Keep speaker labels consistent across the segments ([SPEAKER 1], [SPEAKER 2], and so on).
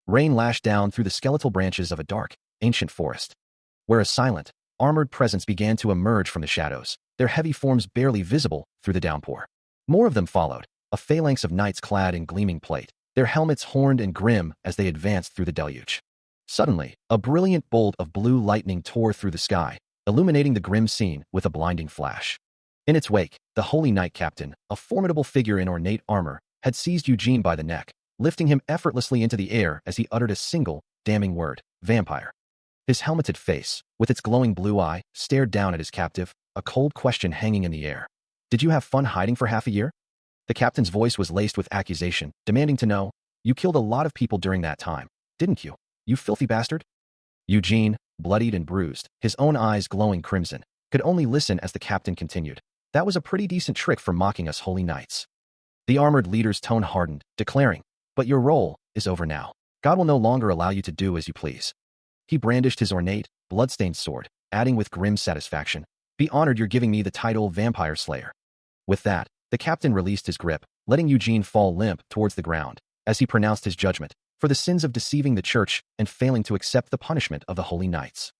[SPEAKER 1] Rain lashed down through the skeletal branches of a dark, ancient forest, where a silent, armored presence began to emerge from the shadows, their heavy forms barely visible through the downpour. More of them followed, a phalanx of knights clad in gleaming plate, their helmets horned and grim as they advanced through the deluge. Suddenly, a brilliant bolt of blue lightning tore through the sky, illuminating the grim scene with a blinding flash. In its wake, the Holy Knight Captain, a formidable figure in ornate armor, had seized Eugene by the neck, lifting him effortlessly into the air as he uttered a single, damning word: vampire. His helmeted face, with its glowing blue eye, stared down at his captive, a cold question hanging in the air. Did you have fun hiding for half a year? The captain's voice was laced with accusation, demanding to know, you killed a lot of people during that time, didn't you? You filthy bastard? Eugene, bloodied and bruised, his own eyes glowing crimson, could only listen as the captain continued. That was a pretty decent trick for mocking us holy knights. The armored leader's tone hardened, declaring, but your role is over now. God will no longer allow you to do as you please. He brandished his ornate, blood-stained sword, adding with grim satisfaction, be honored you're giving me the title Vampire Slayer. With that, the captain released his grip, letting Eugene fall limp towards the ground, as he pronounced his judgment, for the sins of deceiving the church and failing to accept the punishment of the holy knights.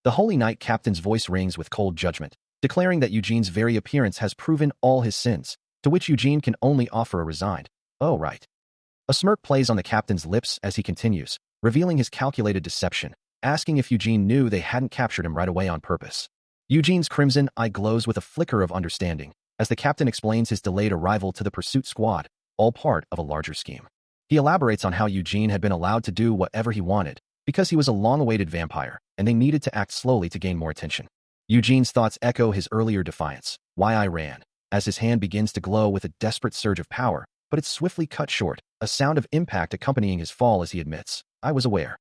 [SPEAKER 1] The Holy Knight Captain's voice rings with cold judgment, declaring that Eugene's very appearance has proven all his sins, to which Eugene can only offer a resigned, oh right. A smirk plays on the captain's lips as he continues, revealing his calculated deception, asking if Eugene knew they hadn't captured him right away on purpose. Eugene's crimson eye glows with a flicker of understanding, as the captain explains his delayed arrival to the pursuit squad, all part of a larger scheme. He elaborates on how Eugene had been allowed to do whatever he wanted, because he was a long-awaited vampire, and they needed to act slowly to gain more attention. Eugene's thoughts echo his earlier defiance, why I ran, as his hand begins to glow with a desperate surge of power, but it's swiftly cut short, a sound of impact accompanying his fall as he admits, I was aware.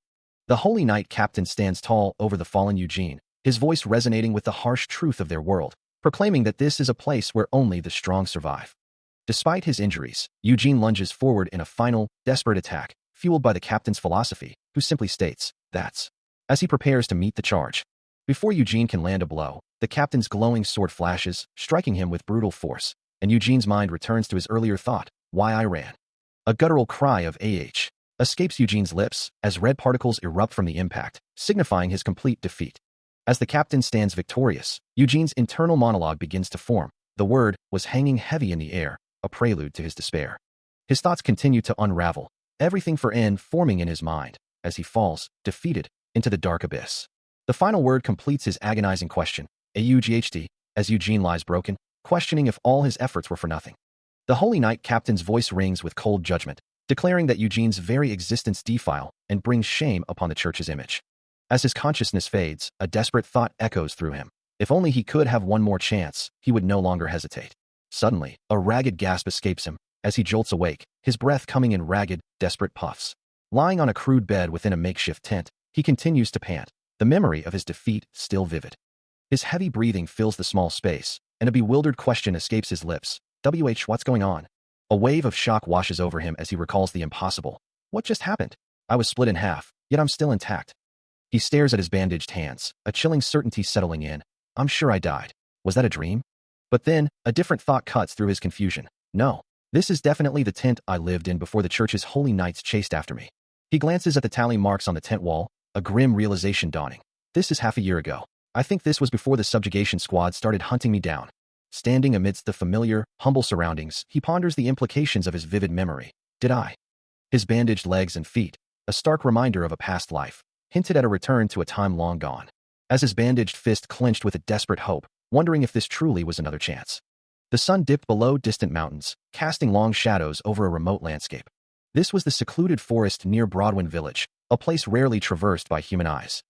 [SPEAKER 1] The Holy Knight Captain stands tall over the fallen Eugene, his voice resonating with the harsh truth of their world, proclaiming that this is a place where only the strong survive. Despite his injuries, Eugene lunges forward in a final, desperate attack, fueled by the captain's philosophy, who simply states, that's, as he prepares to meet the charge. Before Eugene can land a blow, the captain's glowing sword flashes, striking him with brutal force, and Eugene's mind returns to his earlier thought, why I ran. A guttural cry of "Ah!" escapes Eugene's lips as red particles erupt from the impact, signifying his complete defeat. As the captain stands victorious, Eugene's internal monologue begins to form. The word was hanging heavy in the air, a prelude to his despair. His thoughts continue to unravel, everything for N forming in his mind, as he falls, defeated, into the dark abyss. The final word completes his agonizing question, AUGHD, as Eugene lies broken, questioning if all his efforts were for nothing. The Holy Knight Captain's voice rings with cold judgment, declaring that Eugene's very existence defile and brings shame upon the church's image. As his consciousness fades, a desperate thought echoes through him. If only he could have one more chance, he would no longer hesitate. Suddenly, a ragged gasp escapes him, as he jolts awake, his breath coming in ragged, desperate puffs. Lying on a crude bed within a makeshift tent, he continues to pant, the memory of his defeat still vivid. His heavy breathing fills the small space, and a bewildered question escapes his lips. What's going on? A wave of shock washes over him as he recalls the impossible. What just happened? I was split in half, yet I'm still intact. He stares at his bandaged hands, a chilling certainty settling in. I'm sure I died. Was that a dream? But then, a different thought cuts through his confusion. No, this is definitely the tent I lived in before the church's holy knights chased after me. He glances at the tally marks on the tent wall, a grim realization dawning. This is half a year ago. I think this was before the subjugation squad started hunting me down. Standing amidst the familiar, humble surroundings, he ponders the implications of his vivid memory. Did I? His bandaged legs and feet, a stark reminder of a past life, hinted at a return to a time long gone. As his bandaged fist clenched with a desperate hope, wondering if this truly was another chance. The sun dipped below distant mountains, casting long shadows over a remote landscape. This was the secluded forest near Broadwin village, a place rarely traversed by human eyes.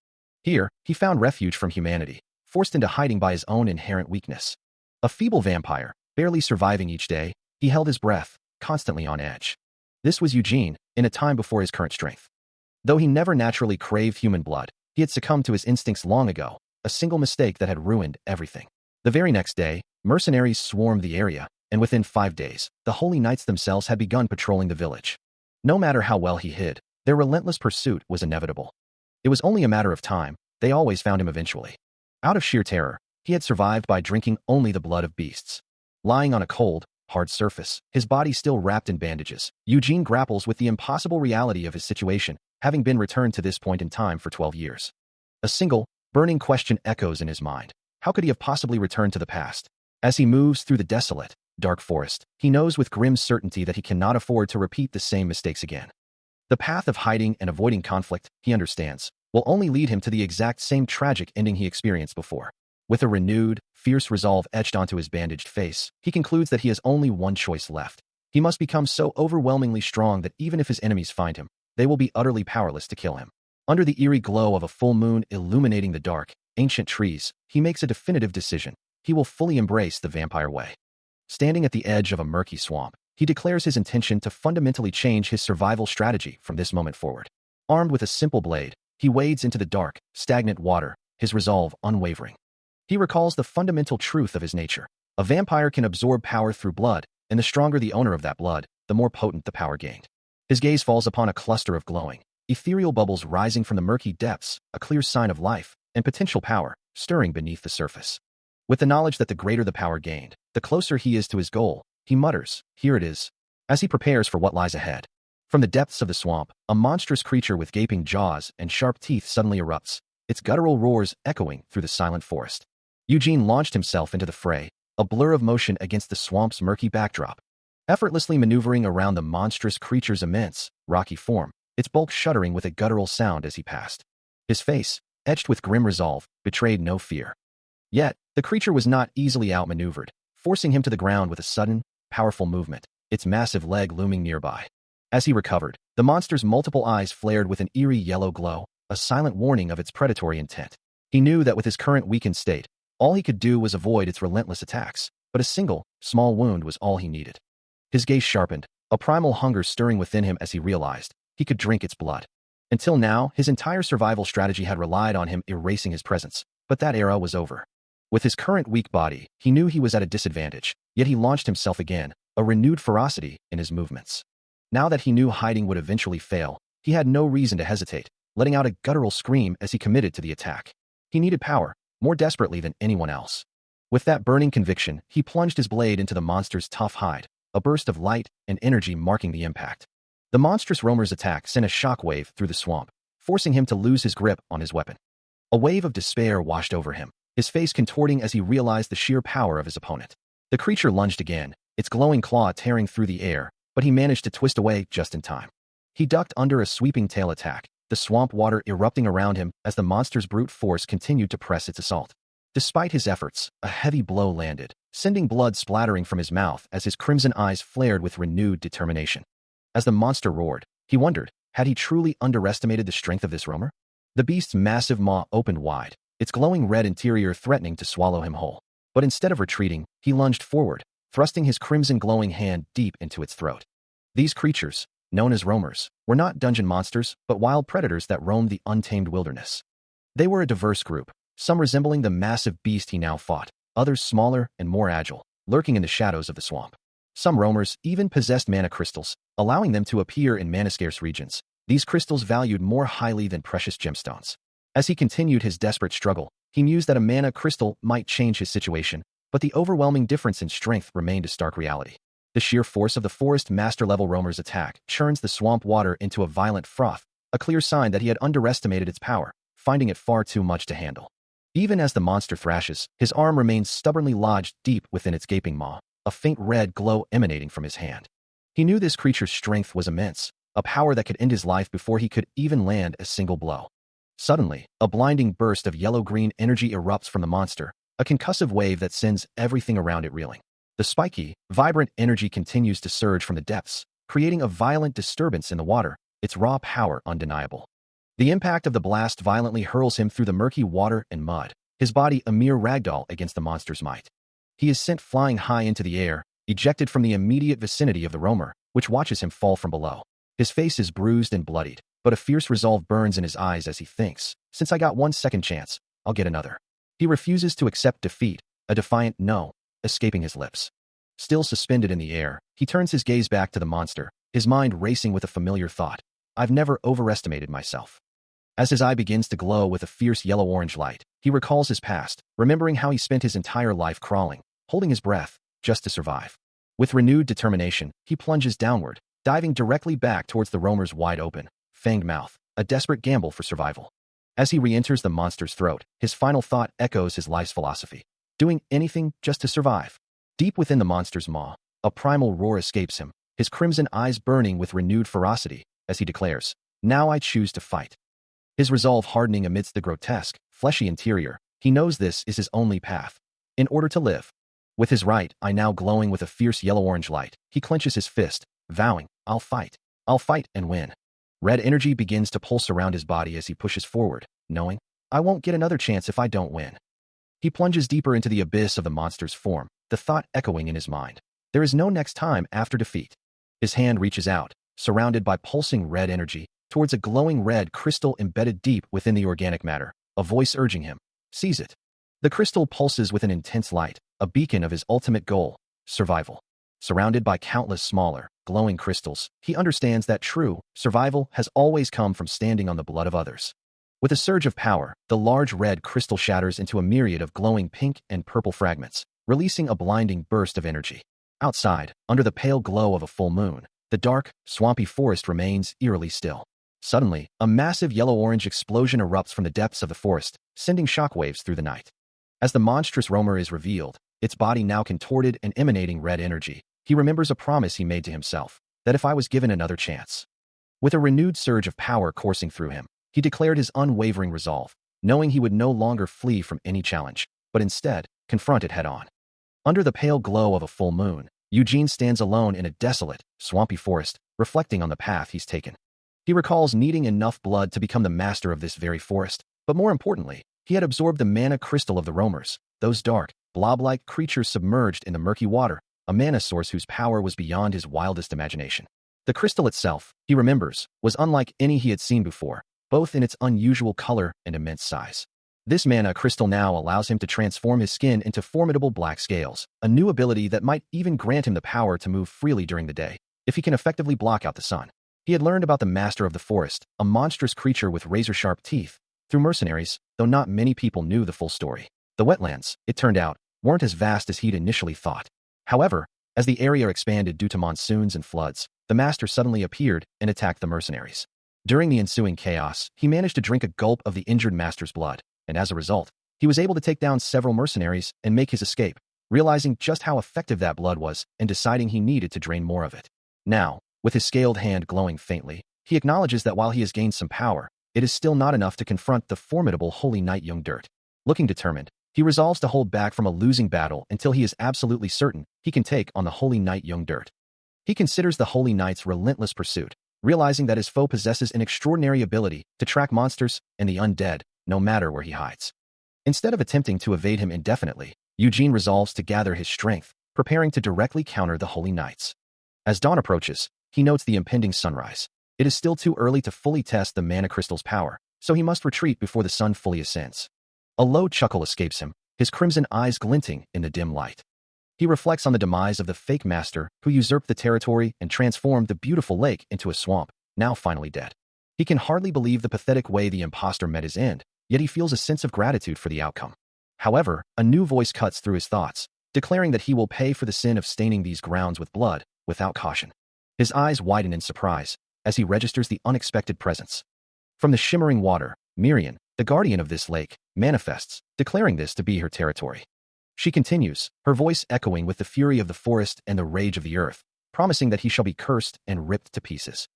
[SPEAKER 1] Here, he found refuge from humanity, forced into hiding by his own inherent weakness. A feeble vampire, barely surviving each day, he held his breath, constantly on edge. This was Eugene, in a time before his current strength. Though he never naturally craved human blood, he had succumbed to his instincts long ago, a single mistake that had ruined everything. The very next day, mercenaries swarmed the area, and within 5 days, the holy knights themselves had begun patrolling the village. No matter how well he hid, their relentless pursuit was inevitable. It was only a matter of time, they always found him eventually. Out of sheer terror, he had survived by drinking only the blood of beasts. Lying on a cold, hard surface, his body still wrapped in bandages, Eugene grapples with the impossible reality of his situation, having been returned to this point in time for 12 years. A single, burning question echoes in his mind. How could he have possibly returned to the past? As he moves through the desolate, dark forest, he knows with grim certainty that he cannot afford to repeat the same mistakes again. The path of hiding and avoiding conflict, he understands, will only lead him to the exact same tragic ending he experienced before. With a renewed, fierce resolve etched onto his bandaged face, he concludes that he has only one choice left. He must become so overwhelmingly strong that even if his enemies find him, they will be utterly powerless to kill him. Under the eerie glow of a full moon illuminating the dark, ancient trees, he makes a definitive decision. He will fully embrace the vampire way. Standing at the edge of a murky swamp, he declares his intention to fundamentally change his survival strategy from this moment forward. Armed with a simple blade, he wades into the dark, stagnant water, his resolve unwavering. He recalls the fundamental truth of his nature. A vampire can absorb power through blood, and the stronger the owner of that blood, the more potent the power gained. His gaze falls upon a cluster of glowing, ethereal bubbles rising from the murky depths, a clear sign of life and potential power stirring beneath the surface. With the knowledge that the greater the power gained, the closer he is to his goal, he mutters, "Here it is," as he prepares for what lies ahead. From the depths of the swamp, a monstrous creature with gaping jaws and sharp teeth suddenly erupts, its guttural roars echoing through the silent forest. Eugene launched himself into the fray, a blur of motion against the swamp's murky backdrop. Effortlessly maneuvering around the monstrous creature's immense, rocky form, its bulk shuddering with a guttural sound as he passed. His face, etched with grim resolve, betrayed no fear. Yet, the creature was not easily outmaneuvered, forcing him to the ground with a sudden, powerful movement, its massive leg looming nearby. As he recovered, the monster's multiple eyes flared with an eerie yellow glow, a silent warning of its predatory intent. He knew that with his current weakened state, all he could do was avoid its relentless attacks, but a single, small wound was all he needed. His gaze sharpened, a primal hunger stirring within him as he realized he could drink its blood. Until now, his entire survival strategy had relied on him erasing his presence, but that era was over. With his current weak body, he knew he was at a disadvantage, yet he launched himself again, a renewed ferocity in his movements. Now that he knew hiding would eventually fail, he had no reason to hesitate, letting out a guttural scream as he committed to the attack. He needed power, more desperately than anyone else. With that burning conviction, he plunged his blade into the monster's tough hide, a burst of light and energy marking the impact. The monstrous roamer's attack sent a shockwave through the swamp, forcing him to lose his grip on his weapon. A wave of despair washed over him, his face contorting as he realized the sheer power of his opponent. The creature lunged again, its glowing claw tearing through the air, but he managed to twist away just in time. He ducked under a sweeping tail attack, the swamp water erupting around him as the monster's brute force continued to press its assault. Despite his efforts, a heavy blow landed, sending blood splattering from his mouth as his crimson eyes flared with renewed determination. As the monster roared, he wondered, had he truly underestimated the strength of this roamer? The beast's massive maw opened wide, its glowing red interior threatening to swallow him whole. But instead of retreating, he lunged forward, thrusting his crimson glowing hand deep into its throat. These creatures, known as roamers, were not dungeon monsters, but wild predators that roamed the untamed wilderness. They were a diverse group, some resembling the massive beast he now fought, others smaller and more agile, lurking in the shadows of the swamp. Some roamers even possessed mana crystals, allowing them to appear in mana-scarce regions, these crystals valued more highly than precious gemstones. As he continued his desperate struggle, he mused that a mana crystal might change his situation, but the overwhelming difference in strength remained a stark reality. The sheer force of the forest master-level roamer's attack churns the swamp water into a violent froth, a clear sign that he had underestimated its power, finding it far too much to handle. Even as the monster thrashes, his arm remains stubbornly lodged deep within its gaping maw, a faint red glow emanating from his hand. He knew this creature's strength was immense, a power that could end his life before he could even land a single blow. Suddenly, a blinding burst of yellow-green energy erupts from the monster, a concussive wave that sends everything around it reeling. The spiky, vibrant energy continues to surge from the depths, creating a violent disturbance in the water, its raw power undeniable. The impact of the blast violently hurls him through the murky water and mud, his body a mere ragdoll against the monster's might. He is sent flying high into the air, ejected from the immediate vicinity of the roamer, which watches him fall from below. His face is bruised and bloodied, but a fierce resolve burns in his eyes as he thinks, since I got one second chance, I'll get another. He refuses to accept defeat, a defiant no, escaping his lips. Still suspended in the air, he turns his gaze back to the monster, his mind racing with a familiar thought. I've never overestimated myself. As his eye begins to glow with a fierce yellow-orange light, he recalls his past, remembering how he spent his entire life crawling, holding his breath, just to survive. With renewed determination, he plunges downward, diving directly back towards the roamer's wide-open, fanged mouth, a desperate gamble for survival. As he re-enters the monster's throat, his final thought echoes his life's philosophy. Doing anything just to survive. Deep within the monster's maw, a primal roar escapes him, his crimson eyes burning with renewed ferocity, as he declares, "Now I choose to fight." His resolve hardening amidst the grotesque, fleshy interior, he knows this is his only path. In order to live. With his right eye now glowing with a fierce yellow-orange light, he clenches his fist, vowing, I'll fight and win." Red energy begins to pulse around his body as he pushes forward, knowing, "I won't get another chance if I don't win." He plunges deeper into the abyss of the monster's form, the thought echoing in his mind. There is no next time after defeat. His hand reaches out, surrounded by pulsing red energy, towards a glowing red crystal embedded deep within the organic matter, a voice urging him, "Seize it." The crystal pulses with an intense light, a beacon of his ultimate goal, survival. Surrounded by countless smaller, glowing crystals, he understands that true survival has always come from standing on the blood of others. With a surge of power, the large red crystal shatters into a myriad of glowing pink and purple fragments, releasing a blinding burst of energy. Outside, under the pale glow of a full moon, the dark, swampy forest remains eerily still. Suddenly, a massive yellow-orange explosion erupts from the depths of the forest, sending shockwaves through the night. As the monstrous roamer is revealed, its body now contorted and emanating red energy, he remembers a promise he made to himself, that if I was given another chance. With a renewed surge of power coursing through him, he declared his unwavering resolve, knowing he would no longer flee from any challenge, but instead, confront it head-on. Under the pale glow of a full moon, Eugene stands alone in a desolate, swampy forest, reflecting on the path he's taken. He recalls needing enough blood to become the master of this very forest, but more importantly, he had absorbed the mana crystal of the roamers, those dark, blob-like creatures submerged in the murky water, a mana source whose power was beyond his wildest imagination. The crystal itself, he remembers, was unlike any he had seen before, both in its unusual color and immense size. This mana crystal now allows him to transform his skin into formidable black scales, a new ability that might even grant him the power to move freely during the day, if he can effectively block out the sun. He had learned about the master of the forest, a monstrous creature with razor-sharp teeth, through mercenaries, though not many people knew the full story. The wetlands, it turned out, weren't as vast as he'd initially thought. However, as the area expanded due to monsoons and floods, the master suddenly appeared and attacked the mercenaries. During the ensuing chaos, he managed to drink a gulp of the injured master's blood, and as a result, he was able to take down several mercenaries and make his escape, realizing just how effective that blood was and deciding he needed to drain more of it. Now, with his scaled hand glowing faintly, he acknowledges that while he has gained some power, it is still not enough to confront the formidable Holy Knight Young Dirt. Looking determined, he resolves to hold back from a losing battle until he is absolutely certain he can take on the Holy Knight Young Dirt. He considers the Holy Knight's relentless pursuit, realizing that his foe possesses an extraordinary ability to track monsters and the undead, no matter where he hides. Instead of attempting to evade him indefinitely, Eugene resolves to gather his strength, preparing to directly counter the Holy Knights. As dawn approaches, he notes the impending sunrise. It is still too early to fully test the mana crystal's power, so he must retreat before the sun fully ascends. A low chuckle escapes him, his crimson eyes glinting in the dim light. He reflects on the demise of the fake master who usurped the territory and transformed the beautiful lake into a swamp, now finally dead. He can hardly believe the pathetic way the imposter met his end, yet he feels a sense of gratitude for the outcome. However, a new voice cuts through his thoughts, declaring that he will pay for the sin of staining these grounds with blood, without caution. His eyes widen in surprise, as he registers the unexpected presence. From the shimmering water, Marin, the guardian of this lake, manifests, declaring this to be her territory. She continues, her voice echoing with the fury of the forest and the rage of the earth, promising that he shall be cursed and ripped to pieces.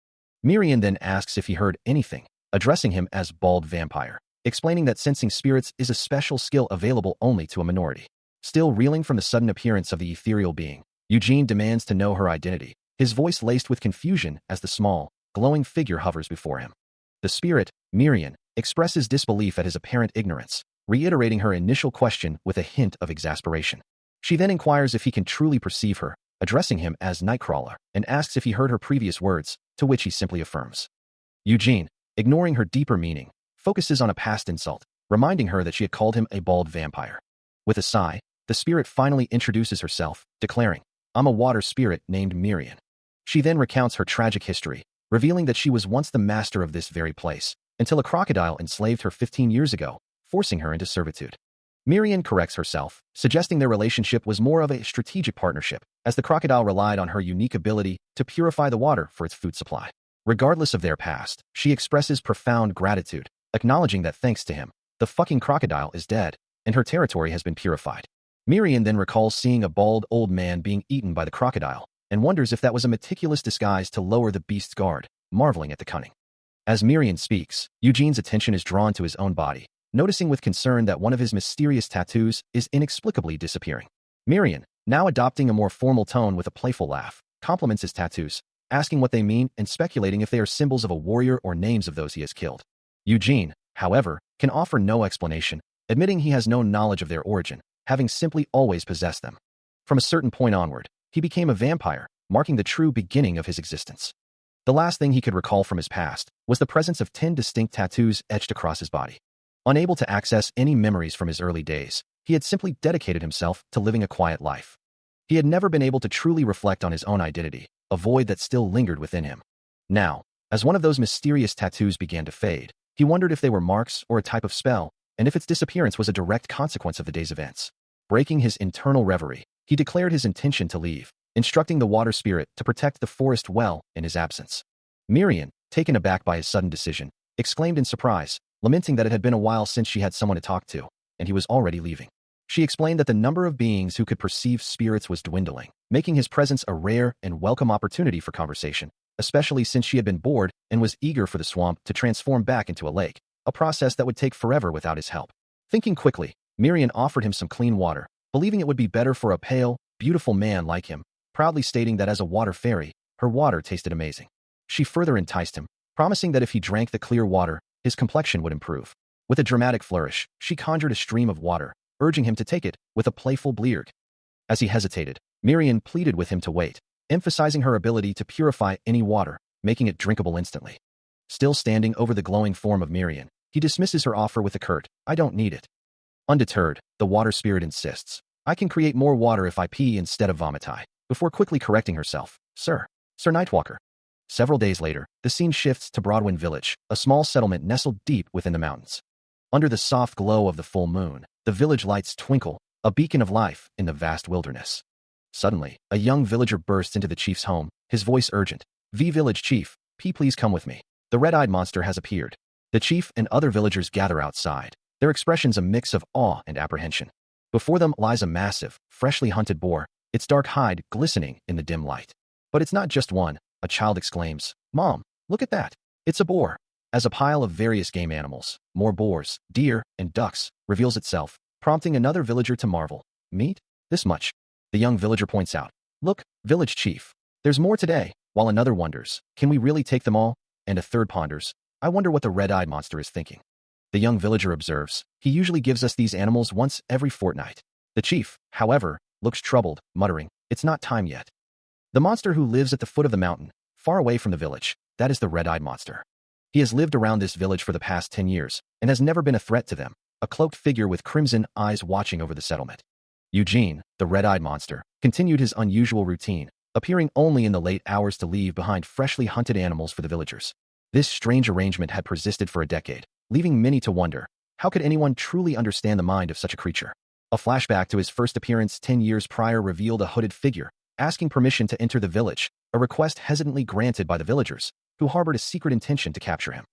[SPEAKER 1] Marin then asks if he heard anything, addressing him as Bald Vampire, explaining that sensing spirits is a special skill available only to a minority. Still reeling from the sudden appearance of the ethereal being, Eugene demands to know her identity, his voice laced with confusion as the small, glowing figure hovers before him. The spirit, Marin, expresses disbelief at his apparent ignorance, reiterating her initial question with a hint of exasperation. She then inquires if he can truly perceive her, addressing him as Nightcrawler, and asks if he heard her previous words, to which he simply affirms. Eugene, ignoring her deeper meaning, focuses on a past insult, reminding her that she had called him a bald vampire. With a sigh, the spirit finally introduces herself, declaring, I'm a water spirit named Marin. She then recounts her tragic history, revealing that she was once the master of this very place, until a crocodile enslaved her 15 years ago, forcing her into servitude. Marin corrects herself, suggesting their relationship was more of a strategic partnership, as the crocodile relied on her unique ability to purify the water for its food supply. Regardless of their past, she expresses profound gratitude, acknowledging that thanks to him, the fucking crocodile is dead, and her territory has been purified. Marin then recalls seeing a bald old man being eaten by the crocodile, and wonders if that was a meticulous disguise to lower the beast's guard, marveling at the cunning. As Marin speaks, Eugene's attention is drawn to his own body, noticing with concern that one of his mysterious tattoos is inexplicably disappearing. Marin, now adopting a more formal tone with a playful laugh, compliments his tattoos, asking what they mean and speculating if they are symbols of a warrior or names of those he has killed. Eugene, however, can offer no explanation, admitting he has no knowledge of their origin, having simply always possessed them. From a certain point onward, he became a vampire, marking the true beginning of his existence. The last thing he could recall from his past was the presence of 10 distinct tattoos etched across his body. Unable to access any memories from his early days, he had simply dedicated himself to living a quiet life. He had never been able to truly reflect on his own identity, a void that still lingered within him. Now, as one of those mysterious tattoos began to fade, he wondered if they were marks or a type of spell, and if its disappearance was a direct consequence of the day's events. Breaking his internal reverie, he declared his intention to leave, instructing the water spirit to protect the forest well in his absence. Marin, taken aback by his sudden decision, exclaimed in surprise, lamenting that it had been a while since she had someone to talk to, and he was already leaving. She explained that the number of beings who could perceive spirits was dwindling, making his presence a rare and welcome opportunity for conversation, especially since she had been bored and was eager for the swamp to transform back into a lake, a process that would take forever without his help. Thinking quickly, Marin offered him some clean water, believing it would be better for a pale, beautiful man like him, proudly stating that as a water fairy, her water tasted amazing. She further enticed him, promising that if he drank the clear water, his complexion would improve. With a dramatic flourish, she conjured a stream of water, urging him to take it with a playful blearg. As he hesitated, Marin pleaded with him to wait, emphasizing her ability to purify any water, making it drinkable instantly. Still standing over the glowing form of Marin, he dismisses her offer with a curt, "I don't need it." Undeterred, the water spirit insists, "I can create more water if I pee instead of vomiti," before quickly correcting herself, Sir Nightwalker." Several days later, the scene shifts to Broadwin village, a small settlement nestled deep within the mountains. Under the soft glow of the full moon, the village lights twinkle, a beacon of life in the vast wilderness. Suddenly, a young villager bursts into the chief's home, his voice urgent, Village chief, please come with me. The red-eyed monster has appeared." The chief and other villagers gather outside, their expressions a mix of awe and apprehension. Before them lies a massive, freshly hunted boar, its dark hide glistening in the dim light. But it's not just one, a child exclaims, "Mom, look at that. It's a boar." As a pile of various game animals, more boars, deer, and ducks, reveals itself, prompting another villager to marvel. "Meat? This much?" The young villager points out, "Look, village chief, there's more today," while another wonders, "Can we really take them all?" And a third ponders, "I wonder what the red-eyed monster is thinking." The young villager observes, "He usually gives us these animals once every fortnight." The chief, however, looks troubled, muttering, "It's not time yet." The monster who lives at the foot of the mountain, far away from the village, that is the red-eyed monster. He has lived around this village for the past 10 years, and has never been a threat to them, a cloaked figure with crimson eyes watching over the settlement. Eugene, the red-eyed monster, continued his unusual routine, appearing only in the late hours to leave behind freshly hunted animals for the villagers. This strange arrangement had persisted for a decade, leaving many to wonder, how could anyone truly understand the mind of such a creature? A flashback to his first appearance 10 years prior revealed a hooded figure, asking permission to enter the village, a request hesitantly granted by the villagers, who harbored a secret intention to capture him.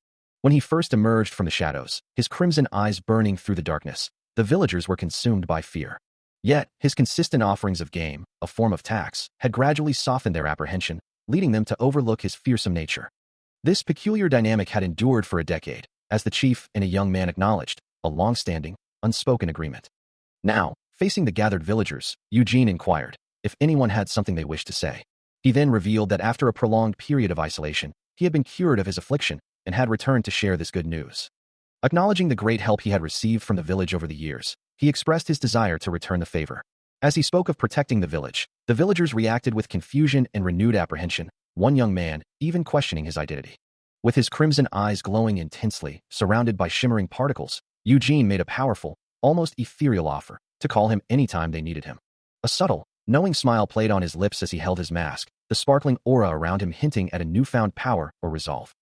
[SPEAKER 1] When he first emerged from the shadows, his crimson eyes burning through the darkness, the villagers were consumed by fear. Yet, his consistent offerings of game, a form of tax, had gradually softened their apprehension, leading them to overlook his fearsome nature. This peculiar dynamic had endured for a decade, as the chief and a young man acknowledged, a long-standing, unspoken agreement. Now, facing the gathered villagers, Eugene inquired if anyone had something they wished to say. He then revealed that after a prolonged period of isolation, he had been cured of his affliction and had returned to share this good news. Acknowledging the great help he had received from the village over the years, he expressed his desire to return the favor. As he spoke of protecting the village, the villagers reacted with confusion and renewed apprehension, one young man even questioning his identity. With his crimson eyes glowing intensely, surrounded by shimmering particles, Eugene made a powerful, almost ethereal offer to call him anytime they needed him. A subtle, knowing smile played on his lips as he held his mask, the sparkling aura around him hinting at a newfound power or resolve.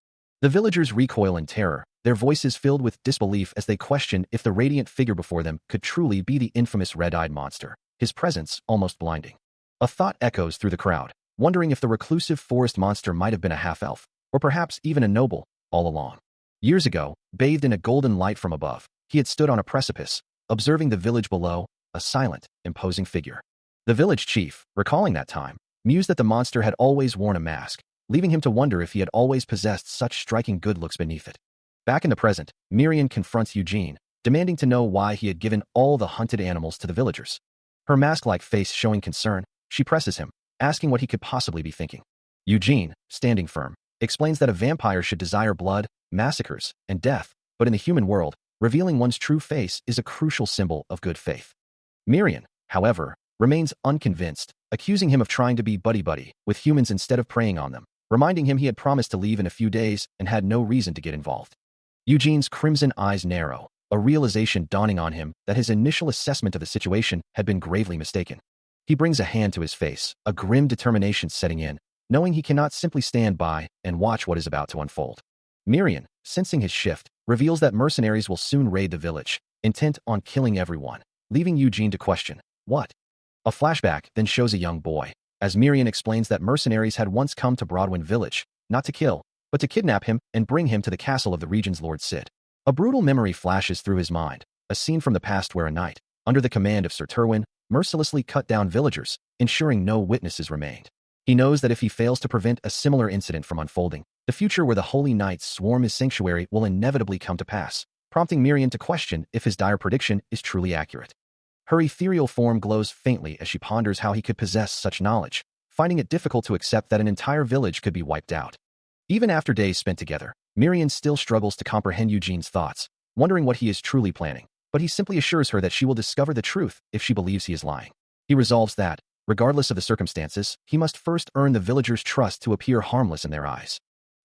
[SPEAKER 1] The villagers recoil in terror, their voices filled with disbelief as they question if the radiant figure before them could truly be the infamous red-eyed monster, his presence almost blinding. A thought echoes through the crowd, wondering if the reclusive forest monster might have been a half-elf, or perhaps even a noble, all along. Years ago, bathed in a golden light from above, he had stood on a precipice, observing the village below, a silent, imposing figure. The village chief, recalling that time, mused that the monster had always worn a mask, leaving him to wonder if he had always possessed such striking good looks beneath it. Back in the present, Marin confronts Eugene, demanding to know why he had given all the hunted animals to the villagers. Her mask-like face showing concern, she presses him, asking what he could possibly be thinking. Eugene, standing firm, explains that a vampire should desire blood, massacres, and death, but in the human world, revealing one's true face is a crucial symbol of good faith. Marin, however, remains unconvinced, accusing him of trying to be buddy-buddy with humans instead of preying on them, reminding him he had promised to leave in a few days and had no reason to get involved. Eugene's crimson eyes narrow, a realization dawning on him that his initial assessment of the situation had been gravely mistaken. He brings a hand to his face, a grim determination setting in, knowing he cannot simply stand by and watch what is about to unfold. Marin, sensing his shift, reveals that mercenaries will soon raid the village, intent on killing everyone, leaving Eugene to question, what? A flashback then shows a young boy, as Marin explains that mercenaries had once come to Broadwin village, not to kill, but to kidnap him and bring him to the castle of the region's Lord Sid. A brutal memory flashes through his mind, a scene from the past where a knight, under the command of Sir Terwin, mercilessly cut down villagers, ensuring no witnesses remained. He knows that if he fails to prevent a similar incident from unfolding, the future where the holy knights swarm his sanctuary will inevitably come to pass, prompting Marin to question if his dire prediction is truly accurate. Her ethereal form glows faintly as she ponders how he could possess such knowledge, finding it difficult to accept that an entire village could be wiped out. Even after days spent together, Marin still struggles to comprehend Eugene's thoughts, wondering what he is truly planning, but he simply assures her that she will discover the truth if she believes he is lying. He resolves that, regardless of the circumstances, he must first earn the villagers' trust to appear harmless in their eyes.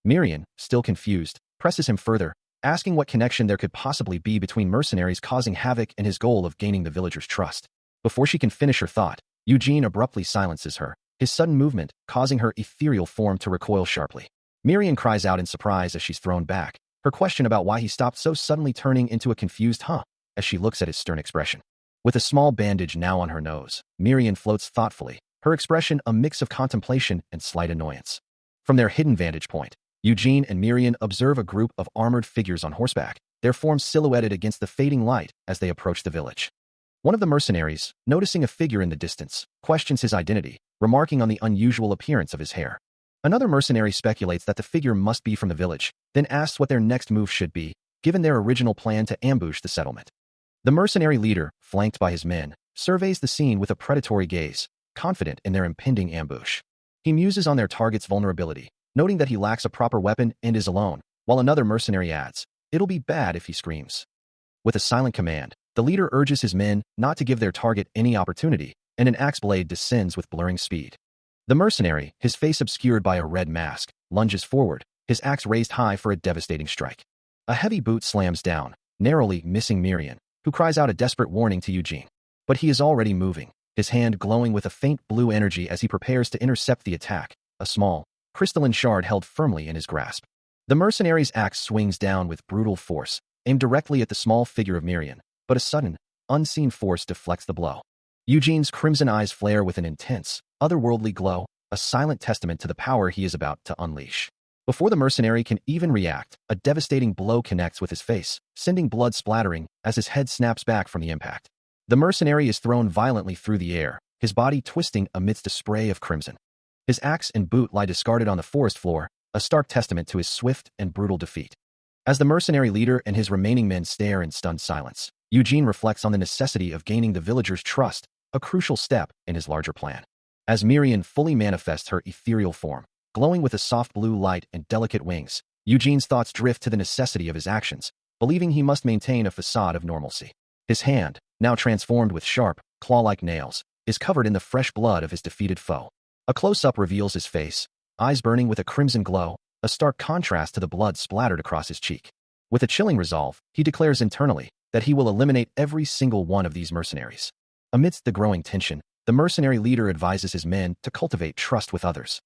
[SPEAKER 1] Marin, still confused, presses him further, asking what connection there could possibly be between mercenaries causing havoc and his goal of gaining the villagers' trust. Before she can finish her thought, Eugene abruptly silences her, his sudden movement causing her ethereal form to recoil sharply. Marin cries out in surprise as she's thrown back, her question about why he stopped so suddenly turning into a confused huh, as she looks at his stern expression. With a small bandage now on her nose, Marin floats thoughtfully, her expression a mix of contemplation and slight annoyance. From their hidden vantage point, Eugene and Marin observe a group of armored figures on horseback, their forms silhouetted against the fading light as they approach the village. One of the mercenaries, noticing a figure in the distance, questions his identity, remarking on the unusual appearance of his hair. Another mercenary speculates that the figure must be from the village, then asks what their next move should be, given their original plan to ambush the settlement. The mercenary leader, flanked by his men, surveys the scene with a predatory gaze, confident in their impending ambush. He muses on their target's vulnerability, noting that he lacks a proper weapon and is alone, while another mercenary adds, "It'll be bad if he screams." With a silent command, the leader urges his men not to give their target any opportunity, and an axe blade descends with blurring speed. The mercenary, his face obscured by a red mask, lunges forward, his axe raised high for a devastating strike. A heavy boot slams down, narrowly missing Marin, who cries out a desperate warning to Eugene. But he is already moving, his hand glowing with a faint blue energy as he prepares to intercept the attack, a small, crystalline shard held firmly in his grasp. The mercenary's axe swings down with brutal force, aimed directly at the small figure of Marin, but a sudden, unseen force deflects the blow. Eugene's crimson eyes flare with an intense, otherworldly glow, a silent testament to the power he is about to unleash. Before the mercenary can even react, a devastating blow connects with his face, sending blood splattering as his head snaps back from the impact. The mercenary is thrown violently through the air, his body twisting amidst a spray of crimson. His axe and boot lie discarded on the forest floor, a stark testament to his swift and brutal defeat. As the mercenary leader and his remaining men stare in stunned silence, Eugene reflects on the necessity of gaining the villagers' trust, a crucial step in his larger plan. As Marin fully manifests her ethereal form, glowing with a soft blue light and delicate wings, Eugene's thoughts drift to the necessity of his actions, believing he must maintain a facade of normalcy. His hand, now transformed with sharp, claw-like nails, is covered in the fresh blood of his defeated foe. A close-up reveals his face, eyes burning with a crimson glow, a stark contrast to the blood splattered across his cheek. With a chilling resolve, he declares internally that he will eliminate every single one of these mercenaries. Amidst the growing tension, the mercenary leader advises his men to cultivate trust with others.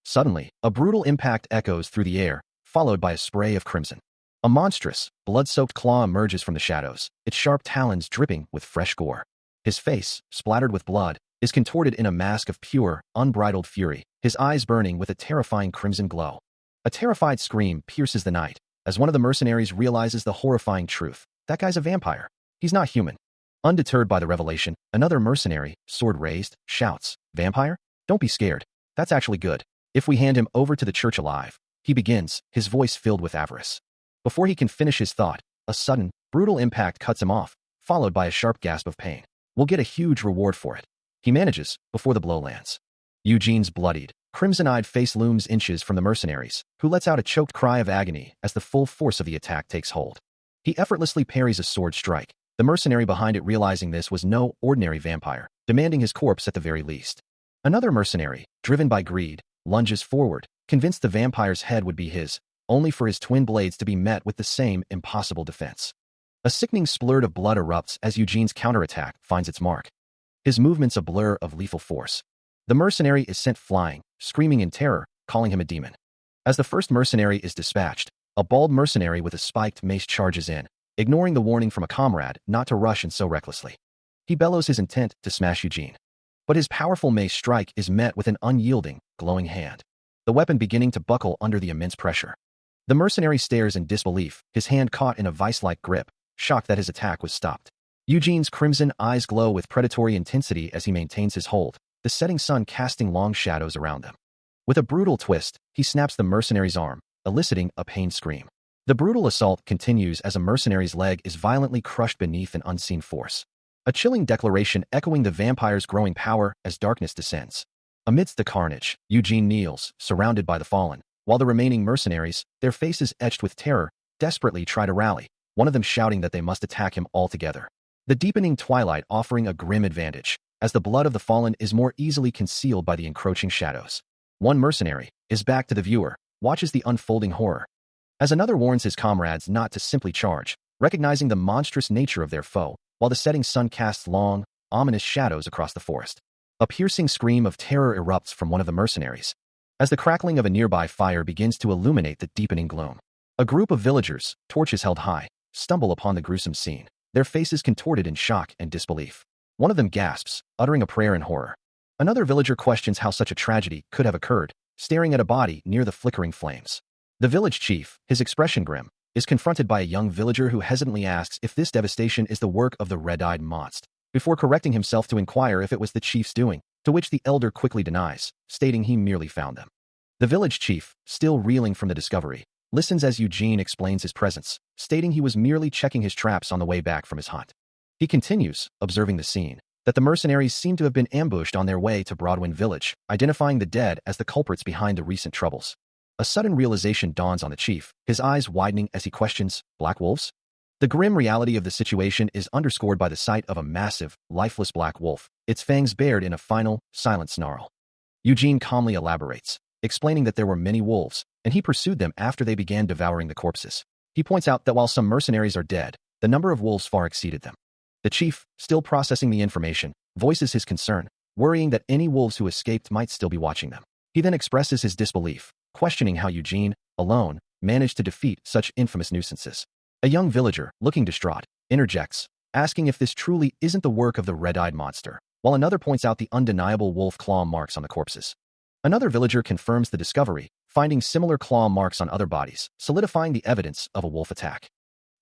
[SPEAKER 1] Suddenly, a brutal impact echoes through the air, followed by a spray of crimson. A monstrous, blood-soaked claw emerges from the shadows, its sharp talons dripping with fresh gore. His face, splattered with blood, is contorted in a mask of pure, unbridled fury, his eyes burning with a terrifying crimson glow. A terrified scream pierces the night as one of the mercenaries realizes the horrifying truth. That guy's a vampire. He's not human. Undeterred by the revelation, another mercenary, sword raised, shouts, "Vampire? Don't be scared. That's actually good. If we hand him over to the church alive," he begins, his voice filled with avarice. Before he can finish his thought, a sudden, brutal impact cuts him off, followed by a sharp gasp of pain. "We'll get a huge reward for it," he manages before the blow lands. Eugene's bloodied, crimson-eyed face looms inches from the mercenaries, who lets out a choked cry of agony as the full force of the attack takes hold. He effortlessly parries a sword strike, the mercenary behind it realizing this was no ordinary vampire, demanding his corpse at the very least. Another mercenary, driven by greed, lunges forward, convinced the vampire's head would be his, only for his twin blades to be met with the same impossible defense. A sickening splurt of blood erupts as Eugene's counterattack finds its mark. His movements a blur of lethal force. The mercenary is sent flying, screaming in terror, calling him a demon. As the first mercenary is dispatched, a bald mercenary with a spiked mace charges in, ignoring the warning from a comrade not to rush in so recklessly. He bellows his intent to smash Eugene. But his powerful mace strike is met with an unyielding, glowing hand, the weapon beginning to buckle under the immense pressure. The mercenary stares in disbelief, his hand caught in a vice-like grip, shocked that his attack was stopped. Eugene's crimson eyes glow with predatory intensity as he maintains his hold, the setting sun casting long shadows around them. With a brutal twist, he snaps the mercenary's arm, eliciting a pained scream. The brutal assault continues as a mercenary's leg is violently crushed beneath an unseen force. A chilling declaration echoing the vampire's growing power as darkness descends. Amidst the carnage, Eugene kneels, surrounded by the fallen, while the remaining mercenaries, their faces etched with terror, desperately try to rally, one of them shouting that they must attack him all together. The deepening twilight offering a grim advantage, as the blood of the fallen is more easily concealed by the encroaching shadows. One mercenary, his back to the viewer, watches the unfolding horror, as another warns his comrades not to simply charge, recognizing the monstrous nature of their foe, while the setting sun casts long, ominous shadows across the forest. A piercing scream of terror erupts from one of the mercenaries, as the crackling of a nearby fire begins to illuminate the deepening gloom. A group of villagers, torches held high, stumble upon the gruesome scene, their faces contorted in shock and disbelief. One of them gasps, uttering a prayer in horror. Another villager questions how such a tragedy could have occurred, staring at a body near the flickering flames. The village chief, his expression grim, is confronted by a young villager who hesitantly asks if this devastation is the work of the red-eyed monster, before correcting himself to inquire if it was the chief's doing, to which the elder quickly denies, stating he merely found them. The village chief, still reeling from the discovery, listens as Eugene explains his presence, stating he was merely checking his traps on the way back from his hunt. He continues, observing the scene, that the mercenaries seem to have been ambushed on their way to Broadwin village, identifying the dead as the culprits behind the recent troubles. A sudden realization dawns on the chief, his eyes widening as he questions, "Black wolves?" The grim reality of the situation is underscored by the sight of a massive, lifeless black wolf, its fangs bared in a final, silent snarl. Eugene calmly elaborates, explaining that there were many wolves, and he pursued them after they began devouring the corpses. He points out that while some mercenaries are dead, the number of wolves far exceeded them. The chief, still processing the information, voices his concern, worrying that any wolves who escaped might still be watching them. He then expresses his disbelief, questioning how Eugene, alone, managed to defeat such infamous nuisances. A young villager, looking distraught, interjects, asking if this truly isn't the work of the red-eyed monster, while another points out the undeniable wolf claw marks on the corpses. Another villager confirms the discovery, finding similar claw marks on other bodies, solidifying the evidence of a wolf attack.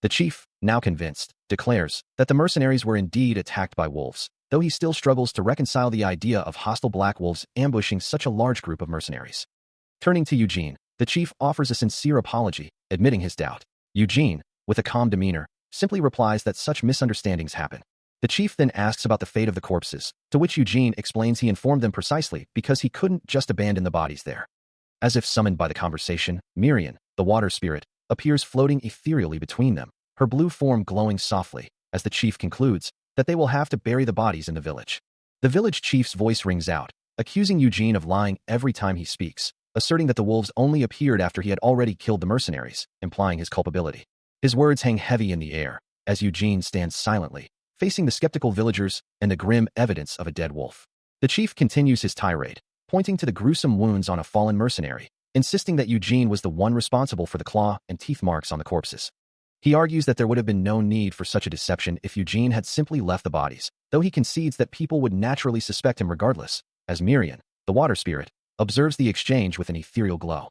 [SPEAKER 1] The chief, now convinced, declares that the mercenaries were indeed attacked by wolves, though he still struggles to reconcile the idea of hostile black wolves ambushing such a large group of mercenaries. Turning to Eugene, the chief offers a sincere apology, admitting his doubt. Eugene, with a calm demeanor, simply replies that such misunderstandings happen. The chief then asks about the fate of the corpses, to which Eugene explains he informed them precisely because he couldn't just abandon the bodies there. As if summoned by the conversation, Marin, the water spirit, appears floating ethereally between them, her blue form glowing softly, as the chief concludes that they will have to bury the bodies in the village. The village chief's voice rings out, accusing Eugene of lying every time he speaks, asserting that the wolves only appeared after he had already killed the mercenaries, implying his culpability. His words hang heavy in the air, as Eugene stands silently, facing the skeptical villagers and the grim evidence of a dead wolf. The chief continues his tirade, pointing to the gruesome wounds on a fallen mercenary, insisting that Eugene was the one responsible for the claw and teeth marks on the corpses. He argues that there would have been no need for such a deception if Eugene had simply left the bodies, though he concedes that people would naturally suspect him regardless, as Marin, the water spirit, observes the exchange with an ethereal glow.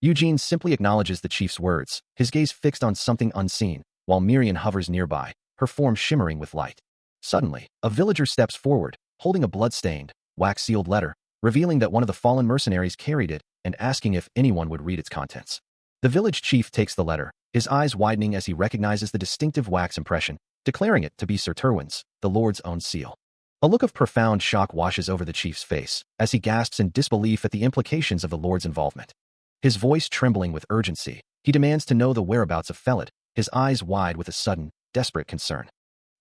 [SPEAKER 1] Eugene simply acknowledges the chief's words, his gaze fixed on something unseen, while Marin hovers nearby, her form shimmering with light. Suddenly, a villager steps forward, holding a blood-stained, wax-sealed letter, revealing that one of the fallen mercenaries carried it and asking if anyone would read its contents. The village chief takes the letter, his eyes widening as he recognizes the distinctive wax impression, declaring it to be Sir Terwin's, the Lord's own seal. A look of profound shock washes over the chief's face, as he gasps in disbelief at the implications of the Lord's involvement. His voice trembling with urgency, he demands to know the whereabouts of Felid, his eyes wide with a sudden, desperate concern.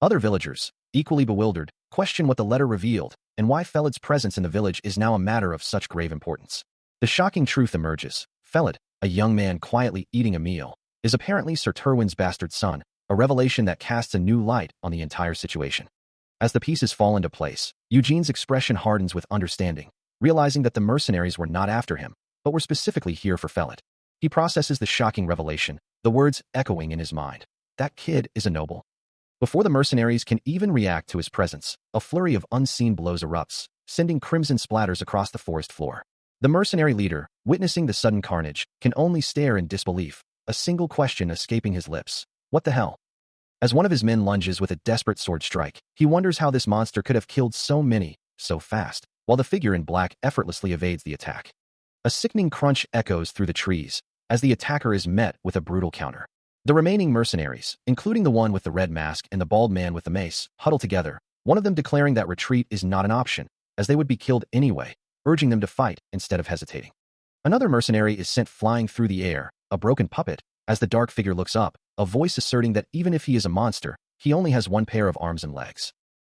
[SPEAKER 1] Other villagers, equally bewildered, question what the letter revealed and why Felid's presence in the village is now a matter of such grave importance. The shocking truth emerges. Felid, a young man quietly eating a meal, is apparently Sir Terwin's bastard son, a revelation that casts a new light on the entire situation. As the pieces fall into place, Eugene's expression hardens with understanding, realizing that the mercenaries were not after him, but were specifically here for Felid. He processes the shocking revelation, the words echoing in his mind. That kid is a noble. Before the mercenaries can even react to his presence, a flurry of unseen blows erupts, sending crimson splatters across the forest floor. The mercenary leader, witnessing the sudden carnage, can only stare in disbelief, a single question escaping his lips. What the hell? As one of his men lunges with a desperate sword strike, he wonders how this monster could have killed so many, so fast, while the figure in black effortlessly evades the attack. A sickening crunch echoes through the trees, as the attacker is met with a brutal counter. The remaining mercenaries, including the one with the red mask and the bald man with the mace, huddle together, one of them declaring that retreat is not an option, as they would be killed anyway, urging them to fight instead of hesitating. Another mercenary is sent flying through the air, a broken puppet, as the dark figure looks up, a voice asserting that even if he is a monster, he only has one pair of arms and legs.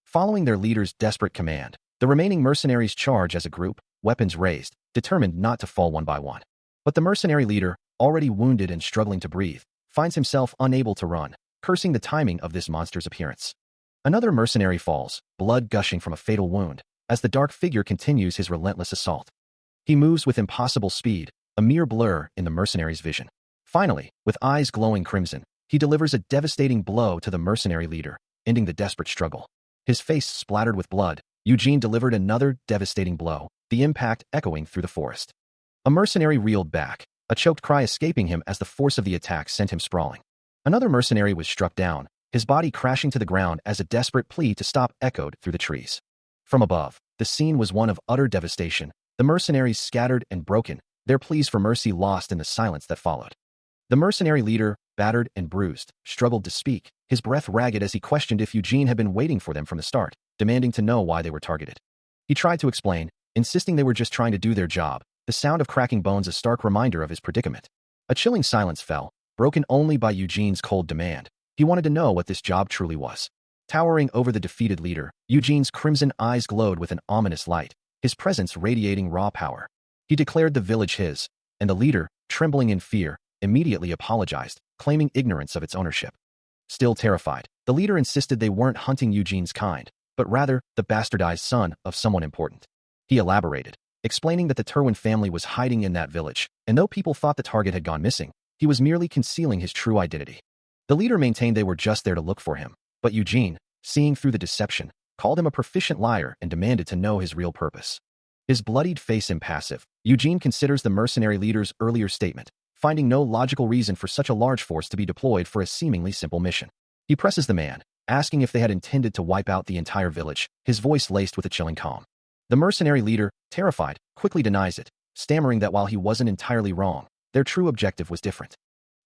[SPEAKER 1] Following their leader's desperate command, the remaining mercenaries charge as a group, weapons raised, determined not to fall one by one. But the mercenary leader, already wounded and struggling to breathe, finds himself unable to run, cursing the timing of this monster's appearance. Another mercenary falls, blood gushing from a fatal wound, as the dark figure continues his relentless assault. He moves with impossible speed, a mere blur in the mercenary's vision. Finally, with eyes glowing crimson, he delivers a devastating blow to the mercenary leader, ending the desperate struggle. His face splattered with blood, Eugene delivered another devastating blow, the impact echoing through the forest. A mercenary reeled back, a choked cry escaping him as the force of the attack sent him sprawling. Another mercenary was struck down, his body crashing to the ground as a desperate plea to stop echoed through the trees. From above, the scene was one of utter devastation, the mercenaries scattered and broken, their pleas for mercy lost in the silence that followed. The mercenary leader, battered and bruised, struggled to speak, his breath ragged as he questioned if Eugene had been waiting for them from the start, demanding to know why they were targeted. He tried to explain, insisting they were just trying to do their job, the sound of cracking bones a stark reminder of his predicament. A chilling silence fell, broken only by Eugene's cold demand. He wanted to know what this job truly was. Towering over the defeated leader, Eugene's crimson eyes glowed with an ominous light, his presence radiating raw power. He declared the village his, and the leader, trembling in fear, immediately apologized, claiming ignorance of its ownership. Still terrified, the leader insisted they weren't hunting Eugene's kind, but rather the bastardized son of someone important. He elaborated, explaining that the Terwin family was hiding in that village, and though people thought the target had gone missing, he was merely concealing his true identity. The leader maintained they were just there to look for him, but Eugene, seeing through the deception, called him a proficient liar and demanded to know his real purpose. His bloodied face impassive, Eugene considers the mercenary leader's earlier statement, finding no logical reason for such a large force to be deployed for a seemingly simple mission. He presses the man, asking if they had intended to wipe out the entire village, his voice laced with a chilling calm. The mercenary leader, terrified, quickly denies it, stammering that while he wasn't entirely wrong, their true objective was different.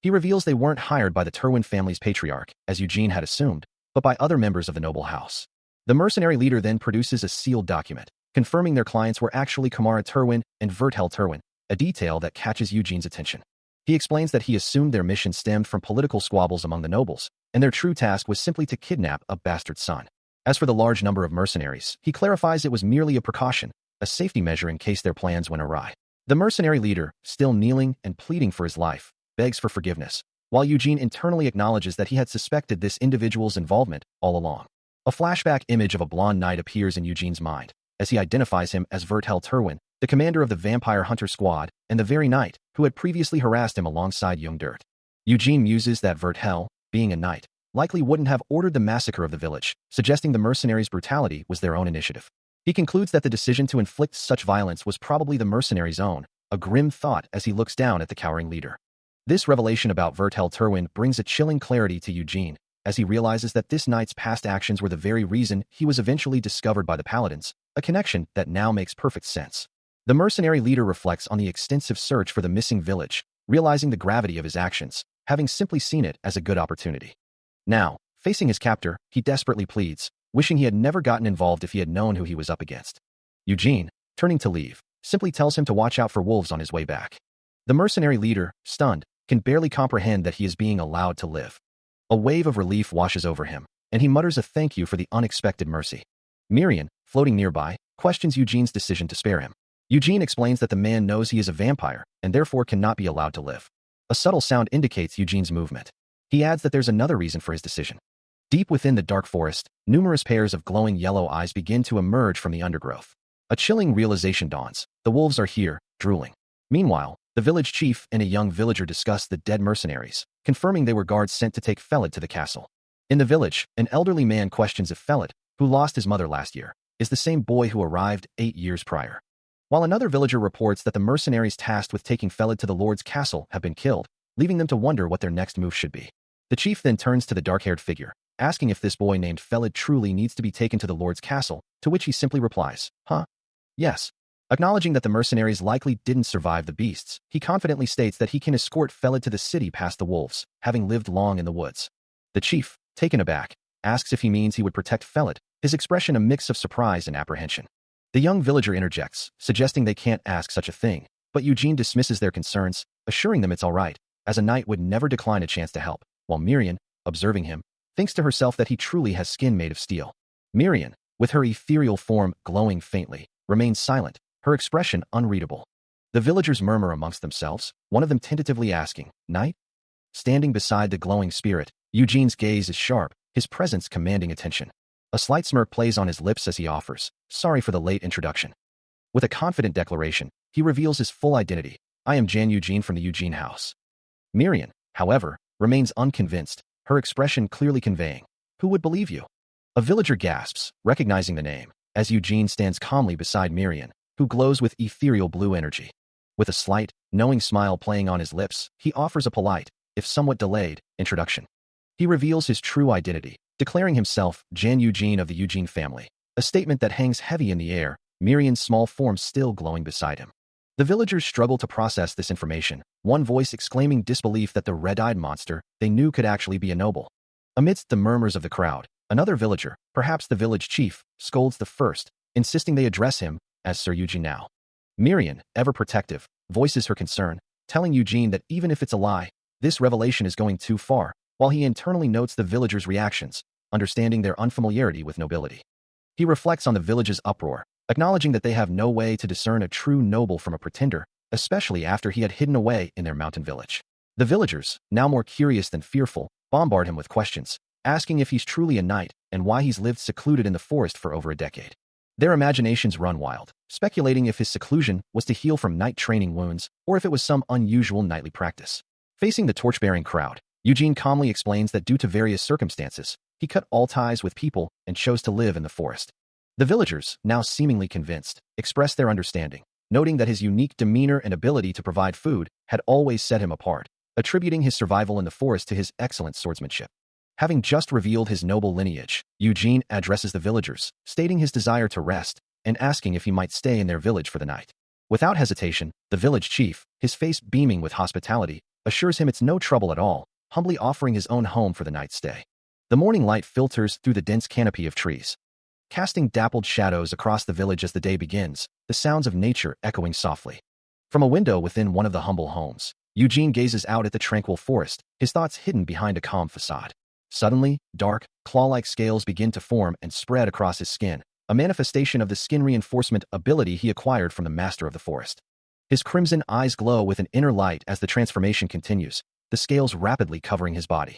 [SPEAKER 1] He reveals they weren't hired by the Terwin family's patriarch, as Eugene had assumed, but by other members of the noble house. The mercenary leader then produces a sealed document, confirming their clients were actually Kamara Terwin and Vertel Terwin, a detail that catches Eugene's attention. He explains that he assumed their mission stemmed from political squabbles among the nobles, and their true task was simply to kidnap a bastard son. As for the large number of mercenaries, he clarifies it was merely a precaution, a safety measure in case their plans went awry. The mercenary leader, still kneeling and pleading for his life, begs for forgiveness, while Eugene internally acknowledges that he had suspected this individual's involvement all along. A flashback image of a blonde knight appears in Eugene's mind, as he identifies him as Vertel Terwin, the commander of the vampire hunter squad, and the very knight who had previously harassed him alongside young Dirt. Eugene muses that Vertel, being a knight, likely wouldn't have ordered the massacre of the village, suggesting the mercenaries' brutality was their own initiative. He concludes that the decision to inflict such violence was probably the mercenaries' own, a grim thought as he looks down at the cowering leader. This revelation about Vertel Terwin brings a chilling clarity to Eugene, as he realizes that this knight's past actions were the very reason he was eventually discovered by the paladins, a connection that now makes perfect sense. The mercenary leader reflects on the extensive search for the missing village, realizing the gravity of his actions, having simply seen it as a good opportunity. Now, facing his captor, he desperately pleads, wishing he had never gotten involved if he had known who he was up against. Eugene, turning to leave, simply tells him to watch out for wolves on his way back. The mercenary leader, stunned, can barely comprehend that he is being allowed to live. A wave of relief washes over him, and he mutters a thank you for the unexpected mercy. Marin, floating nearby, questions Eugene's decision to spare him. Eugene explains that the man knows he is a vampire, and therefore cannot be allowed to live. A subtle sound indicates Eugene's movement. He adds that there's another reason for his decision. Deep within the dark forest, numerous pairs of glowing yellow eyes begin to emerge from the undergrowth. A chilling realization dawns. The wolves are here, drooling. Meanwhile, the village chief and a young villager discuss the dead mercenaries, confirming they were guards sent to take Felid to the castle. In the village, an elderly man questions if Felid, who lost his mother last year, is the same boy who arrived 8 years prior. While another villager reports that the mercenaries tasked with taking Felid to the lord's castle have been killed, leaving them to wonder what their next move should be. The chief then turns to the dark-haired figure, asking if this boy named Felid truly needs to be taken to the lord's castle, to which he simply replies, "Huh? Yes." Acknowledging that the mercenaries likely didn't survive the beasts, he confidently states that he can escort Felid to the city past the wolves, having lived long in the woods. The chief, taken aback, asks if he means he would protect Felid, his expression a mix of surprise and apprehension. The young villager interjects, suggesting they can't ask such a thing, but Eugene dismisses their concerns, assuring them it's all right, as a knight would never decline a chance to help, while Marin, observing him, thinks to herself that he truly has skin made of steel. Marin, with her ethereal form glowing faintly, remains silent, her expression unreadable. The villagers murmur amongst themselves, one of them tentatively asking, "Knight?" Standing beside the glowing spirit, Eugene's gaze is sharp, his presence commanding attention. A slight smirk plays on his lips as he offers, "Sorry for the late introduction." With a confident declaration, he reveals his full identity, "I am Jan Eugene from the Eugene house." Marin, however, remains unconvinced, her expression clearly conveying, "Who would believe you?" A villager gasps, recognizing the name, as Eugene stands calmly beside Marin, who glows with ethereal blue energy. With a slight, knowing smile playing on his lips, he offers a polite, if somewhat delayed, introduction. He reveals his true identity, declaring himself Jan Eugene of the Eugene family, a statement that hangs heavy in the air, Marin's small form still glowing beside him. The villagers struggle to process this information, one voice exclaiming disbelief that the red-eyed monster they knew could actually be a noble. Amidst the murmurs of the crowd, another villager, perhaps the village chief, scolds the first, insisting they address him as Sir Eugene now. Marin, ever protective, voices her concern, telling Eugene that even if it's a lie, this revelation is going too far, while he internally notes the villagers' reactions, understanding their unfamiliarity with nobility. He reflects on the village's uproar, acknowledging that they have no way to discern a true noble from a pretender, especially after he had hidden away in their mountain village. The villagers, now more curious than fearful, bombard him with questions, asking if he's truly a knight and why he's lived secluded in the forest for over a decade. Their imaginations run wild, speculating if his seclusion was to heal from knight training wounds or if it was some unusual knightly practice. Facing the torch-bearing crowd, Eugene calmly explains that due to various circumstances, he cut all ties with people and chose to live in the forest. The villagers, now seemingly convinced, express their understanding, noting that his unique demeanor and ability to provide food had always set him apart, attributing his survival in the forest to his excellent swordsmanship. Having just revealed his noble lineage, Eugene addresses the villagers, stating his desire to rest and asking if he might stay in their village for the night. Without hesitation, the village chief, his face beaming with hospitality, assures him it's no trouble at all, humbly offering his own home for the night's stay. The morning light filters through the dense canopy of trees, casting dappled shadows across the village as the day begins, the sounds of nature echoing softly. From a window within one of the humble homes, Eugene gazes out at the tranquil forest, his thoughts hidden behind a calm facade. Suddenly, dark, claw-like scales begin to form and spread across his skin, a manifestation of the skin reinforcement ability he acquired from the master of the forest. His crimson eyes glow with an inner light as the transformation continues, the scales rapidly covering his body.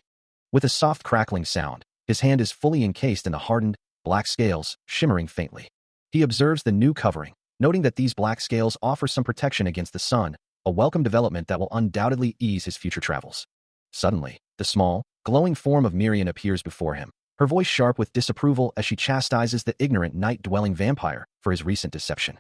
[SPEAKER 1] With a soft crackling sound, his hand is fully encased in the hardened, black scales, shimmering faintly. He observes the new covering, noting that these black scales offer some protection against the sun, a welcome development that will undoubtedly ease his future travels. Suddenly, the small, glowing form of Marin appears before him, her voice sharp with disapproval as she chastises the ignorant night-dwelling vampire for his recent deception.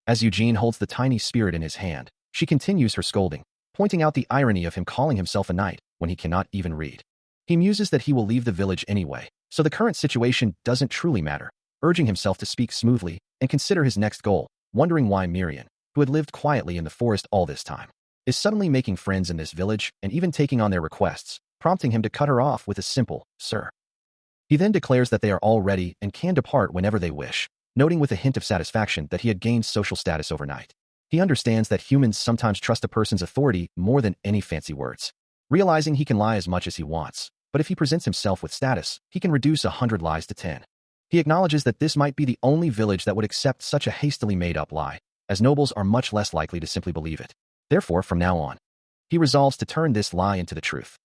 [SPEAKER 1] As Eugene holds the tiny spirit in his hand, She continues her scolding, pointing out the irony of him calling himself a knight when he cannot even read. He muses that he will leave the village anyway, so the current situation doesn't truly matter, urging himself to speak smoothly and consider his next goal, wondering why Marin, who had lived quietly in the forest all this time, is suddenly making friends in this village and even taking on their requests, prompting him to cut her off with a simple, "Sir." He then declares that they are all ready and can depart whenever they wish, noting with a hint of satisfaction that he had gained social status overnight. He understands that humans sometimes trust a person's authority more than any fancy words, realizing he can lie as much as he wants, but if he presents himself with status, he can reduce 100 lies to 10. He acknowledges that this might be the only village that would accept such a hastily made-up lie, as nobles are much less likely to simply believe it. Therefore, from now on, he resolves to turn this lie into the truth.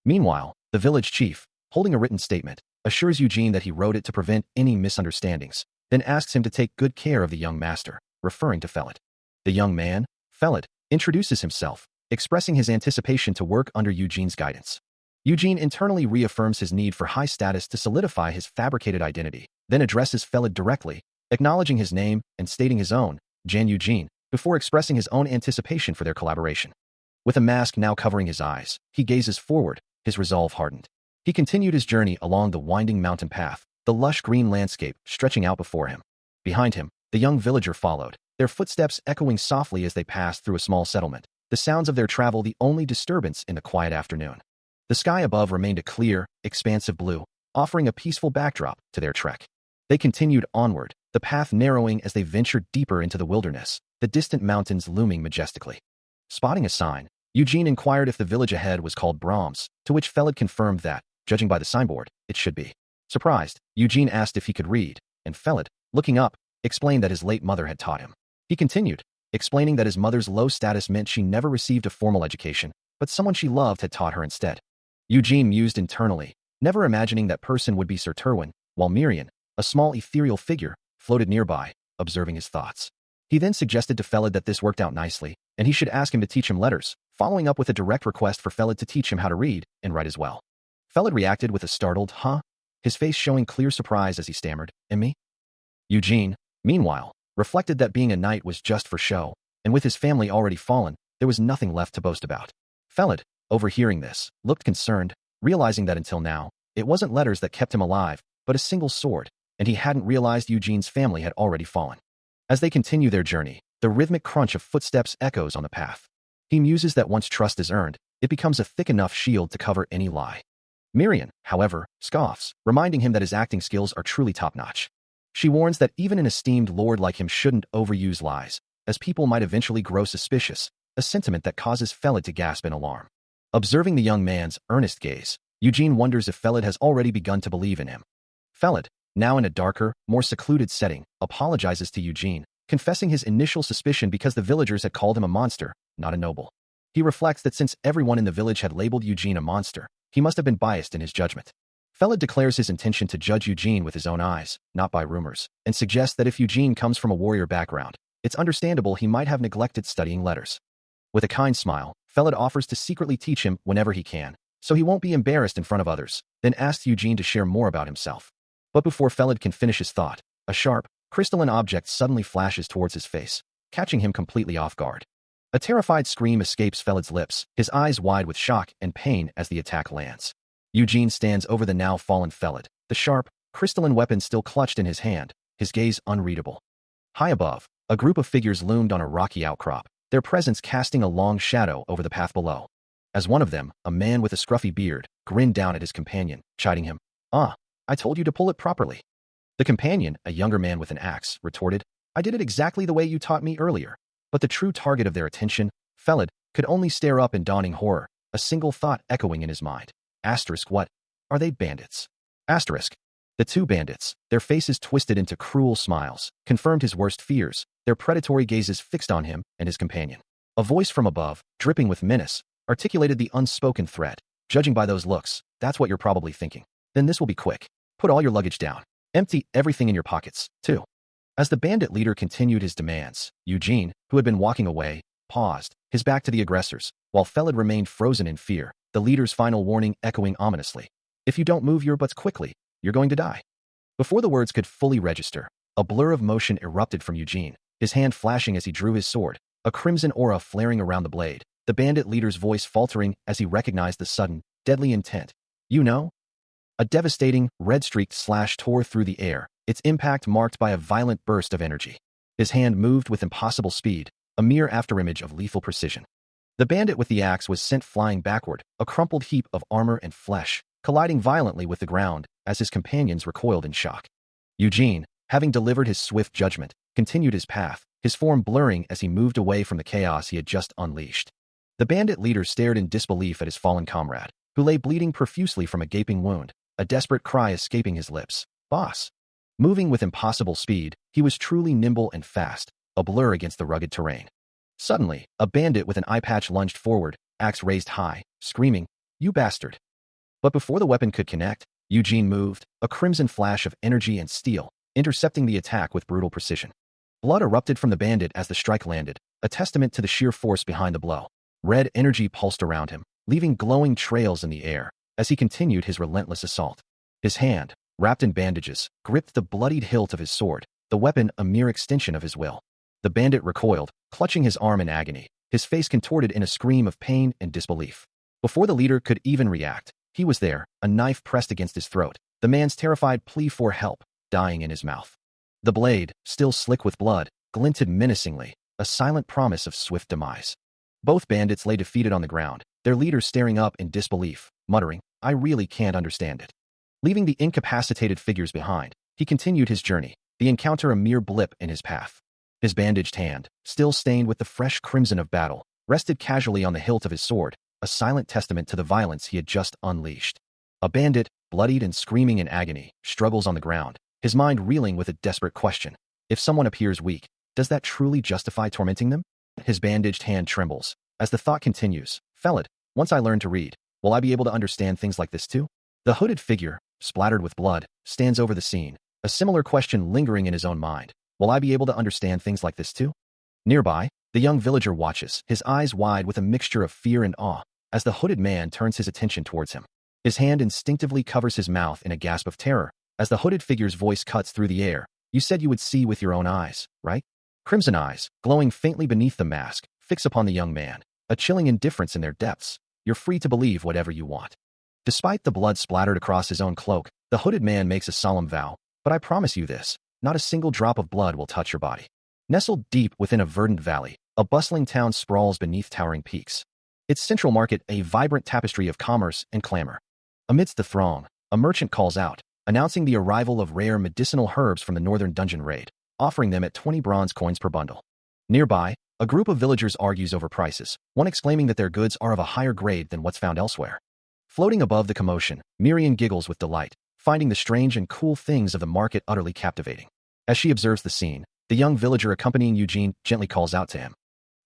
[SPEAKER 1] Meanwhile, the village chief, holding a written statement, assures Eugene that he wrote it to prevent any misunderstandings, then asks him to take good care of the young master, referring to Felid. The young man, Felid, introduces himself, expressing his anticipation to work under Eugene's guidance. Eugene internally reaffirms his need for high status to solidify his fabricated identity, then addresses Felid directly, acknowledging his name and stating his own, Jan Eugene, before expressing his own anticipation for their collaboration. With a mask now covering his eyes, he gazes forward, his resolve hardened. He continued his journey along the winding mountain path, the lush green landscape stretching out before him. Behind him, the young villager followed, their footsteps echoing softly as they passed through a small settlement, the sounds of their travel the only disturbance in the quiet afternoon. The sky above remained a clear, expansive blue, offering a peaceful backdrop to their trek. They continued onward, the path narrowing as they ventured deeper into the wilderness, the distant mountains looming majestically. Spotting a sign, Eugene inquired if the village ahead was called Brahms, to which Felid confirmed that, judging by the signboard, it should be. Surprised, Eugene asked if he could read, and Felid, looking up, explained that his late mother had taught him. He continued, explaining that his mother's low status meant she never received a formal education, but someone she loved had taught her instead. Eugene mused internally, never imagining that person would be Sir Terwin, while Marin, a small ethereal figure, floated nearby, observing his thoughts. He then suggested to Felid that this worked out nicely, and he should ask him to teach him letters, following up with a direct request for Felid to teach him how to read and write as well. Felid reacted with a startled, "Huh?" his face showing clear surprise as he stammered, "And me?" Eugene, meanwhile, reflected that being a knight was just for show, and with his family already fallen, there was nothing left to boast about. Felid, overhearing this, looked concerned, realizing that until now, it wasn't letters that kept him alive, but a single sword, and he hadn't realized Eugene's family had already fallen. As they continue their journey, the rhythmic crunch of footsteps echoes on the path. He muses that once trust is earned, it becomes a thick enough shield to cover any lie. Marin, however, scoffs, reminding him that his acting skills are truly top-notch. She warns that even an esteemed lord like him shouldn't overuse lies, as people might eventually grow suspicious, a sentiment that causes Felid to gasp in alarm. Observing the young man's earnest gaze, Eugene wonders if Felid has already begun to believe in him. Felid, now in a darker, more secluded setting, apologizes to Eugene, confessing his initial suspicion because the villagers had called him a monster, not a noble. He reflects that since everyone in the village had labeled Eugene a monster, he must have been biased in his judgment. Felid declares his intention to judge Eugene with his own eyes, not by rumors, and suggests that if Eugene comes from a warrior background, it's understandable he might have neglected studying letters. With a kind smile, Felid offers to secretly teach him whenever he can, so he won't be embarrassed in front of others, then asks Eugene to share more about himself. But before Felid can finish his thought, a sharp, crystalline object suddenly flashes towards his face, catching him completely off guard. A terrified scream escapes Felid's lips, his eyes wide with shock and pain as the attack lands. Eugene stands over the now fallen Felid, the sharp, crystalline weapon still clutched in his hand, his gaze unreadable. High above, a group of figures loomed on a rocky outcrop, their presence casting a long shadow over the path below. As one of them, a man with a scruffy beard, grinned down at his companion, chiding him. "Ah, I told you to pull it properly." The companion, a younger man with an axe, retorted, "I did it exactly the way you taught me earlier." But the true target of their attention, Felid, could only stare up in dawning horror, a single thought echoing in his mind. What? Are they bandits? The two bandits, their faces twisted into cruel smiles, confirmed his worst fears, their predatory gazes fixed on him and his companion. A voice from above, dripping with menace, articulated the unspoken threat. "Judging by those looks, that's what you're probably thinking. Then this will be quick. Put all your luggage down. Empty everything in your pockets, too." As the bandit leader continued his demands, Eugene, who had been walking away, paused, his back to the aggressors, while Felid remained frozen in fear, the leader's final warning echoing ominously. "If you don't move your butts quickly, you're going to die." Before the words could fully register, a blur of motion erupted from Eugene, his hand flashing as he drew his sword, a crimson aura flaring around the blade, the bandit leader's voice faltering as he recognized the sudden, deadly intent. You know? A devastating, red-streaked slash tore through the air, its impact marked by a violent burst of energy. His hand moved with impossible speed, a mere afterimage of lethal precision. The bandit with the axe was sent flying backward, a crumpled heap of armor and flesh, colliding violently with the ground as his companions recoiled in shock. Eugene, having delivered his swift judgment, continued his path, his form blurring as he moved away from the chaos he had just unleashed. The bandit leader stared in disbelief at his fallen comrade, who lay bleeding profusely from a gaping wound, a desperate cry escaping his lips. Boss. Moving with impossible speed, he was truly nimble and fast, a blur against the rugged terrain. Suddenly, a bandit with an eye patch lunged forward, axe raised high, screaming, "You bastard!" But before the weapon could connect, Eugene moved, a crimson flash of energy and steel, intercepting the attack with brutal precision. Blood erupted from the bandit as the strike landed, a testament to the sheer force behind the blow. Red energy pulsed around him, leaving glowing trails in the air as he continued his relentless assault. His hand, wrapped in bandages, gripped the bloodied hilt of his sword, the weapon a mere extension of his will. The bandit recoiled, clutching his arm in agony, his face contorted in a scream of pain and disbelief. Before the leader could even react, he was there, a knife pressed against his throat, the man's terrified plea for help dying in his mouth. The blade, still slick with blood, glinted menacingly, a silent promise of swift demise. Both bandits lay defeated on the ground, their leader staring up in disbelief, muttering, "I really can't understand it." Leaving the incapacitated figures behind, he continued his journey, the encounter a mere blip in his path. His bandaged hand, still stained with the fresh crimson of battle, rested casually on the hilt of his sword, a silent testament to the violence he had just unleashed. A bandit, bloodied and screaming in agony, struggles on the ground, his mind reeling with a desperate question. If someone appears weak, does that truly justify tormenting them? His bandaged hand trembles, as the thought continues, "Felad, once I learn to read, will I be able to understand things like this too?" The hooded figure, splattered with blood, stands over the scene, a similar question lingering in his own mind. Will I be able to understand things like this too? Nearby, the young villager watches, his eyes wide with a mixture of fear and awe, as the hooded man turns his attention towards him. His hand instinctively covers his mouth in a gasp of terror, as the hooded figure's voice cuts through the air. "You said you would see with your own eyes, right?" Crimson eyes, glowing faintly beneath the mask, fix upon the young man, a chilling indifference in their depths. "You're free to believe whatever you want." Despite the blood splattered across his own cloak, the hooded man makes a solemn vow. "But I promise you this, not a single drop of blood will touch your body." Nestled deep within a verdant valley, a bustling town sprawls beneath towering peaks. Its central market a vibrant tapestry of commerce and clamor. Amidst the throng, a merchant calls out, announcing the arrival of rare medicinal herbs from the northern dungeon raid, offering them at 20 bronze coins per bundle. Nearby, a group of villagers argues over prices, one exclaiming that their goods are of a higher grade than what's found elsewhere. Floating above the commotion, Marin giggles with delight, finding the strange and cool things of the market utterly captivating. As she observes the scene, the young villager accompanying Eugene gently calls out to him.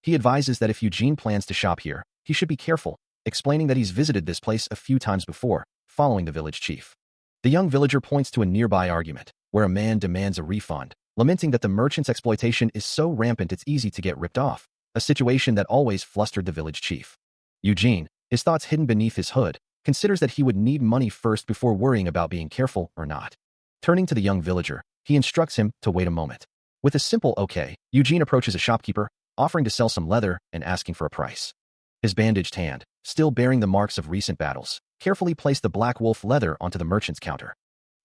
[SPEAKER 1] He advises that if Eugene plans to shop here, he should be careful, explaining that he's visited this place a few times before, following the village chief. The young villager points to a nearby argument, where a man demands a refund, lamenting that the merchant's exploitation is so rampant it's easy to get ripped off, a situation that always flustered the village chief. Eugene, his thoughts hidden beneath his hood, considers that he would need money first before worrying about being careful or not. Turning to the young villager, he instructs him to wait a moment. With a simple okay, Eugene approaches a shopkeeper, offering to sell some leather and asking for a price. His bandaged hand, still bearing the marks of recent battles, carefully placed the black wolf leather onto the merchant's counter.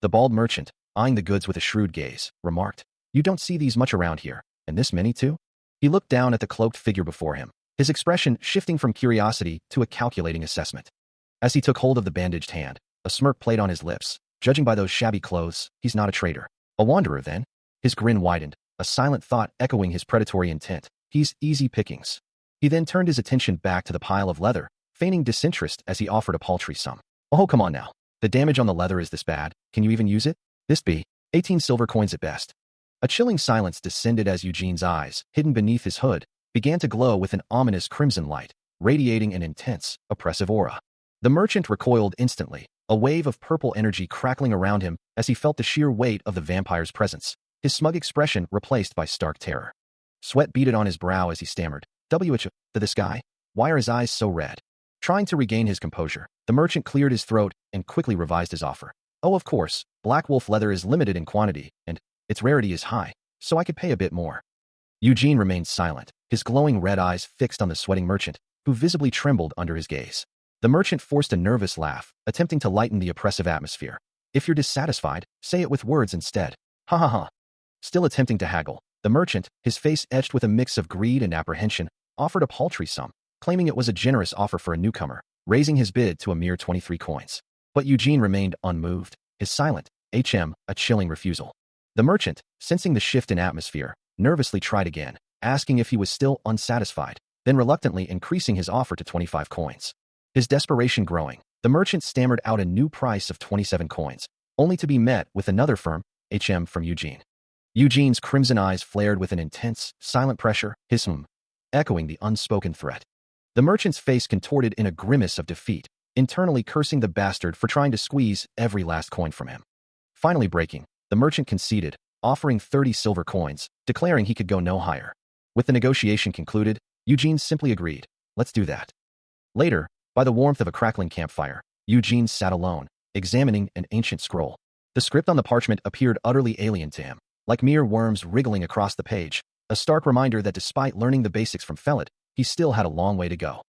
[SPEAKER 1] The bald merchant, eyeing the goods with a shrewd gaze, remarked, "You don't see these much around here, and this many too?" He looked down at the cloaked figure before him, his expression shifting from curiosity to a calculating assessment. As he took hold of the bandaged hand, a smirk played on his lips. "Judging by those shabby clothes, he's not a trader. A wanderer, then?" His grin widened, a silent thought echoing his predatory intent. "He's easy pickings." He then turned his attention back to the pile of leather, feigning disinterest as he offered a paltry sum. "Oh, come on now. The damage on the leather is this bad. Can you even use it? This be 18 silver coins at best." A chilling silence descended as Eugene's eyes, hidden beneath his hood, began to glow with an ominous crimson light, radiating an intense, oppressive aura. The merchant recoiled instantly, a wave of purple energy crackling around him as he felt the sheer weight of the vampire's presence, his smug expression replaced by stark terror. Sweat beaded on his brow as he stammered, "To this guy? Why are his eyes so red?" Trying to regain his composure, the merchant cleared his throat and quickly revised his offer. "Oh, of course, black wolf leather is limited in quantity, and its rarity is high, so I could pay a bit more." Eugene remained silent, his glowing red eyes fixed on the sweating merchant, who visibly trembled under his gaze. The merchant forced a nervous laugh, attempting to lighten the oppressive atmosphere. If you're dissatisfied, say it with words instead. Ha ha ha. Still attempting to haggle, the merchant, his face etched with a mix of greed and apprehension, offered a paltry sum, claiming it was a generous offer for a newcomer, raising his bid to a mere 23 coins. But Eugene remained unmoved, his silent, a chilling refusal. The merchant, sensing the shift in atmosphere, nervously tried again, asking if he was still unsatisfied, then reluctantly increasing his offer to 25 coins. His desperation growing, the merchant stammered out a new price of 27 coins, only to be met with another firm from Eugene. Eugene's crimson eyes flared with an intense, silent pressure, his echoing the unspoken threat. The merchant's face contorted in a grimace of defeat, internally cursing the bastard for trying to squeeze every last coin from him. Finally breaking, the merchant conceded, offering 30 silver coins, declaring he could go no higher. With the negotiation concluded, Eugene simply agreed, let's do that. Later, by the warmth of a crackling campfire, Eugene sat alone, examining an ancient scroll. The script on the parchment appeared utterly alien to him, like mere worms wriggling across the page, a stark reminder that despite learning the basics from Felid, he still had a long way to go.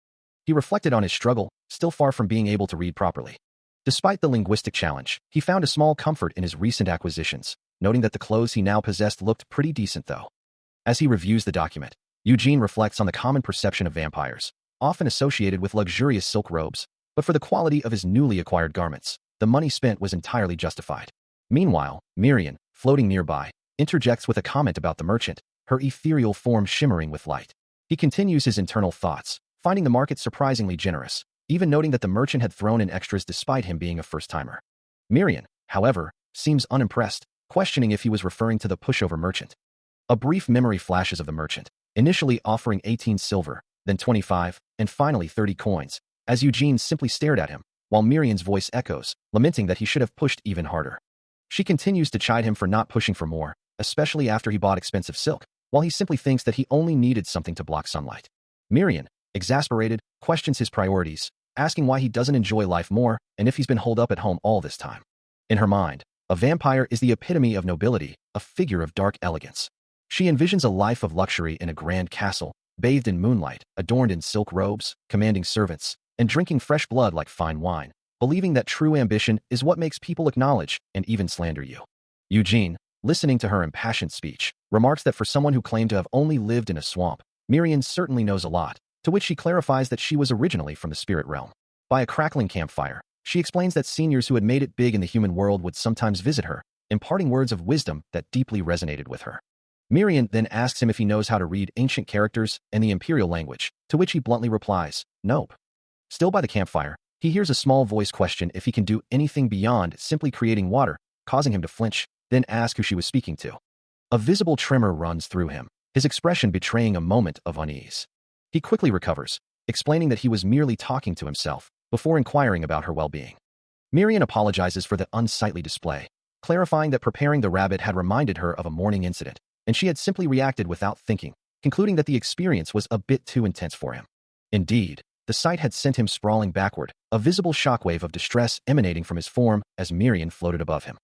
[SPEAKER 1] He reflected on his struggle, still far from being able to read properly. Despite the linguistic challenge, he found a small comfort in his recent acquisitions, noting that the clothes he now possessed looked pretty decent though. As he reviews the document, Eugene reflects on the common perception of vampires, often associated with luxurious silk robes, but for the quality of his newly acquired garments, the money spent was entirely justified. Meanwhile, Marin, floating nearby, interjects with a comment about the merchant, her ethereal form shimmering with light. He continues his internal thoughts, finding the market surprisingly generous, even noting that the merchant had thrown in extras despite him being a first-timer. Marin, however, seems unimpressed, questioning if he was referring to the pushover merchant. A brief memory flashes of the merchant, initially offering 18 silver, then 25, and finally 30 coins, as Eugene simply stared at him, while Marin's voice echoes, lamenting that he should have pushed even harder. She continues to chide him for not pushing for more, especially after he bought expensive silk, while he simply thinks that he only needed something to block sunlight. Marin, exasperated, questions his priorities, asking why he doesn't enjoy life more and if he's been holed up at home all this time. In her mind, a vampire is the epitome of nobility, a figure of dark elegance. She envisions a life of luxury in a grand castle, bathed in moonlight, adorned in silk robes, commanding servants, and drinking fresh blood like fine wine, believing that true ambition is what makes people acknowledge and even slander you. Eugene, listening to her impassioned speech, remarks that for someone who claimed to have only lived in a swamp, Marin certainly knows a lot, to which she clarifies that she was originally from the spirit realm. By a crackling campfire, she explains that seniors who had made it big in the human world would sometimes visit her, imparting words of wisdom that deeply resonated with her. Marin then asks him if he knows how to read ancient characters and the imperial language, to which he bluntly replies, nope. Still by the campfire, he hears a small voice question if he can do anything beyond simply creating water, causing him to flinch, then ask who she was speaking to. A visible tremor runs through him, his expression betraying a moment of unease. He quickly recovers, explaining that he was merely talking to himself, before inquiring about her well-being. Marin apologizes for the unsightly display, clarifying that preparing the rabbit had reminded her of a morning incident, and she had simply reacted without thinking, concluding that the experience was a bit too intense for him. Indeed, the sight had sent him sprawling backward, a visible shockwave of distress emanating from his form as Marin floated above him.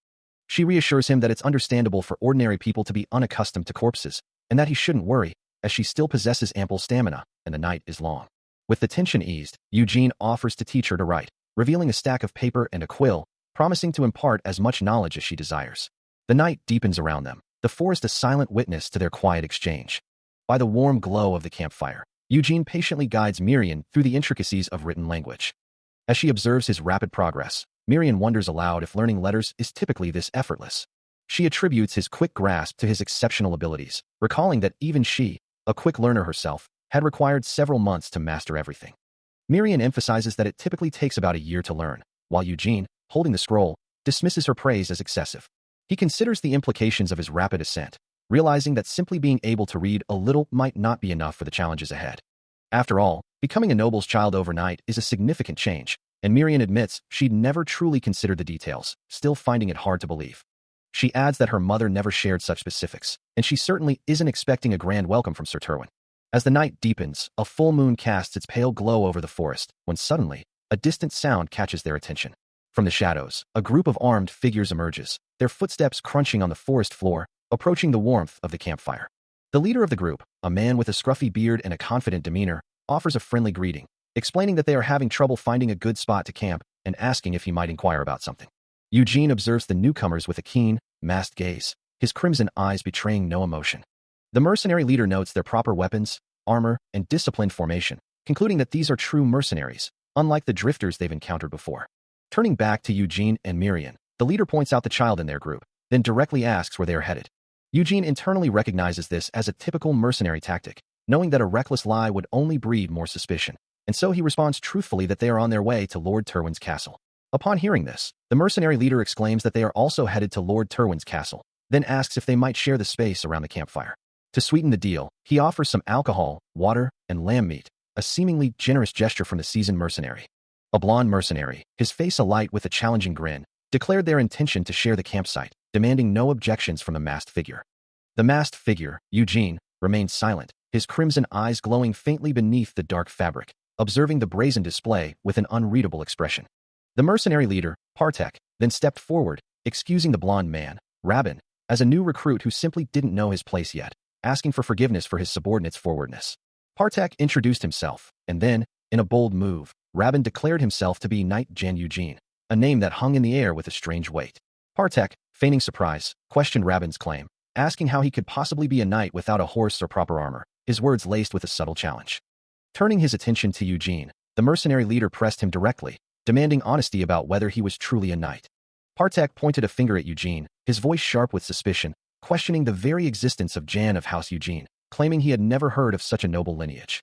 [SPEAKER 1] She reassures him that it's understandable for ordinary people to be unaccustomed to corpses, and that he shouldn't worry, as she still possesses ample stamina, and the night is long. With the tension eased, Eugene offers to teach her to write, revealing a stack of paper and a quill, promising to impart as much knowledge as she desires. The night deepens around them, the forest a silent witness to their quiet exchange. By the warm glow of the campfire, Eugene patiently guides Marin through the intricacies of written language. As she observes his rapid progress, Marin wonders aloud if learning letters is typically this effortless. She attributes his quick grasp to his exceptional abilities, recalling that even she, a quick learner herself, had required several months to master everything. Marin emphasizes that it typically takes about a year to learn, while Eugene, holding the scroll, dismisses her praise as excessive. He considers the implications of his rapid ascent, realizing that simply being able to read a little might not be enough for the challenges ahead. After all, becoming a noble's child overnight is a significant change, and Marin admits she'd never truly considered the details, still finding it hard to believe. She adds that her mother never shared such specifics, and she certainly isn't expecting a grand welcome from Sir Terwin. As the night deepens, a full moon casts its pale glow over the forest, when suddenly, a distant sound catches their attention. From the shadows, a group of armed figures emerges, their footsteps crunching on the forest floor, approaching the warmth of the campfire. The leader of the group, a man with a scruffy beard and a confident demeanor, offers a friendly greeting, explaining that they are having trouble finding a good spot to camp and asking if he might inquire about something. Eugene observes the newcomers with a keen, masked gaze, his crimson eyes betraying no emotion. The mercenary leader notes their proper weapons, armor, and disciplined formation, concluding that these are true mercenaries, unlike the drifters they've encountered before. Turning back to Eugene and Marin, the leader points out the child in their group, then directly asks where they are headed. Eugene internally recognizes this as a typical mercenary tactic, knowing that a reckless lie would only breed more suspicion, and so he responds truthfully that they are on their way to Lord Terwin's castle. Upon hearing this, the mercenary leader exclaims that they are also headed to Lord Terwin's castle, then asks if they might share the space around the campfire. To sweeten the deal, he offers some alcohol, water, and lamb meat, a seemingly generous gesture from the seasoned mercenary. A blonde mercenary, his face alight with a challenging grin, declared their intention to share the campsite, demanding no objections from the masked figure. The masked figure, Eugene, remained silent, his crimson eyes glowing faintly beneath the dark fabric, observing the brazen display with an unreadable expression. The mercenary leader, Partek, then stepped forward, excusing the blonde man, Rabin, as a new recruit who simply didn't know his place yet, asking for forgiveness for his subordinate's forwardness. Partek introduced himself, and then, in a bold move, Rabin declared himself to be Knight Jan Eugene, a name that hung in the air with a strange weight. Partek, feigning surprise, questioned Rabin's claim, asking how he could possibly be a knight without a horse or proper armor, his words laced with a subtle challenge. Turning his attention to Eugene, the mercenary leader pressed him directly, demanding honesty about whether he was truly a knight. Partek pointed a finger at Eugene, his voice sharp with suspicion, questioning the very existence of Jan of House Eugene, claiming he had never heard of such a noble lineage.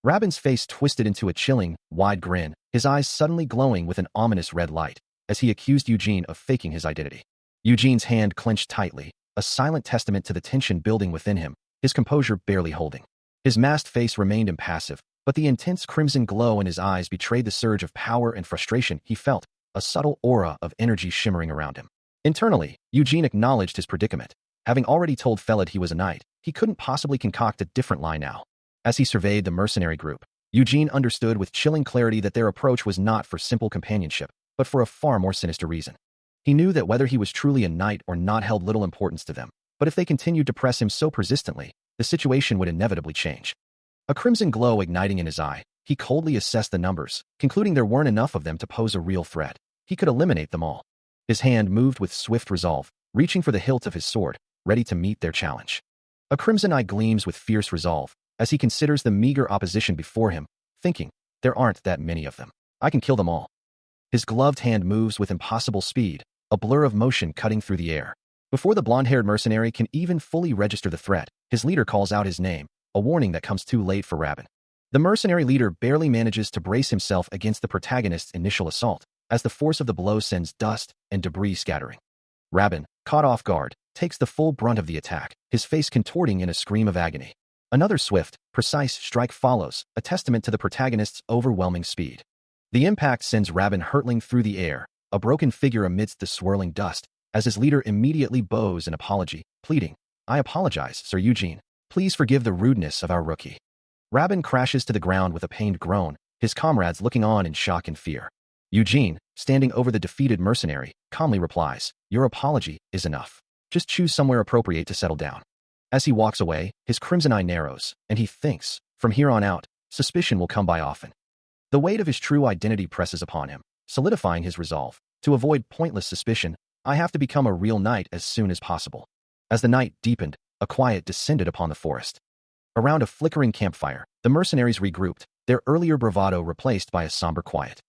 [SPEAKER 1] Rabin's face twisted into a chilling, wide grin, his eyes suddenly glowing with an ominous red light, as he accused Eugene of faking his identity. Eugene's hand clenched tightly, a silent testament to the tension building within him, his composure barely holding. His masked face remained impassive, but the intense crimson glow in his eyes betrayed the surge of power and frustration he felt, a subtle aura of energy shimmering around him. Internally, Eugene acknowledged his predicament. Having already told Felid he was a knight, he couldn't possibly concoct a different lie now. As he surveyed the mercenary group, Eugene understood with chilling clarity that their approach was not for simple companionship, but for a far more sinister reason. He knew that whether he was truly a knight or not held little importance to them, but if they continued to press him so persistently, the situation would inevitably change. A crimson glow igniting in his eye, he coldly assessed the numbers, concluding there weren't enough of them to pose a real threat. He could eliminate them all. His hand moved with swift resolve, reaching for the hilt of his sword, ready to meet their challenge. A crimson eye gleams with fierce resolve, as he considers the meager opposition before him, thinking, there aren't that many of them. I can kill them all. His gloved hand moves with impossible speed, a blur of motion cutting through the air. Before the blonde-haired mercenary can even fully register the threat, his leader calls out his name, a warning that comes too late for Rabin. The mercenary leader barely manages to brace himself against the protagonist's initial assault, as the force of the blow sends dust and debris scattering. Rabin, caught off guard, takes the full brunt of the attack, his face contorting in a scream of agony. Another swift, precise strike follows, a testament to the protagonist's overwhelming speed. The impact sends Rabin hurtling through the air, a broken figure amidst the swirling dust, as his leader immediately bows an apology, pleading, I apologize, Sir Eugene. Please forgive the rudeness of our rookie. Rabin crashes to the ground with a pained groan, his comrades looking on in shock and fear. Eugene, standing over the defeated mercenary, calmly replies, your apology is enough. Just choose somewhere appropriate to settle down. As he walks away, his crimson eye narrows, and he thinks, from here on out, suspicion will come by often. The weight of his true identity presses upon him, solidifying his resolve. To avoid pointless suspicion, I have to become a real knight as soon as possible. As the night deepened, a quiet descended upon the forest. Around a flickering campfire, the mercenaries regrouped, their earlier bravado replaced by a somber quiet.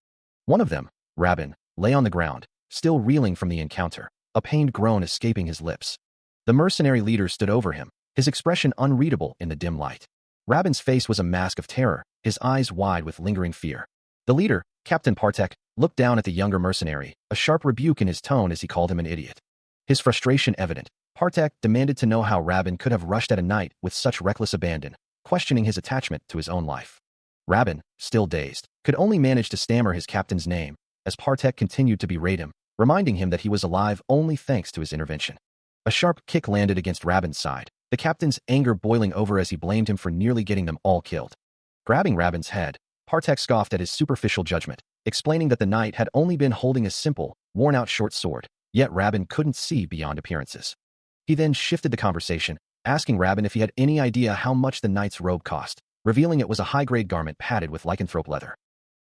[SPEAKER 1] One of them, Rabin, lay on the ground, still reeling from the encounter, a pained groan escaping his lips. The mercenary leader stood over him, his expression unreadable in the dim light. Rabin's face was a mask of terror, his eyes wide with lingering fear. The leader, Captain Partek, looked down at the younger mercenary, a sharp rebuke in his tone as he called him an idiot. His frustration evident, Partek demanded to know how Rabin could have rushed at a knight with such reckless abandon, questioning his attachment to his own life. Rabin, still dazed, could only manage to stammer his captain's name, as Partek continued to berate him, reminding him that he was alive only thanks to his intervention. A sharp kick landed against Rabin's side, the captain's anger boiling over as he blamed him for nearly getting them all killed. Grabbing Rabin's head, Partek scoffed at his superficial judgment, explaining that the knight had only been holding a simple, worn-out short sword, yet Rabin couldn't see beyond appearances. He then shifted the conversation, asking Rabin if he had any idea how much the knight's robe cost, revealing it was a high-grade garment padded with lycanthrope leather.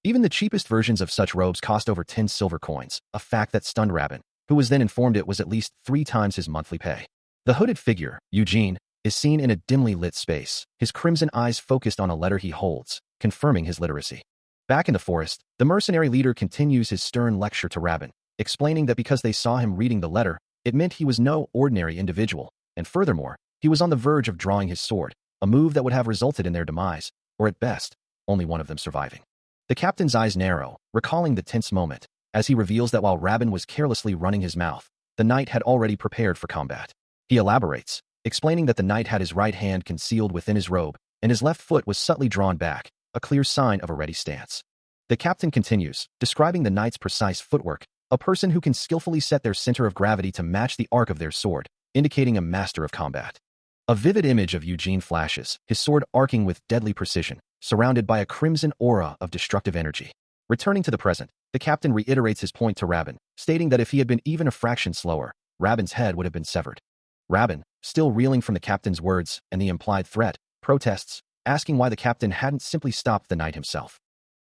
[SPEAKER 1] Even the cheapest versions of such robes cost over 10 silver coins, a fact that stunned Rabin, who was then informed it was at least 3 times his monthly pay. The hooded figure, Eugene, is seen in a dimly lit space, his crimson eyes focused on a letter he holds, confirming his literacy. Back in the forest, the mercenary leader continues his stern lecture to Rabin, explaining that because they saw him reading the letter, it meant he was no ordinary individual, and furthermore, he was on the verge of drawing his sword, a move that would have resulted in their demise, or at best, only one of them surviving. The captain's eyes narrow, recalling the tense moment, as he reveals that while Rabin was carelessly running his mouth, the knight had already prepared for combat. He elaborates, explaining that the knight had his right hand concealed within his robe, and his left foot was subtly drawn back, a clear sign of a ready stance. The captain continues, describing the knight's precise footwork, a person who can skillfully set their center of gravity to match the arc of their sword, indicating a master of combat. A vivid image of Eugene flashes, his sword arcing with deadly precision, surrounded by a crimson aura of destructive energy. Returning to the present, the captain reiterates his point to Rabin, stating that if he had been even a fraction slower, Rabin's head would have been severed. Rabin, still reeling from the captain's words and the implied threat, protests, asking why the captain hadn't simply stopped the knight himself.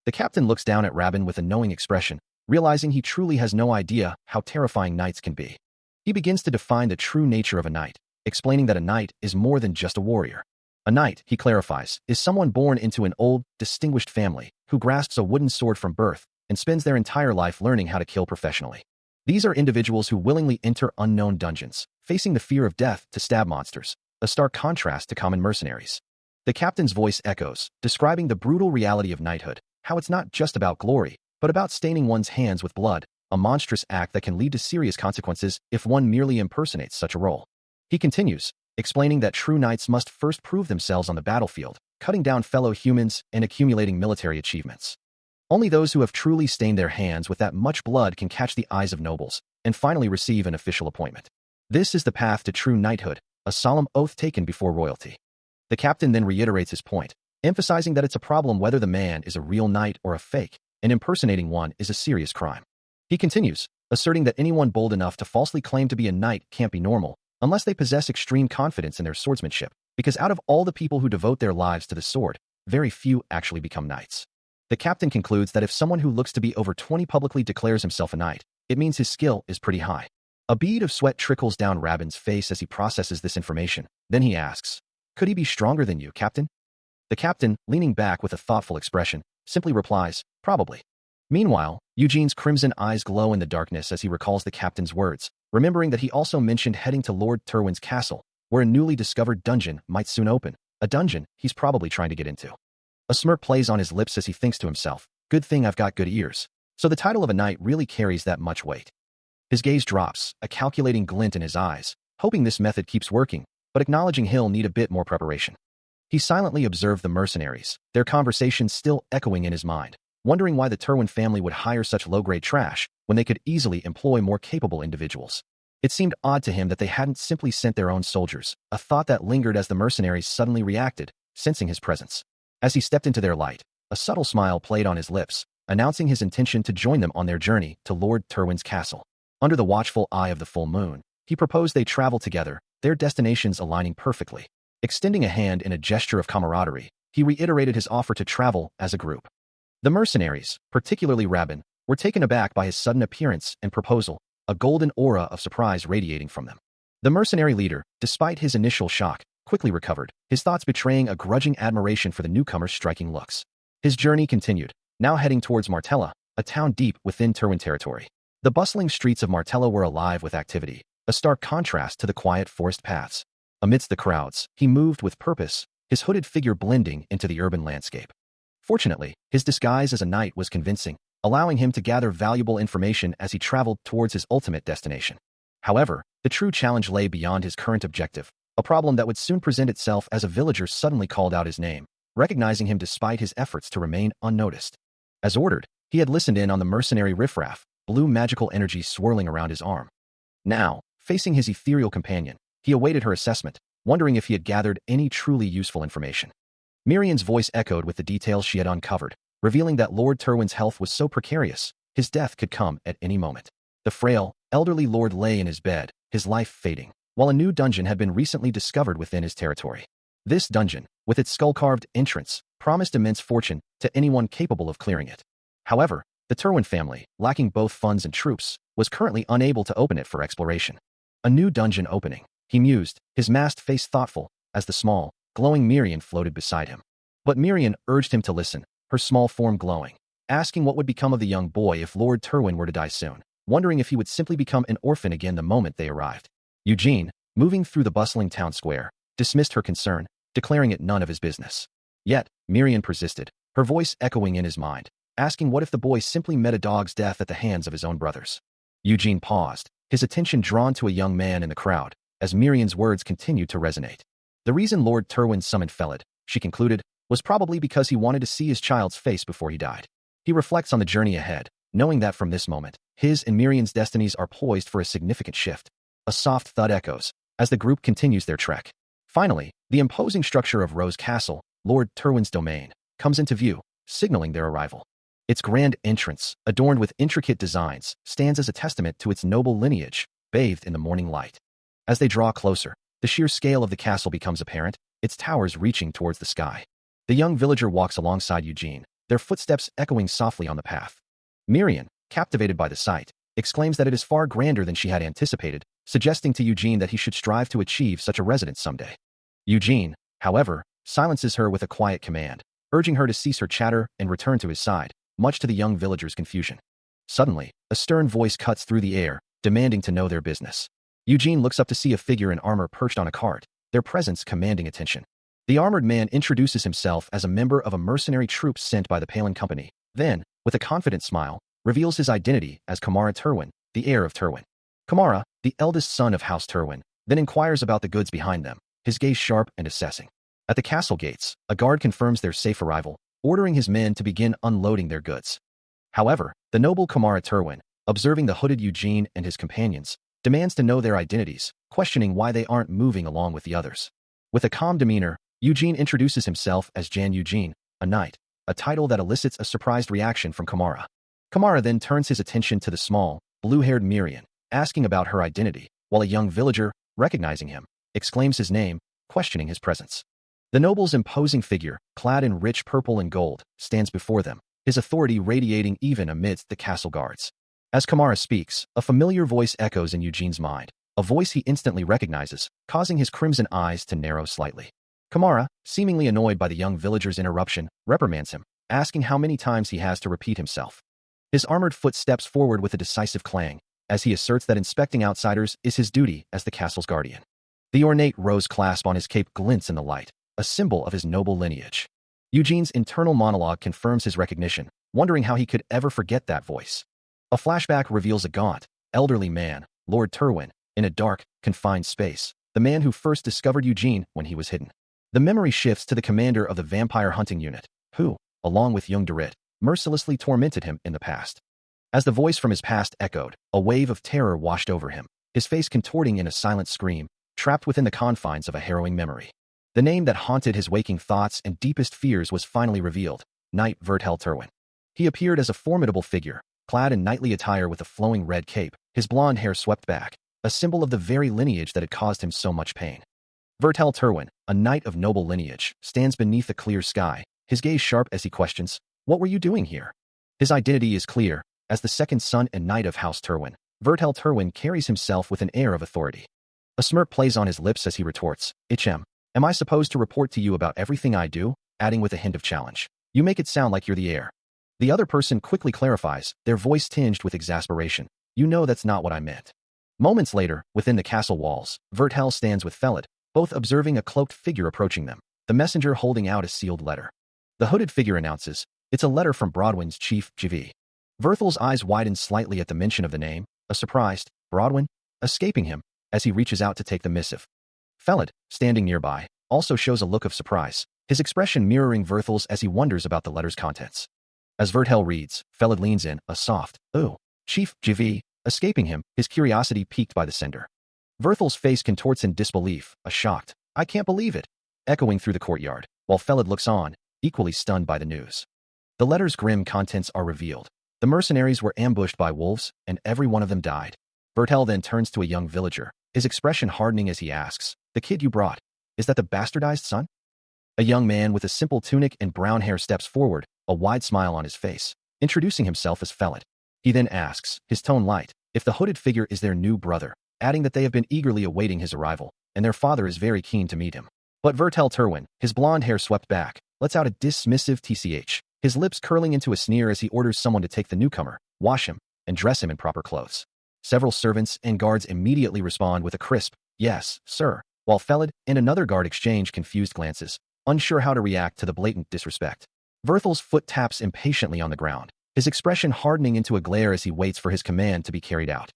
[SPEAKER 1] The captain looks down at Rabin with a knowing expression, realizing he truly has no idea how terrifying knights can be. He begins to define the true nature of a knight, explaining that a knight is more than just a warrior. A knight, he clarifies, is someone born into an old, distinguished family who grasps a wooden sword from birth and spends their entire life learning how to kill professionally. These are individuals who willingly enter unknown dungeons, facing the fear of death to stab monsters, a stark contrast to common mercenaries. The captain's voice echoes, describing the brutal reality of knighthood, how it's not just about glory, but about staining one's hands with blood, a monstrous act that can lead to serious consequences if one merely impersonates such a role. He continues, explaining that true knights must first prove themselves on the battlefield, cutting down fellow humans and accumulating military achievements. Only those who have truly stained their hands with that much blood can catch the eyes of nobles and finally receive an official appointment. This is the path to true knighthood, a solemn oath taken before royalty. The captain then reiterates his point, emphasizing that it's a problem whether the man is a real knight or a fake, and impersonating one is a serious crime. He continues, asserting that anyone bold enough to falsely claim to be a knight can't be normal, unless they possess extreme confidence in their swordsmanship, because out of all the people who devote their lives to the sword, very few actually become knights. The captain concludes that if someone who looks to be over 20 publicly declares himself a knight, it means his skill is pretty high. A bead of sweat trickles down Rabin's face as he processes this information. Then he asks, "Could he be stronger than you, Captain?" The captain, leaning back with a thoughtful expression, simply replies, "Probably." Meanwhile, Eugene's crimson eyes glow in the darkness as he recalls the captain's words, remembering that he also mentioned heading to Lord Terwin's castle, where a newly discovered dungeon might soon open, a dungeon he's probably trying to get into. A smirk plays on his lips as he thinks to himself, "Good thing I've got good ears." So the title of a knight really carries that much weight. His gaze drops, a calculating glint in his eyes, hoping this method keeps working, but acknowledging he'll need a bit more preparation. He silently observed the mercenaries, their conversations still echoing in his mind, wondering why the Terwin family would hire such low-grade trash when they could easily employ more capable individuals. It seemed odd to him that they hadn't simply sent their own soldiers, a thought that lingered as the mercenaries suddenly reacted, sensing his presence. As he stepped into their light, a subtle smile played on his lips, announcing his intention to join them on their journey to Lord Terwin's castle. Under the watchful eye of the full moon, he proposed they travel together, their destinations aligning perfectly. Extending a hand in a gesture of camaraderie, he reiterated his offer to travel as a group. The mercenaries, particularly Rabin, were taken aback by his sudden appearance and proposal, a golden aura of surprise radiating from them. The mercenary leader, despite his initial shock, quickly recovered, his thoughts betraying a grudging admiration for the newcomer's striking looks. His journey continued, now heading towards Martella, a town deep within Terwin territory. The bustling streets of Martella were alive with activity, a stark contrast to the quiet forest paths. Amidst the crowds, he moved with purpose, his hooded figure blending into the urban landscape. Fortunately, his disguise as a knight was convincing, allowing him to gather valuable information as he traveled towards his ultimate destination. However, the true challenge lay beyond his current objective, a problem that would soon present itself as a villager suddenly called out his name, recognizing him despite his efforts to remain unnoticed. As ordered, he had listened in on the mercenary riffraff, blue magical energy swirling around his arm. Now, facing his ethereal companion, he awaited her assessment, wondering if he had gathered any truly useful information. Mirian's voice echoed with the details she had uncovered, revealing that Lord Terwin's health was so precarious, his death could come at any moment. The frail, elderly lord lay in his bed, his life fading, while a new dungeon had been recently discovered within his territory. This dungeon, with its skull-carved entrance, promised immense fortune to anyone capable of clearing it. However, the Terwin family, lacking both funds and troops, was currently unable to open it for exploration. A new dungeon opening, he mused, his masked face thoughtful, as the small, glowing Marin floated beside him. But Marin urged him to listen, her small form glowing, asking what would become of the young boy if Lord Terwin were to die soon, wondering if he would simply become an orphan again the moment they arrived. Eugene, moving through the bustling town square, dismissed her concern, declaring it none of his business. Yet, Marin persisted, her voice echoing in his mind, asking what if the boy simply met a dog's death at the hands of his own brothers. Eugene paused, his attention drawn to a young man in the crowd, as Miriam's words continued to resonate. The reason Lord Terwin summoned Felid, she concluded, was probably because he wanted to see his child's face before he died. He reflects on the journey ahead, knowing that from this moment, his and Miriam's destinies are poised for a significant shift. A soft thud echoes, as the group continues their trek. Finally, the imposing structure of Rose Castle, Lord Terwin's domain, comes into view, signaling their arrival. Its grand entrance, adorned with intricate designs, stands as a testament to its noble lineage, bathed in the morning light. As they draw closer, the sheer scale of the castle becomes apparent, its towers reaching towards the sky. The young villager walks alongside Eugene, their footsteps echoing softly on the path. Miriam, captivated by the sight, exclaims that it is far grander than she had anticipated, suggesting to Eugene that he should strive to achieve such a residence someday. Eugene, however, silences her with a quiet command, urging her to cease her chatter and return to his side, much to the young villager's confusion. Suddenly, a stern voice cuts through the air, demanding to know their business. Eugene looks up to see a figure in armor perched on a cart, their presence commanding attention. The armored man introduces himself as a member of a mercenary troop sent by the Palin Company, then, with a confident smile, reveals his identity as Kamara Terwin, the heir of Terwin. Kamara, the eldest son of House Terwin, then inquires about the goods behind them, his gaze sharp and assessing. At the castle gates, a guard confirms their safe arrival, ordering his men to begin unloading their goods. However, the noble Kamara Terwin, observing the hooded Eugene and his companions, demands to know their identities, questioning why they aren't moving along with the others. With a calm demeanor, Eugene introduces himself as Jan Eugene, a knight, a title that elicits a surprised reaction from Kamara. Kamara then turns his attention to the small, blue-haired Miriam, asking about her identity, while a young villager, recognizing him, exclaims his name, questioning his presence. The noble's imposing figure, clad in rich purple and gold, stands before them, his authority radiating even amidst the castle guards. As Kamara speaks, a familiar voice echoes in Eugene's mind, a voice he instantly recognizes, causing his crimson eyes to narrow slightly. Kamara, seemingly annoyed by the young villager's interruption, reprimands him, asking how many times he has to repeat himself. His armored foot steps forward with a decisive clang, as he asserts that inspecting outsiders is his duty as the castle's guardian. The ornate rose clasp on his cape glints in the light, a symbol of his noble lineage. Eugene's internal monologue confirms his recognition, wondering how he could ever forget that voice. A flashback reveals a gaunt, elderly man, Lord Terwin, in a dark, confined space, the man who first discovered Eugene when he was hidden. The memory shifts to the commander of the vampire hunting unit, who, along with young Dorit, mercilessly tormented him in the past. As the voice from his past echoed, a wave of terror washed over him, his face contorting in a silent scream, trapped within the confines of a harrowing memory. The name that haunted his waking thoughts and deepest fears was finally revealed, Knight Vertel Terwin. He appeared as a formidable figure, clad in knightly attire with a flowing red cape, his blonde hair swept back, a symbol of the very lineage that had caused him so much pain. Vertel Terwin, a knight of noble lineage, stands beneath the clear sky, his gaze sharp as he questions, "What were you doing here?" His identity is clear. As the second son and knight of House Terwin, Vertel Terwin carries himself with an air of authority. A smirk plays on his lips as he retorts, "Ichem, am I supposed to report to you about everything I do?" adding with a hint of challenge. "You make it sound like you're the heir." The other person quickly clarifies, their voice tinged with exasperation, "You know that's not what I meant." Moments later, within the castle walls, Vertel stands with Felid, both observing a cloaked figure approaching them, the messenger holding out a sealed letter. The hooded figure announces, "It's a letter from Broadwin's chief, G.V." Verthel's eyes widen slightly at the mention of the name, a surprised, Broadwin, escaping him, as he reaches out to take the missive. Felid, standing nearby, also shows a look of surprise, his expression mirroring Verthel's as he wonders about the letter's contents. As Vertel reads, Felid leans in, a soft, "Oh, Chief G.V., escaping him, his curiosity piqued by the sender. Verthel's face contorts in disbelief, a shocked, "I can't believe it," echoing through the courtyard, while Felid looks on, equally stunned by the news. The letter's grim contents are revealed. The mercenaries were ambushed by wolves, and every one of them died. Vertel then turns to a young villager, his expression hardening as he asks, "The kid you brought, is that the bastardized son?" A young man with a simple tunic and brown hair steps forward, a wide smile on his face, introducing himself as Felid. He then asks, his tone light, if the hooded figure is their new brother, adding that they have been eagerly awaiting his arrival, and their father is very keen to meet him. But Vertel Terwin, his blonde hair swept back, lets out a dismissive tch, his lips curling into a sneer as he orders someone to take the newcomer, wash him, and dress him in proper clothes. Several servants and guards immediately respond with a crisp, "Yes, sir," while Felid and another guard exchange confused glances, unsure how to react to the blatant disrespect. Verthel's foot taps impatiently on the ground, his expression hardening into a glare as he waits for his command to be carried out.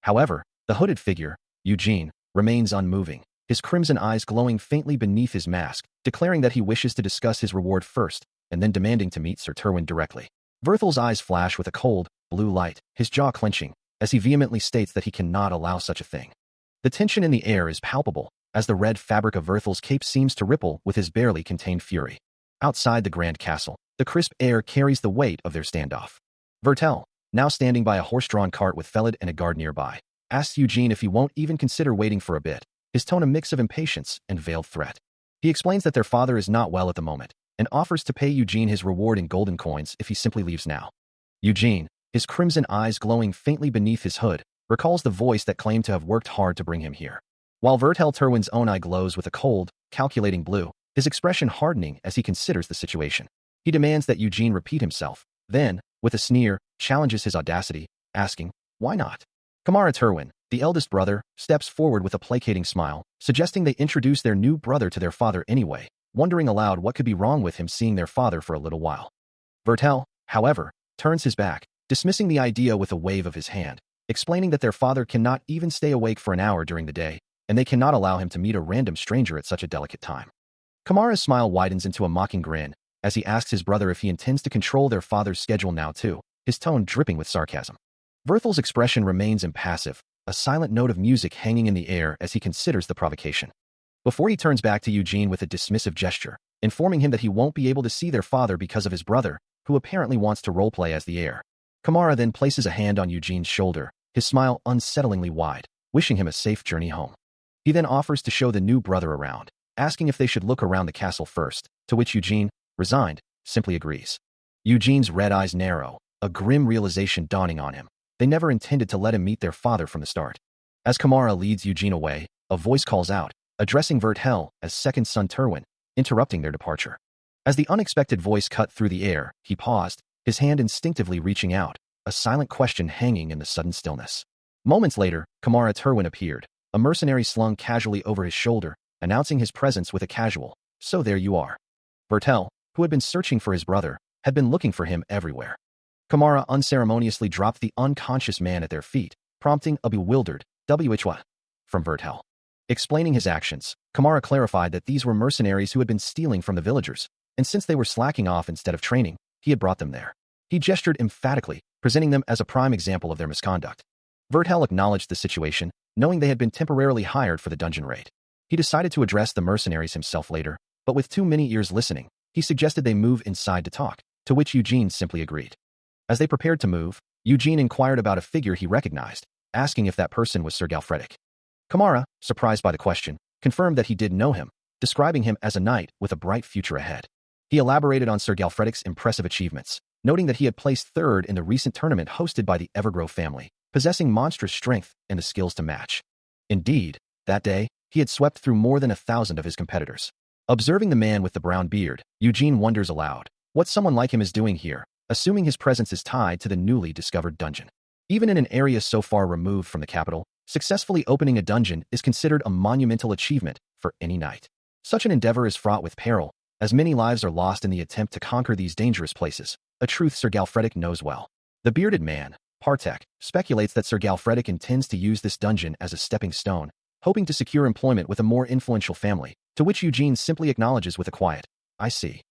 [SPEAKER 1] However, the hooded figure, Eugene, remains unmoving, his crimson eyes glowing faintly beneath his mask, declaring that he wishes to discuss his reward first, and then demanding to meet Sir Terwin directly. Verthel's eyes flash with a cold, blue light, his jaw clenching, as he vehemently states that he cannot allow such a thing. The tension in the air is palpable, as the red fabric of Verthel's cape seems to ripple with his barely contained fury. Outside the grand castle, the crisp air carries the weight of their standoff. Vertel, now standing by a horse-drawn cart with Felid and a guard nearby, asks Eugene if he won't even consider waiting for a bit, his tone a mix of impatience and veiled threat. He explains that their father is not well at the moment, and offers to pay Eugene his reward in golden coins if he simply leaves now. Eugene, his crimson eyes glowing faintly beneath his hood, recalls the voice that claimed to have worked hard to bring him here. While Vertel Terwin's own eye glows with a cold, calculating blue, his expression hardening as he considers the situation. He demands that Eugene repeat himself, then, with a sneer, challenges his audacity, asking, "Why not?" Kamara Terwin, the eldest brother, steps forward with a placating smile, suggesting they introduce their new brother to their father anyway, wondering aloud what could be wrong with him seeing their father for a little while. Vertel, however, turns his back, dismissing the idea with a wave of his hand, explaining that their father cannot even stay awake for an hour during the day, and they cannot allow him to meet a random stranger at such a delicate time. Kamara's smile widens into a mocking grin, as he asks his brother if he intends to control their father's schedule now too, his tone dripping with sarcasm. Verthel's expression remains impassive, a silent note of music hanging in the air as he considers the provocation. Before he turns back to Eugene with a dismissive gesture, informing him that he won't be able to see their father because of his brother, who apparently wants to roleplay as the heir. Kamara then places a hand on Eugene's shoulder, his smile unsettlingly wide, wishing him a safe journey home. He then offers to show the new brother around, asking if they should look around the castle first, to which Eugene, resigned, simply agrees. Eugene's red eyes narrow, a grim realization dawning on him. They never intended to let him meet their father from the start. As Kamara leads Eugene away, a voice calls out, addressing Vertel as second son Terwin, interrupting their departure. As the unexpected voice cut through the air, he paused, his hand instinctively reaching out, a silent question hanging in the sudden stillness. Moments later, Kamara Terwin appeared, a mercenary slung casually over his shoulder, announcing his presence with a casual, "So there you are." Vertel, who had been searching for his brother, had been looking for him everywhere. Kamara unceremoniously dropped the unconscious man at their feet, prompting a bewildered, "Whwa?" from Vertel. Explaining his actions, Kamara clarified that these were mercenaries who had been stealing from the villagers, and since they were slacking off instead of training, he had brought them there. He gestured emphatically, presenting them as a prime example of their misconduct. Vertel acknowledged the situation, knowing they had been temporarily hired for the dungeon raid. He decided to address the mercenaries himself later, but with too many ears listening, he suggested they move inside to talk, to which Eugene simply agreed. As they prepared to move, Eugene inquired about a figure he recognized, asking if that person was Sir Galfredic. Kamara, surprised by the question, confirmed that he did know him, describing him as a knight with a bright future ahead. He elaborated on Sir Galfredic's impressive achievements, noting that he had placed third in the recent tournament hosted by the Evergrove family, possessing monstrous strength and the skills to match. Indeed, that day, he had swept through more than 1,000 of his competitors. Observing the man with the brown beard, Eugene wonders aloud what someone like him is doing here, assuming his presence is tied to the newly discovered dungeon. Even in an area so far removed from the capital, successfully opening a dungeon is considered a monumental achievement for any knight. Such an endeavor is fraught with peril, as many lives are lost in the attempt to conquer these dangerous places, a truth Sir Galfredic knows well. The bearded man, Partek, speculates that Sir Galfredic intends to use this dungeon as a stepping stone, hoping to secure employment with a more influential family, to which Eugene simply acknowledges with a quiet, "I see."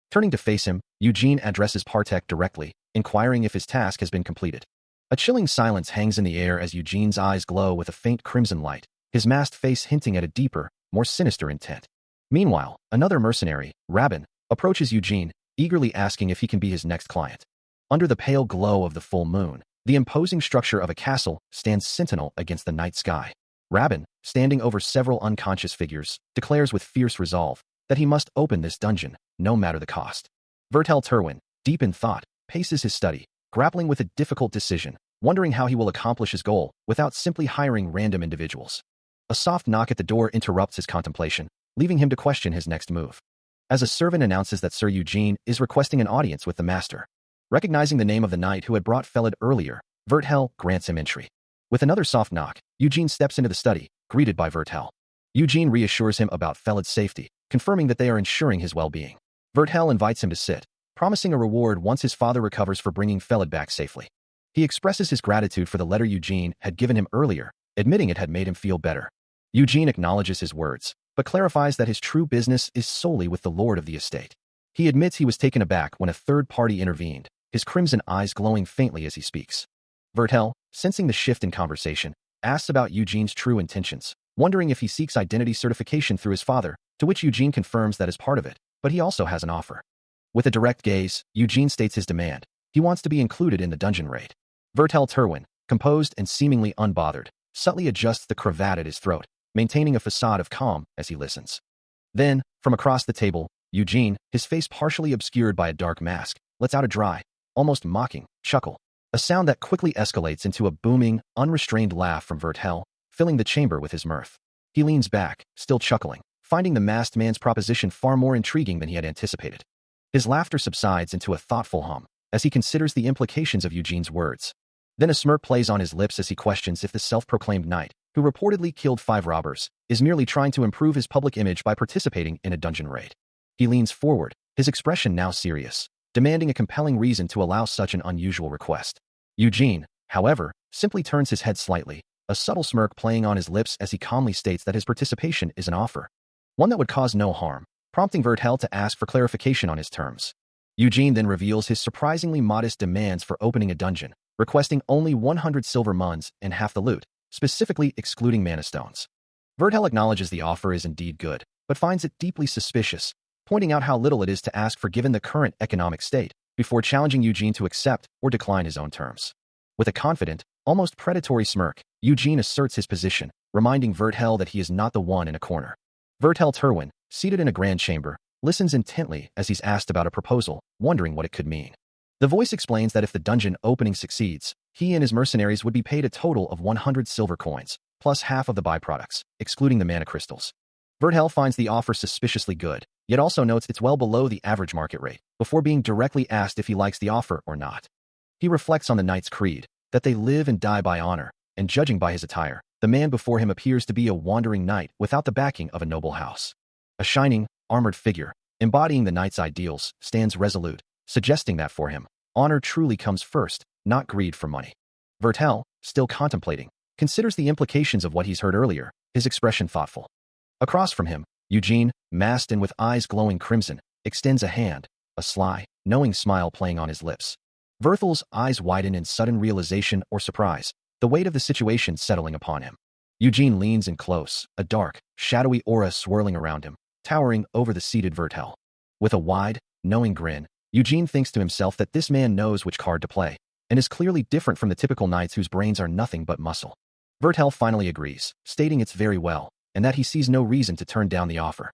[SPEAKER 1] Turning to face him, Eugene addresses Partek directly, inquiring if his task has been completed. A chilling silence hangs in the air as Eugene's eyes glow with a faint crimson light, his masked face hinting at a deeper, more sinister intent. Meanwhile, another mercenary, Rabin, approaches Eugene, eagerly asking if he can be his next client. Under the pale glow of the full moon, the imposing structure of a castle stands sentinel against the night sky. Rabin, standing over several unconscious figures, declares with fierce resolve that he must open this dungeon, no matter the cost. Vertel Terwin, deep in thought, paces his study, grappling with a difficult decision, wondering how he will accomplish his goal without simply hiring random individuals. A soft knock at the door interrupts his contemplation, leaving him to question his next move. As a servant announces that Sir Eugene is requesting an audience with the master. Recognizing the name of the knight who had brought Felid earlier, Vertel grants him entry. With another soft knock, Eugene steps into the study, greeted by Vertel. Eugene reassures him about Felid's safety, confirming that they are ensuring his well-being. Vertel invites him to sit, promising a reward once his father recovers for bringing Felid back safely. He expresses his gratitude for the letter Eugene had given him earlier, admitting it had made him feel better. Eugene acknowledges his words, but clarifies that his true business is solely with the lord of the estate. He admits he was taken aback when a third party intervened, his crimson eyes glowing faintly as he speaks. Vertel, sensing the shift in conversation, asks about Eugene's true intentions, wondering if he seeks identity certification through his father, to which Eugene confirms that is part of it, but he also has an offer. With a direct gaze, Eugene states his demand. He wants to be included in the dungeon raid. Vertel Terwin, composed and seemingly unbothered, subtly adjusts the cravat at his throat, maintaining a facade of calm as he listens. Then, from across the table, Eugene, his face partially obscured by a dark mask, lets out a dry, almost mocking, chuckle, a sound that quickly escalates into a booming, unrestrained laugh from Vertel, filling the chamber with his mirth. He leans back, still chuckling, finding the masked man's proposition far more intriguing than he had anticipated. His laughter subsides into a thoughtful hum as he considers the implications of Eugene's words. Then a smirk plays on his lips as he questions if the self-proclaimed knight, who reportedly killed 5 robbers, is merely trying to improve his public image by participating in a dungeon raid. He leans forward, his expression now serious, demanding a compelling reason to allow such an unusual request. Eugene, however, simply turns his head slightly, a subtle smirk playing on his lips as he calmly states that his participation is an offer, one that would cause no harm, prompting Vertel to ask for clarification on his terms. Eugene then reveals his surprisingly modest demands for opening a dungeon, requesting only 100 silver muns and half the loot, specifically excluding mana stones. Vertel acknowledges the offer is indeed good, but finds it deeply suspicious, pointing out how little it is to ask for given the current economic state, before challenging Eugene to accept or decline his own terms. With a confident, almost predatory smirk, Eugene asserts his position, reminding Vertel that he is not the one in a corner. Vertel Terwin, seated in a grand chamber, listens intently as he's asked about a proposal, wondering what it could mean. The voice explains that if the dungeon opening succeeds, he and his mercenaries would be paid a total of 100 silver coins, plus half of the byproducts, excluding the mana crystals. Vertel finds the offer suspiciously good, yet also notes it's well below the average market rate, before being directly asked if he likes the offer or not. He reflects on the knight's creed, that they live and die by honor, and judging by his attire, the man before him appears to be a wandering knight without the backing of a noble house. A shining, armored figure, embodying the knight's ideals, stands resolute, suggesting that for him, honor truly comes first, not greed for money. Vertel, still contemplating, considers the implications of what he's heard earlier, his expression thoughtful. Across from him, Eugene, masked and with eyes glowing crimson, extends a hand, a sly, knowing smile playing on his lips. Verthel's eyes widen in sudden realization or surprise, the weight of the situation settling upon him. Eugene leans in close, a dark, shadowy aura swirling around him, towering over the seated Vertel. With a wide, knowing grin, Eugene thinks to himself that this man knows which card to play, and is clearly different from the typical knights whose brains are nothing but muscle. Vertel finally agrees, stating it's very well, and that he sees no reason to turn down the offer.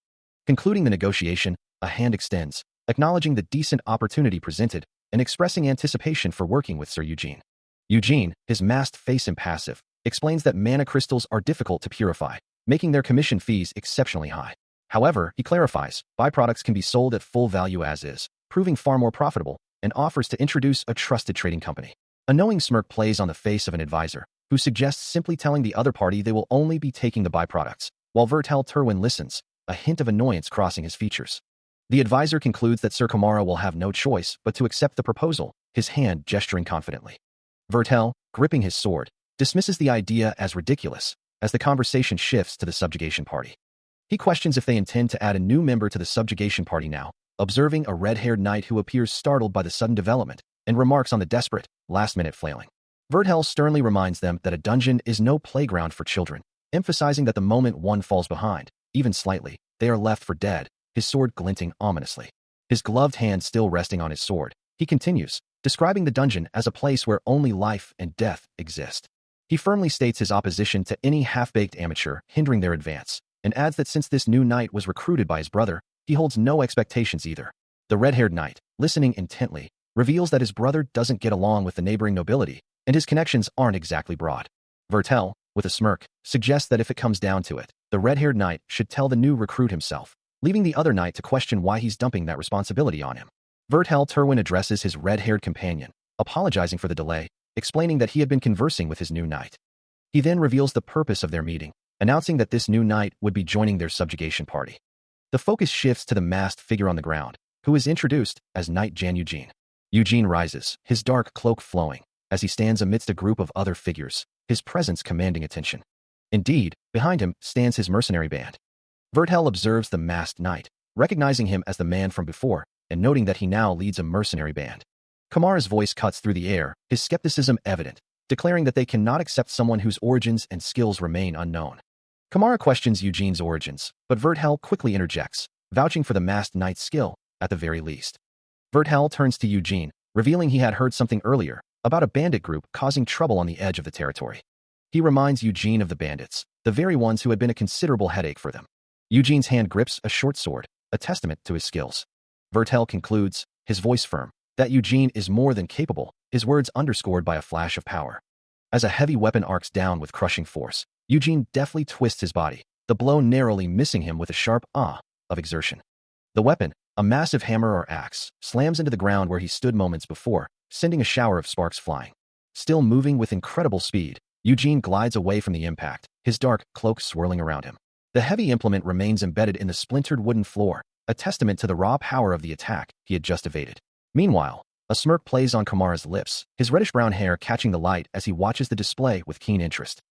[SPEAKER 1] Concluding the negotiation, a hand extends, acknowledging the decent opportunity presented, and expressing anticipation for working with Sir Eugene. Eugene, his masked face impassive, explains that mana crystals are difficult to purify, making their commission fees exceptionally high. However, he clarifies, byproducts can be sold at full value as is, proving far more profitable, and offers to introduce a trusted trading company. A knowing smirk plays on the face of an advisor, who suggests simply telling the other party they will only be taking the byproducts, while Vertel Terwin listens, a hint of annoyance crossing his features. The advisor concludes that Sir Kamara will have no choice but to accept the proposal, his hand gesturing confidently. Vertel, gripping his sword, dismisses the idea as ridiculous, as the conversation shifts to the subjugation party. He questions if they intend to add a new member to the subjugation party now, observing a red-haired knight who appears startled by the sudden development, and remarks on the desperate, last-minute flailing. Vertel sternly reminds them that a dungeon is no playground for children, emphasizing that the moment one falls behind, even slightly, they are left for dead, his sword glinting ominously. His gloved hand still resting on his sword, he continues, describing the dungeon as a place where only life and death exist. He firmly states his opposition to any half-baked amateur hindering their advance, and adds that since this new knight was recruited by his brother, he holds no expectations either. The red-haired knight, listening intently, reveals that his brother doesn't get along with the neighboring nobility, and his connections aren't exactly broad. Vertel, with a smirk, suggests that if it comes down to it, the red-haired knight should tell the new recruit himself, leaving the other knight to question why he's dumping that responsibility on him. Vertel Terwin addresses his red-haired companion, apologizing for the delay, explaining that he had been conversing with his new knight. He then reveals the purpose of their meeting, announcing that this new knight would be joining their subjugation party. The focus shifts to the masked figure on the ground, who is introduced as Knight Jan Eugene. Eugene rises, his dark cloak flowing, as he stands amidst a group of other figures, his presence commanding attention. Indeed, behind him stands his mercenary band. Vertel observes the masked knight, recognizing him as the man from before, and noting that he now leads a mercenary band. Kamara's voice cuts through the air, his skepticism evident, declaring that they cannot accept someone whose origins and skills remain unknown. Kamara questions Eugene's origins, but Vertel quickly interjects, vouching for the masked knight's skill, at the very least. Vertel turns to Eugene, revealing he had heard something earlier, about a bandit group causing trouble on the edge of the territory. He reminds Eugene of the bandits, the very ones who had been a considerable headache for them. Eugene's hand grips a short sword, a testament to his skills. Vertel concludes, his voice firm, that Eugene is more than capable, his words underscored by a flash of power. As a heavy weapon arcs down with crushing force, Eugene deftly twists his body, the blow narrowly missing him with a sharp ah of exertion. The weapon, a massive hammer or axe, slams into the ground where he stood moments before, sending a shower of sparks flying. Still moving with incredible speed, Eugene glides away from the impact, his dark cloak swirling around him. The heavy implement remains embedded in the splintered wooden floor, a testament to the raw power of the attack he had just evaded. Meanwhile, a smirk plays on Kamara's lips, his reddish-brown hair catching the light as he watches the display with keen interest.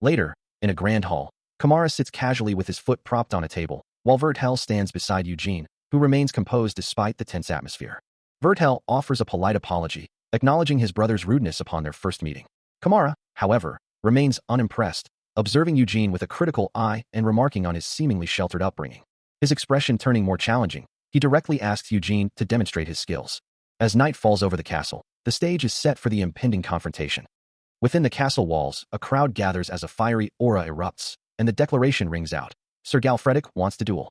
[SPEAKER 1] Later, in a grand hall, Kamara sits casually with his foot propped on a table, while Vertel stands beside Eugene, who remains composed despite the tense atmosphere. Vertel offers a polite apology, acknowledging his brother's rudeness upon their first meeting. Kamara, however, remains unimpressed, observing Eugene with a critical eye and remarking on his seemingly sheltered upbringing. His expression turning more challenging, he directly asks Eugene to demonstrate his skills. As night falls over the castle, the stage is set for the impending confrontation. Within the castle walls, a crowd gathers as a fiery aura erupts, and the declaration rings out. Sir Galfredic wants to duel.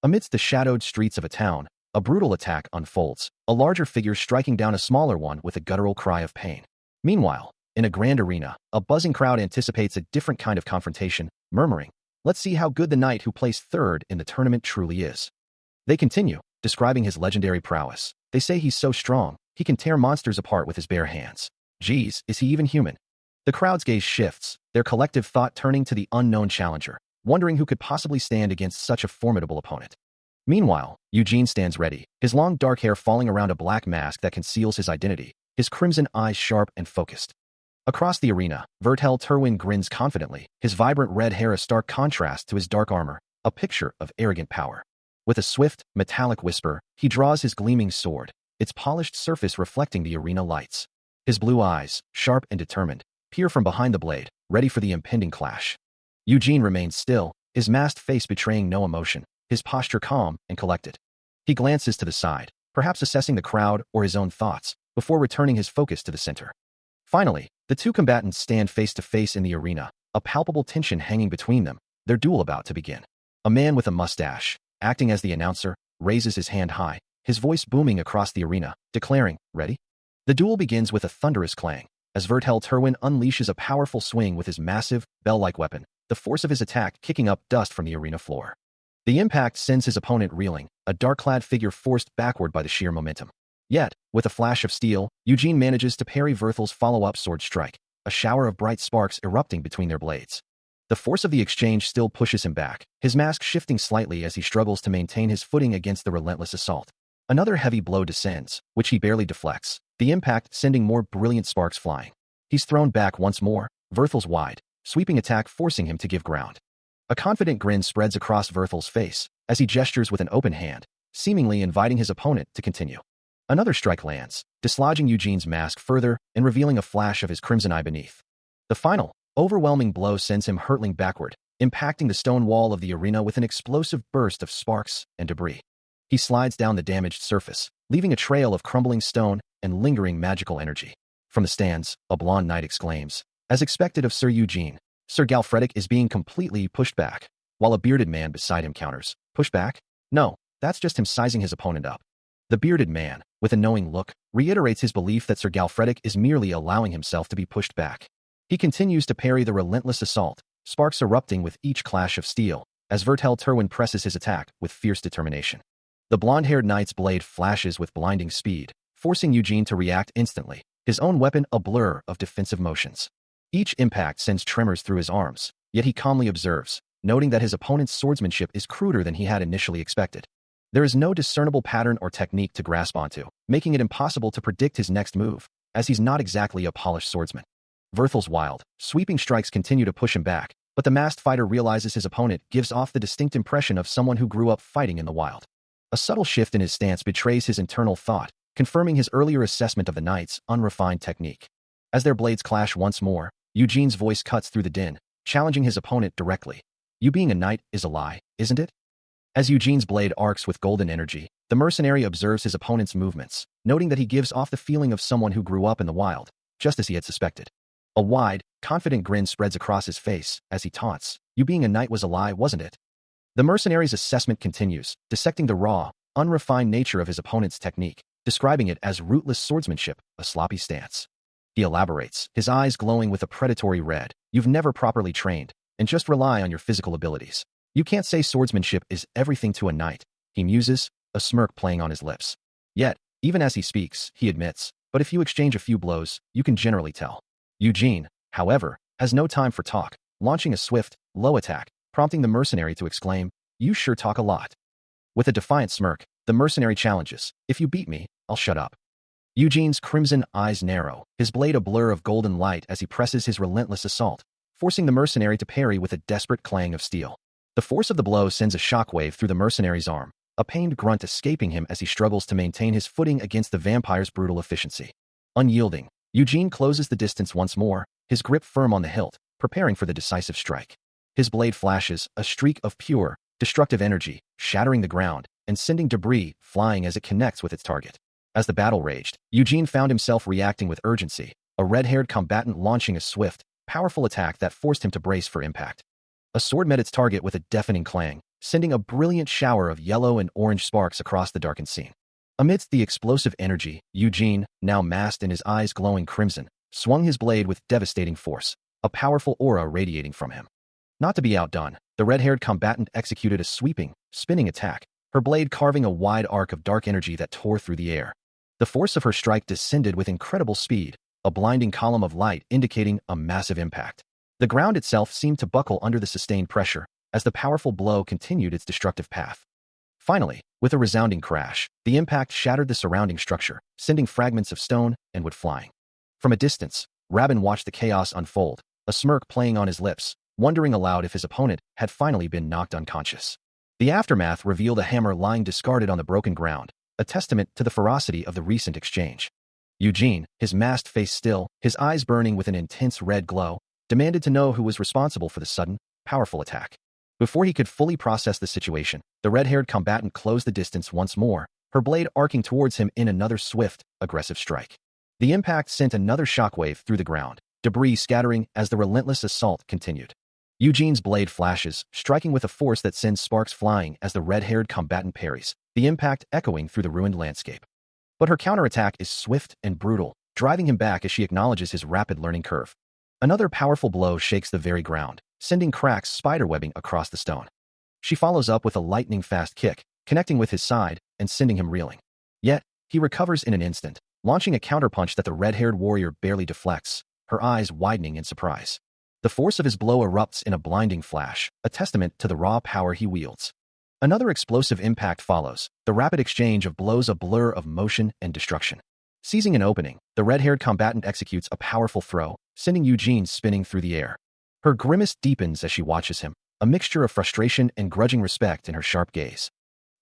[SPEAKER 1] Amidst the shadowed streets of a town, a brutal attack unfolds, a larger figure striking down a smaller one with a guttural cry of pain. Meanwhile, in a grand arena, a buzzing crowd anticipates a different kind of confrontation, murmuring, "Let's see how good the knight who placed third in the tournament truly is." They continue, describing his legendary prowess. They say he's so strong, he can tear monsters apart with his bare hands. Geez, is he even human? The crowd's gaze shifts, their collective thought turning to the unknown challenger, wondering who could possibly stand against such a formidable opponent. Meanwhile, Eugene stands ready, his long dark hair falling around a black mask that conceals his identity, his crimson eyes sharp and focused. Across the arena, Vertel Terwin grins confidently, his vibrant red hair a stark contrast to his dark armor, a picture of arrogant power. With a swift, metallic whisper, he draws his gleaming sword, its polished surface reflecting the arena lights. His blue eyes, sharp and determined, peer from behind the blade, ready for the impending clash. Eugene remains still, his masked face betraying no emotion, his posture calm and collected. He glances to the side, perhaps assessing the crowd or his own thoughts, before returning his focus to the center. Finally, the two combatants stand face to face in the arena, a palpable tension hanging between them, their duel about to begin. A man with a mustache, acting as the announcer, raises his hand high, his voice booming across the arena, declaring, "Ready?" The duel begins with a thunderous clang, as Vertel Terwin unleashes a powerful swing with his massive, bell-like weapon, the force of his attack kicking up dust from the arena floor. The impact sends his opponent reeling, a dark-clad figure forced backward by the sheer momentum. Yet, with a flash of steel, Eugene manages to parry Verthel's follow-up sword strike, a shower of bright sparks erupting between their blades. The force of the exchange still pushes him back, his mask shifting slightly as he struggles to maintain his footing against the relentless assault. Another heavy blow descends, which he barely deflects, the impact sending more brilliant sparks flying. He's thrown back once more, Verthel's wide, sweeping attack forcing him to give ground. A confident grin spreads across Verthel's face as he gestures with an open hand, seemingly inviting his opponent to continue. Another strike lands, dislodging Eugene's mask further and revealing a flash of his crimson eye beneath. The final, overwhelming blow sends him hurtling backward, impacting the stone wall of the arena with an explosive burst of sparks and debris. He slides down the damaged surface, leaving a trail of crumbling stone and lingering magical energy. From the stands, a blonde knight exclaims, As expected of Sir Eugene, Sir Galfredic is being completely pushed back, while a bearded man beside him counters, "Push back? No, that's just him sizing his opponent up." The bearded man, with a knowing look, reiterates his belief that Sir Galfredic is merely allowing himself to be pushed back. He continues to parry the relentless assault, sparks erupting with each clash of steel, as Vertel Terwin presses his attack with fierce determination. The blonde-haired knight's blade flashes with blinding speed, forcing Eugene to react instantly, his own weapon a blur of defensive motions. Each impact sends tremors through his arms, yet he calmly observes, noting that his opponent's swordsmanship is cruder than he had initially expected. There is no discernible pattern or technique to grasp onto, making it impossible to predict his next move, as he's not exactly a polished swordsman. Verthel's wild, sweeping strikes continue to push him back, but the masked fighter realizes his opponent gives off the distinct impression of someone who grew up fighting in the wild. A subtle shift in his stance betrays his internal thought, confirming his earlier assessment of the knight's unrefined technique. As their blades clash once more, Eugene's voice cuts through the din, challenging his opponent directly. "You being a knight is a lie, isn't it?" As Eugene's blade arcs with golden energy, the mercenary observes his opponent's movements, noting that he gives off the feeling of someone who grew up in the wild, just as he had suspected. A wide, confident grin spreads across his face as he taunts, "You being a knight was a lie, wasn't it?" The mercenary's assessment continues, dissecting the raw, unrefined nature of his opponent's technique, describing it as rootless swordsmanship, a sloppy stance. He elaborates, his eyes glowing with a predatory red, "You've never properly trained, and just rely on your physical abilities. You can't say swordsmanship is everything to a knight," he muses, a smirk playing on his lips. Yet, even as he speaks, he admits, "But if you exchange a few blows, you can generally tell." Eugene, however, has no time for talk, launching a swift, low attack, prompting the mercenary to exclaim, "You sure talk a lot." With a defiant smirk, the mercenary challenges, "If you beat me, I'll shut up." Eugene's crimson eyes narrow, his blade a blur of golden light as he presses his relentless assault, forcing the mercenary to parry with a desperate clang of steel. The force of the blow sends a shockwave through the mercenary's arm, a pained grunt escaping him as he struggles to maintain his footing against the vampire's brutal efficiency. Unyielding, Eugene closes the distance once more, his grip firm on the hilt, preparing for the decisive strike. His blade flashes, a streak of pure, destructive energy, shattering the ground and sending debris flying as it connects with its target. As the battle raged, Eugene found himself reacting with urgency, a red-haired combatant launching a swift, powerful attack that forced him to brace for impact. A sword met its target with a deafening clang, sending a brilliant shower of yellow and orange sparks across the darkened scene. Amidst the explosive energy, Eugene, now masked and his eyes glowing crimson, swung his blade with devastating force, a powerful aura radiating from him. Not to be outdone, the red-haired combatant executed a sweeping, spinning attack, her blade carving a wide arc of dark energy that tore through the air. The force of her strike descended with incredible speed, a blinding column of light indicating a massive impact. The ground itself seemed to buckle under the sustained pressure, as the powerful blow continued its destructive path. Finally, with a resounding crash, the impact shattered the surrounding structure, sending fragments of stone and wood flying. From a distance, Rabin watched the chaos unfold, a smirk playing on his lips, wondering aloud if his opponent had finally been knocked unconscious. The aftermath revealed a hammer lying discarded on the broken ground, a testament to the ferocity of the recent exchange. Eugene, his masked face still, his eyes burning with an intense red glow, demanded to know who was responsible for the sudden, powerful attack. Before he could fully process the situation, the red-haired combatant closed the distance once more, her blade arcing towards him in another swift, aggressive strike. The impact sent another shockwave through the ground, debris scattering as the relentless assault continued. Eugene's blade flashes, striking with a force that sends sparks flying as the red-haired combatant parries, the impact echoing through the ruined landscape. But her counterattack is swift and brutal, driving him back as she acknowledges his rapid learning curve. Another powerful blow shakes the very ground, sending cracks spiderwebbing across the stone. She follows up with a lightning-fast kick, connecting with his side and sending him reeling. Yet, he recovers in an instant, launching a counterpunch that the red-haired warrior barely deflects, her eyes widening in surprise. The force of his blow erupts in a blinding flash, a testament to the raw power he wields. Another explosive impact follows, the rapid exchange of blows a blur of motion and destruction. Seizing an opening, the red-haired combatant executes a powerful throw, sending Eugene spinning through the air. Her grimace deepens as she watches him, a mixture of frustration and grudging respect in her sharp gaze.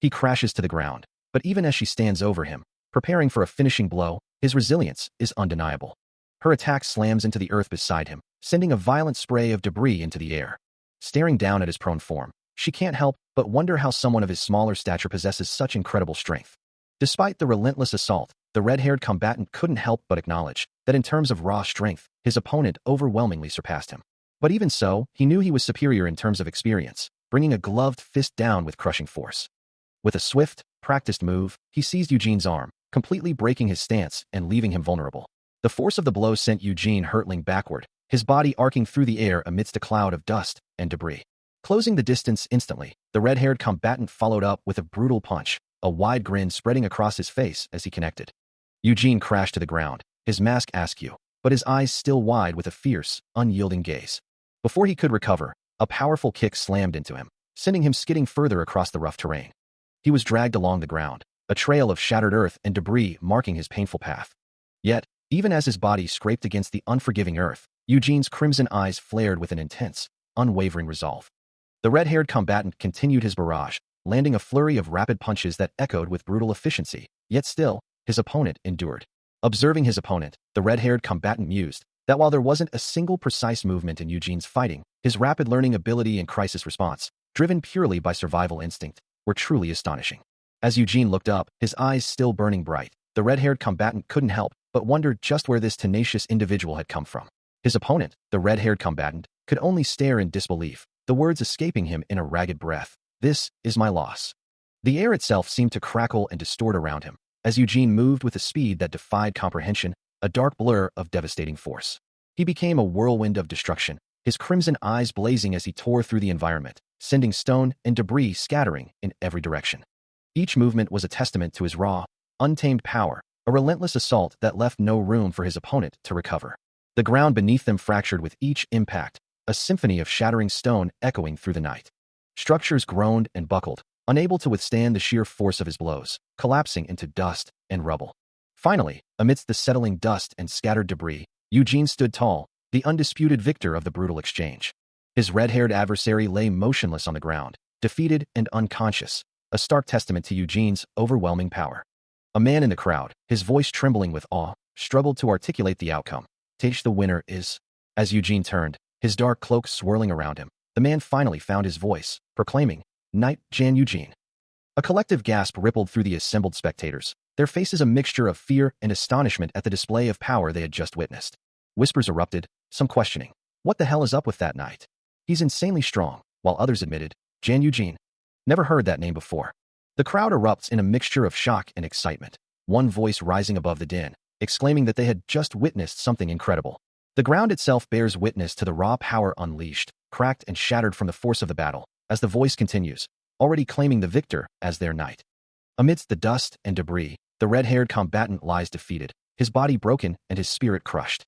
[SPEAKER 1] He crashes to the ground, but even as she stands over him, preparing for a finishing blow, his resilience is undeniable. Her attack slams into the earth beside him, sending a violent spray of debris into the air. Staring down at his prone form, she can't help but wonder how someone of his smaller stature possesses such incredible strength. Despite the relentless assault, the red-haired combatant couldn't help but acknowledge that in terms of raw strength, his opponent overwhelmingly surpassed him. But even so, he knew he was superior in terms of experience, bringing a gloved fist down with crushing force. With a swift, practiced move, he seized Eugene's arm, completely breaking his stance and leaving him vulnerable. The force of the blow sent Eugene hurtling backward, his body arcing through the air amidst a cloud of dust and debris. Closing the distance instantly, the red-haired combatant followed up with a brutal punch, a wide grin spreading across his face as he connected. Eugene crashed to the ground, his mask askew, but his eyes still wide with a fierce, unyielding gaze. Before he could recover, a powerful kick slammed into him, sending him skidding further across the rough terrain. He was dragged along the ground, a trail of shattered earth and debris marking his painful path. Yet, even as his body scraped against the unforgiving earth, Eugene's crimson eyes flared with an intense, unwavering resolve. The red-haired combatant continued his barrage, landing a flurry of rapid punches that echoed with brutal efficiency, yet still, his opponent endured. Observing his opponent, the red-haired combatant mused that while there wasn't a single precise movement in Eugene's fighting, his rapid learning ability and crisis response, driven purely by survival instinct, were truly astonishing. As Eugene looked up, his eyes still burning bright, the red-haired combatant couldn't help but wondered just where this tenacious individual had come from. His opponent, the red-haired combatant, could only stare in disbelief, the words escaping him in a ragged breath. "This is my loss." The air itself seemed to crackle and distort around him, as Eugene moved with a speed that defied comprehension, a dark blur of devastating force. He became a whirlwind of destruction, his crimson eyes blazing as he tore through the environment, sending stone and debris scattering in every direction. Each movement was a testament to his raw, untamed power, a relentless assault that left no room for his opponent to recover. The ground beneath them fractured with each impact, a symphony of shattering stone echoing through the night. Structures groaned and buckled, unable to withstand the sheer force of his blows, collapsing into dust and rubble. Finally, amidst the settling dust and scattered debris, Eugene stood tall, the undisputed victor of the brutal exchange. His red-haired adversary lay motionless on the ground, defeated and unconscious, a stark testament to Eugene's overwhelming power. A man in the crowd, his voice trembling with awe, struggled to articulate the outcome. "Teach the winner is..." As Eugene turned, his dark cloak swirling around him, the man finally found his voice, proclaiming, "Knight Jan Eugene." A collective gasp rippled through the assembled spectators, their faces a mixture of fear and astonishment at the display of power they had just witnessed. Whispers erupted, some questioning, "What the hell is up with that knight? He's insanely strong," while others admitted, "Jan Eugene? Never heard that name before." The crowd erupts in a mixture of shock and excitement, one voice rising above the din, exclaiming that they had just witnessed something incredible. The ground itself bears witness to the raw power unleashed, cracked and shattered from the force of the battle, as the voice continues, already claiming the victor as their knight. Amidst the dust and debris, the red-haired combatant lies defeated, his body broken and his spirit crushed.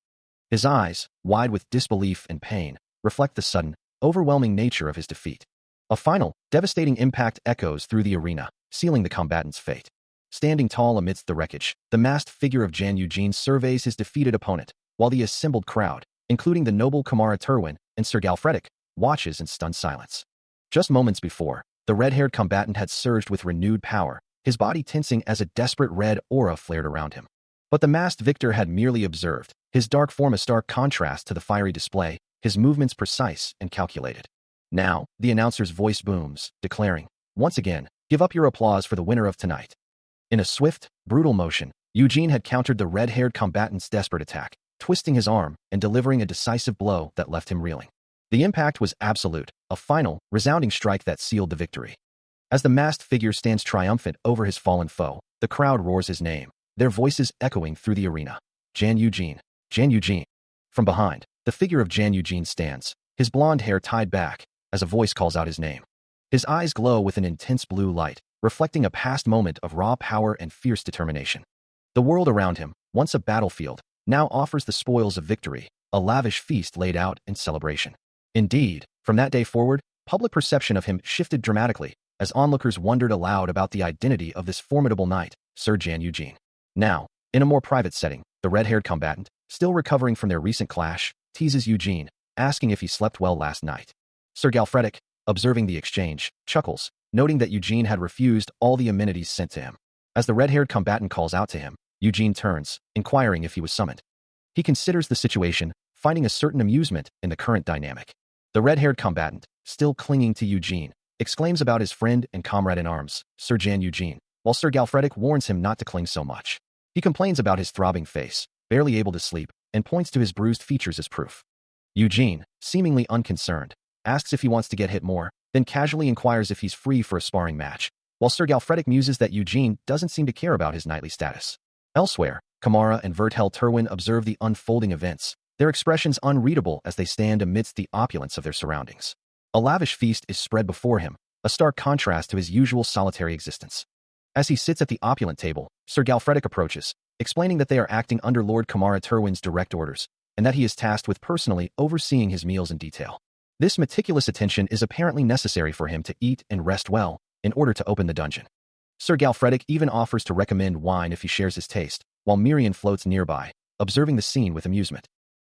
[SPEAKER 1] His eyes, wide with disbelief and pain, reflect the sudden, overwhelming nature of his defeat. A final, devastating impact echoes through the arena, sealing the combatant's fate. Standing tall amidst the wreckage, the masked figure of Jan Eugene surveys his defeated opponent, while the assembled crowd, including the noble Kamara Turwin and Sir Galfredic, watches in stunned silence. Just moments before, the red-haired combatant had surged with renewed power, his body tensing as a desperate red aura flared around him. But the masked victor had merely observed, his dark form a stark contrast to the fiery display, his movements precise and calculated. Now, the announcer's voice booms, declaring, "Once again, give up your applause for the winner of tonight." In a swift, brutal motion, Eugene had countered the red-haired combatant's desperate attack, twisting his arm and delivering a decisive blow that left him reeling. The impact was absolute, a final, resounding strike that sealed the victory. As the masked figure stands triumphant over his fallen foe, the crowd roars his name, their voices echoing through the arena. "Jan Eugene! Jan Eugene!" From behind, the figure of Jan Eugene stands, his blonde hair tied back, as a voice calls out his name. His eyes glow with an intense blue light, reflecting a past moment of raw power and fierce determination. The world around him, once a battlefield, now offers the spoils of victory, a lavish feast laid out in celebration. Indeed, from that day forward, public perception of him shifted dramatically, as onlookers wondered aloud about the identity of this formidable knight, Sir Jan Eugene. Now, in a more private setting, the red-haired combatant, still recovering from their recent clash, teases Eugene, asking if he slept well last night. Sir Galfredic, observing the exchange, chuckles, noting that Eugene had refused all the amenities sent to him. As the red-haired combatant calls out to him, Eugene turns, inquiring if he was summoned. He considers the situation, finding a certain amusement in the current dynamic. The red-haired combatant, still clinging to Eugene, exclaims about his friend and comrade in arms, Sir Jan Eugene, while Sir Galfredic warns him not to cling so much. He complains about his throbbing face, barely able to sleep, and points to his bruised features as proof. Eugene, seemingly unconcerned, asks if he wants to get hit more, then casually inquires if he's free for a sparring match, while Sir Galfredic muses that Eugene doesn't seem to care about his knightly status. Elsewhere, Kamara and Vertel Terwin observe the unfolding events, their expressions unreadable as they stand amidst the opulence of their surroundings. A lavish feast is spread before him, a stark contrast to his usual solitary existence. As he sits at the opulent table, Sir Galfredic approaches, explaining that they are acting under Lord Kamara Terwin's direct orders, and that he is tasked with personally overseeing his meals in detail. This meticulous attention is apparently necessary for him to eat and rest well in order to open the dungeon. Sir Galfredic even offers to recommend wine if he shares his taste, while Marin floats nearby, observing the scene with amusement.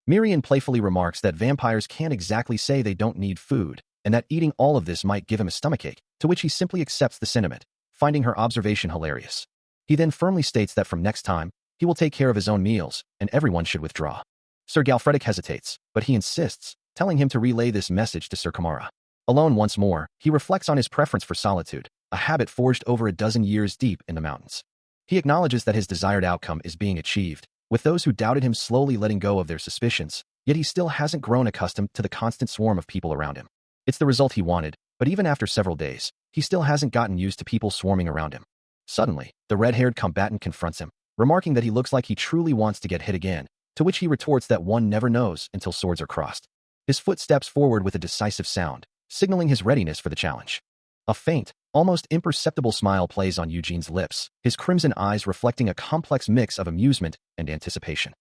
[SPEAKER 1] Marin playfully remarks that vampires can't exactly say they don't need food, and that eating all of this might give him a stomachache, to which he simply accepts the sentiment, finding her observation hilarious. He then firmly states that from next time, he will take care of his own meals, and everyone should withdraw. Sir Galfredic hesitates, but he insists, telling him to relay this message to Sir Kamara. Alone once more, he reflects on his preference for solitude, a habit forged over a dozen years deep in the mountains. He acknowledges that his desired outcome is being achieved, with those who doubted him slowly letting go of their suspicions, yet he still hasn't grown accustomed to the constant swarm of people around him. It's the result he wanted, but even after several days, he still hasn't gotten used to people swarming around him. Suddenly, the red-haired combatant confronts him, remarking that he looks like he truly wants to get hit again, to which he retorts that one never knows until swords are crossed. His foot steps forward with a decisive sound, signaling his readiness for the challenge. A faint, almost imperceptible smile plays on Eugene's lips, his crimson eyes reflecting a complex mix of amusement and anticipation.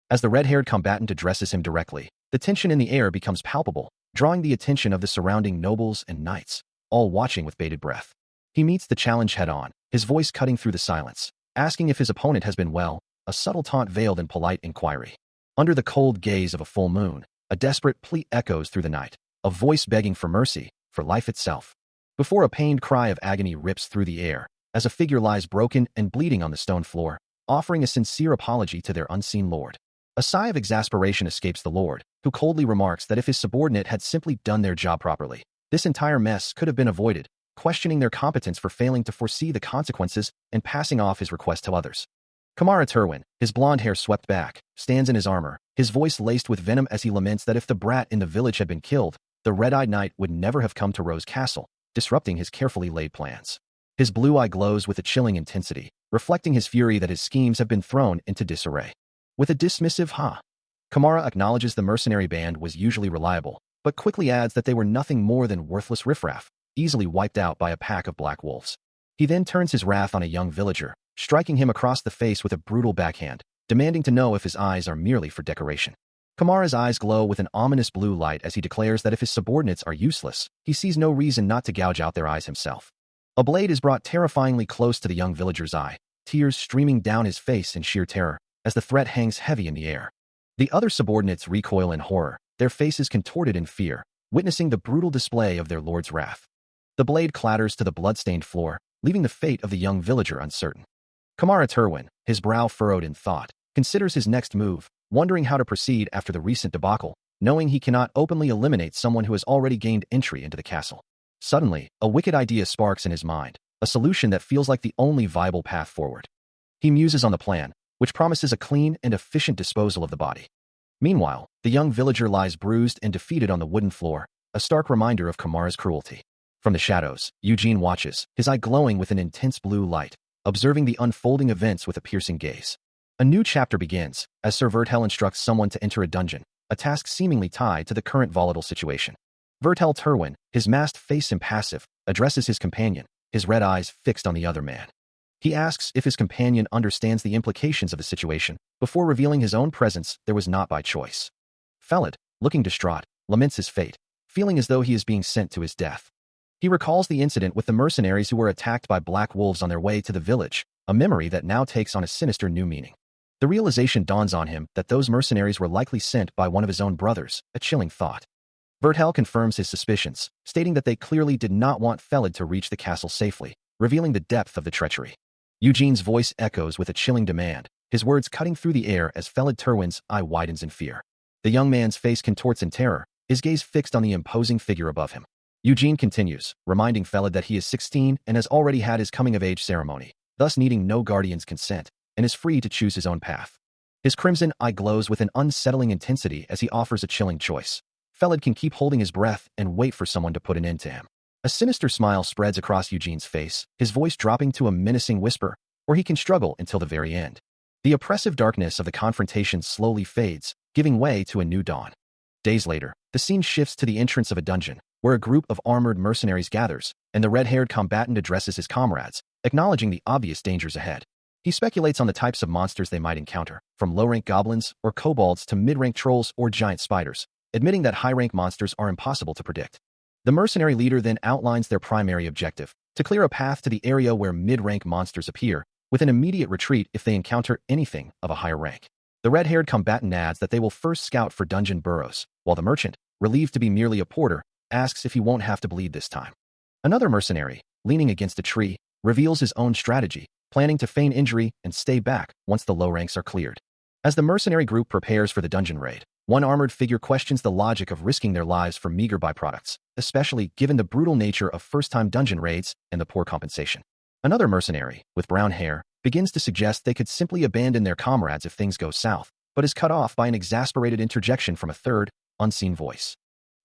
[SPEAKER 1] As the red-haired combatant addresses him directly, the tension in the air becomes palpable, drawing the attention of the surrounding nobles and knights, all watching with bated breath. He meets the challenge head-on, his voice cutting through the silence, asking if his opponent has been well, a subtle taunt veiled in polite inquiry. Under the cold gaze of a full moon, a desperate plea echoes through the night, a voice begging for mercy, for life itself. Before a pained cry of agony rips through the air, as a figure lies broken and bleeding on the stone floor, offering a sincere apology to their unseen lord. A sigh of exasperation escapes the lord, who coldly remarks that if his subordinate had simply done their job properly, this entire mess could have been avoided, questioning their competence for failing to foresee the consequences and passing off his request to others. Kamara Terwin, his blonde hair swept back, stands in his armor, his voice laced with venom as he laments that if the brat in the village had been killed, the red-eyed knight would never have come to Rose Castle, disrupting his carefully laid plans. His blue eye glows with a chilling intensity, reflecting his fury that his schemes have been thrown into disarray. With a dismissive ha, Kamara acknowledges the mercenary band was usually reliable, but quickly adds that they were nothing more than worthless riffraff, easily wiped out by a pack of black wolves. He then turns his wrath on a young villager, striking him across the face with a brutal backhand, demanding to know if his eyes are merely for decoration. Kamara's eyes glow with an ominous blue light as he declares that if his subordinates are useless, he sees no reason not to gouge out their eyes himself. A blade is brought terrifyingly close to the young villager's eye, tears streaming down his face in sheer terror, as the threat hangs heavy in the air. The other subordinates recoil in horror, their faces contorted in fear, witnessing the brutal display of their lord's wrath. The blade clatters to the blood-stained floor, leaving the fate of the young villager uncertain. Kamara Terwin, his brow furrowed in thought, considers his next move, wondering how to proceed after the recent debacle, knowing he cannot openly eliminate someone who has already gained entry into the castle. Suddenly, a wicked idea sparks in his mind, a solution that feels like the only viable path forward. He muses on the plan, which promises a clean and efficient disposal of the body. Meanwhile, the young villager lies bruised and defeated on the wooden floor, a stark reminder of Kamara's cruelty. From the shadows, Eugene watches, his eye glowing with an intense blue light, observing the unfolding events with a piercing gaze. A new chapter begins, as Sir Vertel instructs someone to enter a dungeon, a task seemingly tied to the current volatile situation. Vertel Terwin, his masked face impassive, addresses his companion, his red eyes fixed on the other man. He asks if his companion understands the implications of the situation, before revealing his own presence there was not by choice. Felid, looking distraught, laments his fate, feeling as though he is being sent to his death. He recalls the incident with the mercenaries who were attacked by black wolves on their way to the village, a memory that now takes on a sinister new meaning. The realization dawns on him that those mercenaries were likely sent by one of his own brothers, a chilling thought. Vertel confirms his suspicions, stating that they clearly did not want Felid to reach the castle safely, revealing the depth of the treachery. Eugene's voice echoes with a chilling demand, his words cutting through the air as Felid Terwin's eye widens in fear. The young man's face contorts in terror, his gaze fixed on the imposing figure above him. Eugene continues, reminding Felid that he is 16 and has already had his coming-of-age ceremony, thus needing no guardian's consent, and is free to choose his own path. His crimson eye glows with an unsettling intensity as he offers a chilling choice. Felid can keep holding his breath and wait for someone to put an end to him. A sinister smile spreads across Eugene's face, his voice dropping to a menacing whisper, or he can struggle until the very end. The oppressive darkness of the confrontation slowly fades, giving way to a new dawn. Days later, the scene shifts to the entrance of a dungeon, where a group of armored mercenaries gathers, and the red-haired combatant addresses his comrades, acknowledging the obvious dangers ahead. He speculates on the types of monsters they might encounter, from low-rank goblins or kobolds to mid-rank trolls or giant spiders, admitting that high-rank monsters are impossible to predict. The mercenary leader then outlines their primary objective, to clear a path to the area where mid-rank monsters appear, with an immediate retreat if they encounter anything of a higher rank. The red-haired combatant adds that they will first scout for dungeon burrows, while the merchant, relieved to be merely a porter, asks if he won't have to bleed this time. Another mercenary, leaning against a tree, reveals his own strategy, planning to feign injury and stay back once the low ranks are cleared. As the mercenary group prepares for the dungeon raid, one armored figure questions the logic of risking their lives for meager byproducts, especially given the brutal nature of first-time dungeon raids and the poor compensation. Another mercenary, with brown hair, begins to suggest they could simply abandon their comrades if things go south, but is cut off by an exasperated interjection from a third, unseen voice.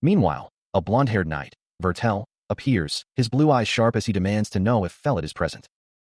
[SPEAKER 1] Meanwhile, a blonde-haired knight, Vertel, appears, his blue eyes sharp as he demands to know if Felid is present.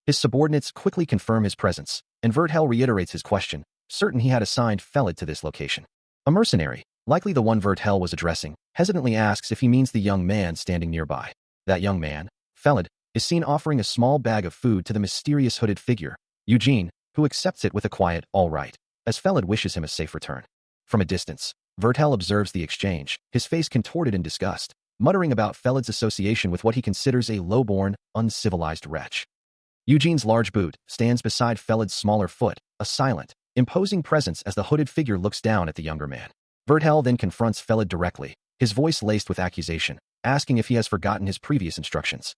[SPEAKER 1] His subordinates quickly confirm his presence, and Vertel reiterates his question, certain he had assigned Felid to this location. A mercenary, likely the one Vertel was addressing, hesitantly asks if he means the young man standing nearby. That young man, Felid, is seen offering a small bag of food to the mysterious hooded figure, Eugene, who accepts it with a quiet, all right, as Felid wishes him a safe return. From a distance, Vertel observes the exchange, his face contorted in disgust, muttering about Felid's association with what he considers a low-born, uncivilized wretch. Eugene's large boot stands beside Felid's smaller foot, a silent, imposing presence as the hooded figure looks down at the younger man. Vertel then confronts Felid directly, his voice laced with accusation, asking if he has forgotten his previous instructions.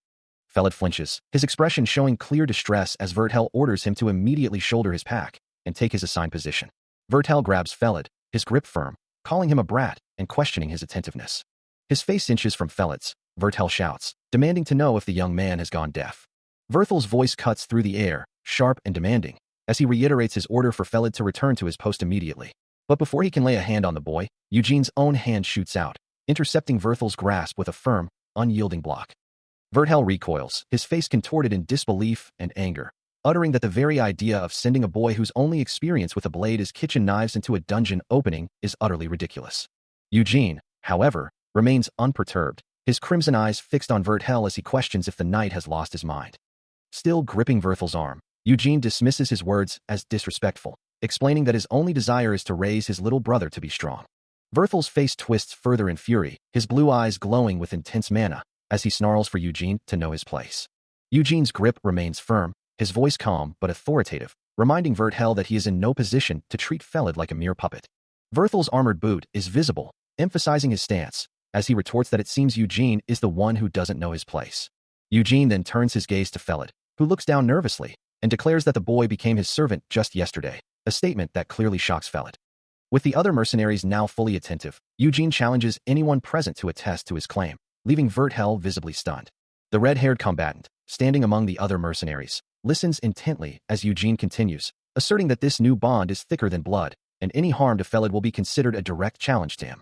[SPEAKER 1] Felid flinches, his expression showing clear distress as Vertel orders him to immediately shoulder his pack and take his assigned position. Vertel grabs Felid, his grip firm, calling him a brat and questioning his attentiveness. His face inches from Felid's. Vertel shouts, demanding to know if the young man has gone deaf. Verthel's voice cuts through the air, sharp and demanding, as he reiterates his order for Felid to return to his post immediately. But before he can lay a hand on the boy, Eugene's own hand shoots out, intercepting Verthel's grasp with a firm, unyielding block. Vertel recoils, his face contorted in disbelief and anger, uttering that the very idea of sending a boy whose only experience with a blade is kitchen knives into a dungeon opening is utterly ridiculous. Eugene, however, remains unperturbed, his crimson eyes fixed on Vertel as he questions if the knight has lost his mind. Still gripping Verthel's arm, Eugene dismisses his words as disrespectful, explaining that his only desire is to raise his little brother to be strong. Verthel's face twists further in fury, his blue eyes glowing with intense mana, as he snarls for Eugene to know his place. Eugene's grip remains firm, his voice calm but authoritative, reminding Vertel that he is in no position to treat Felid like a mere puppet. Verthel's armored boot is visible, emphasizing his stance, as he retorts that it seems Eugene is the one who doesn't know his place. Eugene then turns his gaze to Felid, who looks down nervously, and declares that the boy became his servant just yesterday, a statement that clearly shocks Felid. With the other mercenaries now fully attentive, Eugene challenges anyone present to attest to his claim, leaving Vertel visibly stunned. The red-haired combatant, standing among the other mercenaries, listens intently as Eugene continues, asserting that this new bond is thicker than blood, and any harm to Felid will be considered a direct challenge to him.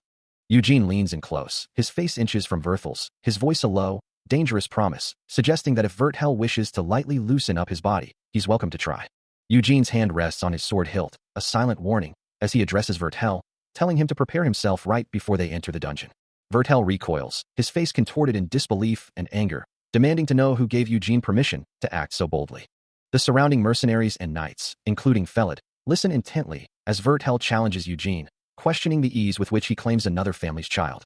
[SPEAKER 1] Eugene leans in close, his face inches from Verthel's, his voice a low, dangerous promise, suggesting that if Vertel wishes to lightly loosen up his body, he's welcome to try. Eugene's hand rests on his sword hilt, a silent warning, as he addresses Vertel, telling him to prepare himself right before they enter the dungeon. Vertel recoils, his face contorted in disbelief and anger, demanding to know who gave Eugene permission to act so boldly. The surrounding mercenaries and knights, including Felid, listen intently as Vertel challenges Eugene, questioning the ease with which he claims another family's child.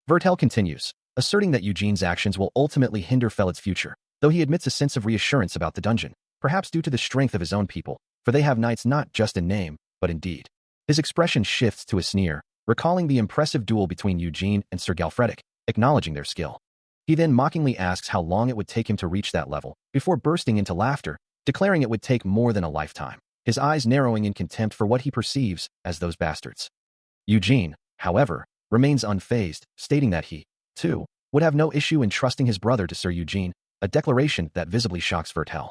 [SPEAKER 1] Vertel continues, asserting that Eugene's actions will ultimately hinder Felid's future, though he admits a sense of reassurance about the dungeon, perhaps due to the strength of his own people, for they have knights not just in name, but in deed. His expression shifts to a sneer, recalling the impressive duel between Eugene and Sir Galfredic, acknowledging their skill. He then mockingly asks how long it would take him to reach that level, before bursting into laughter, declaring it would take more than a lifetime, his eyes narrowing in contempt for what he perceives as those bastards. Eugene, however, remains unfazed, stating that he, too, would have no issue in trusting his brother to Sir Eugene, a declaration that visibly shocks Vertel.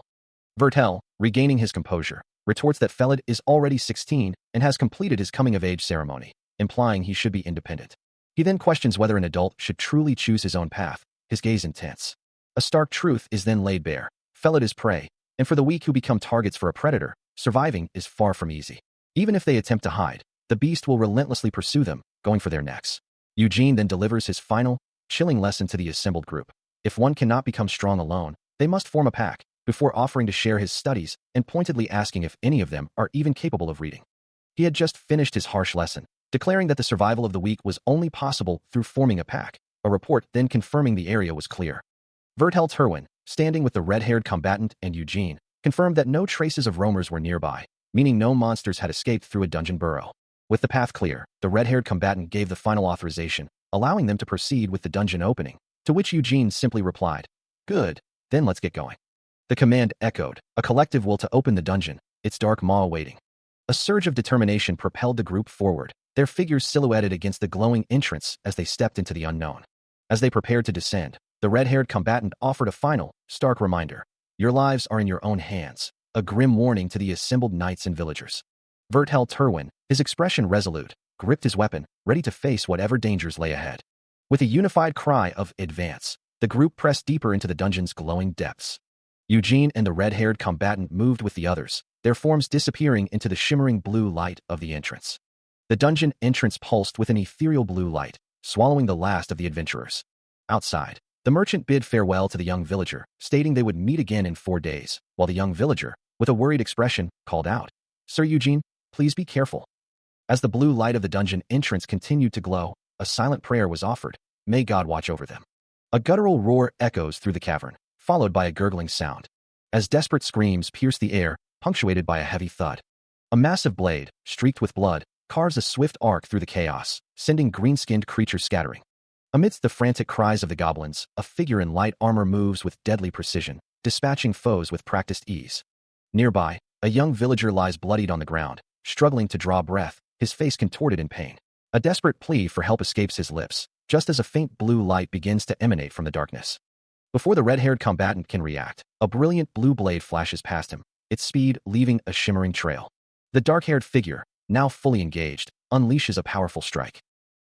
[SPEAKER 1] Vertel, regaining his composure, retorts that Felid is already 16 and has completed his coming-of-age ceremony, implying he should be independent. He then questions whether an adult should truly choose his own path, his gaze intense. A stark truth is then laid bare. Felid is prey, and for the weak who become targets for a predator, surviving is far from easy. Even if they attempt to hide, the beast will relentlessly pursue them, going for their necks. Eugene then delivers his final, chilling lesson to the assembled group. If one cannot become strong alone, they must form a pack, before offering to share his studies and pointedly asking if any of them are even capable of reading. He had just finished his harsh lesson, declaring that the survival of the weak was only possible through forming a pack, a report then confirming the area was clear. Vertel Terwin, standing with the red-haired combatant and Eugene, confirmed that no traces of roamers were nearby, meaning no monsters had escaped through a dungeon burrow. With the path clear, the red-haired combatant gave the final authorization, allowing them to proceed with the dungeon opening, to which Eugene simply replied, "Good, then let's get going." The command echoed, a collective will to open the dungeon, its dark maw awaiting. A surge of determination propelled the group forward, their figures silhouetted against the glowing entrance as they stepped into the unknown. As they prepared to descend, the red-haired combatant offered a final, stark reminder. Your lives are in your own hands, a grim warning to the assembled knights and villagers. Vertel Terwin, his expression resolute, gripped his weapon, ready to face whatever dangers lay ahead. With a unified cry of advance, the group pressed deeper into the dungeon's glowing depths. Eugene and the red-haired combatant moved with the others, their forms disappearing into the shimmering blue light of the entrance. The dungeon entrance pulsed with an ethereal blue light, swallowing the last of the adventurers. Outside, the merchant bid farewell to the young villager, stating they would meet again in 4 days, while the young villager, with a worried expression, called out, "Sir Eugene, please be careful." As the blue light of the dungeon entrance continued to glow, a silent prayer was offered. May God watch over them. A guttural roar echoes through the cavern, followed by a gurgling sound. As desperate screams pierce the air, punctuated by a heavy thud. A massive blade, streaked with blood, carves a swift arc through the chaos, sending green-skinned creatures scattering. Amidst the frantic cries of the goblins, a figure in light armor moves with deadly precision, dispatching foes with practiced ease. Nearby, a young villager lies bloodied on the ground, struggling to draw breath, his face contorted in pain. A desperate plea for help escapes his lips, just as a faint blue light begins to emanate from the darkness. Before the red-haired combatant can react, a brilliant blue blade flashes past him, its speed leaving a shimmering trail. The dark-haired figure, now fully engaged, unleashes a powerful strike.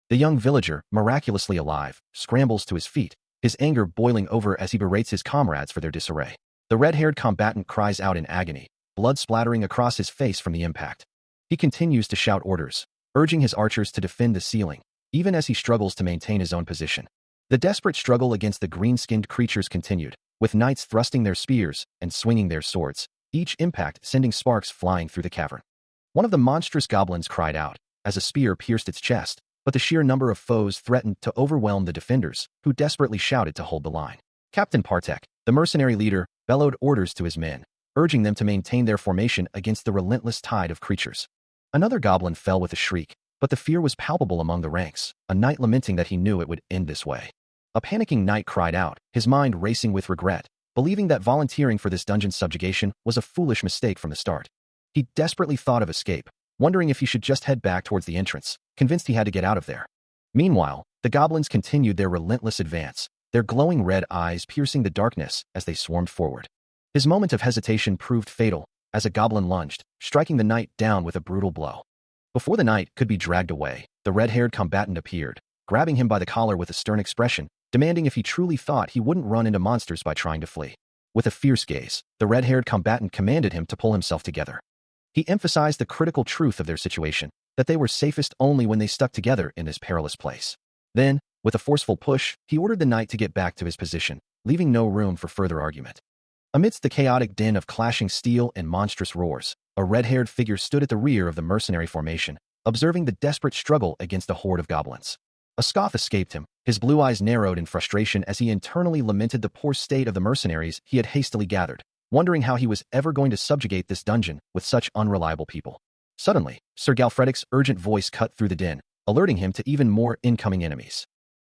[SPEAKER 1] The young villager, miraculously alive, scrambles to his feet, his anger boiling over as he berates his comrades for their disarray. The red-haired combatant cries out in agony, blood splattering across his face from the impact. He continues to shout orders, urging his archers to defend the ceiling, even as he struggles to maintain his own position. The desperate struggle against the green-skinned creatures continued, with knights thrusting their spears and swinging their swords, each impact sending sparks flying through the cavern. One of the monstrous goblins cried out, as a spear pierced its chest, but the sheer number of foes threatened to overwhelm the defenders, who desperately shouted to hold the line. Captain Partek, the mercenary leader, bellowed orders to his men, urging them to maintain their formation against the relentless tide of creatures. Another goblin fell with a shriek, but the fear was palpable among the ranks, a knight lamenting that he knew it would end this way. A panicking knight cried out, his mind racing with regret, believing that volunteering for this dungeon subjugation was a foolish mistake from the start. He desperately thought of escape, wondering if he should just head back towards the entrance, convinced he had to get out of there. Meanwhile, the goblins continued their relentless advance, their glowing red eyes piercing the darkness as they swarmed forward. His moment of hesitation proved fatal, as a goblin lunged, striking the knight down with a brutal blow. Before the knight could be dragged away, the red-haired combatant appeared, grabbing him by the collar with a stern expression, demanding if he truly thought he wouldn't run into monsters by trying to flee. With a fierce gaze, the red-haired combatant commanded him to pull himself together. He emphasized the critical truth of their situation, that they were safest only when they stuck together in this perilous place. Then, with a forceful push, he ordered the knight to get back to his position, leaving no room for further argument. Amidst the chaotic din of clashing steel and monstrous roars, a red-haired figure stood at the rear of the mercenary formation, observing the desperate struggle against a horde of goblins. A scoff escaped him, his blue eyes narrowed in frustration as he internally lamented the poor state of the mercenaries he had hastily gathered, wondering how he was ever going to subjugate this dungeon with such unreliable people. Suddenly, Sir Galfredic's urgent voice cut through the din, alerting him to even more incoming enemies.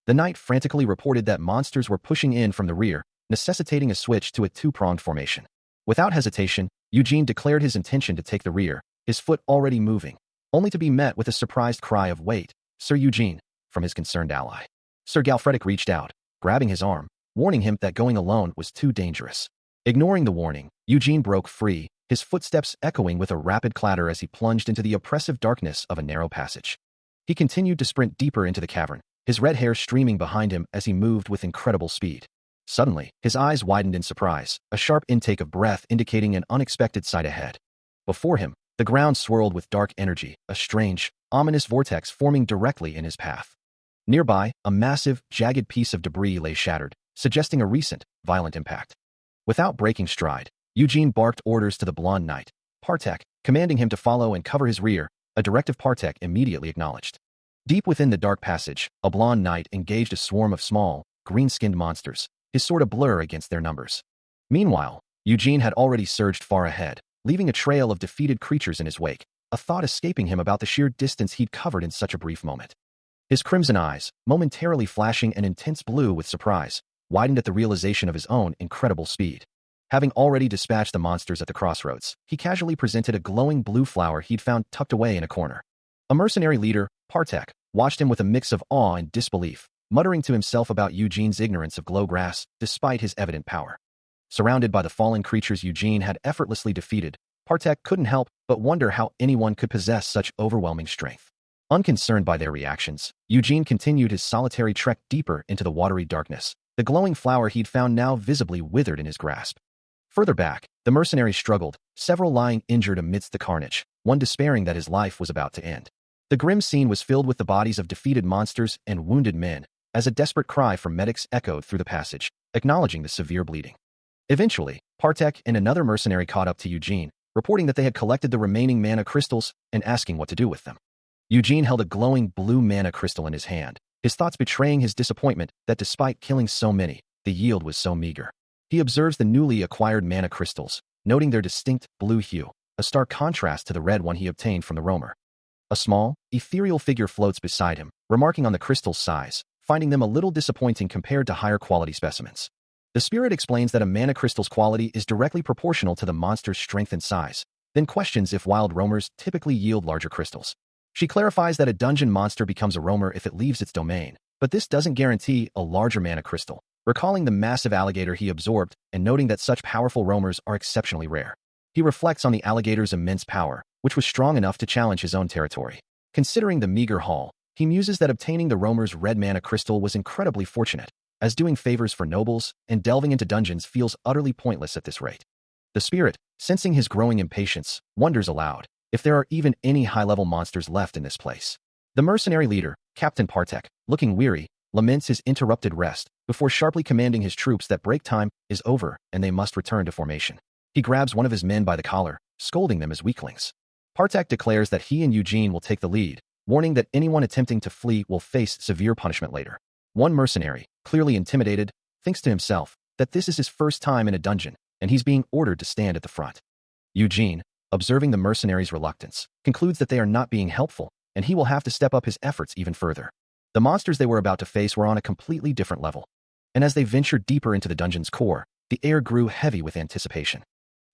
[SPEAKER 1] The knight frantically reported that monsters were pushing in from the rear, necessitating a switch to a two-pronged formation. Without hesitation, Eugene declared his intention to take the rear, his foot already moving, only to be met with a surprised cry of "Wait, Sir Eugene," from his concerned ally. Sir Galfredic reached out, grabbing his arm, warning him that going alone was too dangerous. Ignoring the warning, Eugene broke free, his footsteps echoing with a rapid clatter as he plunged into the oppressive darkness of a narrow passage. He continued to sprint deeper into the cavern, his red hair streaming behind him as he moved with incredible speed. Suddenly, his eyes widened in surprise, a sharp intake of breath indicating an unexpected sight ahead. Before him, the ground swirled with dark energy, a strange, ominous vortex forming directly in his path. Nearby, a massive, jagged piece of debris lay shattered, suggesting a recent, violent impact. Without breaking stride, Eugene barked orders to the blonde knight, Partek, commanding him to follow and cover his rear, a directive Partek immediately acknowledged. Deep within the dark passage, a blonde knight engaged a swarm of small, green-skinned monsters, his sword a blur against their numbers. Meanwhile, Eugene had already surged far ahead, leaving a trail of defeated creatures in his wake, a thought escaping him about the sheer distance he'd covered in such a brief moment. His crimson eyes, momentarily flashing an intense blue with surprise, widened at the realization of his own incredible speed. Having already dispatched the monsters at the crossroads, he casually presented a glowing blue flower he'd found tucked away in a corner. A mercenary leader, Partek, watched him with a mix of awe and disbelief, muttering to himself about Eugene's ignorance of glow grass, despite his evident power. Surrounded by the fallen creatures Eugene had effortlessly defeated, Partek couldn't help but wonder how anyone could possess such overwhelming strength. Unconcerned by their reactions, Eugene continued his solitary trek deeper into the watery darkness, the glowing flower he'd found now visibly withered in his grasp. Further back, the mercenary struggled, several lying injured amidst the carnage, one despairing that his life was about to end. The grim scene was filled with the bodies of defeated monsters and wounded men, as a desperate cry from medics echoed through the passage, acknowledging the severe bleeding. Eventually, Partek and another mercenary caught up to Eugene, reporting that they had collected the remaining mana crystals and asking what to do with them. Eugene held a glowing blue mana crystal in his hand, his thoughts betraying his disappointment that despite killing so many, the yield was so meager. He observes the newly acquired mana crystals, noting their distinct blue hue, a stark contrast to the red one he obtained from the roamer. A small, ethereal figure floats beside him, remarking on the crystal's size, finding them a little disappointing compared to higher quality specimens. The spirit explains that a mana crystal's quality is directly proportional to the monster's strength and size, then questions if wild roamers typically yield larger crystals. She clarifies that a dungeon monster becomes a roamer if it leaves its domain, but this doesn't guarantee a larger mana crystal, recalling the massive alligator he absorbed and noting that such powerful roamers are exceptionally rare. He reflects on the alligator's immense power, which was strong enough to challenge his own territory. Considering the meager haul, he muses that obtaining the roamer's red mana crystal was incredibly fortunate, as doing favors for nobles and delving into dungeons feels utterly pointless at this rate. The spirit, sensing his growing impatience, wonders aloud if there are even any high-level monsters left in this place. The mercenary leader, Captain Partek, looking weary, laments his interrupted rest before sharply commanding his troops that break time is over and they must return to formation. He grabs one of his men by the collar, scolding them as weaklings. Partek declares that he and Eugene will take the lead, warning that anyone attempting to flee will face severe punishment later. One mercenary, clearly intimidated, thinks to himself that this is his first time in a dungeon, and he's being ordered to stand at the front. Eugene, observing the mercenaries' reluctance, concludes that they are not being helpful, and he will have to step up his efforts even further. The monsters they were about to face were on a completely different level, and as they ventured deeper into the dungeon's core, the air grew heavy with anticipation.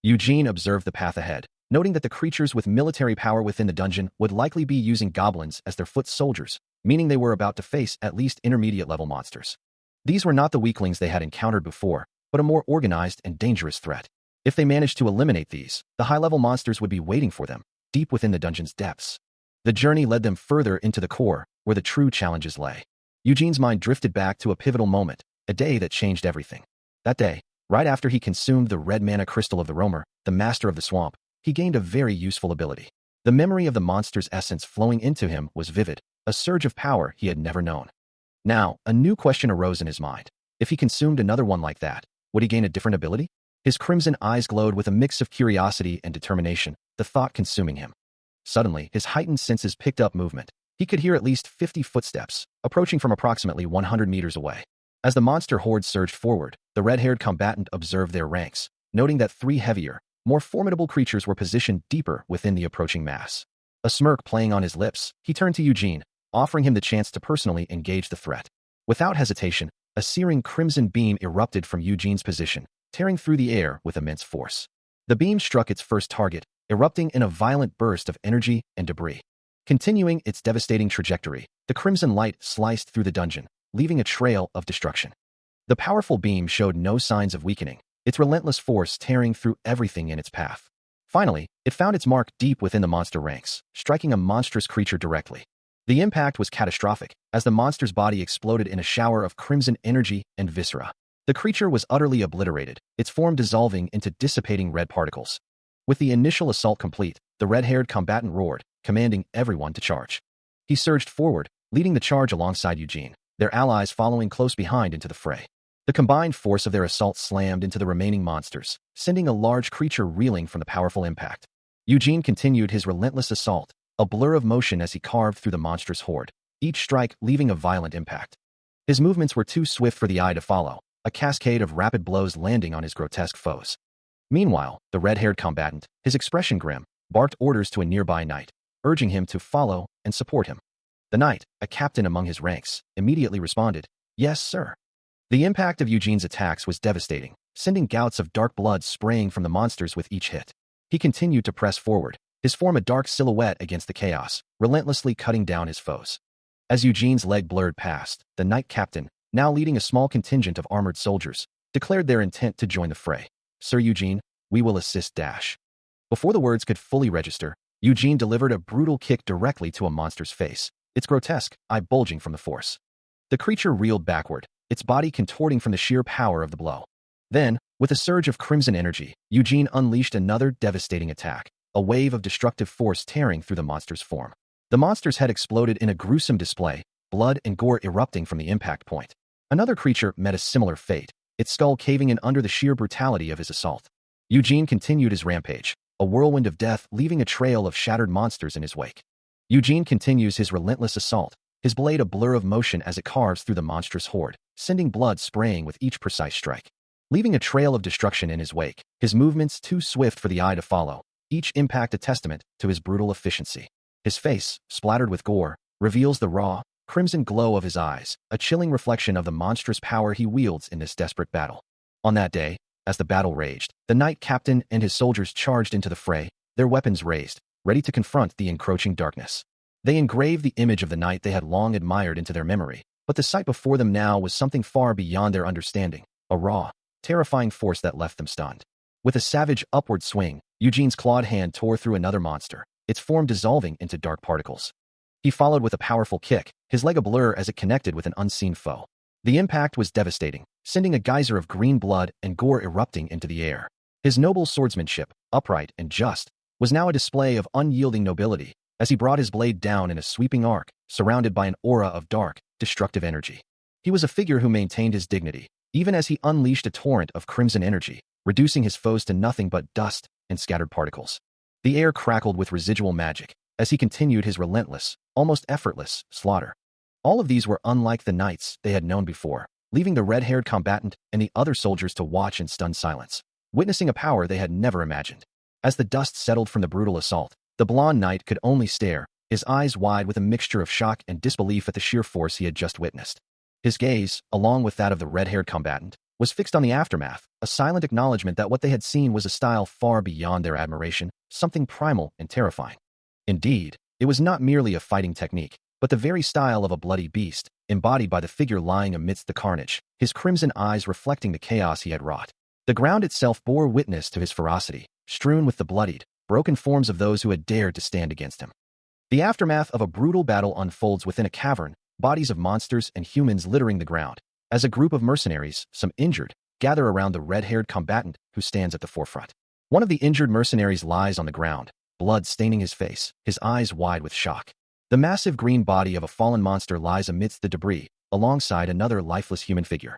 [SPEAKER 1] Eugene observed the path ahead, noting that the creatures with military power within the dungeon would likely be using goblins as their foot soldiers, meaning they were about to face at least intermediate-level monsters. These were not the weaklings they had encountered before, but a more organized and dangerous threat. If they managed to eliminate these, the high-level monsters would be waiting for them, deep within the dungeon's depths. The journey led them further into the core, where the true challenges lay. Eugene's mind drifted back to a pivotal moment, a day that changed everything. That day, right after he consumed the red mana crystal of the roamer, the master of the swamp, he gained a very useful ability. The memory of the monster's essence flowing into him was vivid, a surge of power he had never known. Now, a new question arose in his mind. If he consumed another one like that, would he gain a different ability? His crimson eyes glowed with a mix of curiosity and determination, the thought consuming him. Suddenly, his heightened senses picked up movement. He could hear at least 50 footsteps, approaching from approximately 100 meters away. As the monster horde surged forward, the red-haired combatant observed their ranks, noting that 3 heavier, more formidable creatures were positioned deeper within the approaching mass. A smirk playing on his lips, he turned to Eugene, offering him the chance to personally engage the threat. Without hesitation, a searing crimson beam erupted from Eugene's position, tearing through the air with immense force. The beam struck its first target, erupting in a violent burst of energy and debris. Continuing its devastating trajectory, the crimson light sliced through the dungeon, leaving a trail of destruction. The powerful beam showed no signs of weakening, its relentless force tearing through everything in its path. Finally, it found its mark deep within the monster ranks, striking a monstrous creature directly. The impact was catastrophic, as the monster's body exploded in a shower of crimson energy and viscera. The creature was utterly obliterated, its form dissolving into dissipating red particles. With the initial assault complete, the red-haired combatant roared, commanding everyone to charge. He surged forward, leading the charge alongside Eugene, their allies following close behind into the fray. The combined force of their assault slammed into the remaining monsters, sending a large creature reeling from the powerful impact. Eugene continued his relentless assault, a blur of motion as he carved through the monstrous horde, each strike leaving a violent impact. His movements were too swift for the eye to follow, a cascade of rapid blows landing on his grotesque foes. Meanwhile, the red-haired combatant, his expression grim, barked orders to a nearby knight, urging him to follow and support him. The knight, a captain among his ranks, immediately responded, "Yes, sir." The impact of Eugene's attacks was devastating, sending gouts of dark blood spraying from the monsters with each hit. He continued to press forward, his form a dark silhouette against the chaos, relentlessly cutting down his foes. As Eugene's leg blurred past, the knight captain, now leading a small contingent of armored soldiers, declared their intent to join the fray. "Sir Eugene, we will assist dash." Before the words could fully register, Eugene delivered a brutal kick directly to a monster's face, its grotesque eye bulging from the force. The creature reeled backward, its body contorting from the sheer power of the blow. Then, with a surge of crimson energy, Eugene unleashed another devastating attack, a wave of destructive force tearing through the monster's form. The monster's head exploded in a gruesome display, blood and gore erupting from the impact point. Another creature met a similar fate, its skull caving in under the sheer brutality of his assault. Eugene continued his rampage, a whirlwind of death leaving a trail of shattered monsters in his wake. Eugene continues his relentless assault, his blade a blur of motion as it carves through the monstrous horde, sending blood spraying with each precise strike. Leaving a trail of destruction in his wake, his movements too swift for the eye to follow, each impact a testament to his brutal efficiency. His face, splattered with gore, reveals the raw, crimson glow of his eyes, a chilling reflection of the monstrous power he wields in this desperate battle. On that day, as the battle raged, the knight captain and his soldiers charged into the fray, their weapons raised, ready to confront the encroaching darkness. They engraved the image of the knight they had long admired into their memory, but the sight before them now was something far beyond their understanding, a raw, terrifying force that left them stunned. With a savage upward swing, Eugene's clawed hand tore through another monster, its form dissolving into dark particles. He followed with a powerful kick, his leg a blur as it connected with an unseen foe. The impact was devastating, sending a geyser of green blood and gore erupting into the air. His noble swordsmanship, upright and just, was now a display of unyielding nobility, as he brought his blade down in a sweeping arc, surrounded by an aura of dark, destructive energy. He was a figure who maintained his dignity, even as he unleashed a torrent of crimson energy, reducing his foes to nothing but dust and scattered particles. The air crackled with residual magic, as he continued his relentless, almost effortless, slaughter. All of these were unlike the knights they had known before, leaving the red-haired combatant and the other soldiers to watch in stunned silence, witnessing a power they had never imagined. As the dust settled from the brutal assault, the blonde knight could only stare, his eyes wide with a mixture of shock and disbelief at the sheer force he had just witnessed. His gaze, along with that of the red-haired combatant, was fixed on the aftermath, a silent acknowledgement that what they had seen was a style far beyond their admiration, something primal and terrifying. Indeed, it was not merely a fighting technique, but the very style of a bloody beast, embodied by the figure lying amidst the carnage, his crimson eyes reflecting the chaos he had wrought. The ground itself bore witness to his ferocity, strewn with the bloodied, broken forms of those who had dared to stand against him. The aftermath of a brutal battle unfolds within a cavern, bodies of monsters and humans littering the ground, as a group of mercenaries, some injured, gather around the red-haired combatant who stands at the forefront. One of the injured mercenaries lies on the ground, blood staining his face, his eyes wide with shock. The massive green body of a fallen monster lies amidst the debris, alongside another lifeless human figure.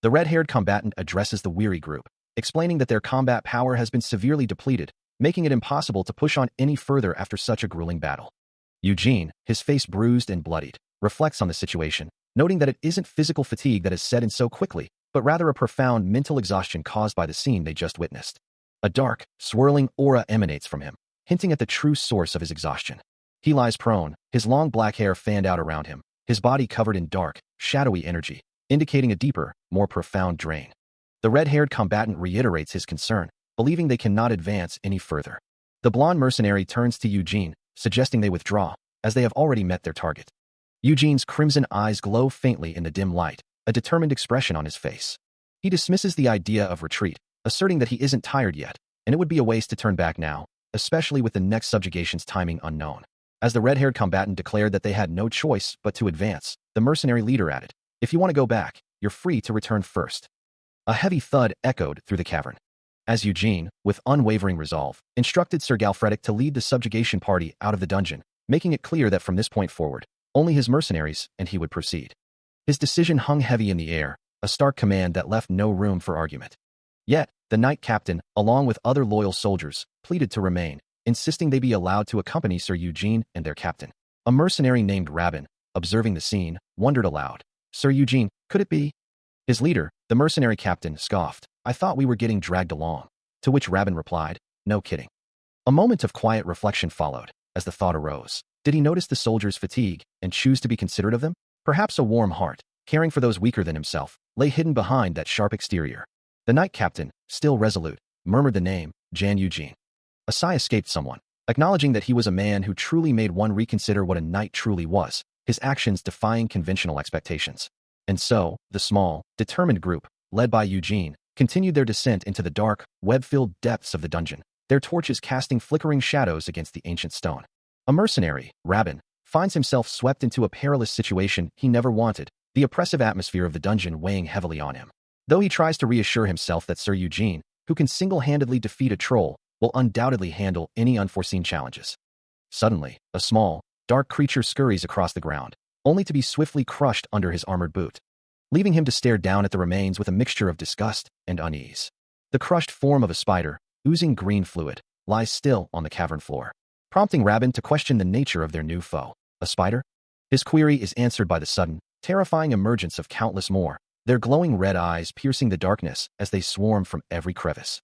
[SPEAKER 1] The red-haired combatant addresses the weary group, explaining that their combat power has been severely depleted, making it impossible to push on any further after such a grueling battle. Eugene, his face bruised and bloodied, reflects on the situation, noting that it isn't physical fatigue that has set in so quickly, but rather a profound mental exhaustion caused by the scene they just witnessed. A dark, swirling aura emanates from him, hinting at the true source of his exhaustion. He lies prone, his long black hair fanned out around him, his body covered in dark, shadowy energy, indicating a deeper, more profound drain. The red-haired combatant reiterates his concern, believing they cannot advance any further. The blonde mercenary turns to Eugene, suggesting they withdraw, as they have already met their target. Eugene's crimson eyes glow faintly in the dim light, a determined expression on his face. He dismisses the idea of retreat, asserting that he isn't tired yet, and it would be a waste to turn back now, especially with the next subjugation's timing unknown. As the red-haired combatant declared that they had no choice but to advance, the mercenary leader added, "If you want to go back, you're free to return first." A heavy thud echoed through the cavern, as Eugene, with unwavering resolve, instructed Sir Galfredic to lead the subjugation party out of the dungeon, making it clear that from this point forward, only his mercenaries and he would proceed. His decision hung heavy in the air, a stark command that left no room for argument. Yet, the knight captain, along with other loyal soldiers, pleaded to remain, insisting they be allowed to accompany Sir Eugene and their captain. A mercenary named Rabin, observing the scene, wondered aloud, "Sir Eugene, could it be?" His leader, the mercenary captain, scoffed, "I thought we were getting dragged along." To which Rabin replied, "No kidding." A moment of quiet reflection followed, as the thought arose. Did he notice the soldiers' fatigue and choose to be considerate of them? Perhaps a warm heart, caring for those weaker than himself, lay hidden behind that sharp exterior. The knight captain, still resolute, murmured the name, Jan Eugene. A sigh escaped someone, acknowledging that he was a man who truly made one reconsider what a knight truly was, his actions defying conventional expectations. And so, the small, determined group, led by Eugene, continued their descent into the dark, web-filled depths of the dungeon, their torches casting flickering shadows against the ancient stone. A mercenary, Rabin, finds himself swept into a perilous situation he never wanted, the oppressive atmosphere of the dungeon weighing heavily on him. Though he tries to reassure himself that Sir Eugene, who can single-handedly defeat a troll, will undoubtedly handle any unforeseen challenges. Suddenly, a small, dark creature scurries across the ground, only to be swiftly crushed under his armored boot, leaving him to stare down at the remains with a mixture of disgust and unease. The crushed form of a spider, oozing green fluid, lies still on the cavern floor, prompting Rabin to question the nature of their new foe. A spider? His query is answered by the sudden, terrifying emergence of countless more, their glowing red eyes piercing the darkness as they swarm from every crevice.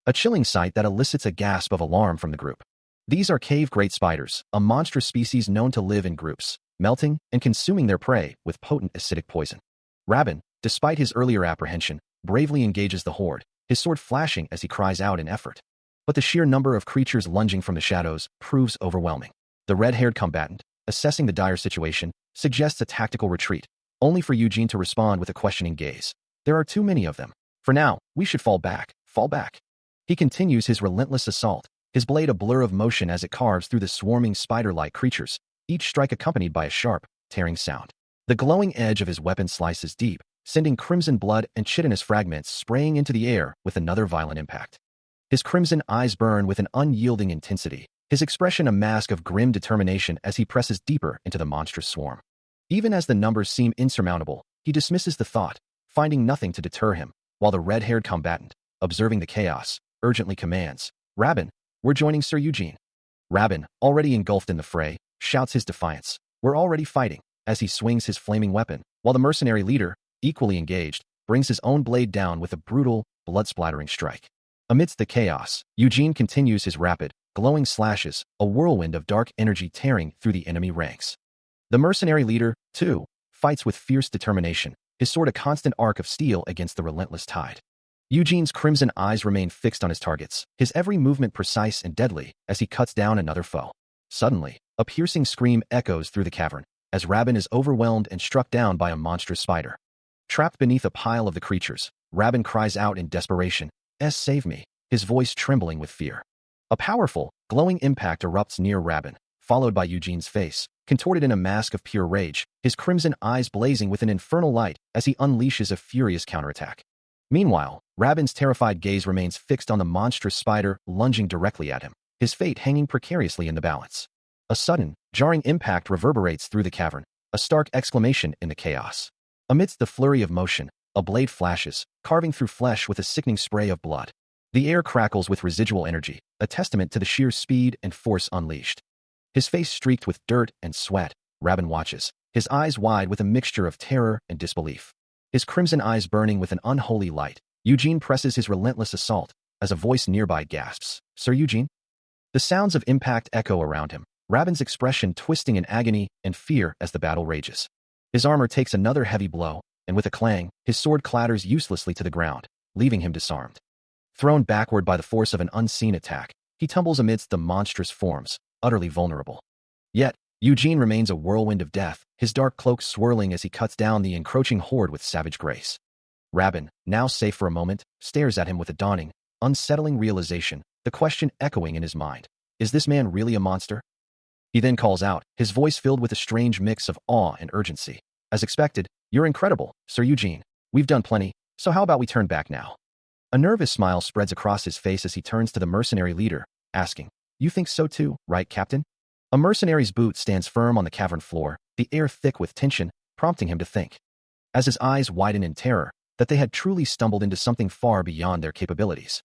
[SPEAKER 1] A chilling sight that elicits a gasp of alarm from the group. These are cave great spiders, a monstrous species known to live in groups, melting and consuming their prey with potent acidic poison. Rabin, despite his earlier apprehension, bravely engages the horde, his sword flashing as he cries out in effort. But the sheer number of creatures lunging from the shadows proves overwhelming. The red-haired combatant, assessing the dire situation, suggests a tactical retreat, only for Eugene to respond with a questioning gaze. "There are too many of them. For now, we should fall back, fall back." He continues his relentless assault, his blade a blur of motion as it carves through the swarming spider-like creatures, each strike accompanied by a sharp, tearing sound. The glowing edge of his weapon slices deep, sending crimson blood and chitinous fragments spraying into the air with another violent impact. His crimson eyes burn with an unyielding intensity, his expression a mask of grim determination as he presses deeper into the monstrous swarm. Even as the numbers seem insurmountable, he dismisses the thought, finding nothing to deter him, while the red-haired combatant, observing the chaos, urgently commands, "Rabin, we're joining Sir Eugene." Rabin, already engulfed in the fray, shouts his defiance, "We're already fighting," as he swings his flaming weapon, while the mercenary leader, equally engaged, brings his own blade down with a brutal, blood-splattering strike. Amidst the chaos, Eugene continues his rapid, glowing slashes, a whirlwind of dark energy tearing through the enemy ranks. The mercenary leader, too, fights with fierce determination, his sword a constant arc of steel against the relentless tide. Eugene's crimson eyes remain fixed on his targets, his every movement precise and deadly as he cuts down another foe. Suddenly, a piercing scream echoes through the cavern, as Rabin is overwhelmed and struck down by a monstrous spider. Trapped beneath a pile of the creatures, Rabin cries out in desperation, "Save me," his voice trembling with fear. A powerful, glowing impact erupts near Rabin, followed by Eugene's face, contorted in a mask of pure rage, his crimson eyes blazing with an infernal light as he unleashes a furious counterattack. Meanwhile, Rabin's terrified gaze remains fixed on the monstrous spider lunging directly at him, his fate hanging precariously in the balance. A sudden, jarring impact reverberates through the cavern, a stark exclamation in the chaos. Amidst the flurry of motion, a blade flashes, carving through flesh with a sickening spray of blood. The air crackles with residual energy, a testament to the sheer speed and force unleashed. His face streaked with dirt and sweat, Rabin watches, his eyes wide with a mixture of terror and disbelief. His crimson eyes burning with an unholy light, Eugene presses his relentless assault, as a voice nearby gasps, "Sir Eugene?" The sounds of impact echo around him, Rabin's expression twisting in agony and fear as the battle rages. His armor takes another heavy blow, and with a clang, his sword clatters uselessly to the ground, leaving him disarmed. Thrown backward by the force of an unseen attack, he tumbles amidst the monstrous forms, utterly vulnerable. Yet, Eugene remains a whirlwind of death, his dark cloak swirling as he cuts down the encroaching horde with savage grace. Rabin, now safe for a moment, stares at him with a dawning, unsettling realization, the question echoing in his mind. Is this man really a monster? He then calls out, his voice filled with a strange mix of awe and urgency. As expected, you're incredible, Sir Eugene. We've done plenty, so how about we turn back now? A nervous smile spreads across his face as he turns to the mercenary leader, asking, you think so too, right, Captain? A mercenary's boot stands firm on the cavern floor, the air thick with tension, prompting him to think, as his eyes widen in terror, that they had truly stumbled into something far beyond their capabilities.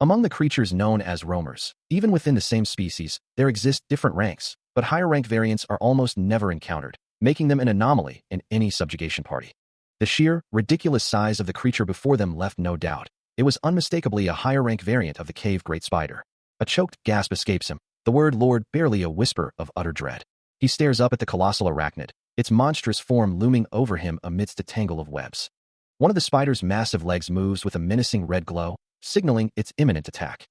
[SPEAKER 1] Among the creatures known as roamers, even within the same species, there exist different ranks, but higher-rank variants are almost never encountered, making them an anomaly in any subjugation party. The sheer, ridiculous size of the creature before them left no doubt. It was unmistakably a higher-rank variant of the cave great spider. A choked gasp escapes him, the word Lord barely a whisper of utter dread. He stares up at the colossal arachnid, its monstrous form looming over him amidst a tangle of webs. One of the spider's massive legs moves with a menacing red glow, signaling its imminent attack.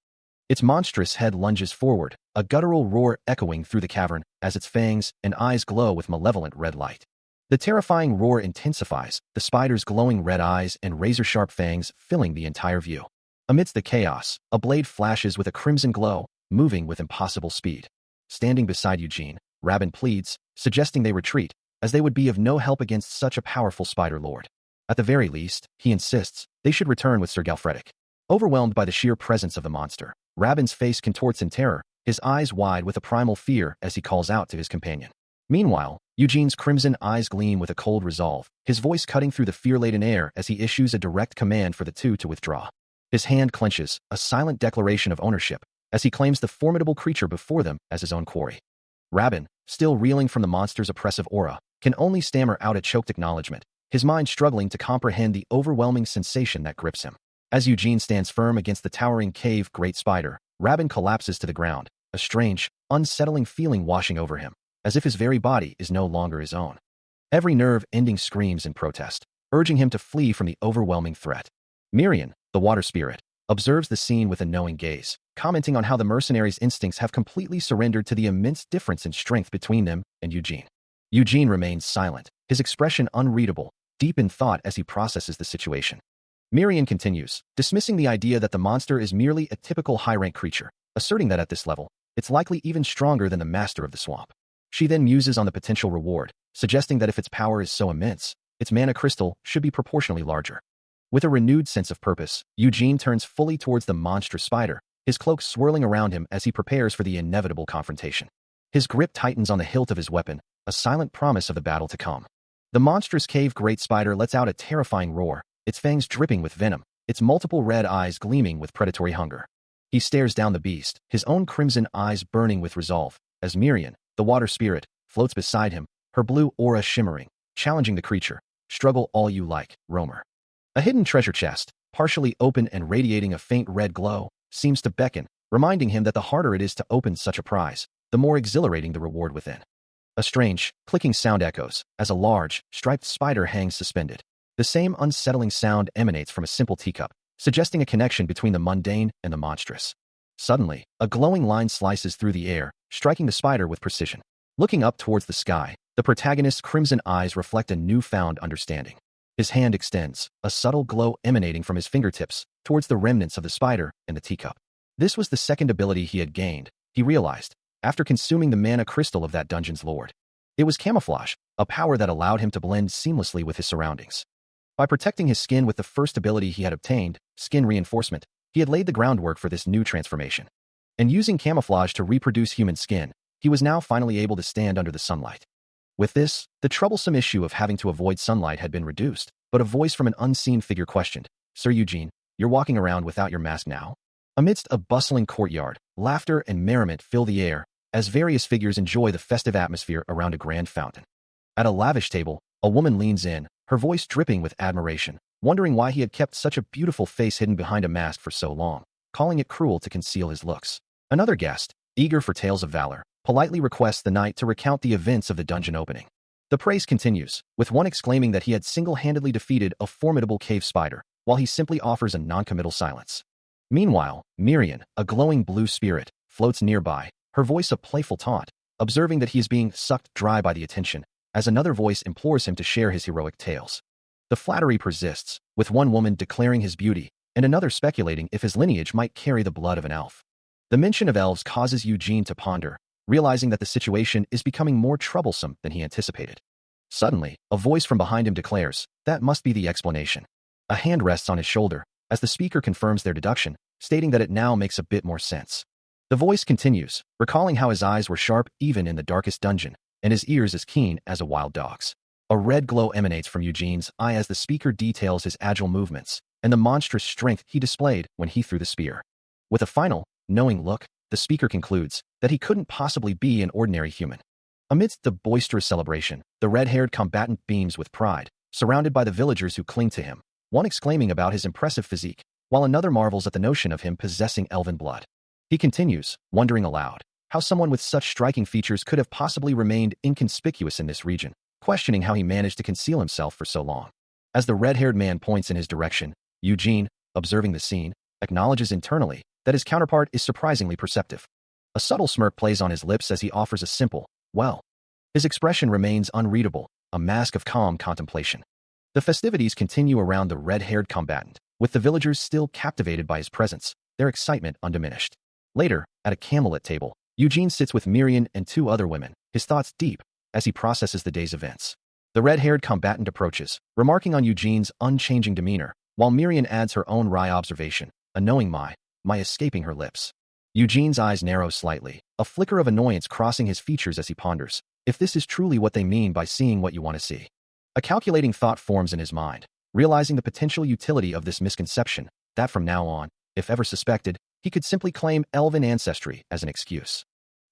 [SPEAKER 1] Its monstrous head lunges forward, a guttural roar echoing through the cavern as its fangs and eyes glow with malevolent red light. The terrifying roar intensifies, the spider's glowing red eyes and razor-sharp fangs filling the entire view. Amidst the chaos, a blade flashes with a crimson glow, moving with impossible speed. Standing beside Eugene, Rabin pleads, suggesting they retreat, as they would be of no help against such a powerful spider lord. At the very least, he insists, they should return with Sir Galfredic. Overwhelmed by the sheer presence of the monster, Rabin's face contorts in terror, his eyes wide with a primal fear as he calls out to his companion. Meanwhile, Eugene's crimson eyes gleam with a cold resolve, his voice cutting through the fear-laden air as he issues a direct command for the two to withdraw. His hand clenches, a silent declaration of ownership, as he claims the formidable creature before them as his own quarry. Rabin, still reeling from the monster's oppressive aura, can only stammer out a choked acknowledgement, his mind struggling to comprehend the overwhelming sensation that grips him. As Eugene stands firm against the towering cave great spider, Rabin collapses to the ground, a strange, unsettling feeling washing over him, as if his very body is no longer his own. Every nerve ending screams in protest, urging him to flee from the overwhelming threat. Marin, the water spirit, observes the scene with a knowing gaze, commenting on how the mercenary's instincts have completely surrendered to the immense difference in strength between them and Eugene. Eugene remains silent, his expression unreadable, deep in thought as he processes the situation. Marin continues, dismissing the idea that the monster is merely a typical high-rank creature, asserting that at this level, it's likely even stronger than the master of the swamp. She then muses on the potential reward, suggesting that if its power is so immense, its mana crystal should be proportionally larger. With a renewed sense of purpose, Eugene turns fully towards the monstrous spider, his cloak swirling around him as he prepares for the inevitable confrontation. His grip tightens on the hilt of his weapon, a silent promise of the battle to come. The monstrous cave great spider lets out a terrifying roar, its fangs dripping with venom, its multiple red eyes gleaming with predatory hunger. He stares down the beast, his own crimson eyes burning with resolve, as Marin, the water spirit, floats beside him, her blue aura shimmering, challenging the creature. Struggle all you like, roamer. A hidden treasure chest, partially open and radiating a faint red glow, seems to beckon, reminding him that the harder it is to open such a prize, the more exhilarating the reward within. A strange, clicking sound echoes, as a large, striped spider hangs suspended. The same unsettling sound emanates from a simple teacup, suggesting a connection between the mundane and the monstrous. Suddenly, a glowing line slices through the air, striking the spider with precision. Looking up towards the sky, the protagonist's crimson eyes reflect a newfound understanding. His hand extends, a subtle glow emanating from his fingertips, towards the remnants of the spider and the teacup. This was the second ability he had gained, he realized, after consuming the mana crystal of that dungeon's lord. It was camouflage, a power that allowed him to blend seamlessly with his surroundings. By protecting his skin with the first ability he had obtained, skin reinforcement, he had laid the groundwork for this new transformation. And using camouflage to reproduce human skin, he was now finally able to stand under the sunlight. With this, the troublesome issue of having to avoid sunlight had been reduced, but a voice from an unseen figure questioned, Sir Eugene, you're walking around without your mask now? Amidst a bustling courtyard, laughter and merriment fill the air, as various figures enjoy the festive atmosphere around a grand fountain. At a lavish table, a woman leans in, her voice dripping with admiration, wondering why he had kept such a beautiful face hidden behind a mask for so long, calling it cruel to conceal his looks. Another guest, eager for tales of valor, politely requests the knight to recount the events of the dungeon opening. The praise continues, with one exclaiming that he had single-handedly defeated a formidable cave spider, while he simply offers a non-committal silence. Meanwhile, Marin, a glowing blue spirit, floats nearby, her voice a playful taunt, observing that he is being sucked dry by the attention, as another voice implores him to share his heroic tales. The flattery persists, with one woman declaring his beauty, and another speculating if his lineage might carry the blood of an elf. The mention of elves causes Eugene to ponder, realizing that the situation is becoming more troublesome than he anticipated. Suddenly, a voice from behind him declares, "That must be the explanation." A hand rests on his shoulder, as the speaker confirms their deduction, stating that it now makes a bit more sense. The voice continues, recalling how his eyes were sharp even in the darkest dungeon, and his ears as keen as a wild dog's. A red glow emanates from Eugene's eye as the speaker details his agile movements and the monstrous strength he displayed when he threw the spear. With a final, knowing look, the speaker concludes that he couldn't possibly be an ordinary human. Amidst the boisterous celebration, the red-haired combatant beams with pride, surrounded by the villagers who cling to him, one exclaiming about his impressive physique, while another marvels at the notion of him possessing elven blood. He continues, wondering aloud, how someone with such striking features could have possibly remained inconspicuous in this region, questioning how he managed to conceal himself for so long. As the red-haired man points in his direction, Eugene, observing the scene, acknowledges internally that his counterpart is surprisingly perceptive. A subtle smirk plays on his lips as he offers a simple, "Well." His expression remains unreadable, a mask of calm contemplation. The festivities continue around the red-haired combatant, with the villagers still captivated by his presence, their excitement undiminished. Later, at a candlelit table, Eugene sits with Marin and two other women, his thoughts deep, as he processes the day's events. The red-haired combatant approaches, remarking on Eugene's unchanging demeanor, while Marin adds her own wry observation, a knowing my escaping her lips. Eugene's eyes narrow slightly, a flicker of annoyance crossing his features as he ponders, if this is truly what they mean by seeing what you want to see. A calculating thought forms in his mind, realizing the potential utility of this misconception, that from now on, if ever suspected, he could simply claim elven ancestry as an excuse.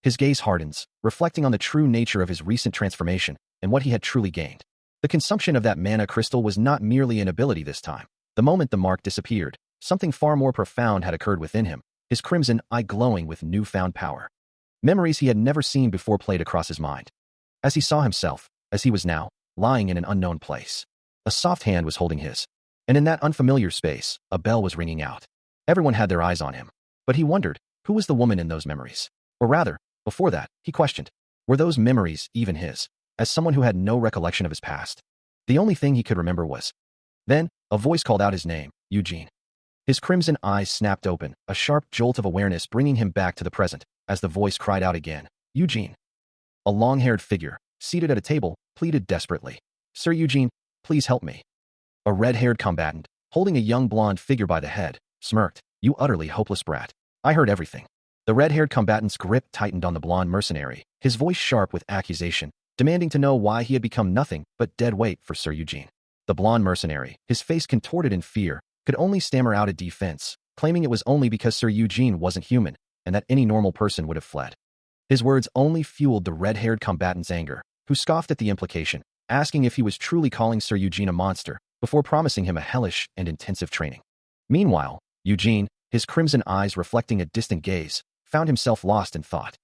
[SPEAKER 1] His gaze hardens, reflecting on the true nature of his recent transformation and what he had truly gained. The consumption of that mana crystal was not merely an ability this time. The moment the mark disappeared, something far more profound had occurred within him, his crimson eye glowing with newfound power. Memories he had never seen before played across his mind. As he saw himself, as he was now, lying in an unknown place. A soft hand was holding his, and in that unfamiliar space, a bell was ringing out. Everyone had their eyes on him, but he wondered, who was the woman in those memories? Or rather, before that, he questioned, were those memories even his, as someone who had no recollection of his past? The only thing he could remember was. Then, a voice called out his name, Eugene. His crimson eyes snapped open, a sharp jolt of awareness bringing him back to the present, as the voice cried out again, Eugene. A long-haired figure, seated at a table, pleaded desperately, "Sir Eugene, please help me." A red-haired combatant, holding a young blonde figure by the head, smirked, "You utterly hopeless brat. I heard everything." The red-haired combatant's grip tightened on the blonde mercenary, his voice sharp with accusation, demanding to know why he had become nothing but dead weight for Sir Eugene. The blonde mercenary, his face contorted in fear, could only stammer out a defense, claiming it was only because Sir Eugene wasn't human, and that any normal person would have fled. His words only fueled the red-haired combatant's anger, who scoffed at the implication, asking if he was truly calling Sir Eugene a monster, before promising him a hellish and intensive training. Meanwhile, Eugene, his crimson eyes reflecting a distant gaze, found himself lost in thought.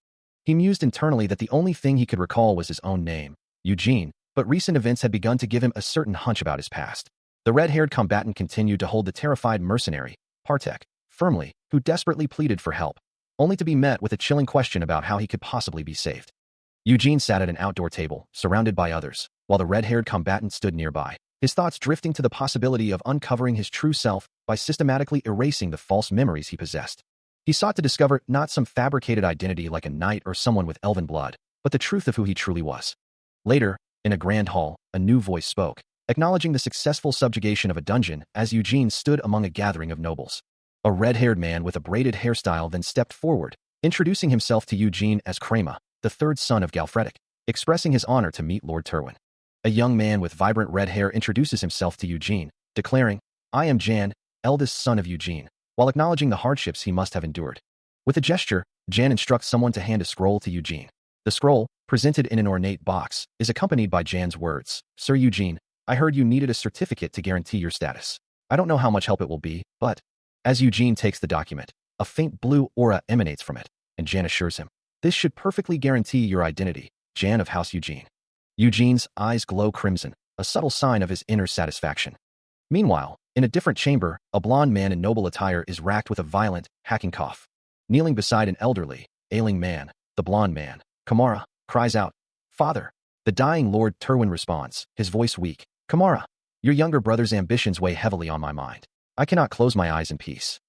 [SPEAKER 1] He mused internally that the only thing he could recall was his own name, Eugene, but recent events had begun to give him a certain hunch about his past. The red-haired combatant continued to hold the terrified mercenary, Partek, firmly, who desperately pleaded for help, only to be met with a chilling question about how he could possibly be saved. Eugene sat at an outdoor table, surrounded by others, while the red-haired combatant stood nearby, his thoughts drifting to the possibility of uncovering his true self by systematically erasing the false memories he possessed. He sought to discover not some fabricated identity like a knight or someone with elven blood, but the truth of who he truly was. Later, in a grand hall, a new voice spoke, acknowledging the successful subjugation of a dungeon as Eugene stood among a gathering of nobles. A red-haired man with a braided hairstyle then stepped forward, introducing himself to Eugene as Krema, the third son of Galfredic, expressing his honor to meet Lord Terwin. A young man with vibrant red hair introduces himself to Eugene, declaring, "I am Jan, eldest son of Eugene," while acknowledging the hardships he must have endured. With a gesture, Jan instructs someone to hand a scroll to Eugene. The scroll, presented in an ornate box, is accompanied by Jan's words, "Sir Eugene, I heard you needed a certificate to guarantee your status. I don't know how much help it will be, but..." As Eugene takes the document, a faint blue aura emanates from it, and Jan assures him, "This should perfectly guarantee your identity, Jan of House Eugene." Eugene's eyes glow crimson, a subtle sign of his inner satisfaction. Meanwhile, in a different chamber, a blond man in noble attire is racked with a violent, hacking cough. Kneeling beside an elderly, ailing man, the blond man, Kamara, cries out, "Father." The dying Lord Terwin responds, his voice weak, "Kamara, your younger brother's ambitions weigh heavily on my mind. I cannot close my eyes in peace."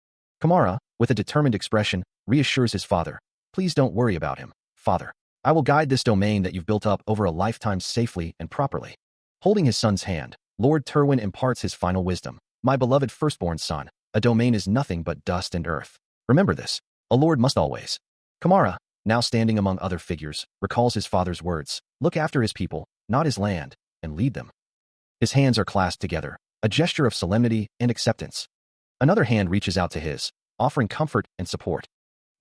[SPEAKER 1] Kamara, with a determined expression, reassures his father. Please don't worry about him, father. I will guide this domain that you've built up over a lifetime safely and properly. Holding his son's hand, Lord Terwin imparts his final wisdom. My beloved firstborn son, a domain is nothing but dust and earth. Remember this. A lord must always. Kamara, now standing among other figures, recalls his father's words. Look after his people, not his land, and lead them. His hands are clasped together, a gesture of solemnity and acceptance. Another hand reaches out to his, offering comfort and support.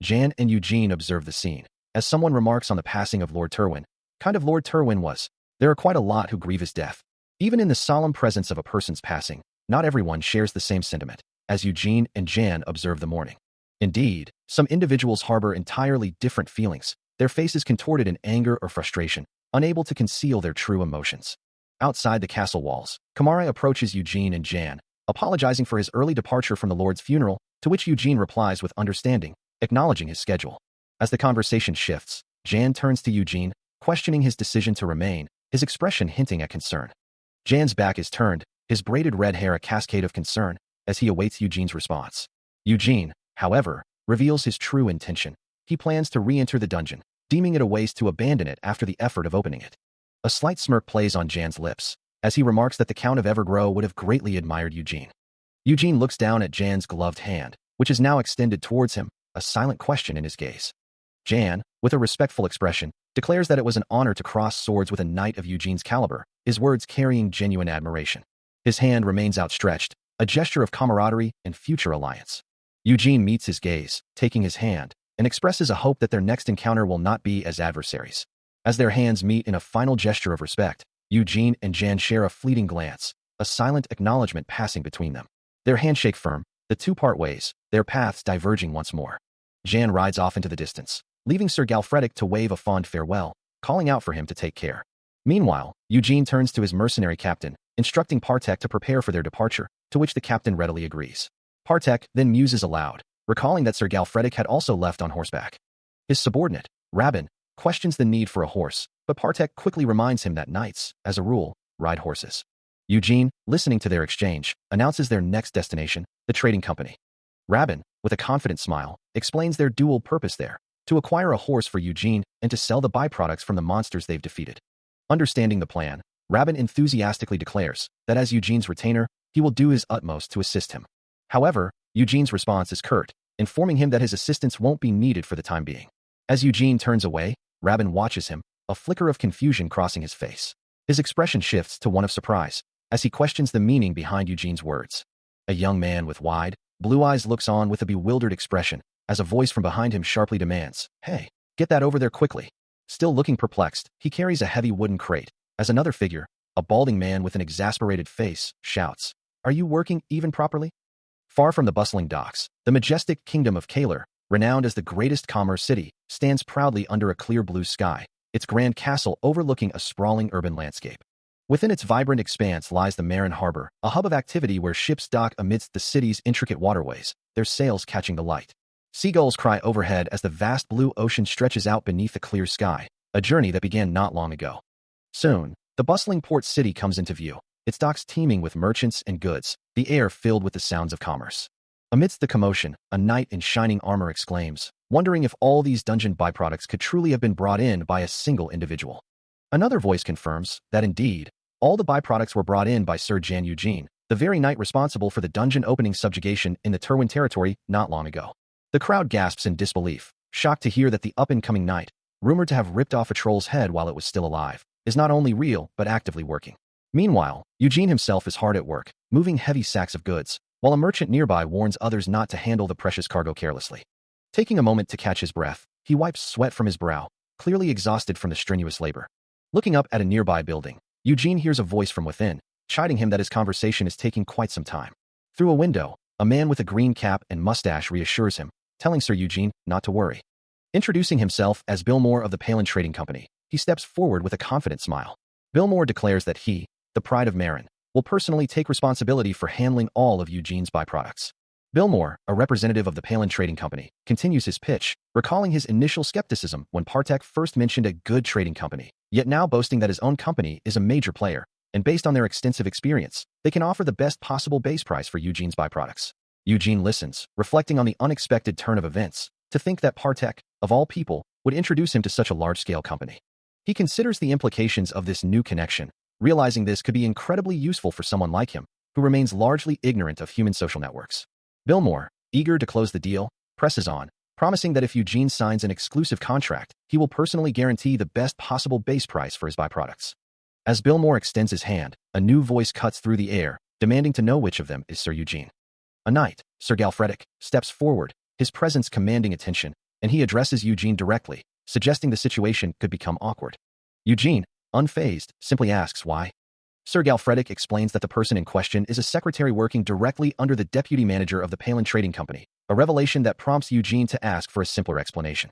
[SPEAKER 1] Jan and Eugene observe the scene. As someone remarks on the passing of Lord Terwin, kind of Lord Terwin was, there are quite a lot who grieve his death. Even in the solemn presence of a person's passing, not everyone shares the same sentiment, as Eugene and Jan observe the mourning. Indeed, some individuals harbor entirely different feelings, their faces contorted in anger or frustration, unable to conceal their true emotions. Outside the castle walls, Kamara approaches Eugene and Jan, apologizing for his early departure from the Lord's funeral, to which Eugene replies with understanding, acknowledging his schedule. As the conversation shifts, Jan turns to Eugene, questioning his decision to remain, his expression hinting at concern. Jan's back is turned, his braided red hair a cascade of concern, as he awaits Eugene's response. Eugene, however, reveals his true intention. He plans to re-enter the dungeon, deeming it a waste to abandon it after the effort of opening it. A slight smirk plays on Jan's lips, as he remarks that the Count of Evergrow would have greatly admired Eugene. Eugene looks down at Jan's gloved hand, which is now extended towards him, a silent question in his gaze. Jan, with a respectful expression, declares that it was an honor to cross swords with a knight of Eugene's caliber, his words carrying genuine admiration. His hand remains outstretched, a gesture of camaraderie and future alliance. Eugene meets his gaze, taking his hand, and expresses a hope that their next encounter will not be as adversaries. As their hands meet in a final gesture of respect, Eugene and Jan share a fleeting glance, a silent acknowledgement passing between them. Their handshake firm, the two part ways, their paths diverging once more. Jan rides off into the distance, leaving Sir Galfredic to wave a fond farewell, calling out for him to take care. Meanwhile, Eugene turns to his mercenary captain, instructing Partek to prepare for their departure, to which the captain readily agrees. Partek then muses aloud, recalling that Sir Galfredic had also left on horseback. His subordinate, Rabin, questions the need for a horse, but Partek quickly reminds him that knights, as a rule, ride horses. Eugene, listening to their exchange, announces their next destination, the trading company. Rabin, with a confident smile, explains their dual purpose there, to acquire a horse for Eugene and to sell the byproducts from the monsters they've defeated. Understanding the plan, Rabin enthusiastically declares that as Eugene's retainer, he will do his utmost to assist him. However, Eugene's response is curt, informing him that his assistance won't be needed for the time being. As Eugene turns away, Rabin watches him, a flicker of confusion crossing his face. His expression shifts to one of surprise, as he questions the meaning behind Eugene's words. A young man with wide, blue eyes looks on with a bewildered expression, as a voice from behind him sharply demands, "Hey, get that over there quickly." Still looking perplexed, he carries a heavy wooden crate, as another figure, a balding man with an exasperated face, shouts, "Are you working even properly?" Far from the bustling docks, the majestic kingdom of Kaler, renowned as the greatest commerce city, stands proudly under a clear blue sky, its grand castle overlooking a sprawling urban landscape. Within its vibrant expanse lies the Marin harbor, a hub of activity where ships dock amidst the city's intricate waterways, their sails catching the light. Seagulls cry overhead as the vast blue ocean stretches out beneath the clear sky, a journey that began not long ago. Soon, the bustling port city comes into view, its docks teeming with merchants and goods, the air filled with the sounds of commerce. Amidst the commotion, a knight in shining armor exclaims, wondering if all these dungeon byproducts could truly have been brought in by a single individual. Another voice confirms that indeed, all the byproducts were brought in by Sir Jan Eugene, the very knight responsible for the dungeon opening subjugation in the Terwin territory not long ago. The crowd gasps in disbelief, shocked to hear that the up-and-coming knight, rumored to have ripped off a troll's head while it was still alive, is not only real but actively working. Meanwhile, Eugene himself is hard at work, moving heavy sacks of goods, while a merchant nearby warns others not to handle the precious cargo carelessly. Taking a moment to catch his breath, he wipes sweat from his brow, clearly exhausted from the strenuous labor. Looking up at a nearby building, Eugene hears a voice from within, chiding him that his conversation is taking quite some time. Through a window, a man with a green cap and mustache reassures him, telling Sir Eugene not to worry. Introducing himself as Billmore of the Palin Trading Company, he steps forward with a confident smile. Billmore declares that he, the pride of Marin, will personally take responsibility for handling all of Eugene's byproducts. Billmore, a representative of the Palin Trading Company, continues his pitch, recalling his initial skepticism when Partek first mentioned a good trading company, yet now boasting that his own company is a major player, and based on their extensive experience, they can offer the best possible base price for Eugene's byproducts. Eugene listens, reflecting on the unexpected turn of events, To think that Partek, of all people, would introduce him to such a large-scale company. He considers the implications of this new connection, realizing this could be incredibly useful for someone like him, who remains largely ignorant of human social networks. Billmore, eager to close the deal, presses on, promising that if Eugene signs an exclusive contract, he will personally guarantee the best possible base price for his byproducts. As Billmore extends his hand, a new voice cuts through the air, demanding to know which of them is Sir Eugene. A knight, Sir Galfredic, steps forward, his presence commanding attention, and he addresses Eugene directly, suggesting the situation could become awkward. Eugene, unfazed, simply asks why. Sir Galfredic explains that the person in question is a secretary working directly under the deputy manager of the Palin Trading Company, a revelation that prompts Eugene to ask for a simpler explanation.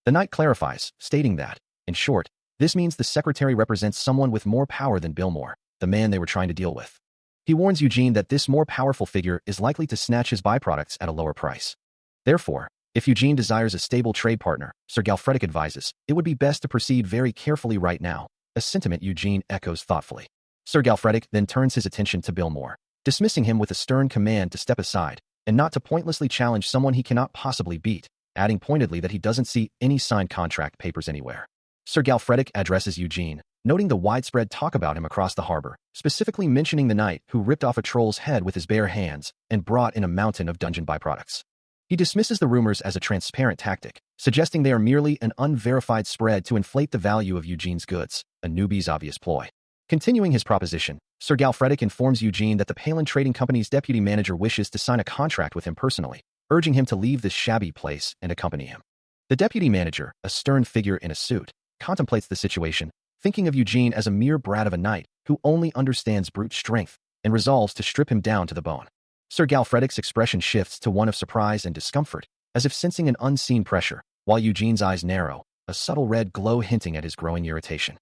[SPEAKER 1] The knight clarifies, stating that, in short, this means the secretary represents someone with more power than Billmore, the man they were trying to deal with. He warns Eugene that this more powerful figure is likely to snatch his byproducts at a lower price. Therefore, if Eugene desires a stable trade partner, Sir Galfredic advises, it would be best to proceed very carefully right now, a sentiment Eugene echoes thoughtfully. Sir Galfredic then turns his attention to Billmore, dismissing him with a stern command to step aside, and not to pointlessly challenge someone he cannot possibly beat, adding pointedly that he doesn't see any signed contract papers anywhere. Sir Galfredic addresses Eugene, noting the widespread talk about him across the harbor, specifically mentioning the knight who ripped off a troll's head with his bare hands and brought in a mountain of dungeon byproducts. He dismisses the rumors as a transparent tactic, suggesting they are merely an unverified spread to inflate the value of Eugene's goods, a newbie's obvious ploy. Continuing his proposition, Sir Galfredic informs Eugene that the Palin Trading Company's deputy manager wishes to sign a contract with him personally, urging him to leave this shabby place and accompany him. The deputy manager, a stern figure in a suit, contemplates the situation, thinking of Eugene as a mere brat of a knight who only understands brute strength, and resolves to strip him down to the bone. Sir Galfredic's expression shifts to one of surprise and discomfort, as if sensing an unseen pressure, while Eugene's eyes narrow, a subtle red glow hinting at his growing irritation.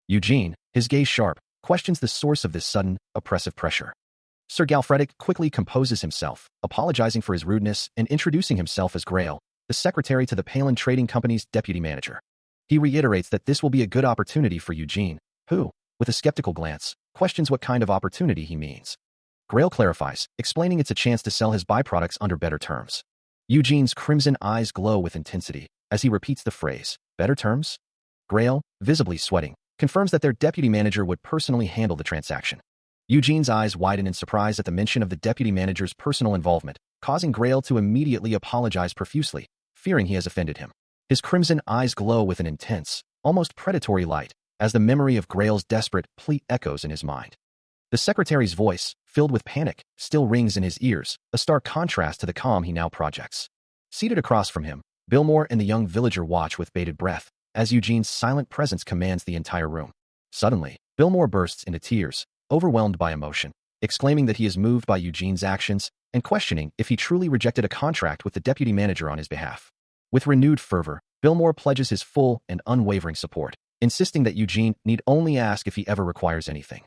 [SPEAKER 1] Eugene, his gaze sharp, questions the source of this sudden, oppressive pressure. Sir Galfredic quickly composes himself, apologizing for his rudeness and introducing himself as Grail, the secretary to the Palin Trading Company's deputy manager. He reiterates that this will be a good opportunity for Eugene, who, with a skeptical glance, questions what kind of opportunity he means. Grail clarifies, explaining it's a chance to sell his byproducts under better terms. Eugene's crimson eyes glow with intensity as he repeats the phrase, better terms? Grail, visibly sweating, confirms that their deputy manager would personally handle the transaction. Eugene's eyes widen in surprise at the mention of the deputy manager's personal involvement, causing Grail to immediately apologize profusely, fearing he has offended him. His crimson eyes glow with an intense, almost predatory light, as the memory of Grail's desperate plea echoes in his mind. The secretary's voice, filled with panic, still rings in his ears, a stark contrast to the calm he now projects. Seated across from him, Billmore and the young villager watch with bated breath, as Eugene's silent presence commands the entire room. Suddenly, Billmore bursts into tears, overwhelmed by emotion, exclaiming that he is moved by Eugene's actions and questioning if he truly rejected a contract with the deputy manager on his behalf. With renewed fervor, Billmore pledges his full and unwavering support, insisting that Eugene need only ask if he ever requires anything.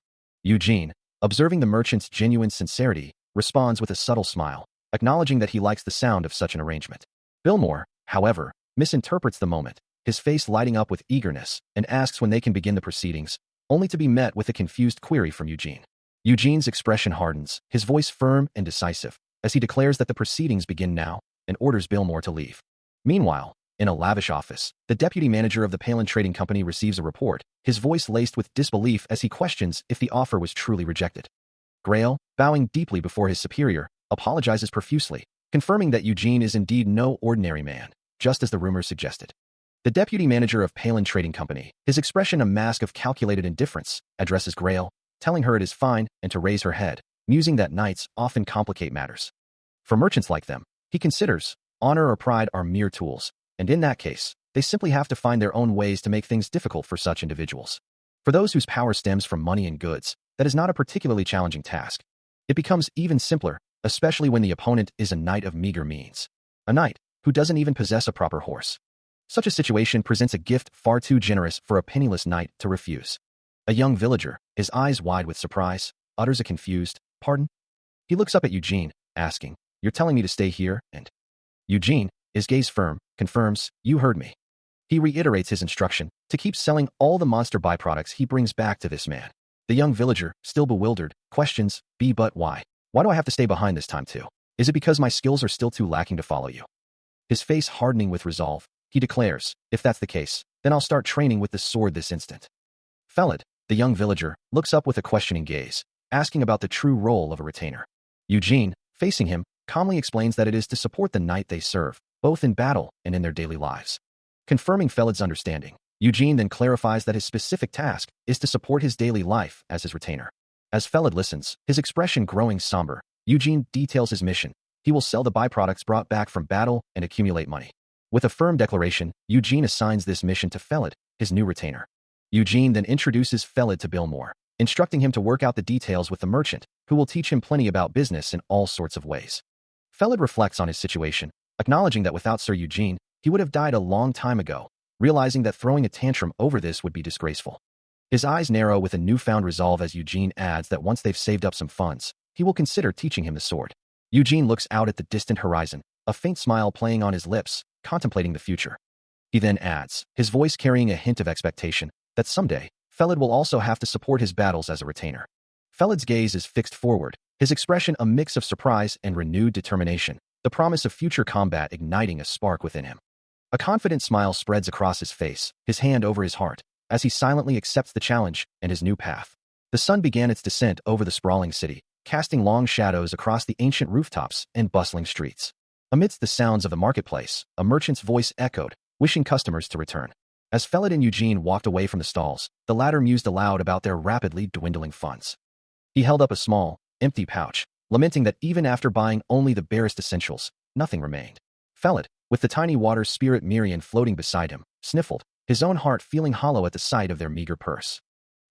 [SPEAKER 1] Eugene, observing the merchant's genuine sincerity, responds with a subtle smile, acknowledging that he likes the sound of such an arrangement. Billmore, however, misinterprets the moment, his face lighting up with eagerness, and asks when they can begin the proceedings, only to be met with a confused query from Eugene. Eugene's expression hardens, his voice firm and decisive, as he declares that the proceedings begin now, and orders Billmore to leave. Meanwhile, in a lavish office, the deputy manager of the Palin Trading Company receives a report, his voice laced with disbelief as he questions if the offer was truly rejected. Grail, bowing deeply before his superior, apologizes profusely, confirming that Eugene is indeed no ordinary man, just as the rumors suggested. The deputy manager of Palin Trading Company, his expression a mask of calculated indifference, addresses Grail, telling her it is fine and to raise her head, musing that knights often complicate matters. For merchants like them, he considers, honor or pride are mere tools, and in that case, they simply have to find their own ways to make things difficult for such individuals. For those whose power stems from money and goods, that is not a particularly challenging task. It becomes even simpler, especially when the opponent is a knight of meager means. A knight who doesn't even possess a proper horse. Such a situation presents a gift far too generous for a penniless knight to refuse. A young villager, his eyes wide with surprise, utters a confused, "Pardon?" He looks up at Eugene, asking, "You're telling me to stay here, and—" Eugene, his gaze firm, confirms, "You heard me." He reiterates his instruction to keep selling all the monster byproducts he brings back to this man. The young villager, still bewildered, questions, But why? Why do I have to stay behind this time too? Is it because my skills are still too lacking to follow you?" His face hardening with resolve, he declares, "If that's the case, then I'll start training with the sword this instant." Felid, the young villager, looks up with a questioning gaze, asking about the true role of a retainer. Eugene, facing him, calmly explains that it is to support the knight they serve, both in battle and in their daily lives. Confirming Felid's understanding, Eugene then clarifies that his specific task is to support his daily life as his retainer. As Felid listens, his expression growing somber, Eugene details his mission. He will sell the byproducts brought back from battle and accumulate money. With a firm declaration, Eugene assigns this mission to Felid, his new retainer. Eugene then introduces Felid to Bill Moore, instructing him to work out the details with the merchant, who will teach him plenty about business in all sorts of ways. Felid reflects on his situation, acknowledging that without Sir Eugene, he would have died a long time ago, realizing that throwing a tantrum over this would be disgraceful. His eyes narrow with a newfound resolve as Eugene adds that once they've saved up some funds, he will consider teaching him the sword. Eugene looks out at the distant horizon, a faint smile playing on his lips, contemplating the future. He then adds, his voice carrying a hint of expectation, that someday, Felid will also have to support his battles as a retainer. Felid's gaze is fixed forward, his expression a mix of surprise and renewed determination, the promise of future combat igniting a spark within him. A confident smile spreads across his face, his hand over his heart, as he silently accepts the challenge and his new path. The sun began its descent over the sprawling city, casting long shadows across the ancient rooftops and bustling streets. Amidst the sounds of the marketplace, a merchant's voice echoed, wishing customers to return. As Felid and Eugene walked away from the stalls, the latter mused aloud about their rapidly dwindling funds. He held up a small, empty pouch, lamenting that even after buying only the barest essentials, nothing remained. Felid, with the tiny water spirit Marin floating beside him, sniffled, his own heart feeling hollow at the sight of their meager purse.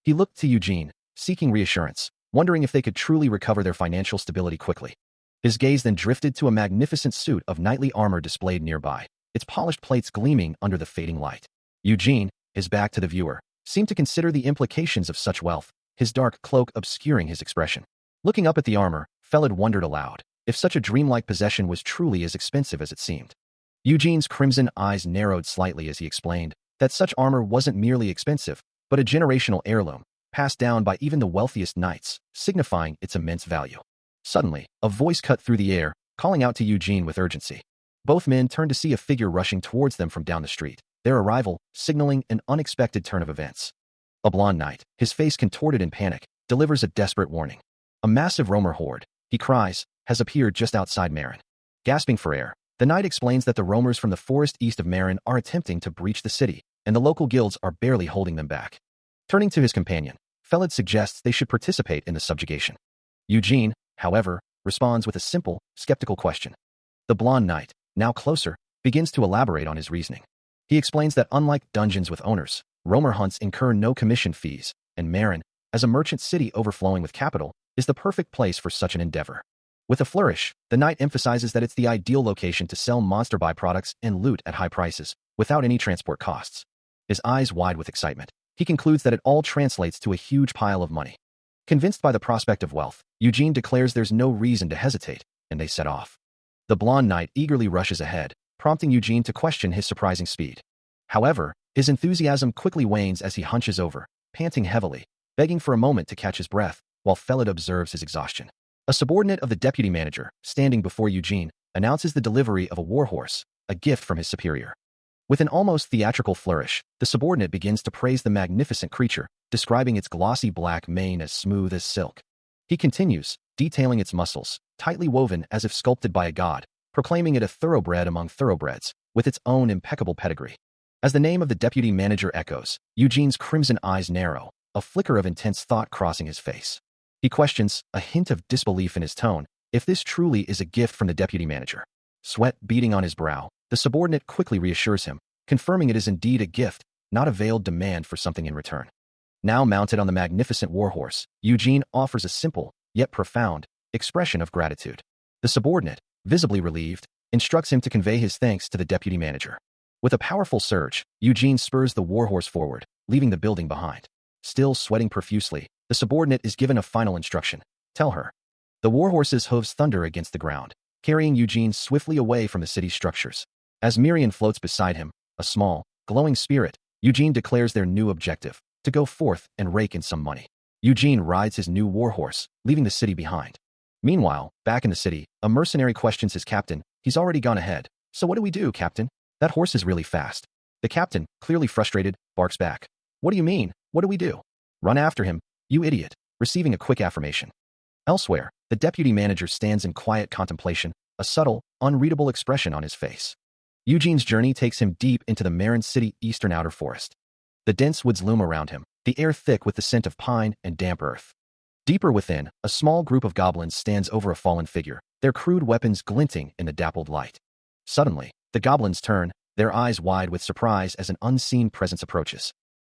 [SPEAKER 1] He looked to Eugene, seeking reassurance, wondering if they could truly recover their financial stability quickly. His gaze then drifted to a magnificent suit of knightly armor displayed nearby, its polished plates gleaming under the fading light. Eugene, his back to the viewer, seemed to consider the implications of such wealth, his dark cloak obscuring his expression. Looking up at the armor, Felid wondered aloud, if such a dreamlike possession was truly as expensive as it seemed. Eugene's crimson eyes narrowed slightly as he explained that such armor wasn't merely expensive, but a generational heirloom, passed down by even the wealthiest knights, signifying its immense value. Suddenly, a voice cut through the air, calling out to Eugene with urgency. Both men turned to see a figure rushing towards them from down the street, their arrival signaling an unexpected turn of events. A blonde knight, his face contorted in panic, delivers a desperate warning. A massive roamer horde, he cries, has appeared just outside Marin. Gasping for air, the knight explains that the roamers from the forest east of Marin are attempting to breach the city, and the local guilds are barely holding them back. Turning to his companion, Felid suggests they should participate in the subjugation. Eugene, however, responds with a simple, skeptical question. The blonde knight, now closer, begins to elaborate on his reasoning. He explains that unlike dungeons with owners, roamer hunts incur no commission fees, and Marin, as a merchant city overflowing with capital, is the perfect place for such an endeavor. With a flourish, the knight emphasizes that it's the ideal location to sell monster byproducts and loot at high prices, without any transport costs. His eyes wide with excitement, he concludes that it all translates to a huge pile of money. Convinced by the prospect of wealth, Eugene declares there's no reason to hesitate, and they set off. The blonde knight eagerly rushes ahead, prompting Eugene to question his surprising speed. However, his enthusiasm quickly wanes as he hunches over, panting heavily, begging for a moment to catch his breath, while Felid observes his exhaustion. A subordinate of the deputy manager, standing before Eugene, announces the delivery of a warhorse, a gift from his superior. With an almost theatrical flourish, the subordinate begins to praise the magnificent creature, describing its glossy black mane as smooth as silk. He continues, detailing its muscles, tightly woven as if sculpted by a god, proclaiming it a thoroughbred among thoroughbreds, with its own impeccable pedigree. As the name of the deputy manager echoes, Eugene's crimson eyes narrow, a flicker of intense thought crossing his face. He questions, a hint of disbelief in his tone, if this truly is a gift from the deputy manager. Sweat beading on his brow, the subordinate quickly reassures him, confirming it is indeed a gift, not a veiled demand for something in return. Now mounted on the magnificent warhorse, Eugene offers a simple, yet profound, expression of gratitude. The subordinate, visibly relieved, instructs him to convey his thanks to the deputy manager. With a powerful surge, Eugene spurs the warhorse forward, leaving the building behind. Still sweating profusely, the subordinate is given a final instruction. Tell her. The warhorse's hooves thunder against the ground, carrying Eugene swiftly away from the city's structures. As Marin floats beside him, a small, glowing spirit, Eugene declares their new objective, to go forth and rake in some money. Eugene rides his new warhorse, leaving the city behind. Meanwhile, back in the city, a mercenary questions his captain. He's already gone ahead, So what do we do, Captain? That horse is really fast. The captain, clearly frustrated, barks back. What do you mean? What do we do? Run after him, you idiot, receiving a quick affirmation. Elsewhere, the deputy manager stands in quiet contemplation, a subtle, unreadable expression on his face. Eugene's journey takes him deep into the Marin city eastern outer forest. The dense woods loom around him, the air thick with the scent of pine and damp earth. Deeper within, a small group of goblins stands over a fallen figure, their crude weapons glinting in the dappled light. Suddenly, the goblins turn, their eyes wide with surprise as an unseen presence approaches.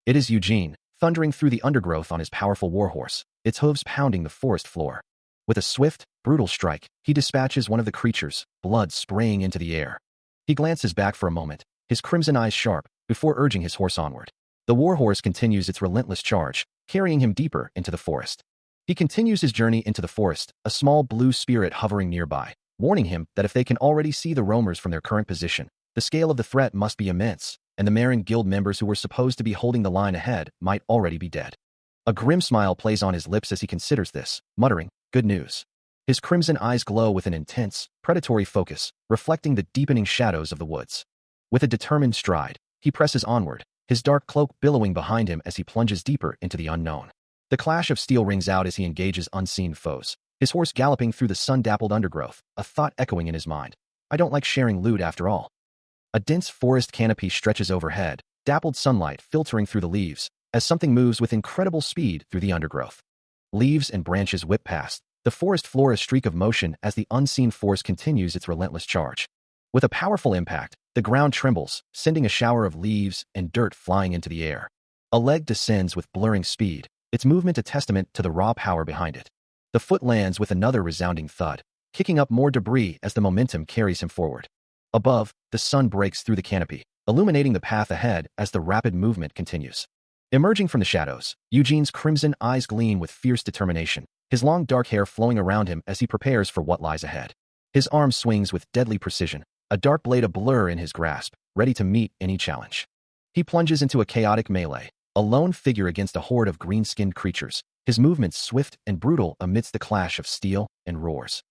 [SPEAKER 1] It is Eugene, thundering through the undergrowth on his powerful warhorse, its hooves pounding the forest floor. With a swift, brutal strike, he dispatches one of the creatures, blood spraying into the air. He glances back for a moment, his crimson eyes sharp, before urging his horse onward. The warhorse continues its relentless charge, carrying him deeper into the forest. He continues his journey into the forest, a small blue spirit hovering nearby, warning him that if they can already see the roamers from their current position, the scale of the threat must be immense, and the Marin Guild members who were supposed to be holding the line ahead might already be dead. A grim smile plays on his lips as he considers this, muttering, "Good news." His crimson eyes glow with an intense, predatory focus, reflecting the deepening shadows of the woods. With a determined stride, he presses onward, his dark cloak billowing behind him as he plunges deeper into the unknown. The clash of steel rings out as he engages unseen foes, his horse galloping through the sun-dappled undergrowth, a thought echoing in his mind. I don't like sharing loot after all. A dense forest canopy stretches overhead, dappled sunlight filtering through the leaves, as something moves with incredible speed through the undergrowth. Leaves and branches whip past, the forest floor a streak of motion as the unseen force continues its relentless charge. With a powerful impact, the ground trembles, sending a shower of leaves and dirt flying into the air. A leg descends with blurring speed, its movement a testament to the raw power behind it. The foot lands with another resounding thud, kicking up more debris as the momentum carries him forward. Above, the sun breaks through the canopy, illuminating the path ahead as the rapid movement continues. Emerging from the shadows, Eugene's crimson eyes gleam with fierce determination, his long dark hair flowing around him as he prepares for what lies ahead. His arm swings with deadly precision, a dark blade a blur in his grasp, ready to meet any challenge. He plunges into a chaotic melee, a lone figure against a horde of green-skinned creatures, his movements swift and brutal amidst the clash of steel and roars.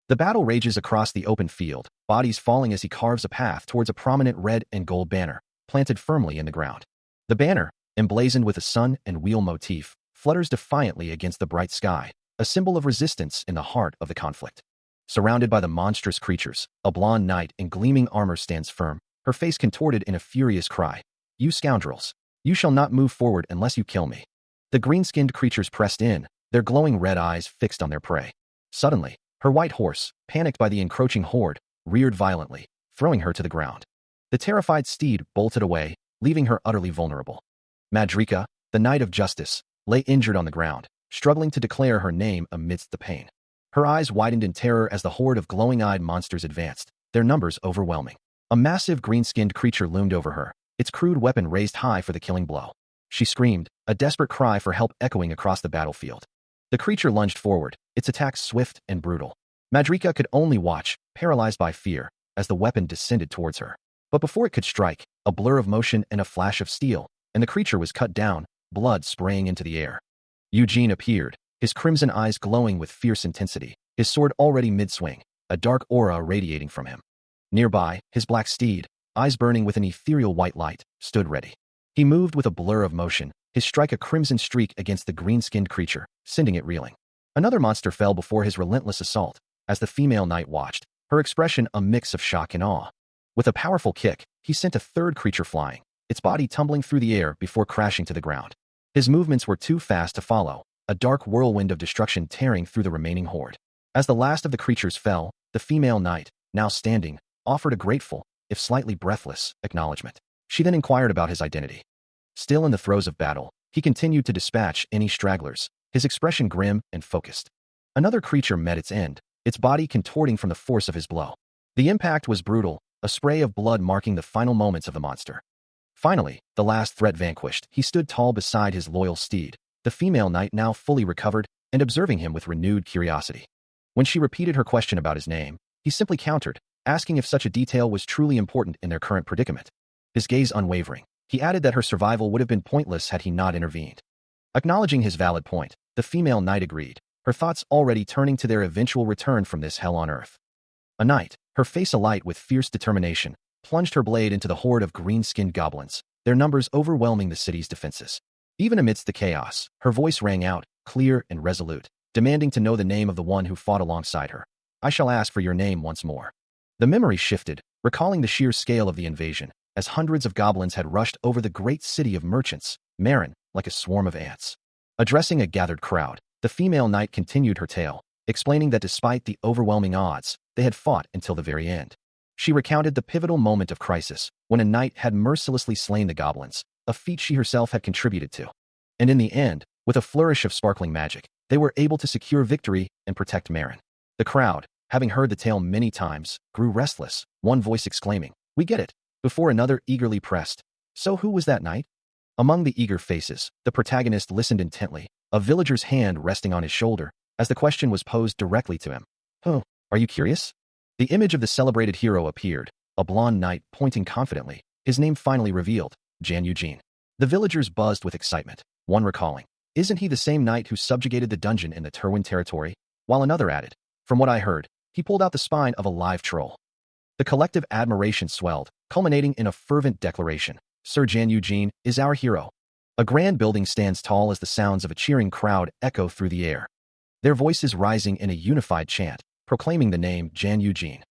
[SPEAKER 1] The battle rages across the open field, bodies falling as he carves a path towards a prominent red and gold banner, planted firmly in the ground. The banner, emblazoned with a sun and wheel motif, flutters defiantly against the bright sky, a symbol of resistance in the heart of the conflict. Surrounded by the monstrous creatures, a blonde knight in gleaming armor stands firm, her face contorted in a furious cry. You scoundrels! You shall not move forward unless you kill me. The green-skinned creatures pressed in, their glowing red eyes fixed on their prey. Suddenly, her white horse, panicked by the encroaching horde, reared violently, throwing her to the ground. The terrified steed bolted away, leaving her utterly vulnerable. Madrika, the Knight of Justice, lay injured on the ground, struggling to declare her name amidst the pain. Her eyes widened in terror as the horde of glowing-eyed monsters advanced, their numbers overwhelming. A massive green-skinned creature loomed over her, its crude weapon raised high for the killing blow. She screamed, a desperate cry for help echoing across the battlefield. The creature lunged forward, its attack swift and brutal. Madrika could only watch, paralyzed by fear, as the weapon descended towards her. But before it could strike, a blur of motion and a flash of steel, and the creature was cut down, blood spraying into the air. Eugene appeared, his crimson eyes glowing with fierce intensity, his sword already mid-swing, a dark aura radiating from him. Nearby, his black steed, eyes burning with an ethereal white light, stood ready. He moved with a blur of motion, his strike a crimson streak against the green-skinned creature, sending it reeling. Another monster fell before his relentless assault, as the female knight watched, her expression a mix of shock and awe. With a powerful kick, he sent a third creature flying, its body tumbling through the air before crashing to the ground. His movements were too fast to follow, a dark whirlwind of destruction tearing through the remaining horde. As the last of the creatures fell, the female knight, now standing, offered a grateful, if slightly breathless, acknowledgement. She then inquired about his identity. Still in the throes of battle, he continued to dispatch any stragglers, his expression grim and focused. Another creature met its end, its body contorting from the force of his blow. The impact was brutal, a spray of blood marking the final moments of the monster. Finally, the last threat vanquished, he stood tall beside his loyal steed, the female knight now fully recovered and observing him with renewed curiosity. When she repeated her question about his name, he simply countered, asking if such a detail was truly important in their current predicament. His gaze unwavering, he added that her survival would have been pointless had he not intervened. Acknowledging his valid point, the female knight agreed, her thoughts already turning to their eventual return from this hell on earth. A night, Her face alight with fierce determination, plunged her blade into the horde of green-skinned goblins, their numbers overwhelming the city's defenses. Even amidst the chaos, her voice rang out, clear and resolute, demanding to know the name of the one who fought alongside her. I shall ask for your name once more. The memory shifted, recalling the sheer scale of the invasion, as hundreds of goblins had rushed over the great city of merchants, Marin, like a swarm of ants. Addressing a gathered crowd, the female knight continued her tale, explaining that despite the overwhelming odds, they had fought until the very end. She recounted the pivotal moment of crisis, when a knight had mercilessly slain the goblins, a feat she herself had contributed to. And in the end, with a flourish of sparkling magic, they were able to secure victory and protect Marin. The crowd, having heard the tale many times, grew restless, one voice exclaiming, "We get it," before another eagerly pressed, "So who was that knight?" Among the eager faces, the protagonist listened intently, a villager's hand resting on his shoulder, as the question was posed directly to him. "Oh, are you curious?" The image of the celebrated hero appeared, a blonde knight pointing confidently, his name finally revealed, Eugene. The villagers buzzed with excitement, one recalling, "Isn't he the same knight who subjugated the dungeon in the Terwin territory?" While another added, "From what I heard, he pulled out the spine of a live troll." The collective admiration swelled, culminating in a fervent declaration, "Sir Eugene is our hero." A grand building stands tall as the sounds of a cheering crowd echo through the air, their voices rising in a unified chant, proclaiming the name Eugene.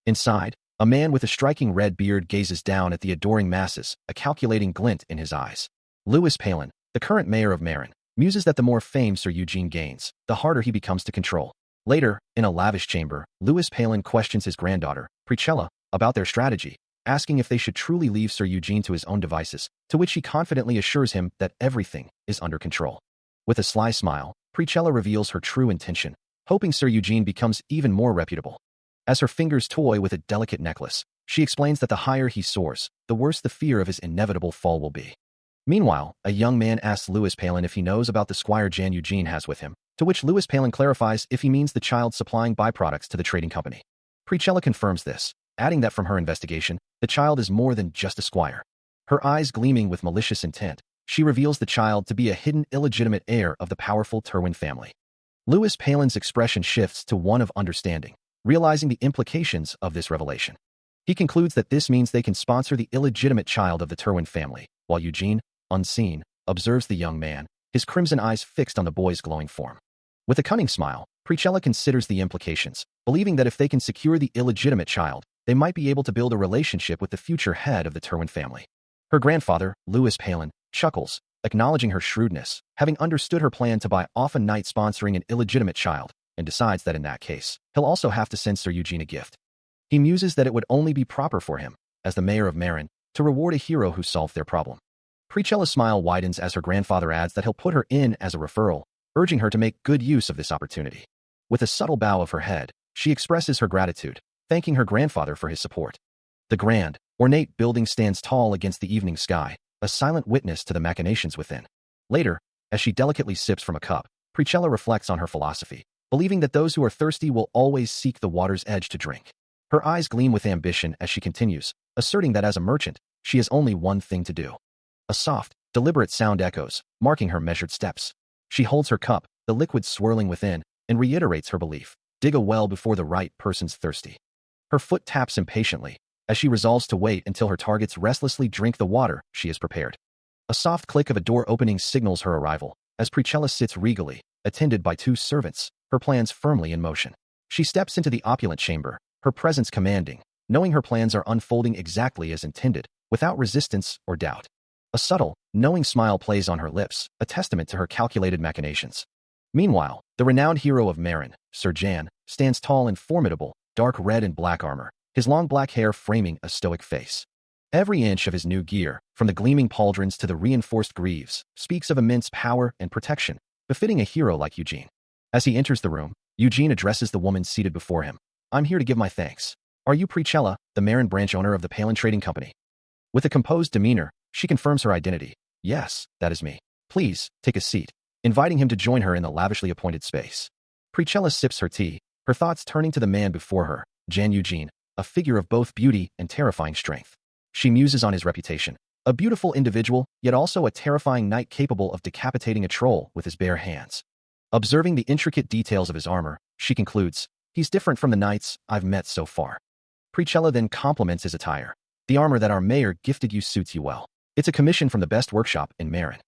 [SPEAKER 1] Inside, a man with a striking red beard gazes down at the adoring masses, a calculating glint in his eyes. Louis Palin, the current mayor of Marin, muses that the more fame Sir Eugene gains, the harder he becomes to control. Later, in a lavish chamber, Louis Palin questions his granddaughter, Treachery, about their strategy, asking if they should truly leave Sir Eugene to his own devices, to which he confidently assures him that everything is under control. With a sly smile, Treachery reveals her true intention, hoping Sir Eugene becomes even more reputable. As her fingers toy with a delicate necklace, she explains that the higher he soars, the worse the fear of his inevitable fall will be. Meanwhile, a young man asks Louis Palin if he knows about the squire Eugene has with him, to which Louis Palin clarifies if he means the child supplying byproducts to the trading company. Treachery confirms this, adding that from her investigation, the child is more than just a squire. Her eyes gleaming with malicious intent, she reveals the child to be a hidden illegitimate heir of the powerful Terwin family. Louis Palin's expression shifts to one of understanding, realizing the implications of this revelation. He concludes that this means they can sponsor the illegitimate child of the Terwin family, while Eugene, unseen, observes the young man, his crimson eyes fixed on the boy's glowing form. With a cunning smile, Treachery considers the implications, believing that if they can secure the illegitimate child, they might be able to build a relationship with the future head of the Terwin family. Her grandfather, Louis Palin, chuckles, acknowledging her shrewdness, having understood her plan to buy off a knight sponsoring an illegitimate child, and decides that in that case, he'll also have to send Sir Eugene a gift. He muses that it would only be proper for him, as the mayor of Marin, to reward a hero who solved their problem. Treachery's smile widens as her grandfather adds that he'll put her in as a referral, urging her to make good use of this opportunity. With a subtle bow of her head, she expresses her gratitude, thanking her grandfather for his support. The grand, ornate building stands tall against the evening sky, a silent witness to the machinations within. Later, as she delicately sips from a cup, Treachery reflects on her philosophy, believing that those who are thirsty will always seek the water's edge to drink. Her eyes gleam with ambition as she continues, asserting that as a merchant, she has only one thing to do. A soft, deliberate sound echoes, marking her measured steps. She holds her cup, the liquid swirling within, and reiterates her belief, dig a well before the right person's thirsty. Her foot taps impatiently, as she resolves to wait until her targets restlessly drink the water she has prepared. A soft click of a door opening signals her arrival, as Treachery sits regally, attended by two servants, her plans firmly in motion. She steps into the opulent chamber, her presence commanding, knowing her plans are unfolding exactly as intended, without resistance or doubt. A subtle, knowing smile plays on her lips, a testament to her calculated machinations. Meanwhile, the renowned hero of Marin, Sir Jan, stands tall and formidable, dark red and black armor, his long black hair framing a stoic face. Every inch of his new gear, from the gleaming pauldrons to the reinforced greaves, speaks of immense power and protection, befitting a hero like Eugene. As he enters the room, Eugene addresses the woman seated before him. "I'm here to give my thanks. Are you Treachery, the Marin branch owner of the Palin Trading Company?" With a composed demeanor, she confirms her identity. "Yes, that is me. Please, take a seat," inviting him to join her in the lavishly appointed space. Treachery sips her tea, her thoughts turning to the man before her, Eugene, a figure of both beauty and terrifying strength. She muses on his reputation, a beautiful individual, yet also a terrifying knight capable of decapitating a troll with his bare hands. Observing the intricate details of his armor, she concludes, "He's different from the knights I've met so far." Preachella then compliments his attire. The armor that our mayor gifted you suits you well. It's a commission from the best workshop in Marin.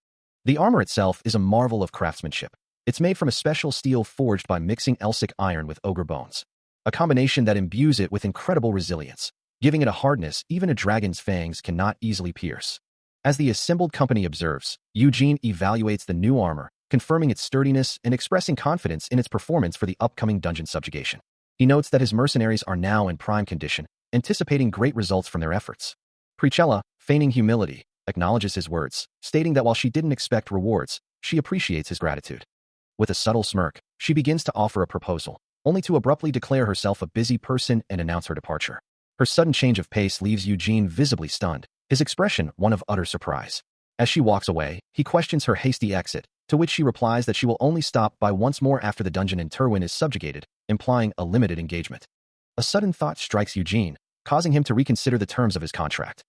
[SPEAKER 1] The armor itself is a marvel of craftsmanship. It's made from a special steel forged by mixing Elsic iron with ogre bones, a combination that imbues it with incredible resilience, giving it a hardness even a dragon's fangs cannot easily pierce. As the assembled company observes, Eugene evaluates the new armor, confirming its sturdiness and expressing confidence in its performance for the upcoming dungeon subjugation. He notes that his mercenaries are now in prime condition, anticipating great results from their efforts. Preachella, feigning humility, acknowledges his words, stating that while she didn't expect rewards, she appreciates his gratitude. With a subtle smirk, she begins to offer a proposal, only to abruptly declare herself a busy person and announce her departure. Her sudden change of pace leaves Eugene visibly stunned, his expression one of utter surprise. As she walks away, he questions her hasty exit, to which she replies that she will only stop by once more after the dungeon in Terwin is subjugated, implying a limited engagement. A sudden thought strikes Eugene, causing him to reconsider the terms of his contract.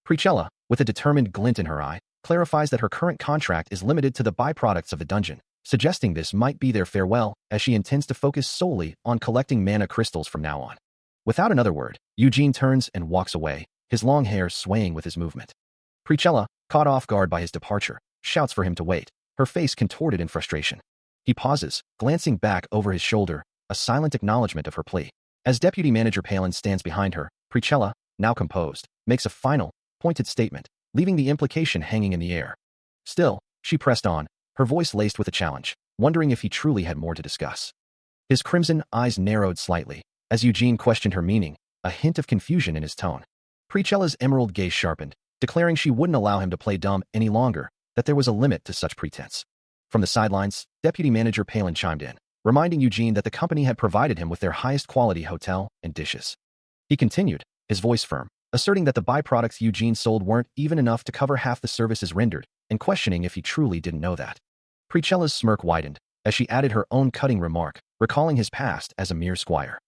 [SPEAKER 1] Preachella, with a determined glint in her eye, clarifies that her current contract is limited to the byproducts of the dungeon, suggesting this might be their farewell, as she intends to focus solely on collecting mana crystals from now on. Without another word, Eugene turns and walks away, his long hair swaying with his movement. Preachella, caught off guard by his departure, shouts for him to wait, her face contorted in frustration. He pauses, glancing back over his shoulder, a silent acknowledgement of her plea. As Deputy Manager Palin stands behind her, Preachella, now composed, makes a final, pointed statement, leaving the implication hanging in the air. Still, she pressed on, her voice laced with a challenge, wondering if he truly had more to discuss. His crimson eyes narrowed slightly, as Eugene questioned her meaning, a hint of confusion in his tone. Preachella's emerald gaze sharpened, declaring she wouldn't allow him to play dumb any longer, that there was a limit to such pretense. From the sidelines, Deputy Manager Palin chimed in, reminding Eugene that the company had provided him with their highest quality hotel and dishes. He continued, his voice firm, asserting that the byproducts Eugene sold weren't even enough to cover half the services rendered, and questioning if he truly didn't know that. Preachella's smirk widened, as she added her own cutting remark, recalling his past as a mere squire.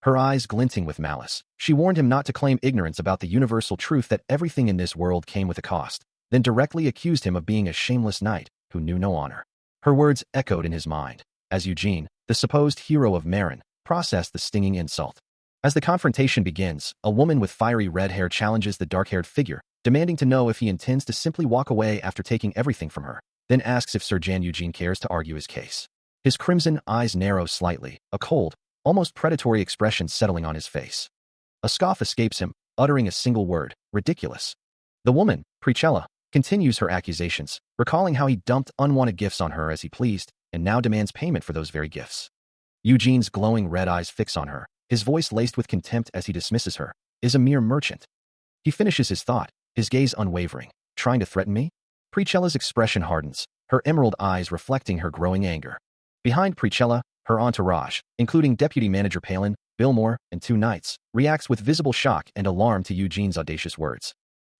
[SPEAKER 1] Her eyes glinting with malice, she warned him not to claim ignorance about the universal truth that everything in this world came with a cost, then directly accused him of being a shameless knight who knew no honor. Her words echoed in his mind, as Eugene, the supposed hero of Marin, processed the stinging insult. As the confrontation begins, a woman with fiery red hair challenges the dark-haired figure, demanding to know if he intends to simply walk away after taking everything from her, then asks if Sir Jan Eugene cares to argue his case. His crimson eyes narrow slightly, a cold, almost predatory expression settling on his face. A scoff escapes him, uttering a single word, ridiculous. The woman, Preachella, continues her accusations, recalling how he dumped unwanted gifts on her as he pleased, and now demands payment for those very gifts. Eugene's glowing red eyes fix on her, his voice laced with contempt as he dismisses her, is a mere merchant. He finishes his thought, his gaze unwavering, trying to threaten me? Preachella's expression hardens, her emerald eyes reflecting her growing anger. Behind Preachella, her entourage, including Deputy Manager Palin, Billmore, and 2 knights, reacts with visible shock and alarm to Eugene's audacious words.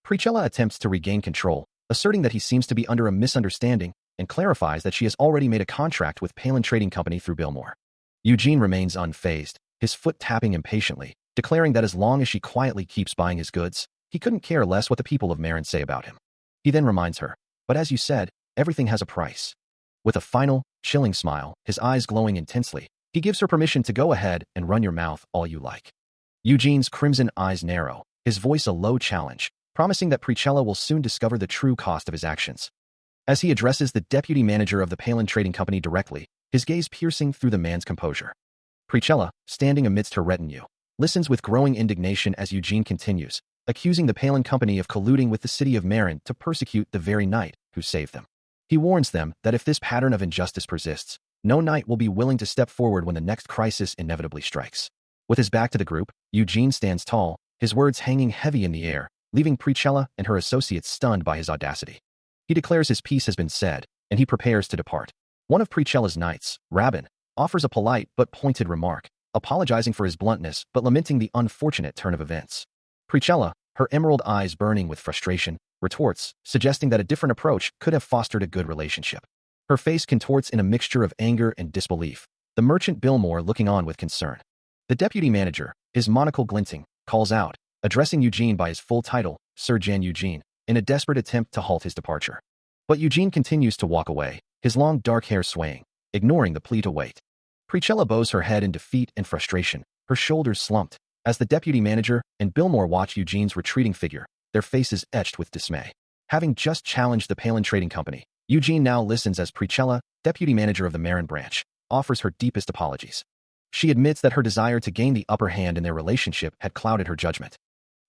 [SPEAKER 1] Preachella attempts to regain control, asserting that he seems to be under a misunderstanding, and clarifies that she has already made a contract with Palin Trading Company through Billmore. Eugene remains unfazed, his foot tapping impatiently, declaring that as long as she quietly keeps buying his goods, he couldn't care less what the people of Marin say about him. He then reminds her, but as you said, everything has a price. With a final, chilling smile, his eyes glowing intensely, he gives her permission to go ahead and run your mouth all you like. Eugene's crimson eyes narrow, his voice a low challenge, promising that Preachella will soon discover the true cost of his actions. As he addresses the deputy manager of the Palin Trading Company directly, his gaze piercing through the man's composure. Preachella, standing amidst her retinue, listens with growing indignation as Eugene continues, accusing the Palin Company of colluding with the city of Marin to persecute the very knight who saved them. He warns them that if this pattern of injustice persists, no knight will be willing to step forward when the next crisis inevitably strikes. With his back to the group, Eugene stands tall, his words hanging heavy in the air, leaving Preachella and her associates stunned by his audacity. He declares his piece has been said, and he prepares to depart. One of Preachella's knights, Rabin, offers a polite but pointed remark, apologizing for his bluntness but lamenting the unfortunate turn of events. Preachella, her emerald eyes burning with frustration, retorts, suggesting that a different approach could have fostered a good relationship. Her face contorts in a mixture of anger and disbelief, the merchant Billmore looking on with concern. The deputy manager, his monocle glinting, calls out, addressing Eugene by his full title, Sir Jan Eugene, in a desperate attempt to halt his departure. But Eugene continues to walk away, his long dark hair swaying, ignoring the plea to wait. Preachella bows her head in defeat and frustration, her shoulders slumped, As the deputy manager and Billmore watch Eugene's retreating figure, their faces etched with dismay. Having just challenged the Palin Trading Company, Eugene now listens as Treachery, deputy manager of the Marin branch, offers her deepest apologies. She admits that her desire to gain the upper hand in their relationship had clouded her judgment.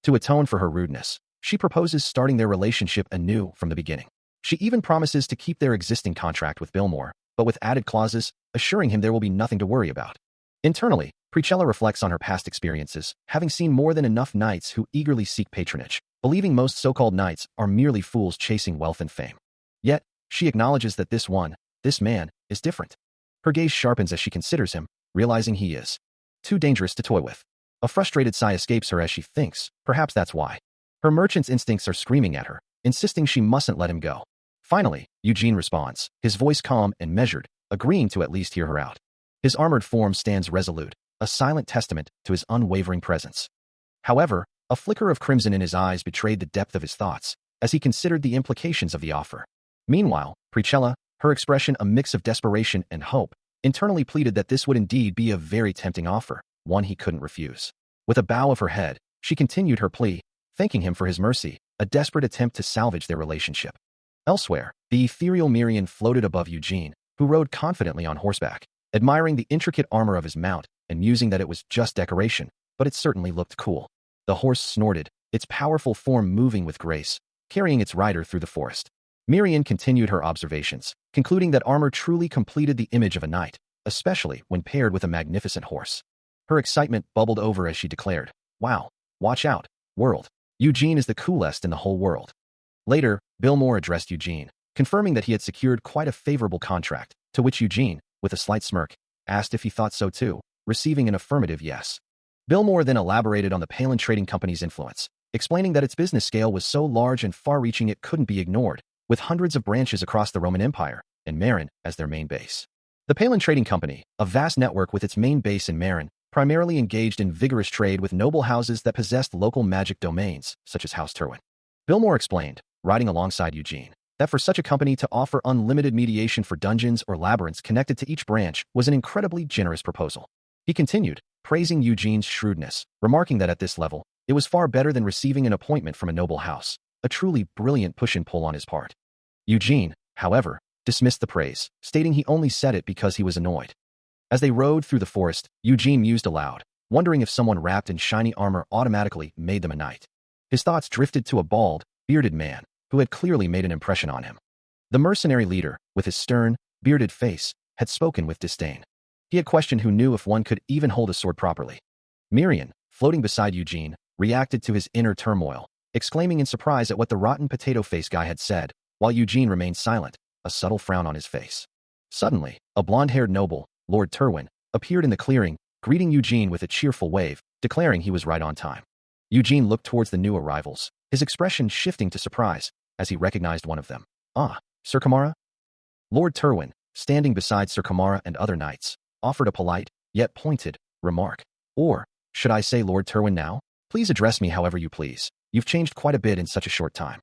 [SPEAKER 1] To atone for her rudeness, she proposes starting their relationship anew from the beginning. She even promises to keep their existing contract with Billmore, but with added clauses, assuring him there will be nothing to worry about. Internally, Treachery reflects on her past experiences, having seen more than enough knights who eagerly seek patronage, believing most so-called knights are merely fools chasing wealth and fame. Yet, she acknowledges that this man, is different. Her gaze sharpens as she considers him, realizing he is too dangerous to toy with. A frustrated sigh escapes her as she thinks, perhaps that's why. Her merchant's instincts are screaming at her, insisting she mustn't let him go. Finally, Eugene responds, his voice calm and measured, agreeing to at least hear her out. His armored form stands resolute, a silent testament to his unwavering presence. However, a flicker of crimson in his eyes betrayed the depth of his thoughts, as he considered the implications of the offer. Meanwhile, Treachery, her expression a mix of desperation and hope, internally pleaded that this would indeed be a very tempting offer, one he couldn't refuse. With a bow of her head, she continued her plea, thanking him for his mercy, a desperate attempt to salvage their relationship. Elsewhere, the ethereal Marin floated above Eugene, who rode confidently on horseback, admiring the intricate armor of his mount and musing that it was just decoration, but it certainly looked cool. The horse snorted, its powerful form moving with grace, carrying its rider through the forest. Marin continued her observations, concluding that armor truly completed the image of a knight, especially when paired with a magnificent horse. Her excitement bubbled over as she declared, "Wow, watch out, world. Eugene is the coolest in the whole world." Later, Billmore addressed Eugene, confirming that he had secured quite a favorable contract, to which Eugene, with a slight smirk, asked if he thought so too, receiving an affirmative yes. Billmore then elaborated on the Palin Trading Company's influence, explaining that its business scale was so large and far-reaching it couldn't be ignored, with hundreds of branches across the Roman Empire, and Marin as their main base. The Palin Trading Company, a vast network with its main base in Marin, primarily engaged in vigorous trade with noble houses that possessed local magic domains, such as House Turwin. Billmore explained, riding alongside Eugene, that for such a company to offer unlimited mediation for dungeons or labyrinths connected to each branch was an incredibly generous proposal. He continued, praising Eugene's shrewdness, remarking that at this level, it was far better than receiving an appointment from a noble house, a truly brilliant push and pull on his part. Eugene, however, dismissed the praise, stating he only said it because he was annoyed. As they rode through the forest, Eugene mused aloud, wondering if someone wrapped in shiny armor automatically made them a knight. His thoughts drifted to a bald, bearded man, who had clearly made an impression on him. The mercenary leader, with his stern, bearded face, had spoken with disdain. He had questioned who knew if one could even hold a sword properly. Marin, floating beside Eugene, reacted to his inner turmoil, exclaiming in surprise at what the rotten potato-face guy had said, while Eugene remained silent, a subtle frown on his face. Suddenly, a blonde-haired noble, Lord Turwin, appeared in the clearing, greeting Eugene with a cheerful wave, declaring he was right on time. Eugene looked towards the new arrivals, his expression shifting to surprise, as he recognized one of them. "Ah, Sir Kamara?" Lord Turwin, standing beside Sir Kamara and other knights, offered a polite, yet pointed, remark. "Or, should I say Lord Turwin now? Please address me however you please. You've changed quite a bit in such a short time."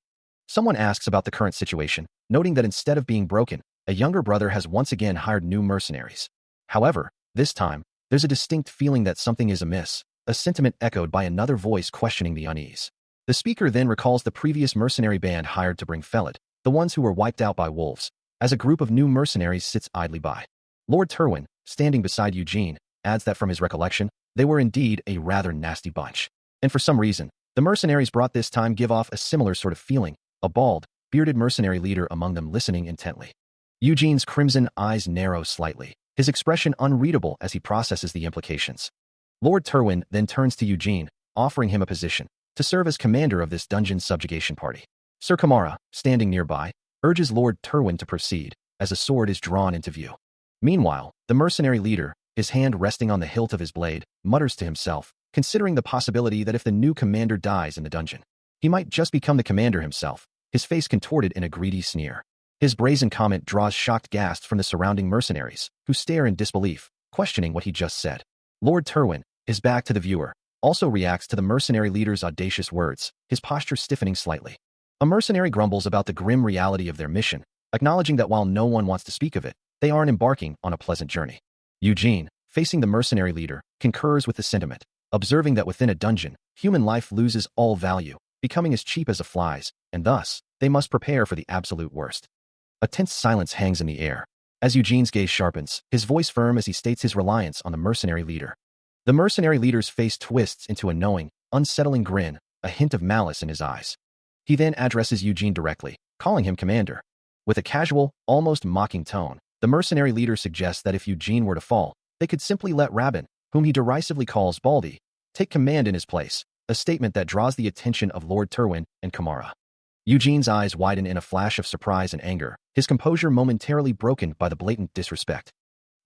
[SPEAKER 1] Someone asks about the current situation, noting that instead of being broken, a younger brother has once again hired new mercenaries. However, this time, there's a distinct feeling that something is amiss, a sentiment echoed by another voice questioning the unease. The speaker then recalls the previous mercenary band hired to bring Felid, the ones who were wiped out by wolves, as a group of new mercenaries sits idly by. Lord Turwin, standing beside Eugene, adds that from his recollection, they were indeed a rather nasty bunch. And for some reason, the mercenaries brought this time give off a similar sort of feeling, a bald, bearded mercenary leader among them listening intently. Eugene's crimson eyes narrow slightly, his expression unreadable as he processes the implications. Lord Turwin then turns to Eugene, offering him a position to serve as commander of this dungeon subjugation party. Sir Kamara, standing nearby, urges Lord Turwin to proceed, as a sword is drawn into view. Meanwhile, the mercenary leader, his hand resting on the hilt of his blade, mutters to himself, considering the possibility that if the new commander dies in the dungeon, he might just become the commander himself, his face contorted in a greedy sneer. His brazen comment draws shocked gasps from the surrounding mercenaries, who stare in disbelief, questioning what he just said. Lord Turwin, his back to the viewer, also reacts to the mercenary leader's audacious words, his posture stiffening slightly. A mercenary grumbles about the grim reality of their mission, acknowledging that while no one wants to speak of it, they aren't embarking on a pleasant journey. Eugene, facing the mercenary leader, concurs with the sentiment, observing that within a dungeon, human life loses all value, becoming as cheap as a fly's, and thus, they must prepare for the absolute worst. A tense silence hangs in the air. As Eugene's gaze sharpens, his voice firm as he states his reliance on the mercenary leader. The mercenary leader's face twists into a knowing, unsettling grin, a hint of malice in his eyes. He then addresses Eugene directly, calling him commander. With a casual, almost mocking tone, the mercenary leader suggests that if Eugene were to fall, they could simply let Rabin, whom he derisively calls Baldy, take command in his place, a statement that draws the attention of Lord Terwin and Kamara. Eugene's eyes widen in a flash of surprise and anger, his composure momentarily broken by the blatant disrespect.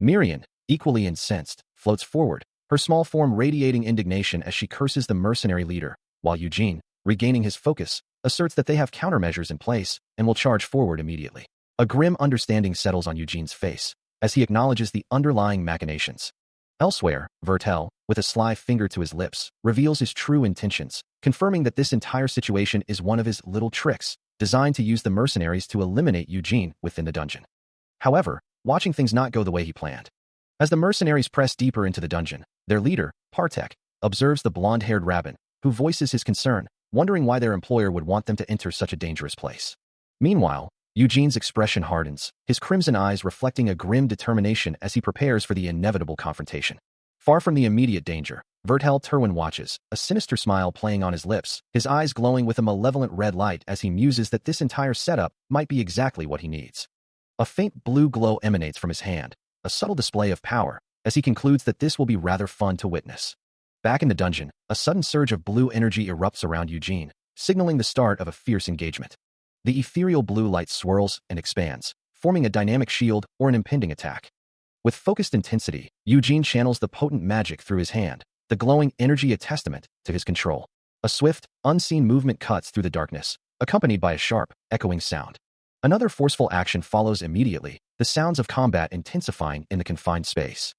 [SPEAKER 1] Marin, equally incensed, floats forward, her small form radiating indignation as she curses the mercenary leader, while Eugene, regaining his focus, asserts that they have countermeasures in place and will charge forward immediately. A grim understanding settles on Eugene's face as he acknowledges the underlying machinations. Elsewhere, Vertel, with a sly finger to his lips, reveals his true intentions, confirming that this entire situation is one of his little tricks, designed to use the mercenaries to eliminate Eugene within the dungeon. However, watching things not go the way he planned. As the mercenaries press deeper into the dungeon, their leader, Partek, observes the blonde-haired Rabin, who voices his concern, wondering why their employer would want them to enter such a dangerous place. Meanwhile, Eugene's expression hardens, his crimson eyes reflecting a grim determination as he prepares for the inevitable confrontation. Far from the immediate danger, Vertel Terwin watches, a sinister smile playing on his lips, his eyes glowing with a malevolent red light as he muses that this entire setup might be exactly what he needs. A faint blue glow emanates from his hand, a subtle display of power, as he concludes that this will be rather fun to witness. Back in the dungeon, a sudden surge of blue energy erupts around Eugene, signaling the start of a fierce engagement. The ethereal blue light swirls and expands, forming a dynamic shield or an impending attack. With focused intensity, Eugene channels the potent magic through his hand, the glowing energy a testament to his control. A swift, unseen movement cuts through the darkness, accompanied by a sharp, echoing sound. Another forceful action follows immediately, the sounds of combat intensifying in the confined space.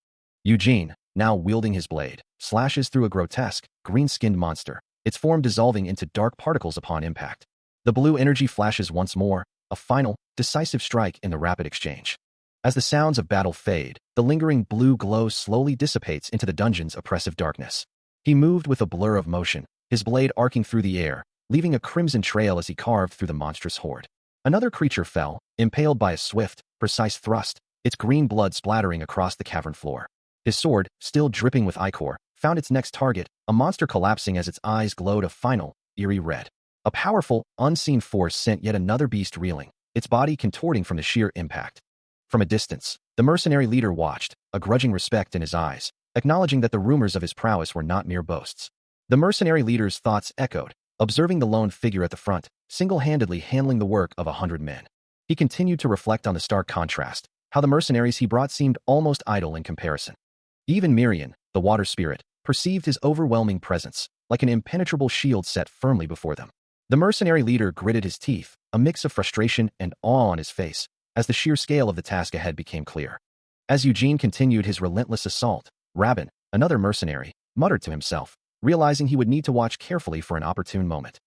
[SPEAKER 1] Eugene, now wielding his blade, slashes through a grotesque, green-skinned monster, its form dissolving into dark particles upon impact. The blue energy flashes once more, a final, decisive strike in the rapid exchange. As the sounds of battle fade, the lingering blue glow slowly dissipates into the dungeon's oppressive darkness. He moved with a blur of motion, his blade arcing through the air, leaving a crimson trail as he carved through the monstrous horde. Another creature fell, impaled by a swift, precise thrust, its green blood splattering across the cavern floor. His sword, still dripping with ichor, found its next target, a monster collapsing as its eyes glowed a final, eerie red. A powerful, unseen force sent yet another beast reeling, its body contorting from the sheer impact. From a distance, the mercenary leader watched, a grudging respect in his eyes, acknowledging that the rumors of his prowess were not mere boasts. The mercenary leader's thoughts echoed, observing the lone figure at the front, single-handedly handling the work of 100 men. He continued to reflect on the stark contrast, how the mercenaries he brought seemed almost idle in comparison. Even Marin, the water spirit, perceived his overwhelming presence, like an impenetrable shield set firmly before them. The mercenary leader gritted his teeth, a mix of frustration and awe on his face, as the sheer scale of the task ahead became clear. As Eugene continued his relentless assault, Rabin, another mercenary, muttered to himself, realizing he would need to watch carefully for an opportune moment.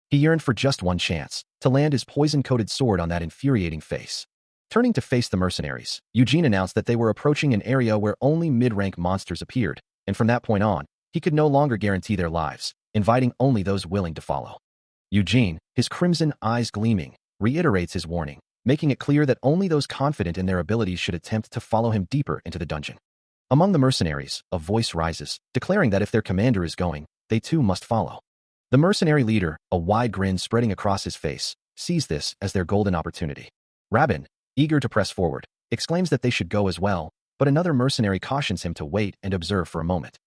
[SPEAKER 1] He yearned for just one chance, to land his poison-coated sword on that infuriating face. Turning to face the mercenaries, Eugene announced that they were approaching an area where only mid-rank monsters appeared, and from that point on, he could no longer guarantee their lives, inviting only those willing to follow. Eugene, his crimson eyes gleaming, reiterates his warning, making it clear that only those confident in their abilities should attempt to follow him deeper into the dungeon. Among the mercenaries, a voice rises, declaring that if their commander is going, they too must follow. The mercenary leader, a wide grin spreading across his face, sees this as their golden opportunity. Rabin, eager to press forward, exclaims that they should go as well, but another mercenary cautions him to wait and observe for a moment.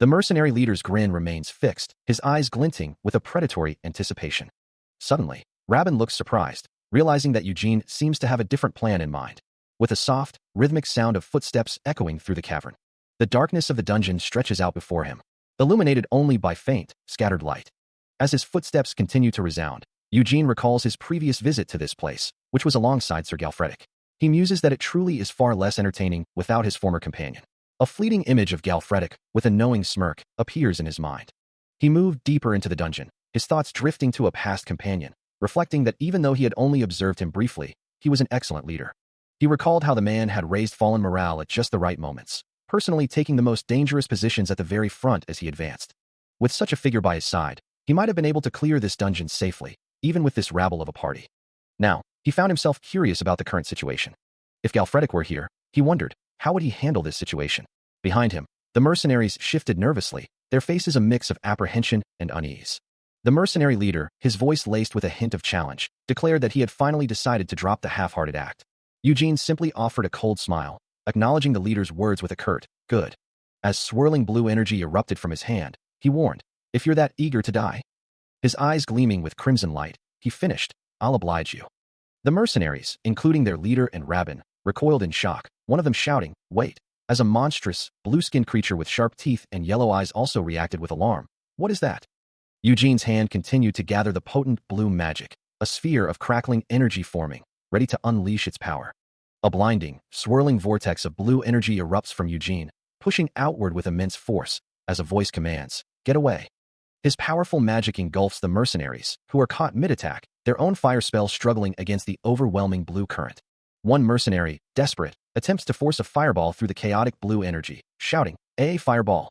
[SPEAKER 1] The mercenary leader's grin remains fixed, his eyes glinting with a predatory anticipation. Suddenly, Rabin looks surprised, realizing that Eugene seems to have a different plan in mind. With a soft, rhythmic sound of footsteps echoing through the cavern, the darkness of the dungeon stretches out before him, illuminated only by faint, scattered light. As his footsteps continue to resound, Eugene recalls his previous visit to this place, which was alongside Sir Galfredic. He muses that it truly is far less entertaining without his former companion. A fleeting image of Galfredic, with a knowing smirk, appears in his mind. He moved deeper into the dungeon, his thoughts drifting to a past companion, reflecting that even though he had only observed him briefly, he was an excellent leader. He recalled how the man had raised fallen morale at just the right moments, personally taking the most dangerous positions at the very front as he advanced. With such a figure by his side, he might have been able to clear this dungeon safely, even with this rabble of a party. Now, he found himself curious about the current situation. If Galfredic were here, he wondered, how would he handle this situation? Behind him, the mercenaries shifted nervously, their faces a mix of apprehension and unease. The mercenary leader, his voice laced with a hint of challenge, declared that he had finally decided to drop the half-hearted act. Eugene simply offered a cold smile, acknowledging the leader's words with a curt, "Good." As swirling blue energy erupted from his hand, he warned, "If you're that eager to die." His eyes gleaming with crimson light, he finished, "I'll oblige you." The mercenaries, including their leader and rabbin, recoiled in shock, one of them shouting, "Wait." As a monstrous, blue-skinned creature with sharp teeth and yellow eyes also reacted with alarm. "What is that?" Eugene's hand continued to gather the potent blue magic, a sphere of crackling energy forming, ready to unleash its power. A blinding, swirling vortex of blue energy erupts from Eugene, pushing outward with immense force, as a voice commands, "Get away." His powerful magic engulfs the mercenaries, who are caught mid-attack, their own fire spell struggling against the overwhelming blue current. One mercenary, desperate, attempts to force a fireball through the chaotic blue energy, shouting, "A fireball."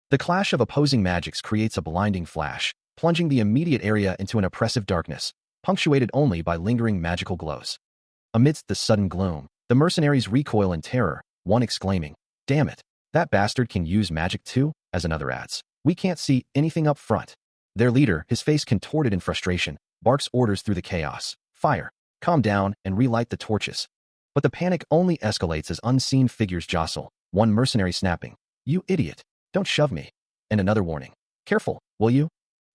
[SPEAKER 1] The clash of opposing magics creates a blinding flash, plunging the immediate area into an oppressive darkness, punctuated only by lingering magical glows. Amidst the sudden gloom, the mercenaries recoil in terror, one exclaiming, "Damn it, that bastard can use magic too," as another adds, "We can't see anything up front." Their leader, his face contorted in frustration, barks orders through the chaos, "Fire, calm down and relight the torches." But the panic only escalates as unseen figures jostle, one mercenary snapping, "You idiot, don't shove me," and another warning, "Careful, will you?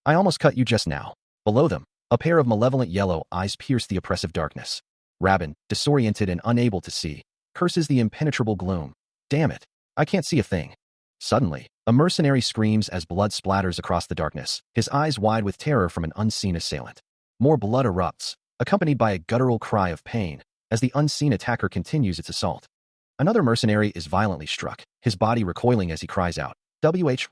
[SPEAKER 1] I almost cut you just now." Below them, a pair of malevolent yellow eyes pierce the oppressive darkness. Rabbin, disoriented and unable to see, curses the impenetrable gloom. "Damn it, I can't see a thing." Suddenly, a mercenary screams as blood splatters across the darkness, his eyes wide with terror from an unseen assailant. More blood erupts, accompanied by a guttural cry of pain, as the unseen attacker continues its assault. Another mercenary is violently struck, his body recoiling as he cries out,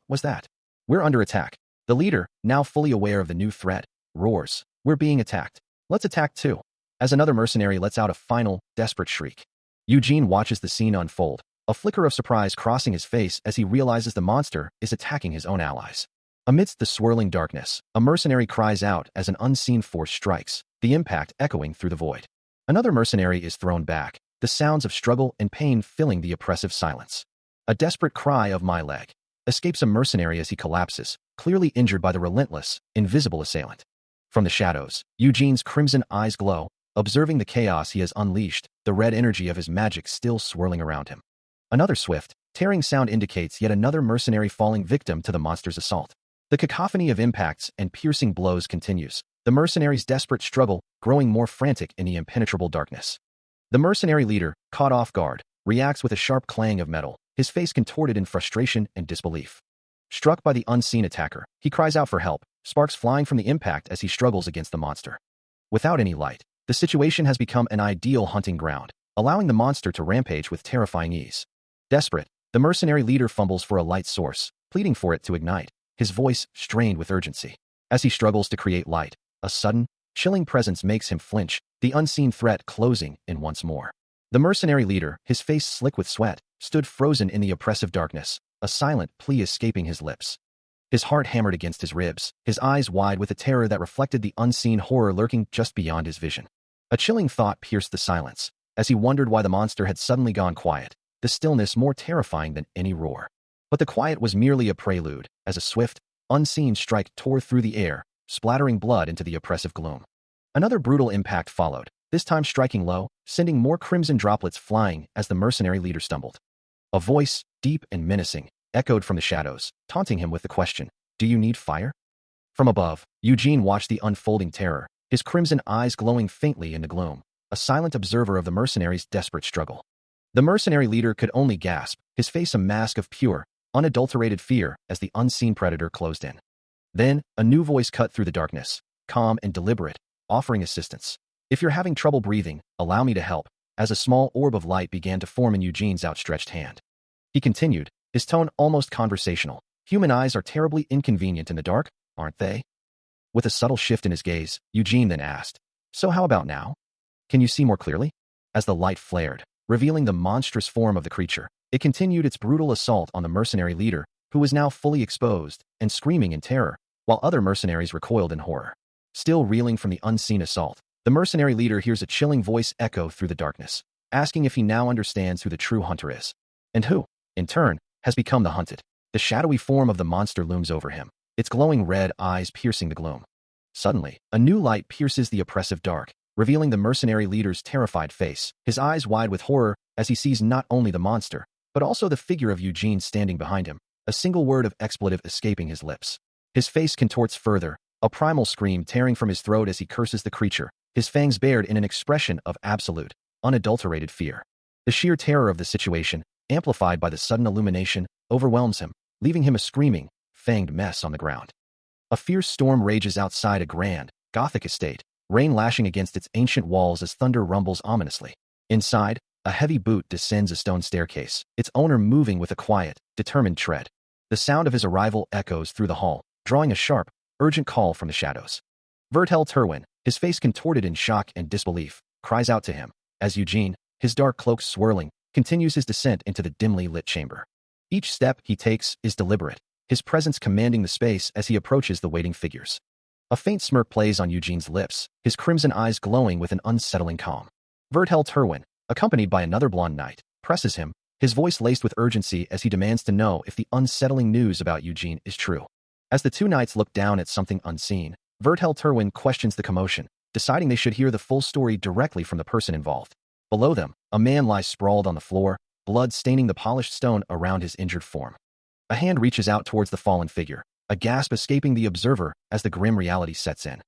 [SPEAKER 1] "Was that? We're under attack." The leader, now fully aware of the new threat, roars, "We're being attacked. Let's attack too." As another mercenary lets out a final, desperate shriek. Eugene watches the scene unfold, a flicker of surprise crossing his face as he realizes the monster is attacking his own allies. Amidst the swirling darkness, a mercenary cries out as an unseen force strikes, the impact echoing through the void. Another mercenary is thrown back, the sounds of struggle and pain filling the oppressive silence. A desperate cry of "My leg" escapes a mercenary as he collapses, clearly injured by the relentless, invisible assailant. From the shadows, Eugene's crimson eyes glow, observing the chaos he has unleashed, the red energy of his magic still swirling around him. Another swift, tearing sound indicates yet another mercenary falling victim to the monster's assault. The cacophony of impacts and piercing blows continues, the mercenary's desperate struggle growing more frantic in the impenetrable darkness. The mercenary leader, caught off guard, reacts with a sharp clang of metal, his face contorted in frustration and disbelief. Struck by the unseen attacker, he cries out for help, sparks flying from the impact as he struggles against the monster. Without any light, the situation has become an ideal hunting ground, allowing the monster to rampage with terrifying ease. Desperate, the mercenary leader fumbles for a light source, pleading for it to ignite, his voice strained with urgency. As he struggles to create light, a sudden, chilling presence makes him flinch, the unseen threat closing in once more. The mercenary leader, his face slick with sweat, stood frozen in the oppressive darkness, a silent plea escaping his lips. His heart hammered against his ribs, his eyes wide with a terror that reflected the unseen horror lurking just beyond his vision. A chilling thought pierced the silence, as he wondered why the monster had suddenly gone quiet, the stillness more terrifying than any roar. But the quiet was merely a prelude, as a swift, unseen strike tore through the air, splattering blood into the oppressive gloom. Another brutal impact followed, this time striking low, sending more crimson droplets flying as the mercenary leader stumbled. A voice, deep and menacing, echoed from the shadows, taunting him with the question, "Do you need fire?" From above, Eugene watched the unfolding terror, his crimson eyes glowing faintly in the gloom, a silent observer of the mercenary's desperate struggle. The mercenary leader could only gasp, his face a mask of pure, unadulterated fear as the unseen predator closed in. Then, a new voice cut through the darkness, calm and deliberate, offering assistance. "If you're having trouble breathing, allow me to help," as a small orb of light began to form in Eugene's outstretched hand. He continued, his tone almost conversational. "Human eyes are terribly inconvenient in the dark, aren't they?" With a subtle shift in his gaze, Eugene then asked, "So how about now? Can you see more clearly?" As the light flared, revealing the monstrous form of the creature, It continued its brutal assault on the mercenary leader, who was now fully exposed and screaming in terror, while other mercenaries recoiled in horror. Still reeling from the unseen assault, the mercenary leader hears a chilling voice echo through the darkness, asking if he now understands who the true hunter is, and who, in turn, has become the hunted. The shadowy form of the monster looms over him, its glowing red eyes piercing the gloom. Suddenly, a new light pierces the oppressive dark, revealing the mercenary leader's terrified face, his eyes wide with horror as he sees not only the monster, but also the figure of Eugene standing behind him, a single word of expletive escaping his lips. His face contorts further, a primal scream tearing from his throat as he curses the creature, his fangs bared in an expression of absolute, unadulterated fear. The sheer terror of the situation, amplified by the sudden illumination, overwhelms him, leaving him a screaming, fanged mess on the ground. A fierce storm rages outside a grand, Gothic estate, rain lashing against its ancient walls as thunder rumbles ominously. Inside, a heavy boot descends a stone staircase, its owner moving with a quiet, determined tread. The sound of his arrival echoes through the hall, drawing a sharp, urgent call from the shadows. Vertel Terwin, his face contorted in shock and disbelief, cries out to him, as Eugene, his dark cloak swirling, continues his descent into the dimly lit chamber. Each step he takes is deliberate, his presence commanding the space as he approaches the waiting figures. A faint smirk plays on Eugene's lips, his crimson eyes glowing with an unsettling calm. Vertel Terwin, accompanied by another blonde knight, presses him, his voice laced with urgency as he demands to know if the unsettling news about Eugene is true. As the two knights look down at something unseen, Vertel Terwin questions the commotion, deciding they should hear the full story directly from the person involved. Below them, a man lies sprawled on the floor, blood staining the polished stone around his injured form. A hand reaches out towards the fallen figure, a gasp escaping the observer as the grim reality sets in.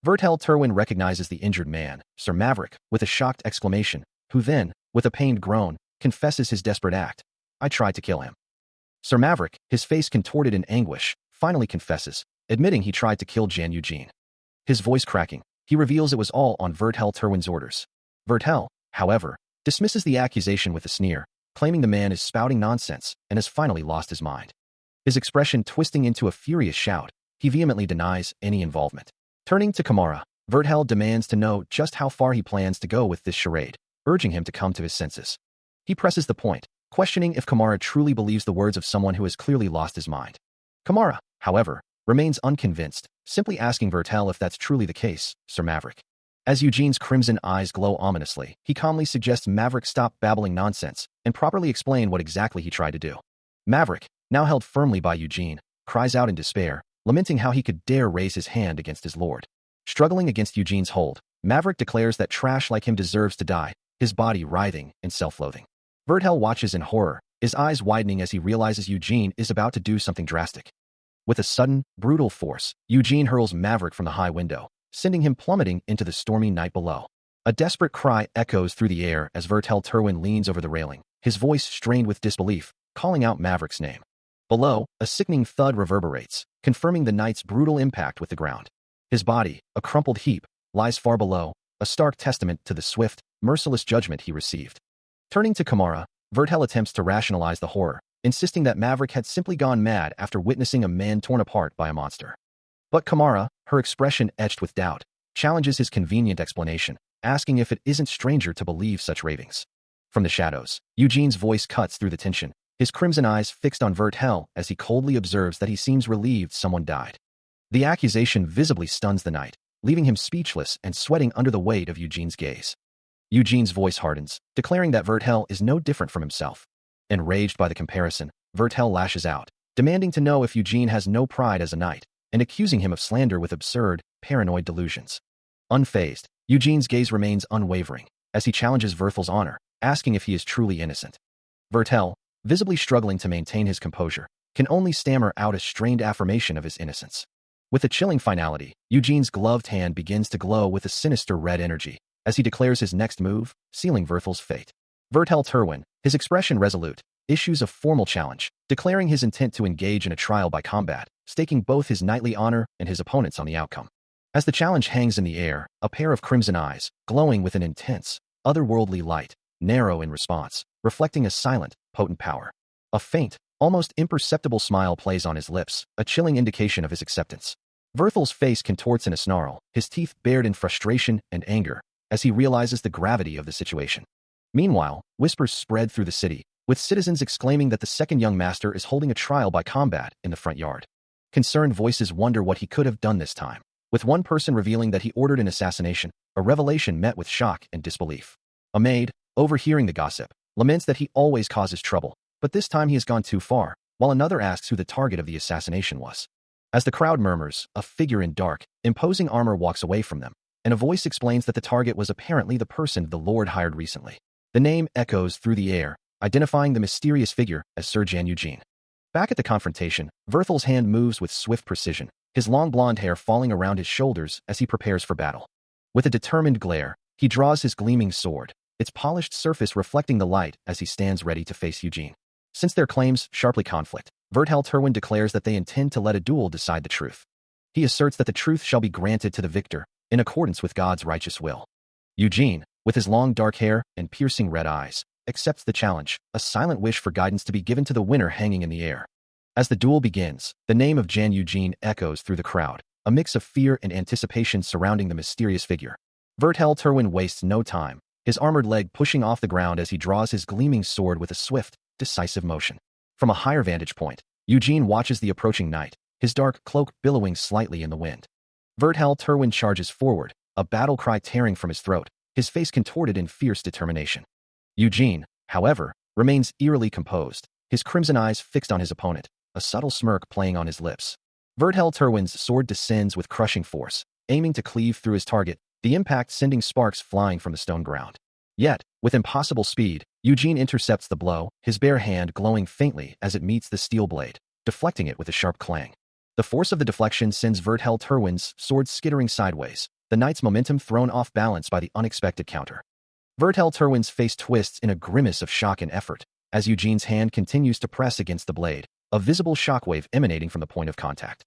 [SPEAKER 1] Vertel Terwin recognizes the injured man, Sir Maverick, with a shocked exclamation, who then, with a pained groan, confesses his desperate act. I tried to kill him. Sir Maverick, his face contorted in anguish, finally confesses, admitting he tried to kill Jan Eugene. His voice cracking, he reveals it was all on Vertel Terwin's orders. Vertel, however, dismisses the accusation with a sneer, claiming the man is spouting nonsense and has finally lost his mind. His expression twisting into a furious shout, he vehemently denies any involvement. Turning to Kamara, Vertel demands to know just how far he plans to go with this charade, urging him to come to his senses. He presses the point, questioning if Kamara truly believes the words of someone who has clearly lost his mind. Kamara, however, remains unconvinced, simply asking Vertel if that's truly the case, Sir Maverick. As Eugene's crimson eyes glow ominously, he calmly suggests Maverick stop babbling nonsense and properly explain what exactly he tried to do. Maverick, now held firmly by Eugene, cries out in despair, lamenting how he could dare raise his hand against his lord. Struggling against Eugene's hold, Maverick declares that trash like him deserves to die, his body writhing in self-loathing. Vertel watches in horror, his eyes widening as he realizes Eugene is about to do something drastic. With a sudden, brutal force, Eugene hurls Maverick from the high window, sending him plummeting into the stormy night below. A desperate cry echoes through the air as Vertel Terwin leans over the railing, his voice strained with disbelief, calling out Maverick's name. Below, a sickening thud reverberates, confirming the knight's brutal impact with the ground. His body, a crumpled heap, lies far below, a stark testament to the swift, merciless judgment he received. Turning to Kamara, Vertel attempts to rationalize the horror, insisting that Maverick had simply gone mad after witnessing a man torn apart by a monster. But Kamara, her expression etched with doubt, challenges his convenient explanation, asking if it isn't stranger to believe such ravings. From the shadows, Eugene's voice cuts through the tension, his crimson eyes fixed on Vertel as he coldly observes that he seems relieved someone died. The accusation visibly stuns the knight, leaving him speechless and sweating under the weight of Eugene's gaze. Eugene's voice hardens, declaring that Vertel is no different from himself. Enraged by the comparison, Vertel lashes out, demanding to know if Eugene has no pride as a knight, and accusing him of slander with absurd, paranoid delusions. Unfazed, Eugene's gaze remains unwavering, as he challenges Vertel's honor, asking if he is truly innocent. Vertel, visibly struggling to maintain his composure, can only stammer out a strained affirmation of his innocence. With a chilling finality, Eugene's gloved hand begins to glow with a sinister red energy, as he declares his next move, sealing Vertel's fate. Vertel Terwin, his expression resolute, issues a formal challenge, declaring his intent to engage in a trial by combat, staking both his knightly honor and his opponents on the outcome. As the challenge hangs in the air, a pair of crimson eyes, glowing with an intense, otherworldly light, narrow in response, reflecting a silent, potent power. A faint, almost imperceptible smile plays on his lips, a chilling indication of his acceptance. Vertel's face contorts in a snarl, his teeth bared in frustration and anger, as he realizes the gravity of the situation. Meanwhile, whispers spread through the city, with citizens exclaiming that the second young master is holding a trial by combat in the front yard. Concerned voices wonder what he could have done this time, with one person revealing that he ordered an assassination, a revelation met with shock and disbelief. A maid, overhearing the gossip, laments that he always causes trouble, but this time he has gone too far, while another asks who the target of the assassination was. As the crowd murmurs, a figure in dark, imposing armor walks away from them, and a voice explains that the target was apparently the person the Lord hired recently. The name echoes through the air, identifying the mysterious figure as Sir Eugene. Back at the confrontation, Verthel's hand moves with swift precision, his long blonde hair falling around his shoulders as he prepares for battle. With a determined glare, he draws his gleaming sword, its polished surface reflecting the light as he stands ready to face Eugene. Since their claims sharply conflict, Vertel Terwin declares that they intend to let a duel decide the truth. He asserts that the truth shall be granted to the victor, in accordance with God's righteous will. Eugene, with his long dark hair and piercing red eyes, accepts the challenge, a silent wish for guidance to be given to the winner hanging in the air. As the duel begins, the name of Eugene echoes through the crowd, a mix of fear and anticipation surrounding the mysterious figure. Vertel Terwin wastes no time, his armored leg pushing off the ground as he draws his gleaming sword with a swift, decisive motion. From a higher vantage point, Eugene watches the approaching knight, his dark cloak billowing slightly in the wind. Vertel Terwin charges forward, a battle cry tearing from his throat, his face contorted in fierce determination. Eugene, however, remains eerily composed, his crimson eyes fixed on his opponent, a subtle smirk playing on his lips. Vertel Terwin's sword descends with crushing force, aiming to cleave through his target, the impact sending sparks flying from the stone ground. Yet, with impossible speed, Eugene intercepts the blow, his bare hand glowing faintly as it meets the steel blade, deflecting it with a sharp clang. The force of the deflection sends Vertel Terwin's sword skittering sideways, the knight's momentum thrown off balance by the unexpected counter. Vertel Terwin's face twists in a grimace of shock and effort, as Eugene's hand continues to press against the blade, a visible shockwave emanating from the point of contact.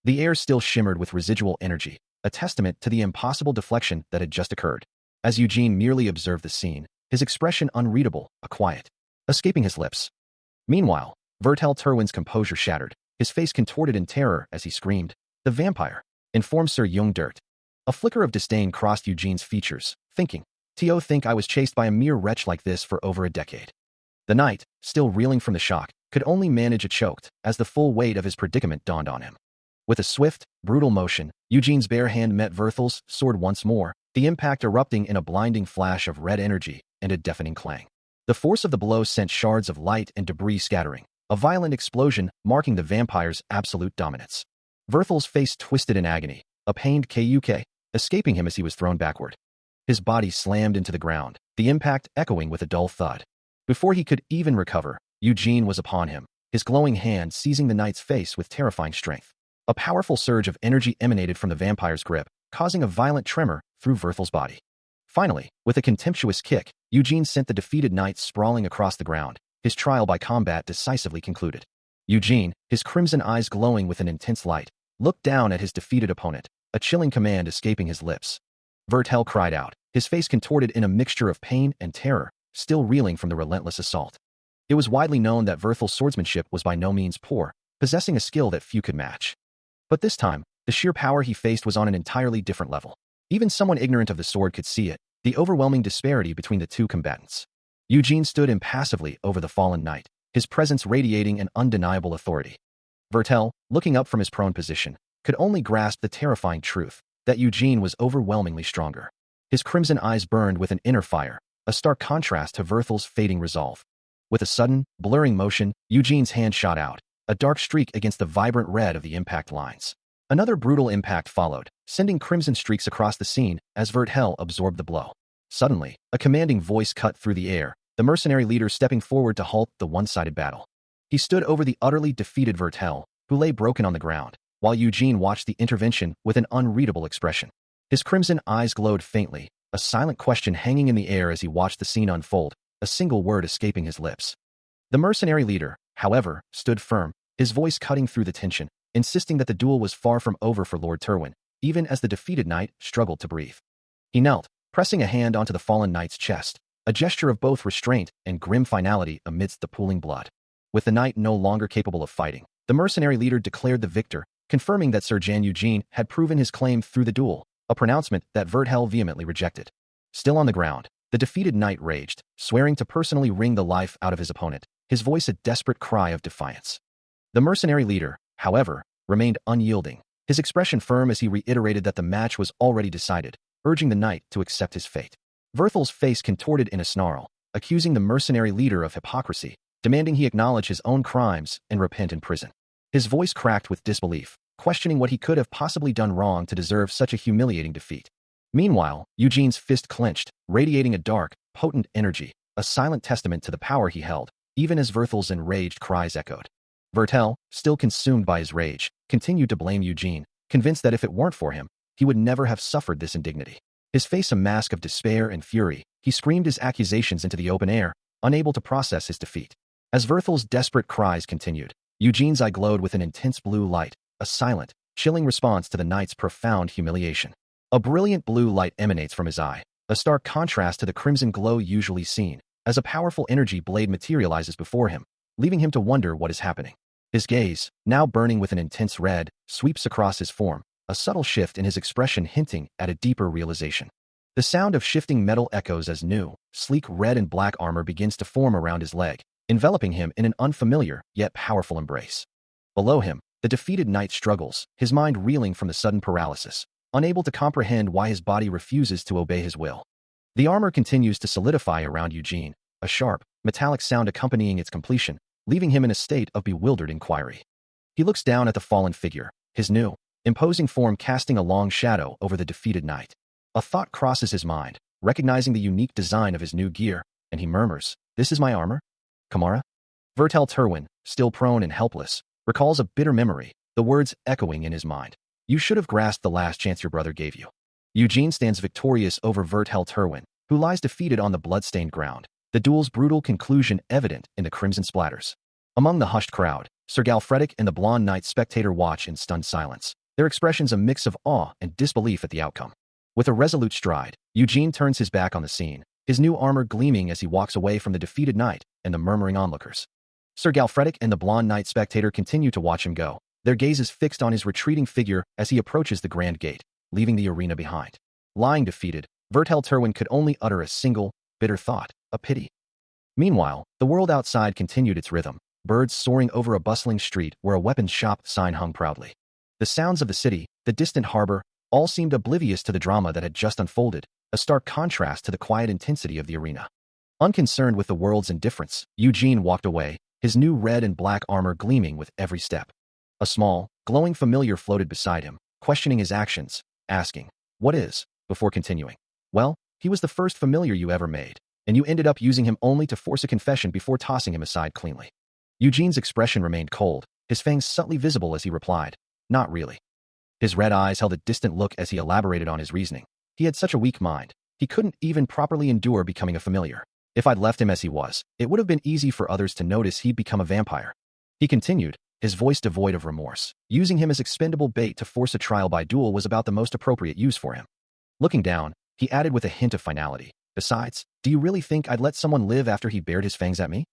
[SPEAKER 1] The air still shimmered with residual energy, a testament to the impossible deflection that had just occurred. As Eugene merely observed the scene, his expression unreadable, a quiet, escaping his lips. Meanwhile, Vertel Terwin's composure shattered, his face contorted in terror as he screamed, "The vampire!" informed Sir Young Dirt. A flicker of disdain crossed Eugene's features, thinking, "To think I was chased by a mere wretch like this for over a decade." The knight, still reeling from the shock, could only manage a choked as the full weight of his predicament dawned on him. With a swift, brutal motion, Eugene's bare hand met Verthel's sword once more, the impact erupting in a blinding flash of red energy and a deafening clang. The force of the blow sent shards of light and debris scattering, a violent explosion marking the vampire's absolute dominance. Verthel's face twisted in agony, a pained kuk, escaping him as he was thrown backward. His body slammed into the ground, the impact echoing with a dull thud. Before he could even recover, Eugene was upon him, his glowing hand seizing the knight's face with terrifying strength. A powerful surge of energy emanated from the vampire's grip, causing a violent tremor through Verthel's body. Finally, with a contemptuous kick, Eugene sent the defeated knight sprawling across the ground, his trial by combat decisively concluded. Eugene, his crimson eyes glowing with an intense light, looked down at his defeated opponent, a chilling command escaping his lips. Vertel cried out, his face contorted in a mixture of pain and terror, still reeling from the relentless assault. It was widely known that Verthel's swordsmanship was by no means poor, possessing a skill that few could match. But this time, the sheer power he faced was on an entirely different level. Even someone ignorant of the sword could see it, the overwhelming disparity between the two combatants. Eugene stood impassively over the fallen knight, his presence radiating an undeniable authority. Vertel, looking up from his prone position, could only grasp the terrifying truth that Eugene was overwhelmingly stronger. His crimson eyes burned with an inner fire, a stark contrast to Verthel's fading resolve. With a sudden, blurring motion, Eugene's hand shot out, a dark streak against the vibrant red of the impact lines. Another brutal impact followed, sending crimson streaks across the scene as Vertel absorbed the blow. Suddenly, a commanding voice cut through the air, the mercenary leader stepping forward to halt the one-sided battle. He stood over the utterly defeated Vertel, who lay broken on the ground, while Eugene watched the intervention with an unreadable expression. His crimson eyes glowed faintly, a silent question hanging in the air as he watched the scene unfold, a single word escaping his lips. The mercenary leader, however, stood firm, his voice cutting through the tension, insisting that the duel was far from over for Lord Terwin, even as the defeated knight struggled to breathe. He knelt, pressing a hand onto the fallen knight's chest, a gesture of both restraint and grim finality amidst the pooling blood. With the knight no longer capable of fighting, the mercenary leader declared the victor, confirming that Sir Eugene had proven his claim through the duel, a pronouncement that Vertel vehemently rejected. Still on the ground, The defeated knight raged, swearing to personally wring the life out of his opponent, his voice a desperate cry of defiance. The mercenary leader, however, remained unyielding, his expression firm as he reiterated that the match was already decided, urging the knight to accept his fate. Werthel's face contorted in a snarl, accusing the mercenary leader of hypocrisy, demanding he acknowledge his own crimes and repent in prison. His voice cracked with disbelief, questioning what he could have possibly done wrong to deserve such a humiliating defeat. Meanwhile, Eugene's fist clenched, radiating a dark, potent energy, a silent testament to the power he held, even as Werthel's enraged cries echoed. Wertel, still consumed by his rage, continued to blame Eugene, convinced that if it weren't for him, he would never have suffered this indignity. His face a mask of despair and fury, he screamed his accusations into the open air, unable to process his defeat. As Werthel's desperate cries continued, Eugene's eye glowed with an intense blue light, a silent, chilling response to the knight's profound humiliation. A brilliant blue light emanates from his eye, a stark contrast to the crimson glow usually seen, as a powerful energy blade materializes before him, leaving him to wonder what is happening. His gaze, now burning with an intense red, sweeps across his form, a subtle shift in his expression hinting at a deeper realization. The sound of shifting metal echoes as new, sleek red and black armor begins to form around his leg, enveloping him in an unfamiliar yet powerful embrace. Below him, the defeated knight struggles, his mind reeling from the sudden paralysis, unable to comprehend why his body refuses to obey his will. The armor continues to solidify around Eugene, a sharp, metallic sound accompanying its completion, leaving him in a state of bewildered inquiry. He looks down at the fallen figure, his new, imposing form casting a long shadow over the defeated knight. A thought crosses his mind, recognizing the unique design of his new gear, and he murmurs, "This is my armor? Kamara?" Wertel Terwin, still prone and helpless, recalls a bitter memory, the words echoing in his mind. "You should have grasped the last chance your brother gave you." Eugene stands victorious over Wertel Terwin, who lies defeated on the blood-stained ground, the duel's brutal conclusion evident in the crimson splatters. Among the hushed crowd, Sir Galfredic and the blonde knight spectator watch in stunned silence, their expressions a mix of awe and disbelief at the outcome. With a resolute stride, Eugene turns his back on the scene, his new armor gleaming as he walks away from the defeated knight and the murmuring onlookers. Sir Galfredic and the blonde knight spectator continue to watch him go, their gazes fixed on his retreating figure as he approaches the grand gate, leaving the arena behind. Lying defeated, Wertel Terwin could only utter a single, bitter thought, a pity. Meanwhile, the world outside continued its rhythm, birds soaring over a bustling street where a weapons shop sign hung proudly. The sounds of the city, the distant harbor, all seemed oblivious to the drama that had just unfolded, a stark contrast to the quiet intensity of the arena. Unconcerned with the world's indifference, Eugene walked away, his new red and black armor gleaming with every step. A small, glowing familiar floated beside him, questioning his actions, asking, "What is?" before continuing. "Well, he was the first familiar you ever made, and you ended up using him only to force a confession before tossing him aside cleanly." Eugene's expression remained cold, his fangs subtly visible as he replied, "Not really." His red eyes held a distant look as he elaborated on his reasoning. He had such a weak mind, he couldn't even properly endure becoming a familiar. If I'd left him as he was, it would have been easy for others to notice he'd become a vampire. He continued, his voice devoid of remorse. Using him as expendable bait to force a trial by duel was about the most appropriate use for him. Looking down, he added with a hint of finality, "Besides, do you really think I'd let someone live after he bared his fangs at me?"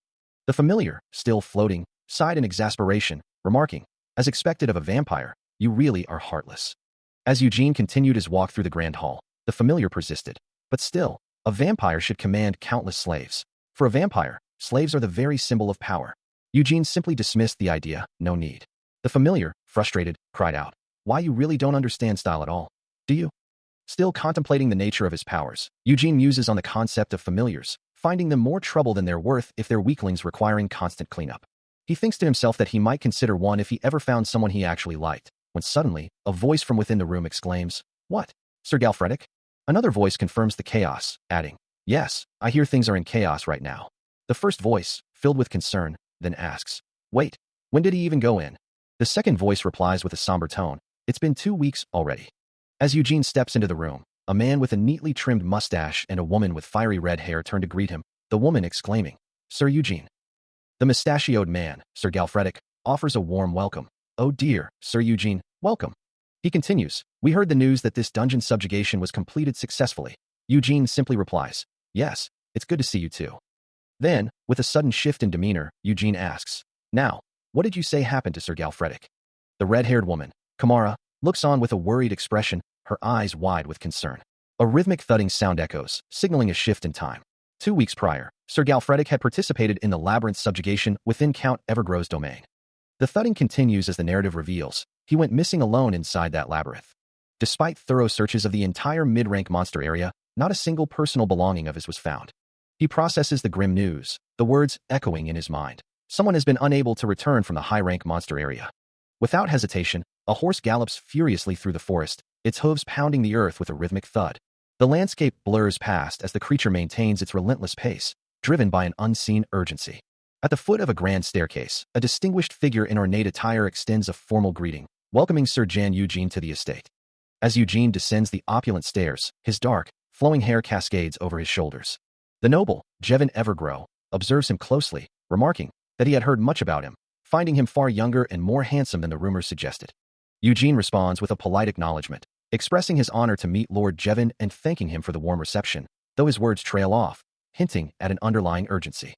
[SPEAKER 1] The familiar, still floating, sighed in exasperation, remarking, "As expected of a vampire, you really are heartless." As Eugene continued his walk through the grand hall, the familiar persisted. "But still, a vampire should command countless slaves. For a vampire, slaves are the very symbol of power." Eugene simply dismissed the idea, "No need." The familiar, frustrated, cried out, "Why, you really don't understand style at all, do you?" Still contemplating the nature of his powers, Eugene muses on the concept of familiars, finding them more trouble than they're worth if they're weaklings requiring constant cleanup. He thinks to himself that he might consider one if he ever found someone he actually liked, when suddenly, a voice from within the room exclaims, "What, Sir Galfredic?" Another voice confirms the chaos, adding, "Yes, I hear things are in chaos right now." The first voice, filled with concern, then asks, "Wait, when did he even go in?" The second voice replies with a somber tone, "It's been 2 weeks already." As Eugene steps into the room, a man with a neatly trimmed mustache and a woman with fiery red hair turn to greet him, the woman exclaiming, "Sir Eugene." The mustachioed man, Sir Galfredic, offers a warm welcome. "Oh dear, Sir Eugene, welcome." He continues, "We heard the news that this dungeon subjugation was completed successfully." Eugene simply replies, "Yes, it's good to see you too." Then, with a sudden shift in demeanor, Eugene asks, "Now, what did you say happened to Sir Galfredic?" The red-haired woman, Kamara, looks on with a worried expression, her eyes wide with concern. A rhythmic thudding sound echoes, signaling a shift in time. 2 weeks prior, Sir Galfredic had participated in the Labyrinth's subjugation within Count Evergrow's domain. The thudding continues as the narrative reveals. He went missing alone inside that labyrinth. Despite thorough searches of the entire mid-rank monster area, not a single personal belonging of his was found. He processes the grim news, the words echoing in his mind. Someone has been unable to return from the high-rank monster area. Without hesitation, a horse gallops furiously through the forest, its hooves pounding the earth with a rhythmic thud. The landscape blurs past as the creature maintains its relentless pace, driven by an unseen urgency. At the foot of a grand staircase, a distinguished figure in ornate attire extends a formal greeting, welcoming Sir Jan Eugene to the estate. As Eugene descends the opulent stairs, his dark, flowing hair cascades over his shoulders. The noble, Jevin Evergrow, observes him closely, remarking that he had heard much about him, finding him far younger and more handsome than the rumors suggested. Eugene responds with a polite acknowledgement, expressing his honor to meet Lord Jevin and thanking him for the warm reception, though his words trail off, hinting at an underlying urgency.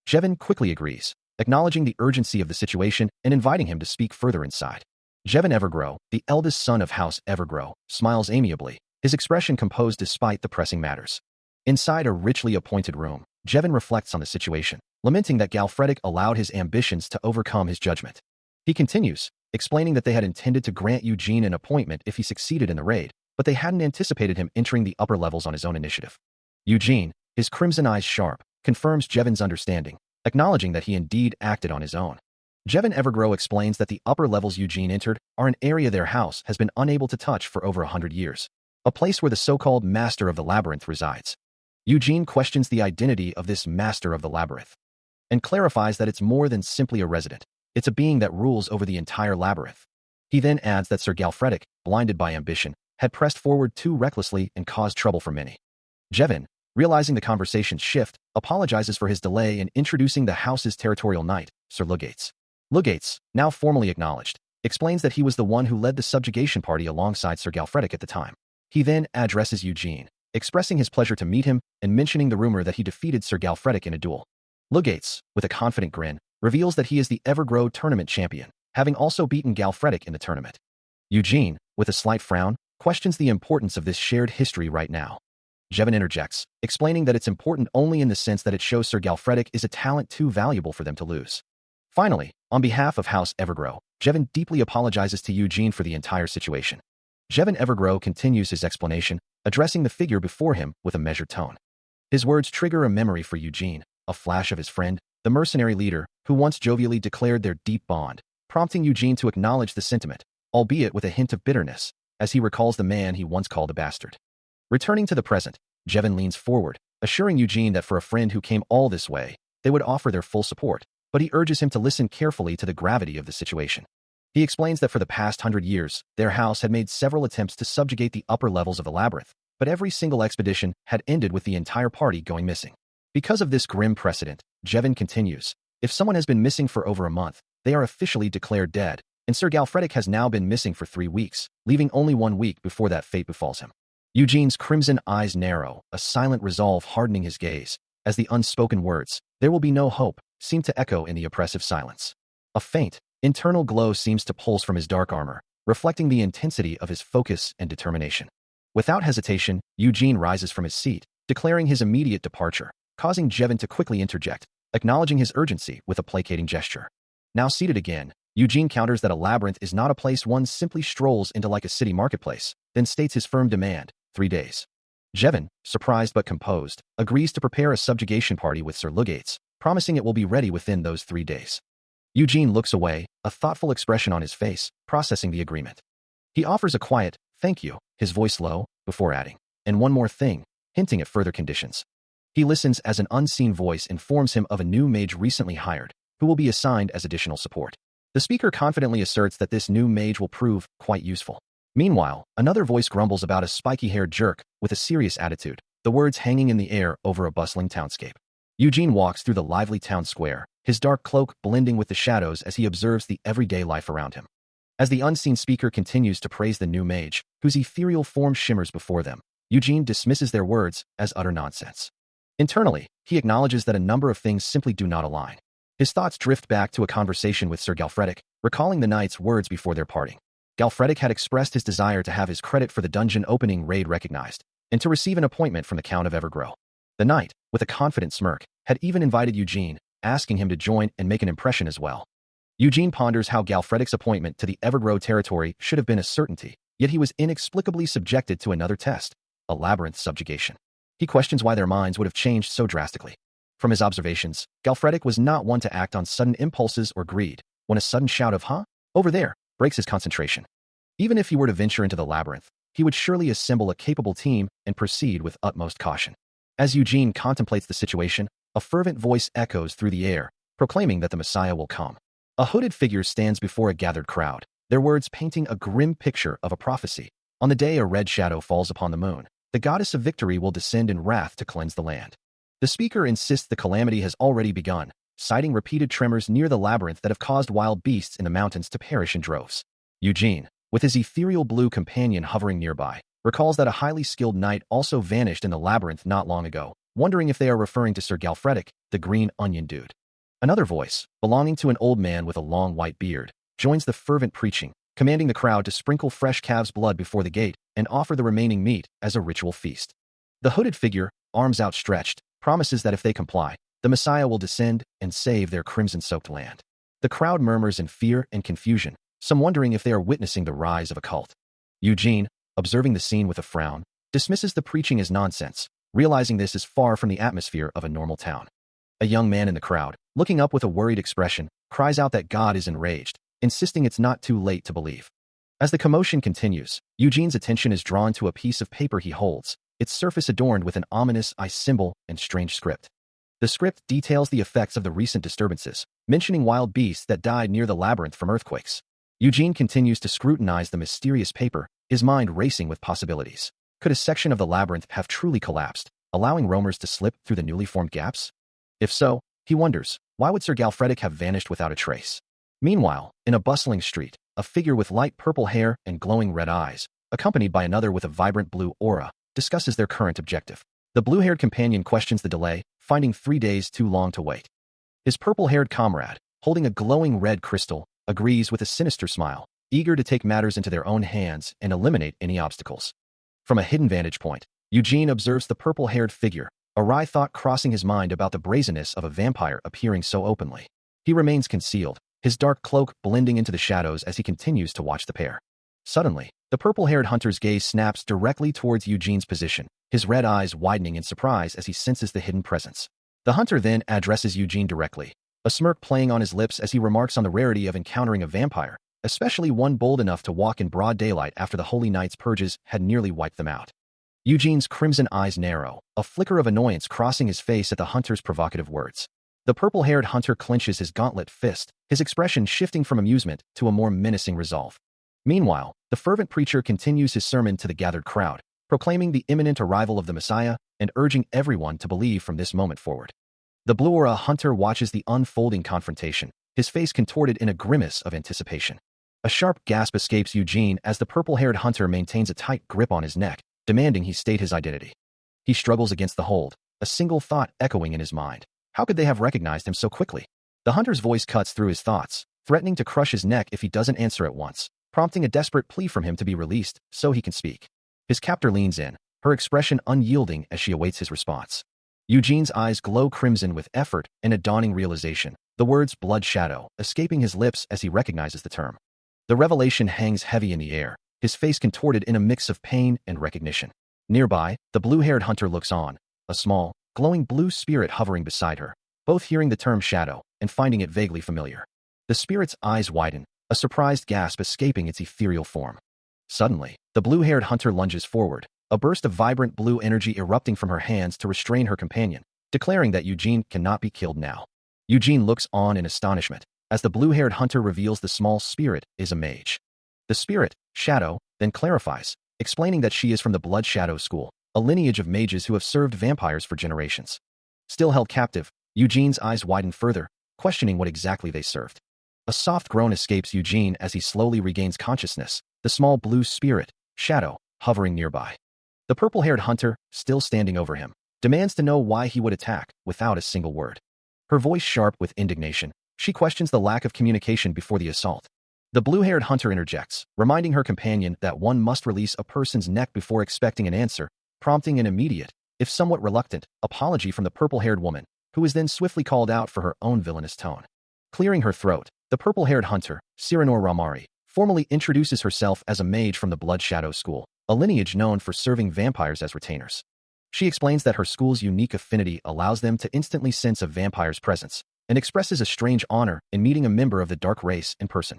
[SPEAKER 1] Jevin quickly agrees, acknowledging the urgency of the situation and inviting him to speak further inside. Jevin Evergrow, the eldest son of House Evergrow, smiles amiably, his expression composed despite the pressing matters. Inside a richly appointed room, Jevin reflects on the situation, lamenting that Galfredic allowed his ambitions to overcome his judgment. He continues, explaining that they had intended to grant Eugene an appointment if he succeeded in the raid, but they hadn't anticipated him entering the upper levels on his own initiative. Eugene, his crimson eyes sharp, confirms Jevin's understanding, acknowledging that he indeed acted on his own. Jevin Evergrow explains that the upper levels Eugene entered are an area their house has been unable to touch for over 100 years, a place where the so-called Master of the Labyrinth resides. Eugene questions the identity of this Master of the Labyrinth, and clarifies that it's more than simply a resident. It's a being that rules over the entire labyrinth. He then adds that Sir Galfredic, blinded by ambition, had pressed forward too recklessly and caused trouble for many. Jevin, realizing the conversation's shift, apologizes for his delay in introducing the house's territorial knight, Sir Lugates. Lugates, now formally acknowledged, explains that he was the one who led the subjugation party alongside Sir Galfredic at the time. He then addresses Eugene, expressing his pleasure to meet him and mentioning the rumor that he defeated Sir Galfredic in a duel. Lugates, with a confident grin, reveals that he is the Evergrow tournament champion, having also beaten Galfredic in the tournament. Eugene, with a slight frown, questions the importance of this shared history right now. Jevin interjects, explaining that it's important only in the sense that it shows Sir Galfredic is a talent too valuable for them to lose. Finally, on behalf of House Evergrow, Jevin deeply apologizes to Eugene for the entire situation. Jevin Evergrow continues his explanation, addressing the figure before him with a measured tone. His words trigger a memory for Eugene, a flash of his friend, the mercenary leader, who once jovially declared their deep bond, prompting Eugene to acknowledge the sentiment, albeit with a hint of bitterness, as he recalls the man he once called a bastard. Returning to the present, Jevin leans forward, assuring Eugene that for a friend who came all this way, they would offer their full support, but he urges him to listen carefully to the gravity of the situation. He explains that for the past 100 years, their house had made several attempts to subjugate the upper levels of the labyrinth, but every single expedition had ended with the entire party going missing. Because of this grim precedent, Jevin continues, if someone has been missing for over a month, they are officially declared dead, and Sir Galfredic has now been missing for 3 weeks, leaving only 1 week before that fate befalls him. Eugene's crimson eyes narrow, a silent resolve hardening his gaze, as the unspoken words, "There will be no hope," seem to echo in the oppressive silence. A faint, internal glow seems to pulse from his dark armor, reflecting the intensity of his focus and determination. Without hesitation, Eugene rises from his seat, declaring his immediate departure, causing Jevin to quickly interject, acknowledging his urgency with a placating gesture. Now seated again, Eugene counters that a labyrinth is not a place one simply strolls into like a city marketplace, then states his firm demand, 3 days. Jevin, surprised but composed, agrees to prepare a subjugation party with Sir Lugates, promising it will be ready within those 3 days. Eugene looks away, a thoughtful expression on his face, processing the agreement. He offers a quiet, "Thank you," his voice low, before adding, "And one more thing," hinting at further conditions. He listens as an unseen voice informs him of a new mage recently hired, who will be assigned as additional support. The speaker confidently asserts that this new mage will prove quite useful. Meanwhile, another voice grumbles about a spiky-haired jerk with a serious attitude, the words hanging in the air over a bustling townscape. Eugene walks through the lively town square, his dark cloak blending with the shadows as he observes the everyday life around him. As the unseen speaker continues to praise the new mage, whose ethereal form shimmers before them, Eugene dismisses their words as utter nonsense. Internally, he acknowledges that a number of things simply do not align. His thoughts drift back to a conversation with Sir Galfredic, recalling the knight's words before their parting. Galfredic had expressed his desire to have his credit for the dungeon opening raid recognized, and to receive an appointment from the Count of Evergrow. The knight, with a confident smirk, had even invited Eugene, asking him to join and make an impression as well. Eugene ponders how Galfredic's appointment to the Evergrow territory should have been a certainty, yet he was inexplicably subjected to another test, a labyrinth subjugation. He questions why their minds would have changed so drastically. From his observations, Galfredic was not one to act on sudden impulses or greed, when a sudden shout of "huh? Over there!" breaks his concentration. Even if he were to venture into the labyrinth, he would surely assemble a capable team and proceed with utmost caution. As Eugene contemplates the situation, a fervent voice echoes through the air, proclaiming that the Messiah will come. A hooded figure stands before a gathered crowd, their words painting a grim picture of a prophecy. On the day a red shadow falls upon the moon, the goddess of victory will descend in wrath to cleanse the land. The speaker insists the calamity has already begun, citing repeated tremors near the labyrinth that have caused wild beasts in the mountains to perish in droves. Eugene, with his ethereal blue companion hovering nearby, recalls that a highly skilled knight also vanished in the labyrinth not long ago, wondering if they are referring to Sir Galfredic, the green onion dude. Another voice, belonging to an old man with a long white beard, joins the fervent preaching, commanding the crowd to sprinkle fresh calves' blood before the gate and offer the remaining meat as a ritual feast. The hooded figure, arms outstretched, promises that if they comply, the Messiah will descend and save their crimson-soaked land. The crowd murmurs in fear and confusion, some wondering if they are witnessing the rise of a cult. Eugene, observing the scene with a frown, dismisses the preaching as nonsense, realizing this is far from the atmosphere of a normal town. A young man in the crowd, looking up with a worried expression, cries out that God is enraged, insisting it's not too late to believe. As the commotion continues, Eugene's attention is drawn to a piece of paper he holds, its surface adorned with an ominous eye symbol and strange script. The script details the effects of the recent disturbances, mentioning wild beasts that died near the labyrinth from earthquakes. Eugene continues to scrutinize the mysterious paper, his mind racing with possibilities. Could a section of the labyrinth have truly collapsed, allowing roamers to slip through the newly formed gaps? If so, he wonders, why would Sir Galfredic have vanished without a trace? Meanwhile, in a bustling street, a figure with light purple hair and glowing red eyes, accompanied by another with a vibrant blue aura, discusses their current objective. The blue-haired companion questions the delay, finding 3 days too long to wait. His purple-haired comrade, holding a glowing red crystal, agrees with a sinister smile, eager to take matters into their own hands and eliminate any obstacles. From a hidden vantage point, Eugene observes the purple-haired figure, a wry thought crossing his mind about the brazenness of a vampire appearing so openly. He remains concealed, his dark cloak blending into the shadows as he continues to watch the pair. Suddenly, the purple-haired hunter's gaze snaps directly towards Eugene's position, his red eyes widening in surprise as he senses the hidden presence. The hunter then addresses Eugene directly, a smirk playing on his lips as he remarks on the rarity of encountering a vampire, especially one bold enough to walk in broad daylight after the Holy Knight's purges had nearly wiped them out. Eugene's crimson eyes narrow, a flicker of annoyance crossing his face at the hunter's provocative words. The purple-haired hunter clenches his gauntlet fist, his expression shifting from amusement to a more menacing resolve. Meanwhile, the fervent preacher continues his sermon to the gathered crowd, proclaiming the imminent arrival of the Messiah and urging everyone to believe from this moment forward. The blue aura hunter watches the unfolding confrontation, his face contorted in a grimace of anticipation. A sharp gasp escapes Eugene as the purple-haired hunter maintains a tight grip on his neck, demanding he state his identity. He struggles against the hold, a single thought echoing in his mind. How could they have recognized him so quickly? The hunter's voice cuts through his thoughts, threatening to crush his neck if he doesn't answer at once, prompting a desperate plea from him to be released so he can speak. His captor leans in, her expression unyielding as she awaits his response. Eugene's eyes glow crimson with effort and a dawning realization, the words blood shadow escaping his lips as he recognizes the term. The revelation hangs heavy in the air, his face contorted in a mix of pain and recognition. Nearby, the blue-haired hunter looks on, a small, glowing blue spirit hovering beside her, both hearing the term shadow and finding it vaguely familiar. The spirit's eyes widen, a surprised gasp escaping its ethereal form. Suddenly, the blue-haired hunter lunges forward, a burst of vibrant blue energy erupting from her hands to restrain her companion, declaring that Eugene cannot be killed now. Eugene looks on in astonishment, as the blue-haired hunter reveals the small spirit is a mage. The spirit, Shadow, then clarifies, explaining that she is from the Blood Shadow School, a lineage of mages who have served vampires for generations. Still held captive, Eugene's eyes widen further, questioning what exactly they served. A soft groan escapes Eugene as he slowly regains consciousness, the small blue spirit, Shadow, hovering nearby. The purple-haired hunter, still standing over him, demands to know why he would attack, without a single word. Her voice sharp with indignation, she questions the lack of communication before the assault. The blue-haired hunter interjects, reminding her companion that one must release a person's neck before expecting an answer, prompting an immediate, if somewhat reluctant, apology from the purple-haired woman, who was then swiftly called out for her own villainous tone. Clearing her throat, the purple-haired hunter, Sirenor Ramari, formally introduces herself as a mage from the Blood Shadow School, a lineage known for serving vampires as retainers. She explains that her school's unique affinity allows them to instantly sense a vampire's presence, and expresses a strange honor in meeting a member of the dark race in person.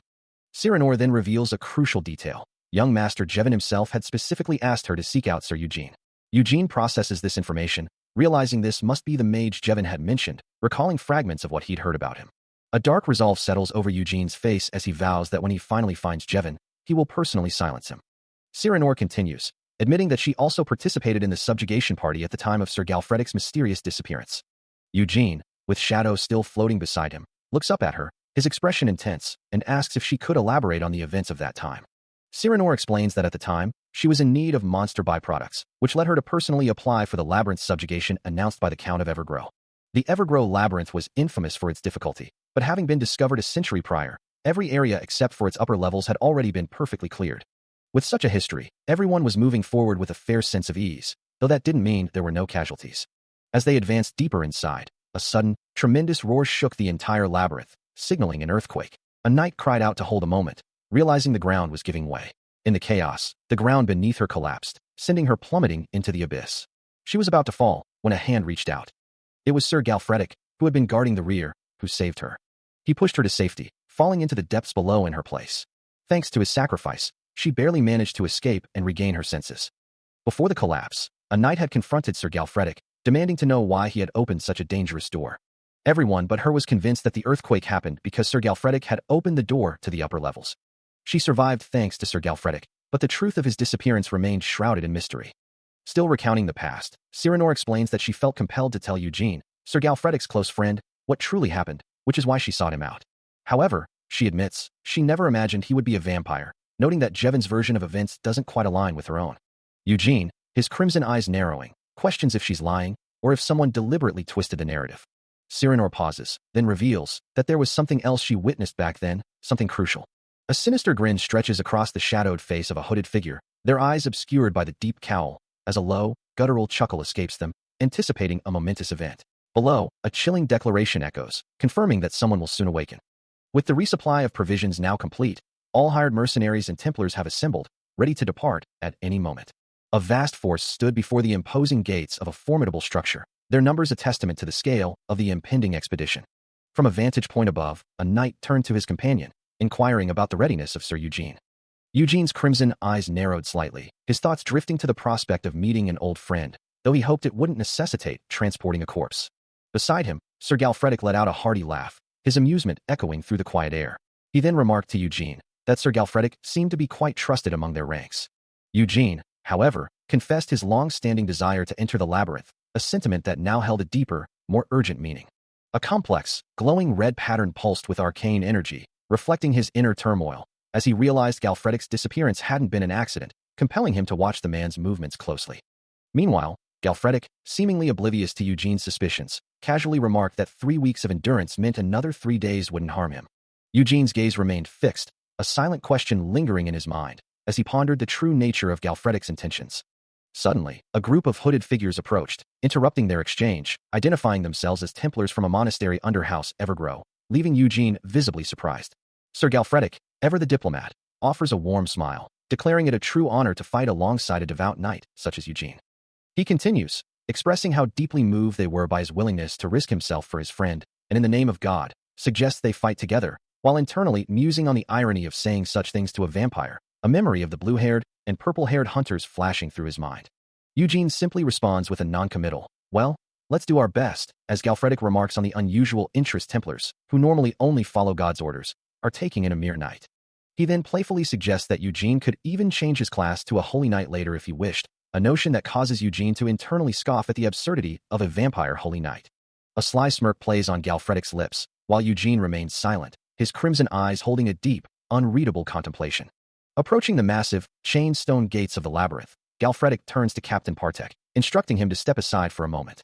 [SPEAKER 1] Sirenor then reveals a crucial detail. Young Master Jevin himself had specifically asked her to seek out Sir Eugene. Eugene processes this information, realizing this must be the mage Jevin had mentioned, recalling fragments of what he'd heard about him. A dark resolve settles over Eugene's face as he vows that when he finally finds Jevin, he will personally silence him. Sirenor continues, admitting that she also participated in the subjugation party at the time of Sir Galfredic's mysterious disappearance. Eugene, with shadows still floating beside him, looks up at her, his expression intense, and asks if she could elaborate on the events of that time. Sirenor explains that at the time, she was in need of monster byproducts, which led her to personally apply for the Labyrinth subjugation announced by the Count of Evergrow. The Evergrow Labyrinth was infamous for its difficulty, but having been discovered a century prior, every area except for its upper levels had already been perfectly cleared. With such a history, everyone was moving forward with a fair sense of ease, though that didn't mean there were no casualties. As they advanced deeper inside, a sudden, tremendous roar shook the entire labyrinth, signaling an earthquake. A knight cried out to hold a moment, realizing the ground was giving way. In the chaos, the ground beneath her collapsed, sending her plummeting into the abyss. She was about to fall when a hand reached out. It was Sir Galfredic, who had been guarding the rear, who saved her. He pushed her to safety, falling into the depths below in her place. Thanks to his sacrifice, she barely managed to escape and regain her senses. Before the collapse, a knight had confronted Sir Galfredic, demanding to know why he had opened such a dangerous door. Everyone but her was convinced that the earthquake happened because Sir Galfredic had opened the door to the upper levels. She survived thanks to Sir Galfredic, but the truth of his disappearance remained shrouded in mystery. Still recounting the past, Sirenor explains that she felt compelled to tell Eugene, Sir Galfredic's close friend, what truly happened, which is why she sought him out. However, she admits, she never imagined he would be a vampire, noting that Jevin's version of events doesn't quite align with her own. Eugene, his crimson eyes narrowing, questions if she's lying, or if someone deliberately twisted the narrative. Sirenor pauses, then reveals that there was something else she witnessed back then, something crucial. A sinister grin stretches across the shadowed face of a hooded figure, their eyes obscured by the deep cowl, as a low, guttural chuckle escapes them, anticipating a momentous event. Below, a chilling declaration echoes, confirming that someone will soon awaken. With the resupply of provisions now complete, all hired mercenaries and Templars have assembled, ready to depart at any moment. A vast force stood before the imposing gates of a formidable structure, their numbers a testament to the scale of the impending expedition. From a vantage point above, a knight turned to his companion, inquiring about the readiness of Sir Eugene. Eugene's crimson eyes narrowed slightly, his thoughts drifting to the prospect of meeting an old friend, though he hoped it wouldn't necessitate transporting a corpse. Beside him, Sir Galfredic let out a hearty laugh, his amusement echoing through the quiet air. He then remarked to Eugene that Sir Galfredic seemed to be quite trusted among their ranks. Eugene, however, confessed his long-standing desire to enter the labyrinth, a sentiment that now held a deeper, more urgent meaning. A complex, glowing red pattern pulsed with arcane energy, reflecting his inner turmoil, as he realized Galfredic's disappearance hadn't been an accident, compelling him to watch the man's movements closely. Meanwhile, Galfredic, seemingly oblivious to Eugene's suspicions, casually remarked that 3 weeks of endurance meant another 3 days wouldn't harm him. Eugene's gaze remained fixed, a silent question lingering in his mind, as he pondered the true nature of Galfredic's intentions. Suddenly, a group of hooded figures approached, interrupting their exchange, identifying themselves as Templars from a monastery under House Evergrow, leaving Eugene visibly surprised. Sir Galfredic, ever the diplomat, offers a warm smile, declaring it a true honor to fight alongside a devout knight such as Eugene. He continues, expressing how deeply moved they were by his willingness to risk himself for his friend, and in the name of God, suggests they fight together, while internally musing on the irony of saying such things to a vampire, a memory of the blue-haired and purple-haired hunters flashing through his mind. Eugene simply responds with a non-committal, well, let's do our best, as Galfredic remarks on the unusual interest Templars, who normally only follow God's orders, are taking in a mere night. He then playfully suggests that Eugene could even change his class to a holy knight later if he wished, a notion that causes Eugene to internally scoff at the absurdity of a vampire holy knight. A sly smirk plays on Galfredic's lips, while Eugene remains silent, his crimson eyes holding a deep, unreadable contemplation. Approaching the massive, chain stone gates of the labyrinth, Galfredic turns to Captain Partek, instructing him to step aside for a moment.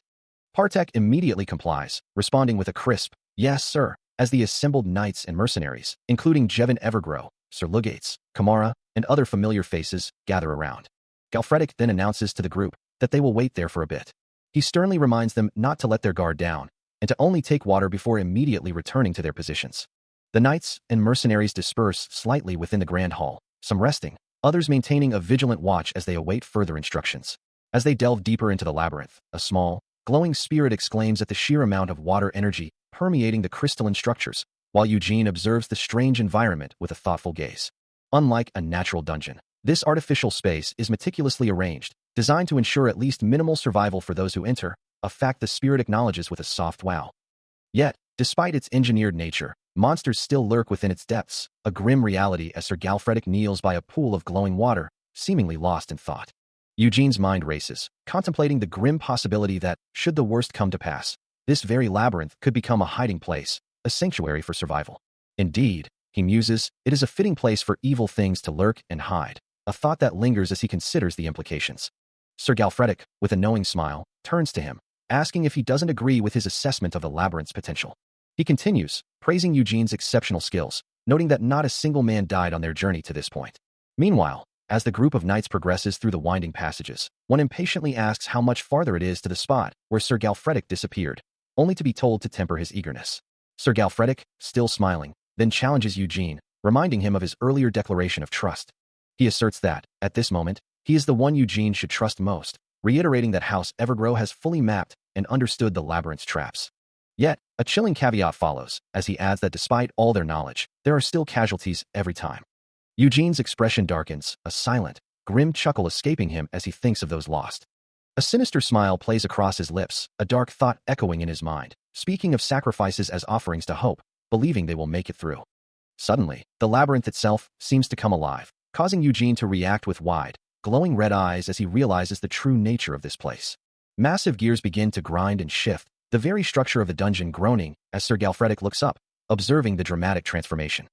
[SPEAKER 1] Partek immediately complies, responding with a crisp, yes, sir, as the assembled knights and mercenaries, including Jevin Evergrow, Sir Lugates, Kamara, and other familiar faces, gather around. Galfredic then announces to the group that they will wait there for a bit. He sternly reminds them not to let their guard down, and to only take water before immediately returning to their positions. The knights and mercenaries disperse slightly within the grand hall, some resting, others maintaining a vigilant watch as they await further instructions. As they delve deeper into the labyrinth, a small, glowing spirit exclaims at the sheer amount of water energy permeating the crystalline structures, while Eugene observes the strange environment with a thoughtful gaze. Unlike a natural dungeon, this artificial space is meticulously arranged, designed to ensure at least minimal survival for those who enter, a fact the spirit acknowledges with a soft wow. Yet, despite its engineered nature, monsters still lurk within its depths, a grim reality as Sir Galfredic kneels by a pool of glowing water, seemingly lost in thought. Eugene's mind races, contemplating the grim possibility that, should the worst come to pass, this very labyrinth could become a hiding place, a sanctuary for survival. Indeed, he muses, it is a fitting place for evil things to lurk and hide, a thought that lingers as he considers the implications. Sir Galfredic, with a knowing smile, turns to him, asking if he doesn't agree with his assessment of the labyrinth's potential. He continues, praising Eugene's exceptional skills, noting that not a single man died on their journey to this point. Meanwhile, as the group of knights progresses through the winding passages, one impatiently asks how much farther it is to the spot where Sir Galfredic disappeared, only to be told to temper his eagerness. Sir Galfredic, still smiling, then challenges Eugene, reminding him of his earlier declaration of trust. He asserts that, at this moment, he is the one Eugene should trust most, reiterating that House Evergrow has fully mapped and understood the labyrinth's traps. Yet, a chilling caveat follows, as he adds that despite all their knowledge, there are still casualties every time. Eugene's expression darkens, a silent, grim chuckle escaping him as he thinks of those lost. A sinister smile plays across his lips, a dark thought echoing in his mind, speaking of sacrifices as offerings to hope, believing they will make it through. Suddenly, the labyrinth itself seems to come alive, causing Eugene to react with wide, glowing red eyes as he realizes the true nature of this place. Massive gears begin to grind and shift, the very structure of the dungeon groaning as Sir Galfredic looks up, observing the dramatic transformation.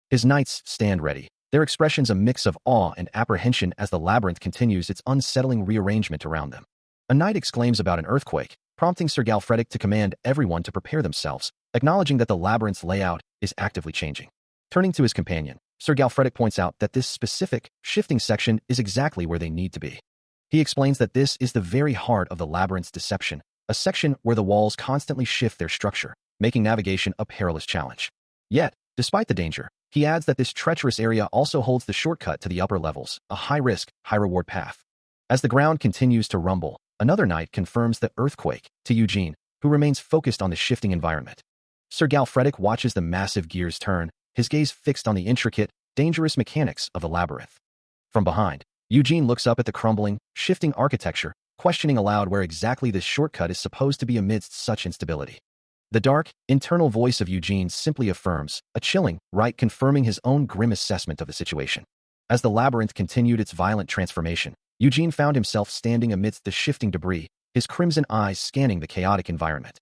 [SPEAKER 1] His knights stand ready, their expressions a mix of awe and apprehension as the labyrinth continues its unsettling rearrangement around them. A knight exclaims about an earthquake, prompting Sir Galfredic to command everyone to prepare themselves, acknowledging that the labyrinth's layout is actively changing. Turning to his companion, Sir Galfredic points out that this specific, shifting section is exactly where they need to be. He explains that this is the very heart of the labyrinth's deception, a section where the walls constantly shift their structure, making navigation a perilous challenge. Yet, despite the danger, he adds that this treacherous area also holds the shortcut to the upper levels, a high-risk, high-reward path. As the ground continues to rumble, another knight confirms the earthquake to Eugene, who remains focused on the shifting environment. Sir Galfredic watches the massive gears turn, his gaze fixed on the intricate, dangerous mechanics of the labyrinth. From behind, Eugene looks up at the crumbling, shifting architecture, questioning aloud where exactly this shortcut is supposed to be amidst such instability. The dark, internal voice of Eugene simply affirms, a chilling, right confirming his own grim assessment of the situation. As the labyrinth continued its violent transformation, Eugene found himself standing amidst the shifting debris, his crimson eyes scanning the chaotic environment.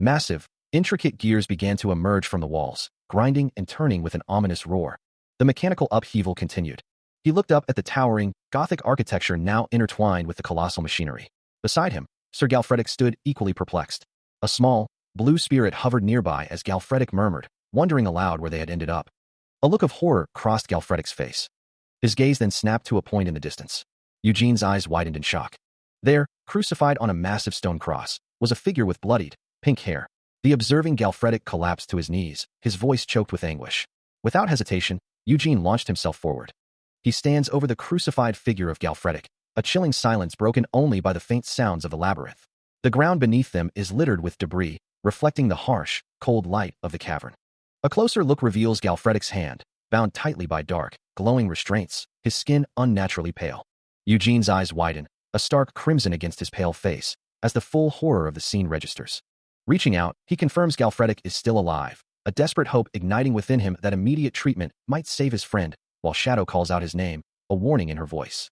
[SPEAKER 1] Massive, intricate gears began to emerge from the walls, grinding and turning with an ominous roar. The mechanical upheaval continued. He looked up at the towering, Gothic architecture now intertwined with the colossal machinery. Beside him, Sir Galfredic stood equally perplexed. A small, blue spirit hovered nearby as Galfredic murmured, wondering aloud where they had ended up. A look of horror crossed Galfredic's face. His gaze then snapped to a point in the distance. Eugene's eyes widened in shock. There, crucified on a massive stone cross, was a figure with bloodied, pink hair. The observing Galfredic collapsed to his knees, his voice choked with anguish. Without hesitation, Eugene launched himself forward. He stands over the crucified figure of Galfredic, a chilling silence broken only by the faint sounds of the labyrinth. The ground beneath them is littered with debris, reflecting the harsh, cold light of the cavern. A closer look reveals Galfredic's hand, bound tightly by dark, glowing restraints, his skin unnaturally pale. Eugene's eyes widen, a stark crimson against his pale face, as the full horror of the scene registers. Reaching out, he confirms Galfredic is still alive, a desperate hope igniting within him that immediate treatment might save his friend, while Shadow calls out his name, a warning in her voice.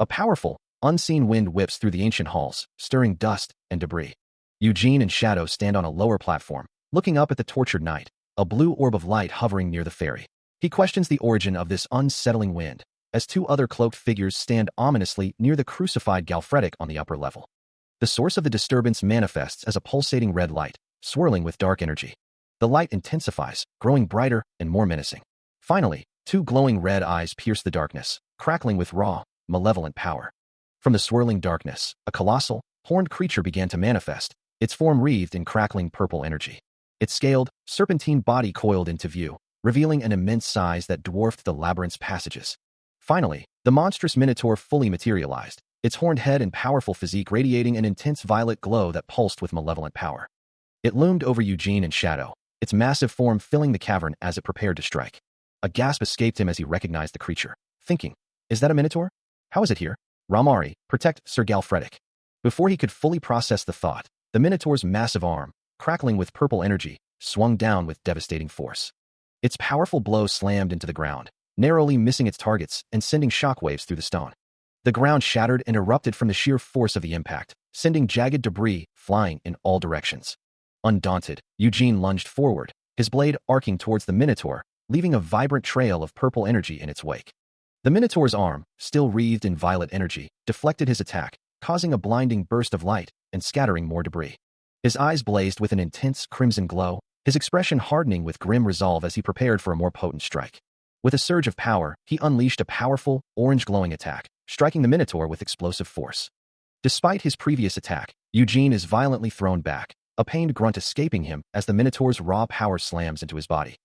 [SPEAKER 1] A powerful, unseen wind whips through the ancient halls, stirring dust and debris. Eugene and Shadow stand on a lower platform, looking up at the tortured knight, a blue orb of light hovering near the ferry. He questions the origin of this unsettling wind, as two other cloaked figures stand ominously near the crucified Galfredic on the upper level. The source of the disturbance manifests as a pulsating red light, swirling with dark energy. The light intensifies, growing brighter and more menacing. Finally, two glowing red eyes pierce the darkness, crackling with raw, malevolent power. From the swirling darkness, a colossal, horned creature began to manifest, its form wreathed in crackling purple energy. Its scaled, serpentine body coiled into view, revealing an immense size that dwarfed the labyrinth's passages. Finally, the monstrous minotaur fully materialized, its horned head and powerful physique radiating an intense violet glow that pulsed with malevolent power. It loomed over Eugene in shadow, its massive form filling the cavern as it prepared to strike. A gasp escaped him as he recognized the creature, thinking, "Is that a minotaur? How is it here?" Ramari, protect Sir Galfredic. Before he could fully process the thought, the minotaur's massive arm, crackling with purple energy, swung down with devastating force. Its powerful blow slammed into the ground, narrowly missing its targets and sending shockwaves through the stone. The ground shattered and erupted from the sheer force of the impact, sending jagged debris flying in all directions. Undaunted, Eugene lunged forward, his blade arcing towards the minotaur, leaving a vibrant trail of purple energy in its wake. The minotaur's arm, still wreathed in violet energy, deflected his attack, causing a blinding burst of light and scattering more debris. His eyes blazed with an intense crimson glow, his expression hardening with grim resolve as he prepared for a more potent strike. With a surge of power, he unleashed a powerful, orange-glowing attack, striking the minotaur with explosive force. Despite his previous attack, Eugene is violently thrown back, a pained grunt escaping him as the minotaur's raw power slams into his body,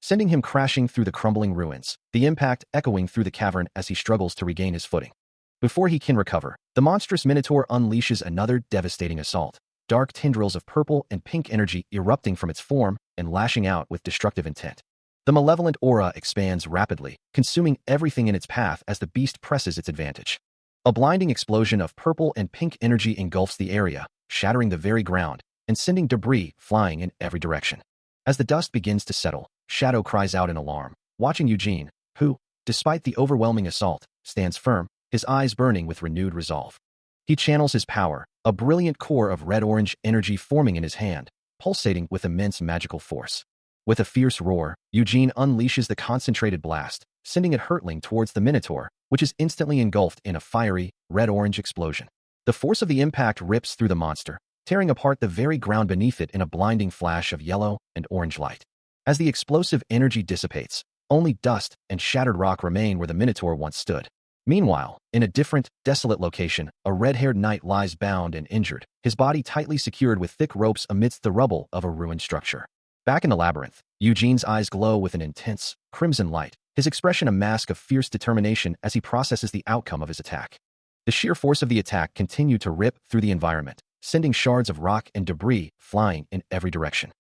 [SPEAKER 1] sending him crashing through the crumbling ruins, the impact echoing through the cavern as he struggles to regain his footing. Before he can recover, the monstrous minotaur unleashes another devastating assault, dark tendrils of purple and pink energy erupting from its form and lashing out with destructive intent. The malevolent aura expands rapidly, consuming everything in its path as the beast presses its advantage. A blinding explosion of purple and pink energy engulfs the area, shattering the very ground and sending debris flying in every direction. As the dust begins to settle, Shadow cries out in alarm, watching Eugene, who, despite the overwhelming assault, stands firm, his eyes burning with renewed resolve. He channels his power, a brilliant core of red-orange energy forming in his hand, pulsating with immense magical force. With a fierce roar, Eugene unleashes the concentrated blast, sending it hurtling towards the minotaur, which is instantly engulfed in a fiery, red-orange explosion. The force of the impact rips through the monster, tearing apart the very ground beneath it in a blinding flash of yellow and orange light. As the explosive energy dissipates, only dust and shattered rock remain where the minotaur once stood. Meanwhile, in a different, desolate location, a red-haired knight lies bound and injured, his body tightly secured with thick ropes amidst the rubble of a ruined structure. Back in the labyrinth, Eugene's eyes glow with an intense, crimson light, his expression a mask of fierce determination as he processes the outcome of his attack. The sheer force of the attack continued to rip through the environment, sending shards of rock and debris flying in every direction,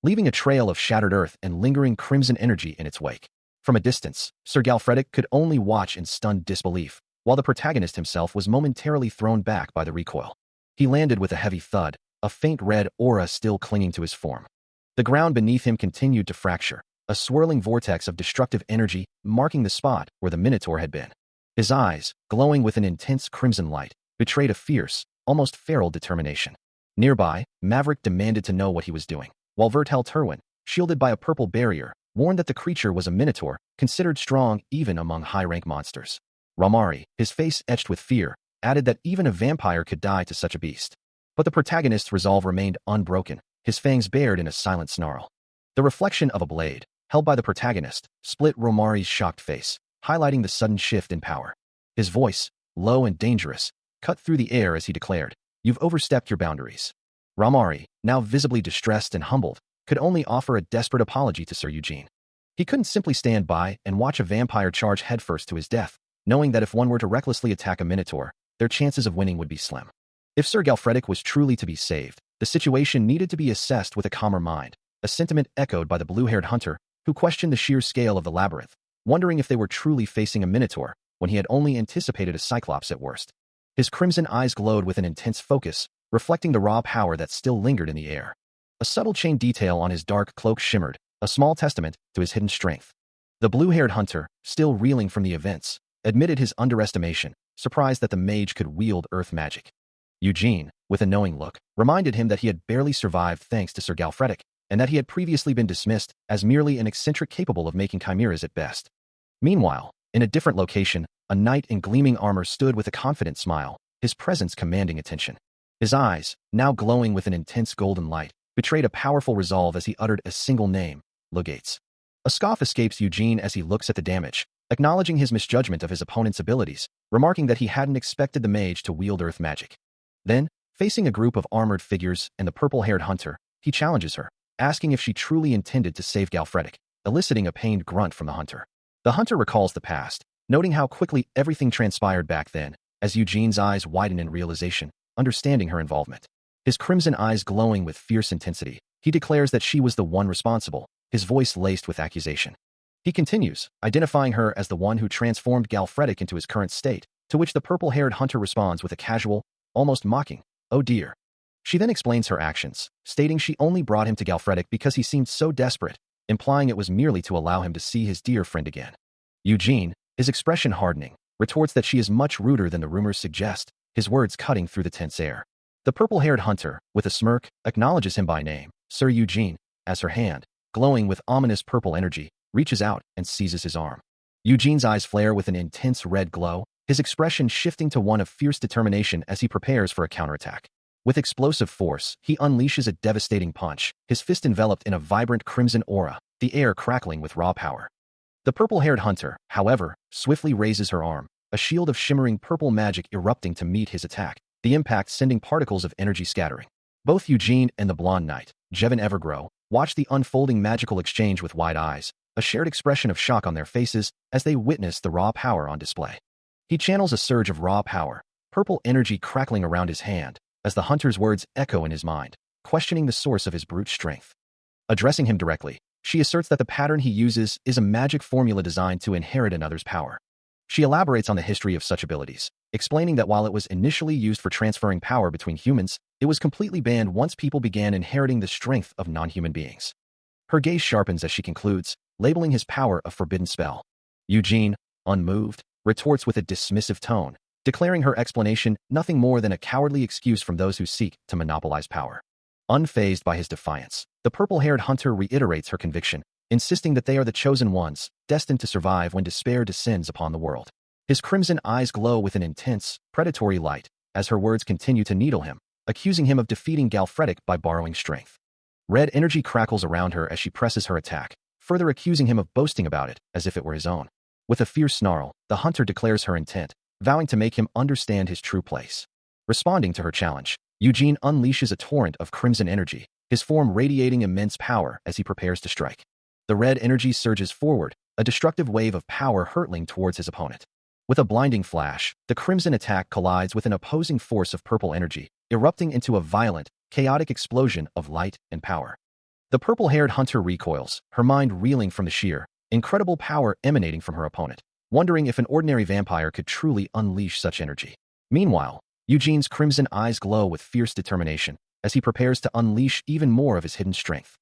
[SPEAKER 1] leaving a trail of shattered earth and lingering crimson energy in its wake. From a distance, Sir Galfredic could only watch in stunned disbelief, while the protagonist himself was momentarily thrown back by the recoil. He landed with a heavy thud, a faint red aura still clinging to his form. The ground beneath him continued to fracture, a swirling vortex of destructive energy marking the spot where the minotaur had been. His eyes, glowing with an intense crimson light, betrayed a fierce, almost feral determination. Nearby, Maverick demanded to know what he was doing, while Vertel Terwin, shielded by a purple barrier, warned that the creature was a minotaur, considered strong even among high-rank monsters. Ramari, his face etched with fear, added that even a vampire could die to such a beast. But the protagonist's resolve remained unbroken, his fangs bared in a silent snarl. The reflection of a blade, held by the protagonist, split Romari's shocked face, highlighting the sudden shift in power. His voice, low and dangerous, cut through the air as he declared, "You've overstepped your boundaries." Ramari, now visibly distressed and humbled, could only offer a desperate apology to Sir Eugene. He couldn't simply stand by and watch a vampire charge headfirst to his death, knowing that if one were to recklessly attack a minotaur, their chances of winning would be slim. If Sir Galfredic was truly to be saved, the situation needed to be assessed with a calmer mind, a sentiment echoed by the blue-haired hunter, who questioned the sheer scale of the labyrinth, wondering if they were truly facing a minotaur, when he had only anticipated a cyclops at worst. His crimson eyes glowed with an intense focus, reflecting the raw power that still lingered in the air. A subtle chain detail on his dark cloak shimmered, a small testament to his hidden strength. The blue-haired hunter, still reeling from the events, admitted his underestimation, surprised that the mage could wield earth magic. Eugene, with a knowing look, reminded him that he had barely survived thanks to Sir Galfredic, and that he had previously been dismissed as merely an eccentric capable of making chimeras at best. Meanwhile, in a different location, a knight in gleaming armor stood with a confident smile, his presence commanding attention. His eyes, now glowing with an intense golden light, betrayed a powerful resolve as he uttered a single name, Logates. A scoff escapes Eugene as he looks at the damage, acknowledging his misjudgment of his opponent's abilities, remarking that he hadn't expected the mage to wield earth magic. Then, facing a group of armored figures and the purple-haired hunter, he challenges her, asking if she truly intended to save Galfredic, eliciting a pained grunt from the hunter. The hunter recalls the past, noting how quickly everything transpired back then, as Eugene's eyes widen in realization, understanding her involvement. His crimson eyes glowing with fierce intensity, he declares that she was the one responsible, his voice laced with accusation. He continues, identifying her as the one who transformed Galfredic into his current state, to which the purple-haired hunter responds with a casual, almost mocking, "Oh dear." She then explains her actions, stating she only brought him to Galfredic because he seemed so desperate, implying it was merely to allow him to see his dear friend again. Eugene, his expression hardening, retorts that she is much ruder than the rumors suggest, his words cutting through the tense air. The purple-haired hunter, with a smirk, acknowledges him by name, Sir Eugene, as her hand, glowing with ominous purple energy, reaches out and seizes his arm. Eugene's eyes flare with an intense red glow, his expression shifting to one of fierce determination as he prepares for a counterattack. With explosive force, he unleashes a devastating punch, his fist enveloped in a vibrant crimson aura, the air crackling with raw power. The purple-haired hunter, however, swiftly raises her arm, a shield of shimmering purple magic erupting to meet his attack, the impact sending particles of energy scattering. Both Eugene and the blonde knight, Jevon Evergrow, watch the unfolding magical exchange with wide eyes, a shared expression of shock on their faces as they witness the raw power on display. He channels a surge of raw power, purple energy crackling around his hand, as the hunter's words echo in his mind, questioning the source of his brute strength. Addressing him directly, she asserts that the pattern he uses is a magic formula designed to inherit another's power. She elaborates on the history of such abilities, explaining that while it was initially used for transferring power between humans, it was completely banned once people began inheriting the strength of non-human beings. Her gaze sharpens as she concludes, labeling his power a forbidden spell. Eugene, unmoved, retorts with a dismissive tone, declaring her explanation nothing more than a cowardly excuse from those who seek to monopolize power. Unfazed by his defiance, the purple-haired hunter reiterates her conviction, insisting that they are the chosen ones, destined to survive when despair descends upon the world. His crimson eyes glow with an intense, predatory light, as her words continue to needle him, accusing him of defeating Galfredic by borrowing strength. Red energy crackles around her as she presses her attack, further accusing him of boasting about it as if it were his own. With a fierce snarl, the hunter declares her intent, vowing to make him understand his true place. Responding to her challenge, Eugene unleashes a torrent of crimson energy, his form radiating immense power as he prepares to strike. The red energy surges forward, a destructive wave of power hurtling towards his opponent. With a blinding flash, the crimson attack collides with an opposing force of purple energy, erupting into a violent, chaotic explosion of light and power. The purple-haired hunter recoils, her mind reeling from the sheer, incredible power emanating from her opponent, wondering if an ordinary vampire could truly unleash such energy. Meanwhile, Eugene's crimson eyes glow with fierce determination as he prepares to unleash even more of his hidden strength.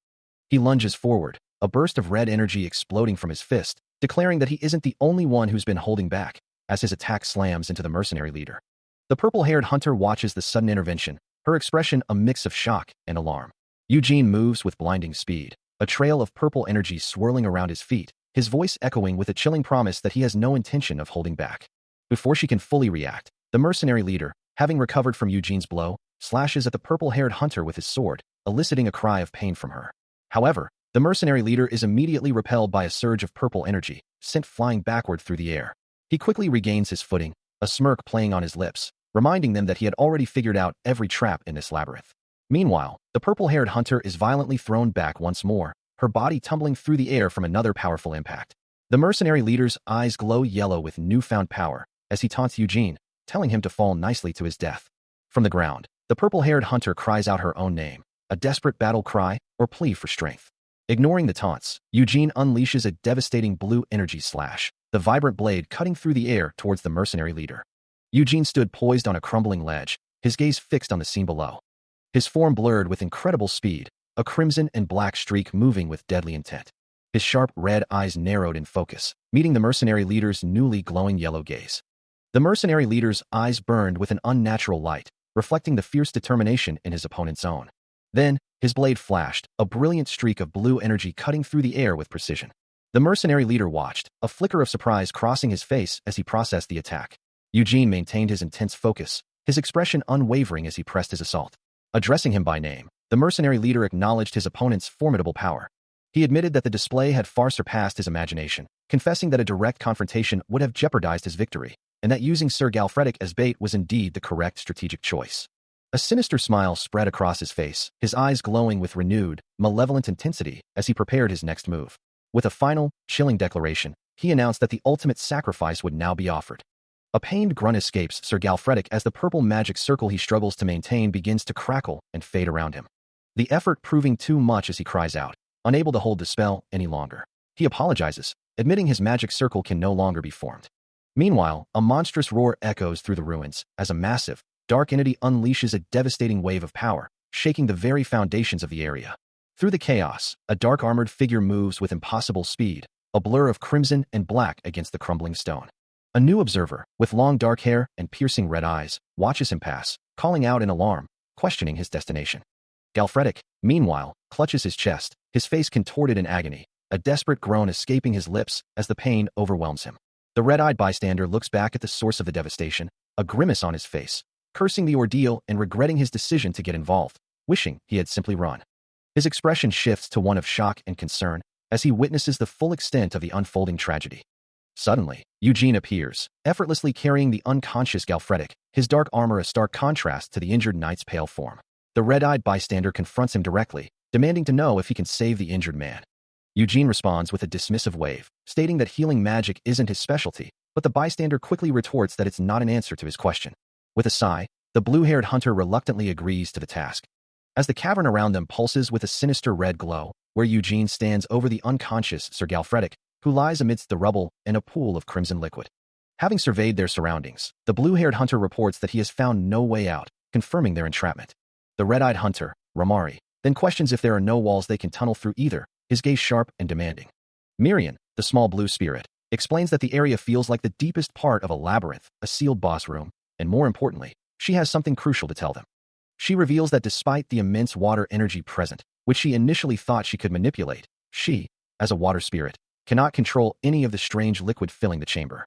[SPEAKER 1] He lunges forward, a burst of red energy exploding from his fist, declaring that he isn't the only one who's been holding back, as his attack slams into the mercenary leader. The purple-haired hunter watches the sudden intervention, her expression a mix of shock and alarm. Eugene moves with blinding speed, a trail of purple energy swirling around his feet, his voice echoing with a chilling promise that he has no intention of holding back. Before she can fully react, the mercenary leader, having recovered from Eugene's blow, slashes at the purple-haired hunter with his sword, eliciting a cry of pain from her. However, the mercenary leader is immediately repelled by a surge of purple energy, sent flying backward through the air. He quickly regains his footing, a smirk playing on his lips, reminding them that he had already figured out every trap in this labyrinth. Meanwhile, the purple-haired hunter is violently thrown back once more, her body tumbling through the air from another powerful impact. The mercenary leader's eyes glow yellow with newfound power as he taunts Eugene, telling him to fall nicely to his death. From the ground, the purple-haired hunter cries out her own name, a desperate battle cry or plea for strength. Ignoring the taunts, Eugene unleashes a devastating blue energy slash, the vibrant blade cutting through the air towards the mercenary leader. Eugene stood poised on a crumbling ledge, his gaze fixed on the scene below. His form blurred with incredible speed, a crimson and black streak moving with deadly intent. His sharp red eyes narrowed in focus, meeting the mercenary leader's newly glowing yellow gaze. The mercenary leader's eyes burned with an unnatural light, reflecting the fierce determination in his opponent's own. Then, his blade flashed, a brilliant streak of blue energy cutting through the air with precision. The mercenary leader watched, a flicker of surprise crossing his face as he processed the attack. Eugene maintained his intense focus, his expression unwavering as he pressed his assault. Addressing him by name, the mercenary leader acknowledged his opponent's formidable power. He admitted that the display had far surpassed his imagination, confessing that a direct confrontation would have jeopardized his victory, and that using Sir Galfredic as bait was indeed the correct strategic choice. A sinister smile spread across his face, his eyes glowing with renewed, malevolent intensity as he prepared his next move. With a final, chilling declaration, he announced that the ultimate sacrifice would now be offered. A pained grunt escapes Sir Galfredic as the purple magic circle he struggles to maintain begins to crackle and fade around him. The effort proving too much as he cries out, unable to hold the spell any longer. He apologizes, admitting his magic circle can no longer be formed. Meanwhile, a monstrous roar echoes through the ruins as a massive, dark entity unleashes a devastating wave of power, shaking the very foundations of the area. Through the chaos, a dark armored figure moves with impossible speed, a blur of crimson and black against the crumbling stone. A new observer, with long dark hair and piercing red eyes, watches him pass, calling out in alarm, questioning his destination. Galfredic, meanwhile, clutches his chest, his face contorted in agony, a desperate groan escaping his lips as the pain overwhelms him. The red-eyed bystander looks back at the source of the devastation, a grimace on his face, cursing the ordeal and regretting his decision to get involved, wishing he had simply run. His expression shifts to one of shock and concern as he witnesses the full extent of the unfolding tragedy. Suddenly, Eugene appears, effortlessly carrying the unconscious Galfredic, his dark armor a stark contrast to the injured knight's pale form. The red-eyed bystander confronts him directly, demanding to know if he can save the injured man. Eugene responds with a dismissive wave, stating that healing magic isn't his specialty, but the bystander quickly retorts that it's not an answer to his question. With a sigh, the blue-haired hunter reluctantly agrees to the task. As the cavern around them pulses with a sinister red glow, where Eugene stands over the unconscious Sir Galfredic, who lies amidst the rubble in a pool of crimson liquid. Having surveyed their surroundings, the blue-haired hunter reports that he has found no way out, confirming their entrapment. The red-eyed hunter, Ramari, then questions if there are no walls they can tunnel through either, his gaze sharp and demanding. Marin, the small blue spirit, explains that the area feels like the deepest part of a labyrinth, a sealed boss room, and more importantly, she has something crucial to tell them. She reveals that despite the immense water energy present, which she initially thought she could manipulate, she, as a water spirit, cannot control any of the strange liquid filling the chamber.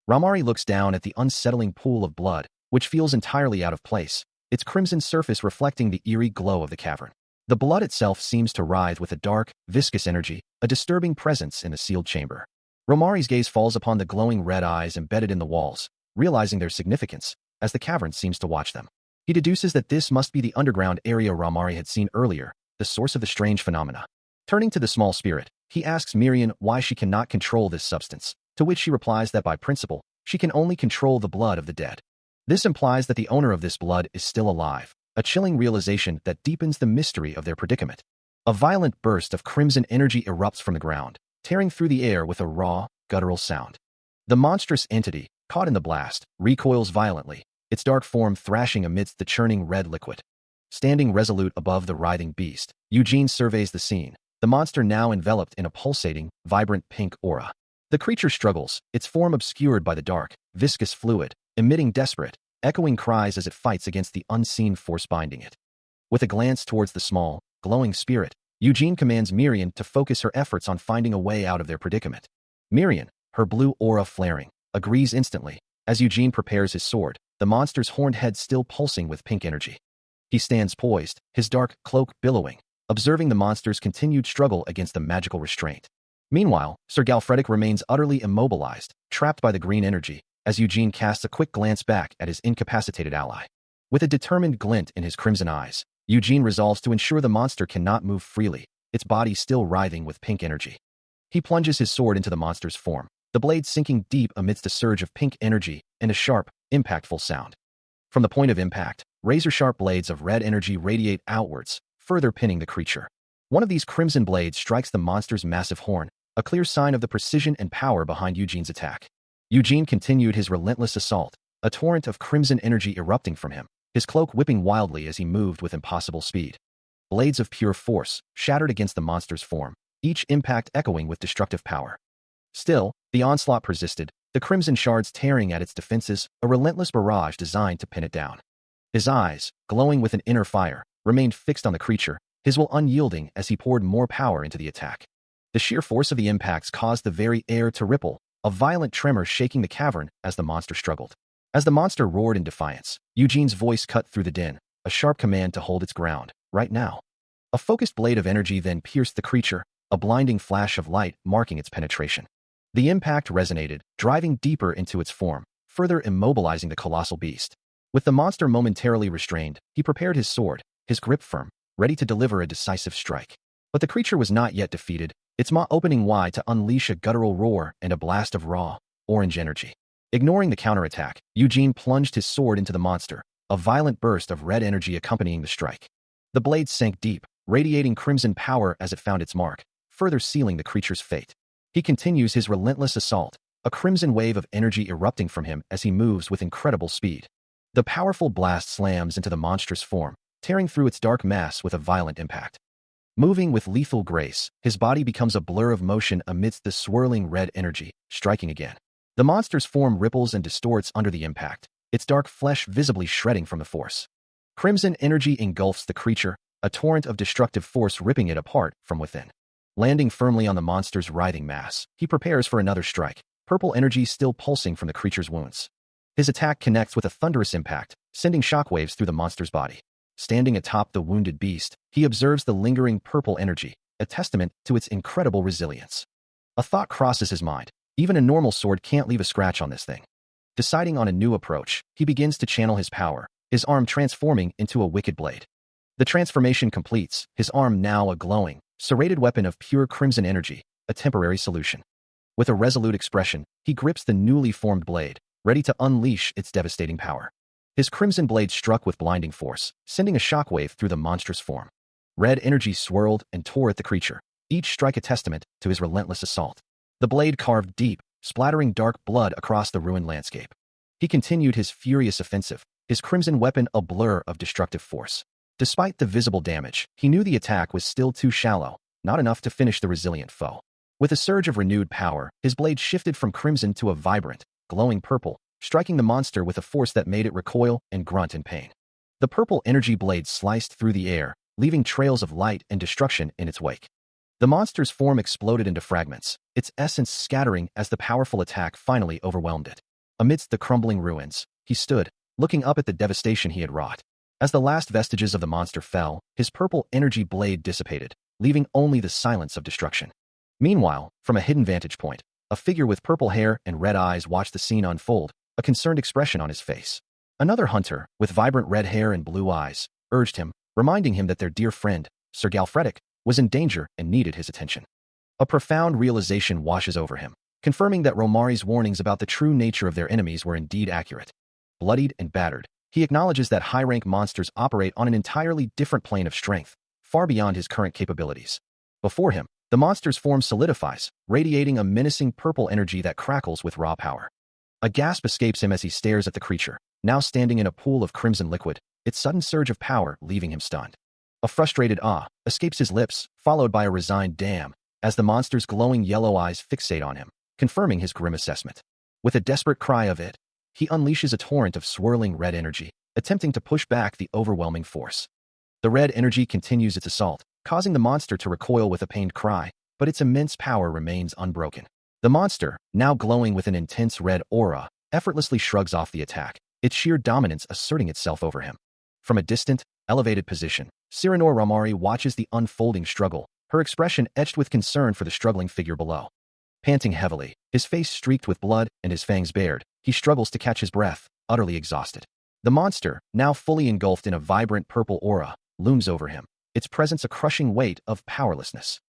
[SPEAKER 1] Ramari looks down at the unsettling pool of blood, which feels entirely out of place, its crimson surface reflecting the eerie glow of the cavern. The blood itself seems to writhe with a dark, viscous energy, a disturbing presence in the sealed chamber. Ramari's gaze falls upon the glowing red eyes embedded in the walls, realizing their significance, as the cavern seems to watch them. He deduces that this must be the underground area Ramari had seen earlier, the source of the strange phenomena. Turning to the small spirit, he asks Marin why she cannot control this substance, to which she replies that by principle, she can only control the blood of the dead. This implies that the owner of this blood is still alive, a chilling realization that deepens the mystery of their predicament. A violent burst of crimson energy erupts from the ground, tearing through the air with a raw, guttural sound. The monstrous entity, caught in the blast, recoils violently, its dark form thrashing amidst the churning red liquid. Standing resolute above the writhing beast, Eugene surveys the scene, the monster now enveloped in a pulsating, vibrant pink aura. The creature struggles, its form obscured by the dark, viscous fluid, emitting desperate, echoing cries as it fights against the unseen force binding it. With a glance towards the small, glowing spirit, Eugene commands Marin to focus her efforts on finding a way out of their predicament. Marin, her blue aura flaring, agrees instantly. As Eugene prepares his sword, the monster's horned head still pulsing with pink energy. He stands poised, his dark cloak billowing, observing the monster's continued struggle against the magical restraint. Meanwhile, Sir Galfredic remains utterly immobilized, trapped by the green energy, as Eugene casts a quick glance back at his incapacitated ally. With a determined glint in his crimson eyes, Eugene resolves to ensure the monster cannot move freely, its body still writhing with pink energy. He plunges his sword into the monster's form, the blade sinking deep amidst a surge of pink energy and a sharp, impactful sound. From the point of impact, razor-sharp blades of red energy radiate outwards, further pinning the creature. One of these crimson blades strikes the monster's massive horn, a clear sign of the precision and power behind Eugene's attack. Eugene continued his relentless assault, a torrent of crimson energy erupting from him, his cloak whipping wildly as he moved with impossible speed. Blades of pure force shattered against the monster's form, each impact echoing with destructive power. Still, the onslaught persisted, the crimson shards tearing at its defenses, a relentless barrage designed to pin it down. His eyes, glowing with an inner fire, remained fixed on the creature, his will unyielding as he poured more power into the attack. The sheer force of the impacts caused the very air to ripple, a violent tremor shaking the cavern as the monster struggled. As the monster roared in defiance, Eugene's voice cut through the din, a sharp command to hold its ground, right now. A focused blade of energy then pierced the creature, a blinding flash of light marking its penetration. The impact resonated, driving deeper into its form, further immobilizing the colossal beast. With the monster momentarily restrained, he prepared his sword, his grip firm, ready to deliver a decisive strike. But the creature was not yet defeated, its maw opening wide to unleash a guttural roar and a blast of raw, orange energy. Ignoring the counterattack, Eugene plunged his sword into the monster, a violent burst of red energy accompanying the strike. The blade sank deep, radiating crimson power as it found its mark, further sealing the creature's fate. He continues his relentless assault, a crimson wave of energy erupting from him as he moves with incredible speed. The powerful blast slams into the monstrous form, tearing through its dark mass with a violent impact. Moving with lethal grace, his body becomes a blur of motion amidst the swirling red energy, striking again. The monster's form ripples and distorts under the impact, its dark flesh visibly shredding from the force. Crimson energy engulfs the creature, a torrent of destructive force ripping it apart from within. Landing firmly on the monster's writhing mass, he prepares for another strike, purple energy still pulsing from the creature's wounds. His attack connects with a thunderous impact, sending shockwaves through the monster's body. Standing atop the wounded beast, he observes the lingering purple energy, a testament to its incredible resilience. A thought crosses his mind. Even a normal sword can't leave a scratch on this thing. Deciding on a new approach, he begins to channel his power, his arm transforming into a wicked blade. The transformation completes, his arm now a glowing, serrated weapon of pure crimson energy, a temporary solution. With a resolute expression, he grips the newly formed blade, ready to unleash its devastating power. His crimson blade struck with blinding force, sending a shockwave through the monstrous form. Red energy swirled and tore at the creature, each strike a testament to his relentless assault. The blade carved deep, splattering dark blood across the ruined landscape. He continued his furious offensive, his crimson weapon a blur of destructive force. Despite the visible damage, he knew the attack was still too shallow, not enough to finish the resilient foe. With a surge of renewed power, his blade shifted from crimson to a vibrant, glowing purple, striking the monster with a force that made it recoil and grunt in pain. The purple energy blade sliced through the air, leaving trails of light and destruction in its wake. The monster's form exploded into fragments, its essence scattering as the powerful attack finally overwhelmed it. Amidst the crumbling ruins, he stood, looking up at the devastation he had wrought. As the last vestiges of the monster fell, his purple energy blade dissipated, leaving only the silence of destruction. Meanwhile, from a hidden vantage point, a figure with purple hair and red eyes watched the scene unfold, a concerned expression on his face. Another hunter, with vibrant red hair and blue eyes, urged him, reminding him that their dear friend, Sir Galfredic, was in danger and needed his attention. A profound realization washes over him, confirming that Romari's warnings about the true nature of their enemies were indeed accurate. Bloodied and battered, he acknowledges that high-rank monsters operate on an entirely different plane of strength, far beyond his current capabilities. Before him, the monster's form solidifies, radiating a menacing purple energy that crackles with raw power. A gasp escapes him as he stares at the creature, now standing in a pool of crimson liquid, its sudden surge of power leaving him stunned. A frustrated "ah" escapes his lips, followed by a resigned "damn," as the monster's glowing yellow eyes fixate on him, confirming his grim assessment. With a desperate cry of "it," he unleashes a torrent of swirling red energy, attempting to push back the overwhelming force. The red energy continues its assault, causing the monster to recoil with a pained cry, but its immense power remains unbroken. The monster, now glowing with an intense red aura, effortlessly shrugs off the attack, its sheer dominance asserting itself over him. From a distant, elevated position, Cyranoir Romari watches the unfolding struggle, her expression etched with concern for the struggling figure below. Panting heavily, his face streaked with blood and his fangs bared, he struggles to catch his breath, utterly exhausted. The monster, now fully engulfed in a vibrant purple aura, looms over him, its presence a crushing weight of powerlessness.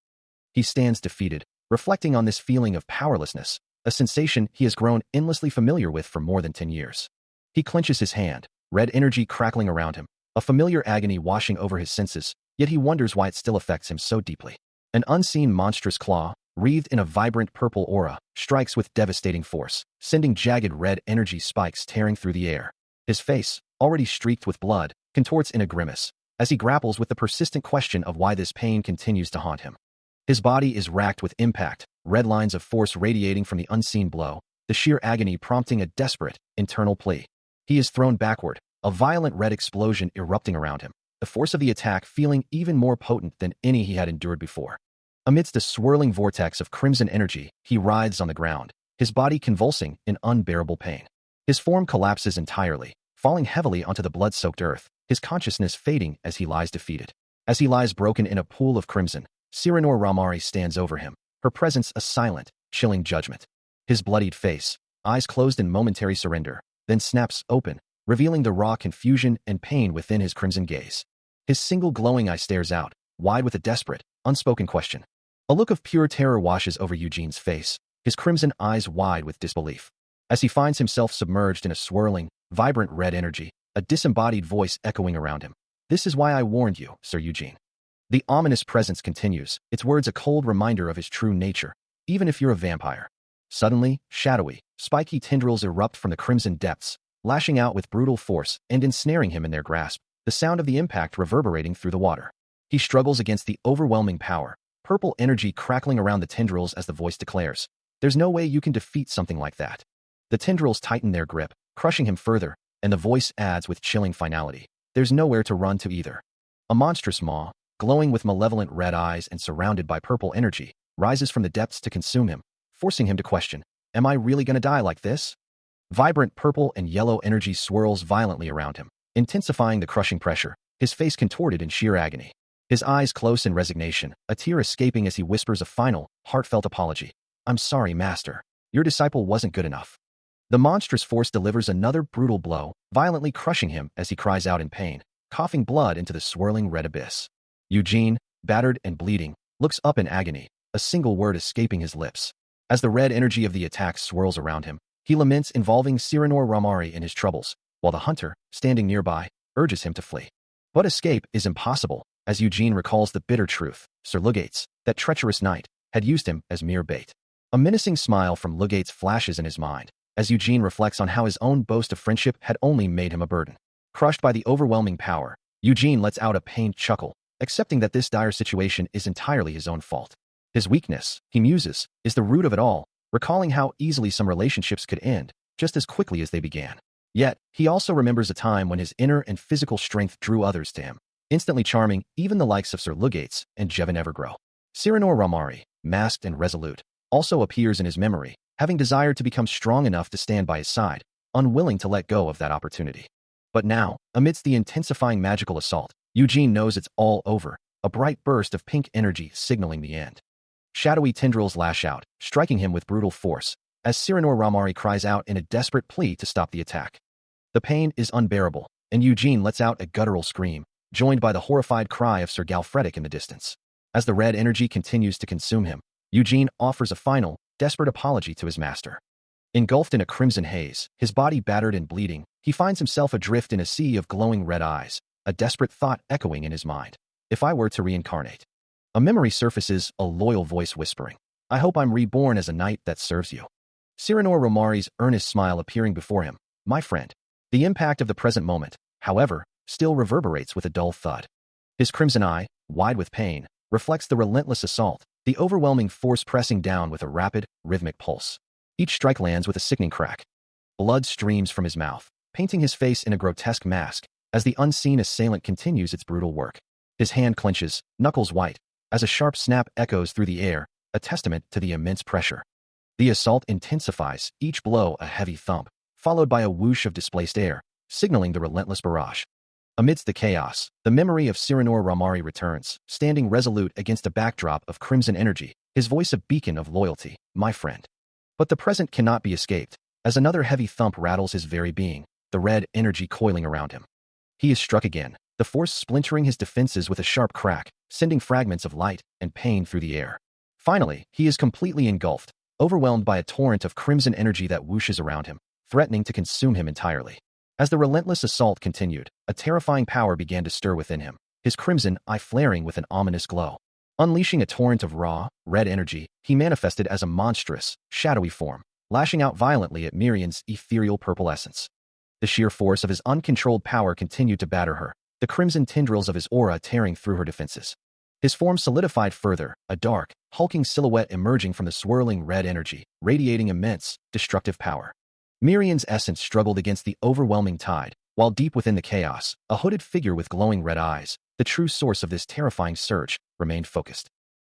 [SPEAKER 1] He stands defeated, reflecting on this feeling of powerlessness, a sensation he has grown endlessly familiar with for more than 10 years. He clenches his hand, red energy crackling around him, a familiar agony washing over his senses, yet he wonders why it still affects him so deeply. An unseen monstrous claw, wreathed in a vibrant purple aura, strikes with devastating force, sending jagged red energy spikes tearing through the air. His face, already streaked with blood, contorts in a grimace, as he grapples with the persistent question of why this pain continues to haunt him. His body is racked with impact, red lines of force radiating from the unseen blow, the sheer agony prompting a desperate, internal plea. He is thrown backward, a violent red explosion erupting around him, the force of the attack feeling even more potent than any he had endured before. Amidst a swirling vortex of crimson energy, he writhes on the ground, his body convulsing in unbearable pain. His form collapses entirely, falling heavily onto the blood-soaked earth, his consciousness fading as he lies defeated. As he lies broken in a pool of crimson, Sirenor Ramari stands over him, her presence a silent, chilling judgment. His bloodied face, eyes closed in momentary surrender, then snaps open, revealing the raw confusion and pain within his crimson gaze. His single glowing eye stares out, wide with a desperate, unspoken question. A look of pure terror washes over Eugene's face, his crimson eyes wide with disbelief. As he finds himself submerged in a swirling, vibrant red energy, a disembodied voice echoing around him. "This is why I warned you, Sir Eugene." The ominous presence continues, its words a cold reminder of his true nature, even if you're a vampire. Suddenly, shadowy, spiky tendrils erupt from the crimson depths, lashing out with brutal force and ensnaring him in their grasp, the sound of the impact reverberating through the water. He struggles against the overwhelming power, purple energy crackling around the tendrils as the voice declares, "There's no way you can defeat something like that." The tendrils tighten their grip, crushing him further, and the voice adds with chilling finality, "There's nowhere to run to either." A monstrous maw, glowing with malevolent red eyes and surrounded by purple energy, rises from the depths to consume him, forcing him to question, "Am I really gonna die like this?" Vibrant purple and yellow energy swirls violently around him, intensifying the crushing pressure, his face contorted in sheer agony. His eyes close in resignation, a tear escaping as he whispers a final, heartfelt apology. "I'm sorry, Master. Your disciple wasn't good enough." The monstrous force delivers another brutal blow, violently crushing him as he cries out in pain, coughing blood into the swirling red abyss. Eugene, battered and bleeding, looks up in agony, a single word escaping his lips. As the red energy of the attack swirls around him, he laments involving Sirenor Ramari in his troubles, while the hunter, standing nearby, urges him to flee. But escape is impossible, as Eugene recalls the bitter truth, Sir Lugates, that treacherous knight, had used him as mere bait. A menacing smile from Lugates flashes in his mind, as Eugene reflects on how his own boast of friendship had only made him a burden. Crushed by the overwhelming power, Eugene lets out a pained chuckle, accepting that this dire situation is entirely his own fault. His weakness, he muses, is the root of it all, recalling how easily some relationships could end, just as quickly as they began. Yet, he also remembers a time when his inner and physical strength drew others to him, instantly charming even the likes of Sir Lugates and Jevon Evergrow. Sirenor Ramari, masked and resolute, also appears in his memory, having desired to become strong enough to stand by his side, unwilling to let go of that opportunity. But now, amidst the intensifying magical assault, Eugene knows it's all over, a bright burst of pink energy signaling the end. Shadowy tendrils lash out, striking him with brutal force, as Sirenor Ramari cries out in a desperate plea to stop the attack. The pain is unbearable, and Eugene lets out a guttural scream, joined by the horrified cry of Sir Galfredic in the distance. As the red energy continues to consume him, Eugene offers a final, desperate apology to his master. Engulfed in a crimson haze, his body battered and bleeding, he finds himself adrift in a sea of glowing red eyes, a desperate thought echoing in his mind. "If I were to reincarnate." A memory surfaces, a loyal voice whispering, "I hope I'm reborn as a knight that serves you." Sirenor Ramari's earnest smile appearing before him, "My friend." The impact of the present moment, however, still reverberates with a dull thud. His crimson eye, wide with pain, reflects the relentless assault, the overwhelming force pressing down with a rapid, rhythmic pulse. Each strike lands with a sickening crack. Blood streams from his mouth, painting his face in a grotesque mask, as the unseen assailant continues its brutal work. His hand clenches, knuckles white, as a sharp snap echoes through the air, a testament to the immense pressure. The assault intensifies, each blow a heavy thump, followed by a whoosh of displaced air, signaling the relentless barrage. Amidst the chaos, the memory of Sirenor Ramari returns, standing resolute against a backdrop of crimson energy, his voice a beacon of loyalty, "My friend." But the present cannot be escaped, as another heavy thump rattles his very being, the red energy coiling around him. He is struck again, the force splintering his defenses with a sharp crack, sending fragments of light and pain through the air. Finally, he is completely engulfed, overwhelmed by a torrent of crimson energy that whooshes around him, threatening to consume him entirely. As the relentless assault continued, a terrifying power began to stir within him, his crimson eye flaring with an ominous glow. Unleashing a torrent of raw, red energy, he manifested as a monstrous, shadowy form, lashing out violently at Marian's ethereal purple essence. The sheer force of his uncontrolled power continued to batter her, the crimson tendrils of his aura tearing through her defenses. His form solidified further, a dark, hulking silhouette emerging from the swirling red energy, radiating immense, destructive power. Marian's essence struggled against the overwhelming tide, while deep within the chaos, a hooded figure with glowing red eyes, the true source of this terrifying surge, remained focused.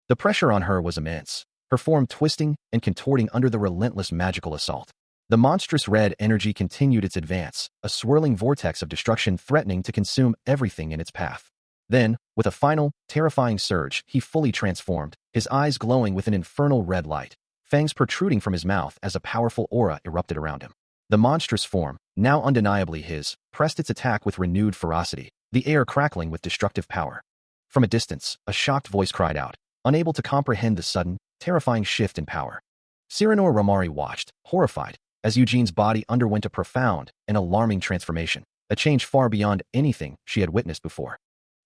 [SPEAKER 1] The pressure on her was immense, her form twisting and contorting under the relentless magical assault. The monstrous red energy continued its advance, a swirling vortex of destruction threatening to consume everything in its path. Then, with a final, terrifying surge, he fully transformed, his eyes glowing with an infernal red light, fangs protruding from his mouth as a powerful aura erupted around him. The monstrous form, now undeniably his, pressed its attack with renewed ferocity, the air crackling with destructive power. From a distance, a shocked voice cried out, unable to comprehend the sudden, terrifying shift in power. Cyrano Romari watched, horrified, as Eugene's body underwent a profound and alarming transformation, a change far beyond anything she had witnessed before.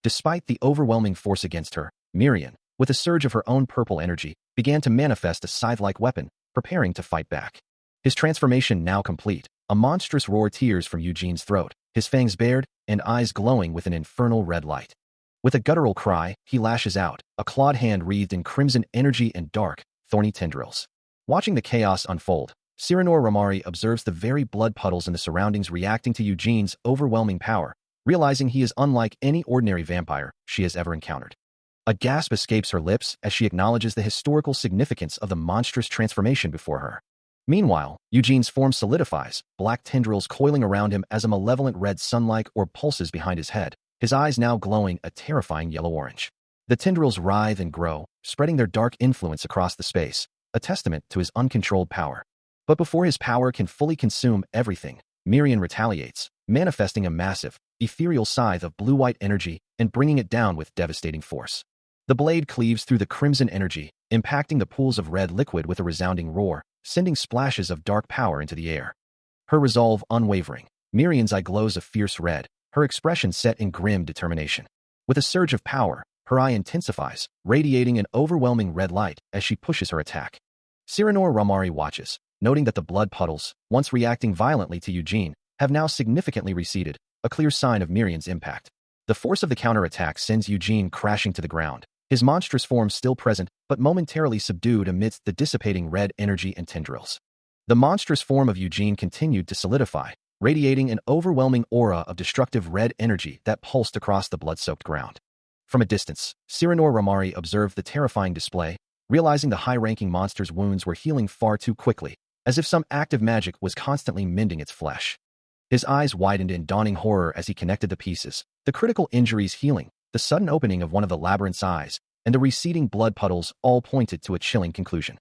[SPEAKER 1] Despite the overwhelming force against her, Marin, with a surge of her own purple energy, began to manifest a scythe-like weapon, preparing to fight back. His transformation now complete, a monstrous roar tears from Eugene's throat, his fangs bared and eyes glowing with an infernal red light. With a guttural cry, he lashes out, a clawed hand wreathed in crimson energy and dark, thorny tendrils. Watching the chaos unfold, Cyrano Romari observes the very blood puddles in the surroundings reacting to Eugene's overwhelming power, realizing he is unlike any ordinary vampire she has ever encountered. A gasp escapes her lips as she acknowledges the historical significance of the monstrous transformation before her. Meanwhile, Eugene's form solidifies, black tendrils coiling around him as a malevolent red sunlight or pulses behind his head, his eyes now glowing a terrifying yellow-orange. The tendrils writhe and grow, spreading their dark influence across the space, a testament to his uncontrolled power. But before his power can fully consume everything, Marin retaliates, manifesting a massive, ethereal scythe of blue-white energy and bringing it down with devastating force. The blade cleaves through the crimson energy, impacting the pools of red liquid with a resounding roar, sending splashes of dark power into the air. Her resolve unwavering, Marin's eye glows a fierce red, her expression set in grim determination. With a surge of power, her eye intensifies, radiating an overwhelming red light as she pushes her attack. Cyrano Romari watches, noting that the blood puddles, once reacting violently to Eugene, have now significantly receded, a clear sign of Marin's impact. The force of the counterattack sends Eugene crashing to the ground, his monstrous form still present but momentarily subdued amidst the dissipating red energy and tendrils. The monstrous form of Eugene continued to solidify, radiating an overwhelming aura of destructive red energy that pulsed across the blood-soaked ground. From a distance, Cyrano Romari observed the terrifying display, realizing the high-ranking monster's wounds were healing far too quickly, as if some active magic was constantly mending its flesh. His eyes widened in dawning horror as he connected the pieces, the critical injuries healing, the sudden opening of one of the labyrinth's eyes, and the receding blood puddles all pointed to a chilling conclusion.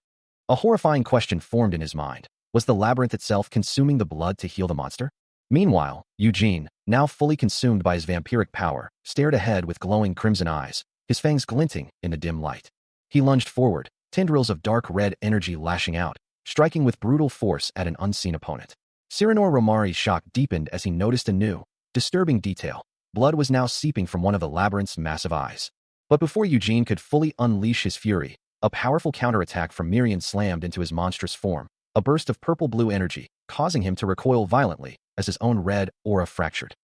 [SPEAKER 1] A horrifying question formed in his mind. Was the labyrinth itself consuming the blood to heal the monster? Meanwhile, Eugene, now fully consumed by his vampiric power, stared ahead with glowing crimson eyes, his fangs glinting in the dim light. He lunged forward, tendrils of dark red energy lashing out, striking with brutal force at an unseen opponent. Cyrano Romari's shock deepened as he noticed a new, disturbing detail. Blood was now seeping from one of the labyrinth's massive eyes. But before Eugene could fully unleash his fury, a powerful counterattack from Marin slammed into his monstrous form, a burst of purple-blue energy, causing him to recoil violently as his own red aura fractured.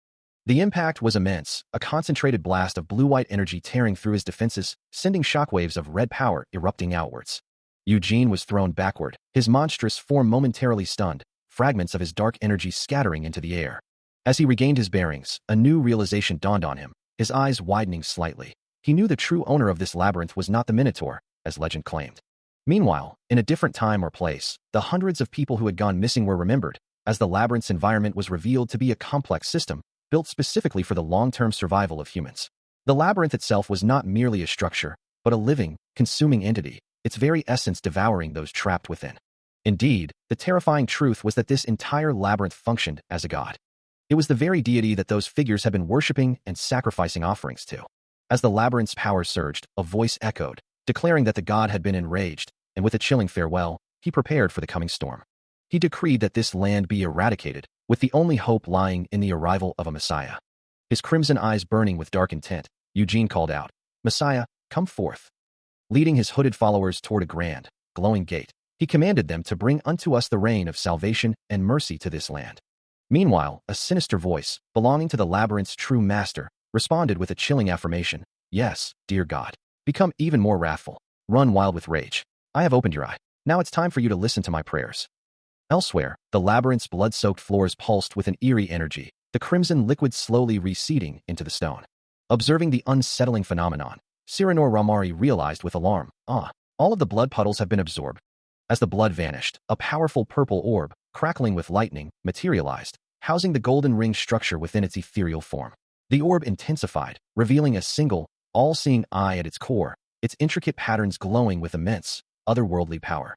[SPEAKER 1] The impact was immense, a concentrated blast of blue-white energy tearing through his defenses, sending shockwaves of red power erupting outwards. Eugene was thrown backward, his monstrous form momentarily stunned, fragments of his dark energy scattering into the air. As he regained his bearings, a new realization dawned on him, his eyes widening slightly. He knew the true owner of this labyrinth was not the Minotaur, as legend claimed. Meanwhile, in a different time or place, the hundreds of people who had gone missing were remembered, as the labyrinth's environment was revealed to be a complex system, built specifically for the long-term survival of humans. The labyrinth itself was not merely a structure, but a living, consuming entity, its very essence devouring those trapped within. Indeed, the terrifying truth was that this entire labyrinth functioned as a god. It was the very deity that those figures had been worshipping and sacrificing offerings to. As the labyrinth's power surged, a voice echoed, declaring that the god had been enraged, and with a chilling farewell, he prepared for the coming storm. He decreed that this land be eradicated, with the only hope lying in the arrival of a Messiah. His crimson eyes burning with dark intent, Eugene called out, "Messiah, come forth." Leading his hooded followers toward a grand, glowing gate, he commanded them to bring unto us the reign of salvation and mercy to this land. Meanwhile, a sinister voice, belonging to the labyrinth's true master, responded with a chilling affirmation, "Yes, dear God. Become even more wrathful. Run wild with rage. I have opened your eye. Now it's time for you to listen to my prayers." Elsewhere, the labyrinth's blood-soaked floors pulsed with an eerie energy, the crimson liquid slowly receding into the stone. Observing the unsettling phenomenon, Cyrano Romari realized with alarm, all of the blood puddles have been absorbed. As the blood vanished, a powerful purple orb, crackling with lightning, materialized, housing the golden ring structure within its ethereal form. The orb intensified, revealing a single, all-seeing eye at its core, its intricate patterns glowing with immense, otherworldly power.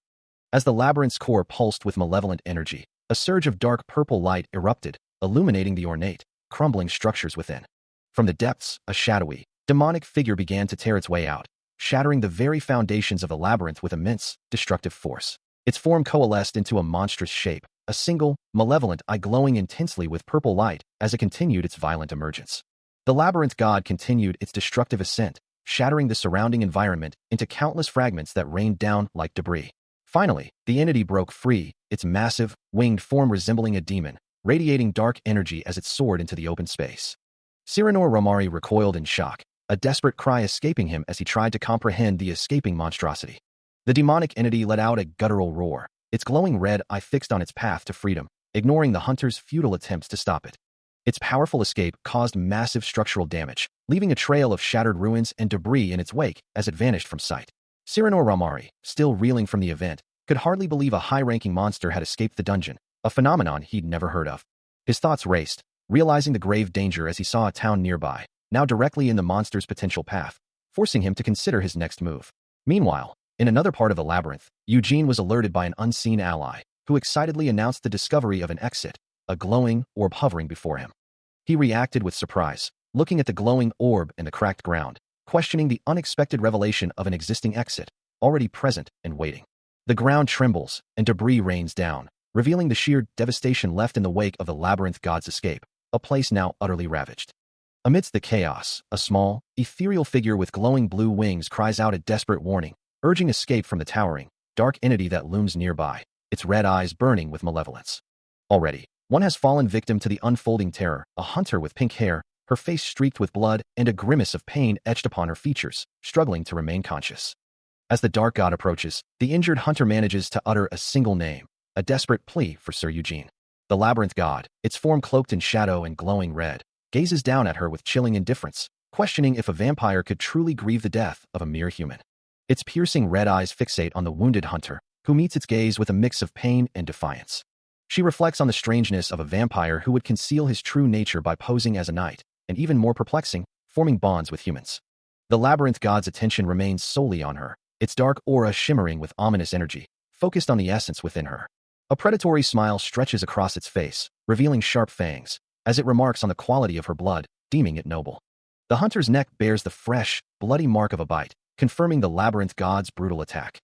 [SPEAKER 1] As the labyrinth's core pulsed with malevolent energy, a surge of dark purple light erupted, illuminating the ornate, crumbling structures within. From the depths, a shadowy, demonic figure began to tear its way out, shattering the very foundations of the labyrinth with immense, destructive force. Its form coalesced into a monstrous shape, a single, malevolent eye glowing intensely with purple light as it continued its violent emergence. The labyrinth god continued its destructive ascent, shattering the surrounding environment into countless fragments that rained down like debris. Finally, the entity broke free, its massive, winged form resembling a demon, radiating dark energy as it soared into the open space. Cyrano Romari recoiled in shock, a desperate cry escaping him as he tried to comprehend the escaping monstrosity. The demonic entity let out a guttural roar, its glowing red eye fixed on its path to freedom, ignoring the hunter's futile attempts to stop it. Its powerful escape caused massive structural damage, leaving a trail of shattered ruins and debris in its wake as it vanished from sight. Cyrano Romari, still reeling from the event, could hardly believe a high-ranking monster had escaped the dungeon, a phenomenon he'd never heard of. His thoughts raced, realizing the grave danger as he saw a town nearby, now directly in the monster's potential path, forcing him to consider his next move. Meanwhile, in another part of the labyrinth, Eugene was alerted by an unseen ally, who excitedly announced the discovery of an exit, a glowing orb hovering before him. He reacted with surprise, looking at the glowing orb and the cracked ground, questioning the unexpected revelation of an existing exit, already present and waiting. The ground trembles, and debris rains down, revealing the sheer devastation left in the wake of the labyrinth god's escape, a place now utterly ravaged. Amidst the chaos, a small, ethereal figure with glowing blue wings cries out a desperate warning, urging escape from the towering, dark entity that looms nearby, its red eyes burning with malevolence. Already, one has fallen victim to the unfolding terror, a hunter with pink hair, her face streaked with blood and a grimace of pain etched upon her features, struggling to remain conscious. As the dark god approaches, the injured hunter manages to utter a single name, a desperate plea for Sir Eugene. The labyrinth god, its form cloaked in shadow and glowing red, gazes down at her with chilling indifference, questioning if a vampire could truly grieve the death of a mere human. Its piercing red eyes fixate on the wounded hunter, who meets its gaze with a mix of pain and defiance. She reflects on the strangeness of a vampire who would conceal his true nature by posing as a knight, and even more perplexing, forming bonds with humans. The labyrinth god's attention remains solely on her, its dark aura shimmering with ominous energy, focused on the essence within her. A predatory smile stretches across its face, revealing sharp fangs, as it remarks on the quality of her blood, deeming it noble. The hunter's neck bears the fresh, bloody mark of a bite, confirming the labyrinth god's brutal attack.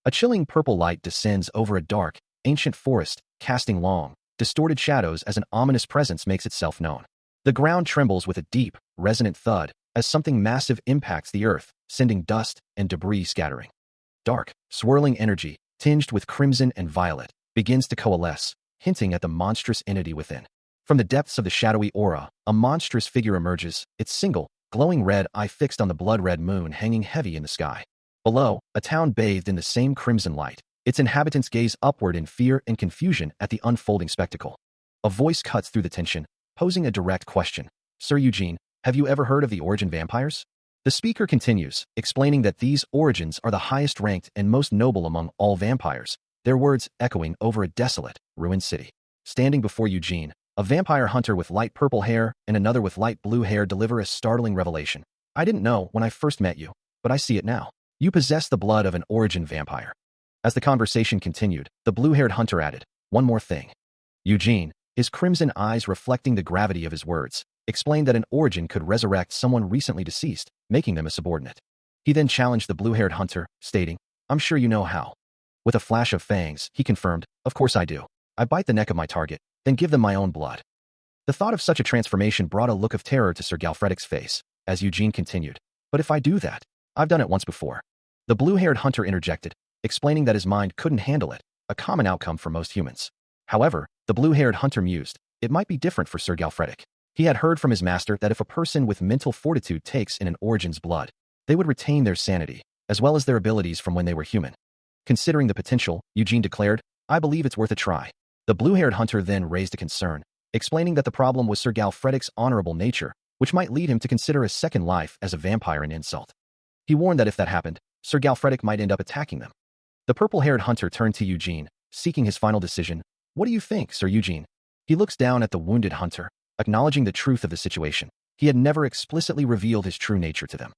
[SPEAKER 1] A chilling purple light descends over a dark, ancient forest, casting long, distorted shadows as an ominous presence makes itself known. The ground trembles with a deep, resonant thud as something massive impacts the earth, sending dust and debris scattering. Dark, swirling energy, tinged with crimson and violet, begins to coalesce, hinting at the monstrous entity within. From the depths of the shadowy aura, a monstrous figure emerges, its single, glowing red eye fixed on the blood-red moon hanging heavy in the sky. Below, a town bathed in the same crimson light, its inhabitants gaze upward in fear and confusion at the unfolding spectacle. A voice cuts through the tension, posing a direct question. Sir Eugene, have you ever heard of the origin vampires? The speaker continues, explaining that these origins are the highest ranked and most noble among all vampires, their words echoing over a desolate, ruined city. Standing before Eugene, a vampire hunter with light purple hair and another with light blue hair deliver a startling revelation. I didn't know when I first met you, but I see it now. You possess the blood of an origin vampire. As the conversation continued, the blue-haired hunter added, one more thing. Eugene, his crimson eyes reflecting the gravity of his words, explained that an origin could resurrect someone recently deceased, making them a subordinate. He then challenged the blue-haired hunter, stating, I'm sure you know how. With a flash of fangs, he confirmed, of course I do. I bite the neck of my target, then give them my own blood. The thought of such a transformation brought a look of terror to Sir Galfredic's face, as Eugene continued, but if I do that, I've done it once before. The blue-haired hunter interjected, explaining that his mind couldn't handle it, a common outcome for most humans. However, the blue-haired hunter mused, it might be different for Sir Galfredic. He had heard from his master that if a person with mental fortitude takes in an origin's blood, they would retain their sanity, as well as their abilities from when they were human. Considering the potential, Eugene declared, I believe it's worth a try. The blue-haired hunter then raised a concern, explaining that the problem was Sir Galfredic's honorable nature, which might lead him to consider a second life as a vampire an insult. He warned that if that happened, Sir Galfredic might end up attacking them. The purple-haired hunter turned to Eugene, seeking his final decision. What do you think, Sir Eugene? He looks down at the wounded hunter, acknowledging the truth of the situation. He had never explicitly revealed his true nature to them.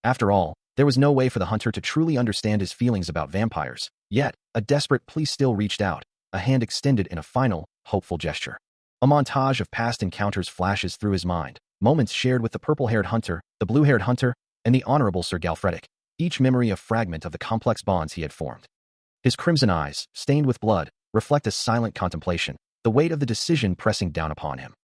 [SPEAKER 1] After all, there was no way for the hunter to truly understand his feelings about vampires, yet a desperate plea still reached out, a hand extended in a final, hopeful gesture. A montage of past encounters flashes through his mind, moments shared with the purple-haired hunter, the blue-haired hunter, and the honorable Sir Galfredic, each memory a fragment of the complex bonds he had formed. His crimson eyes, stained with blood, reflect a silent contemplation, the weight of the decision pressing down upon him.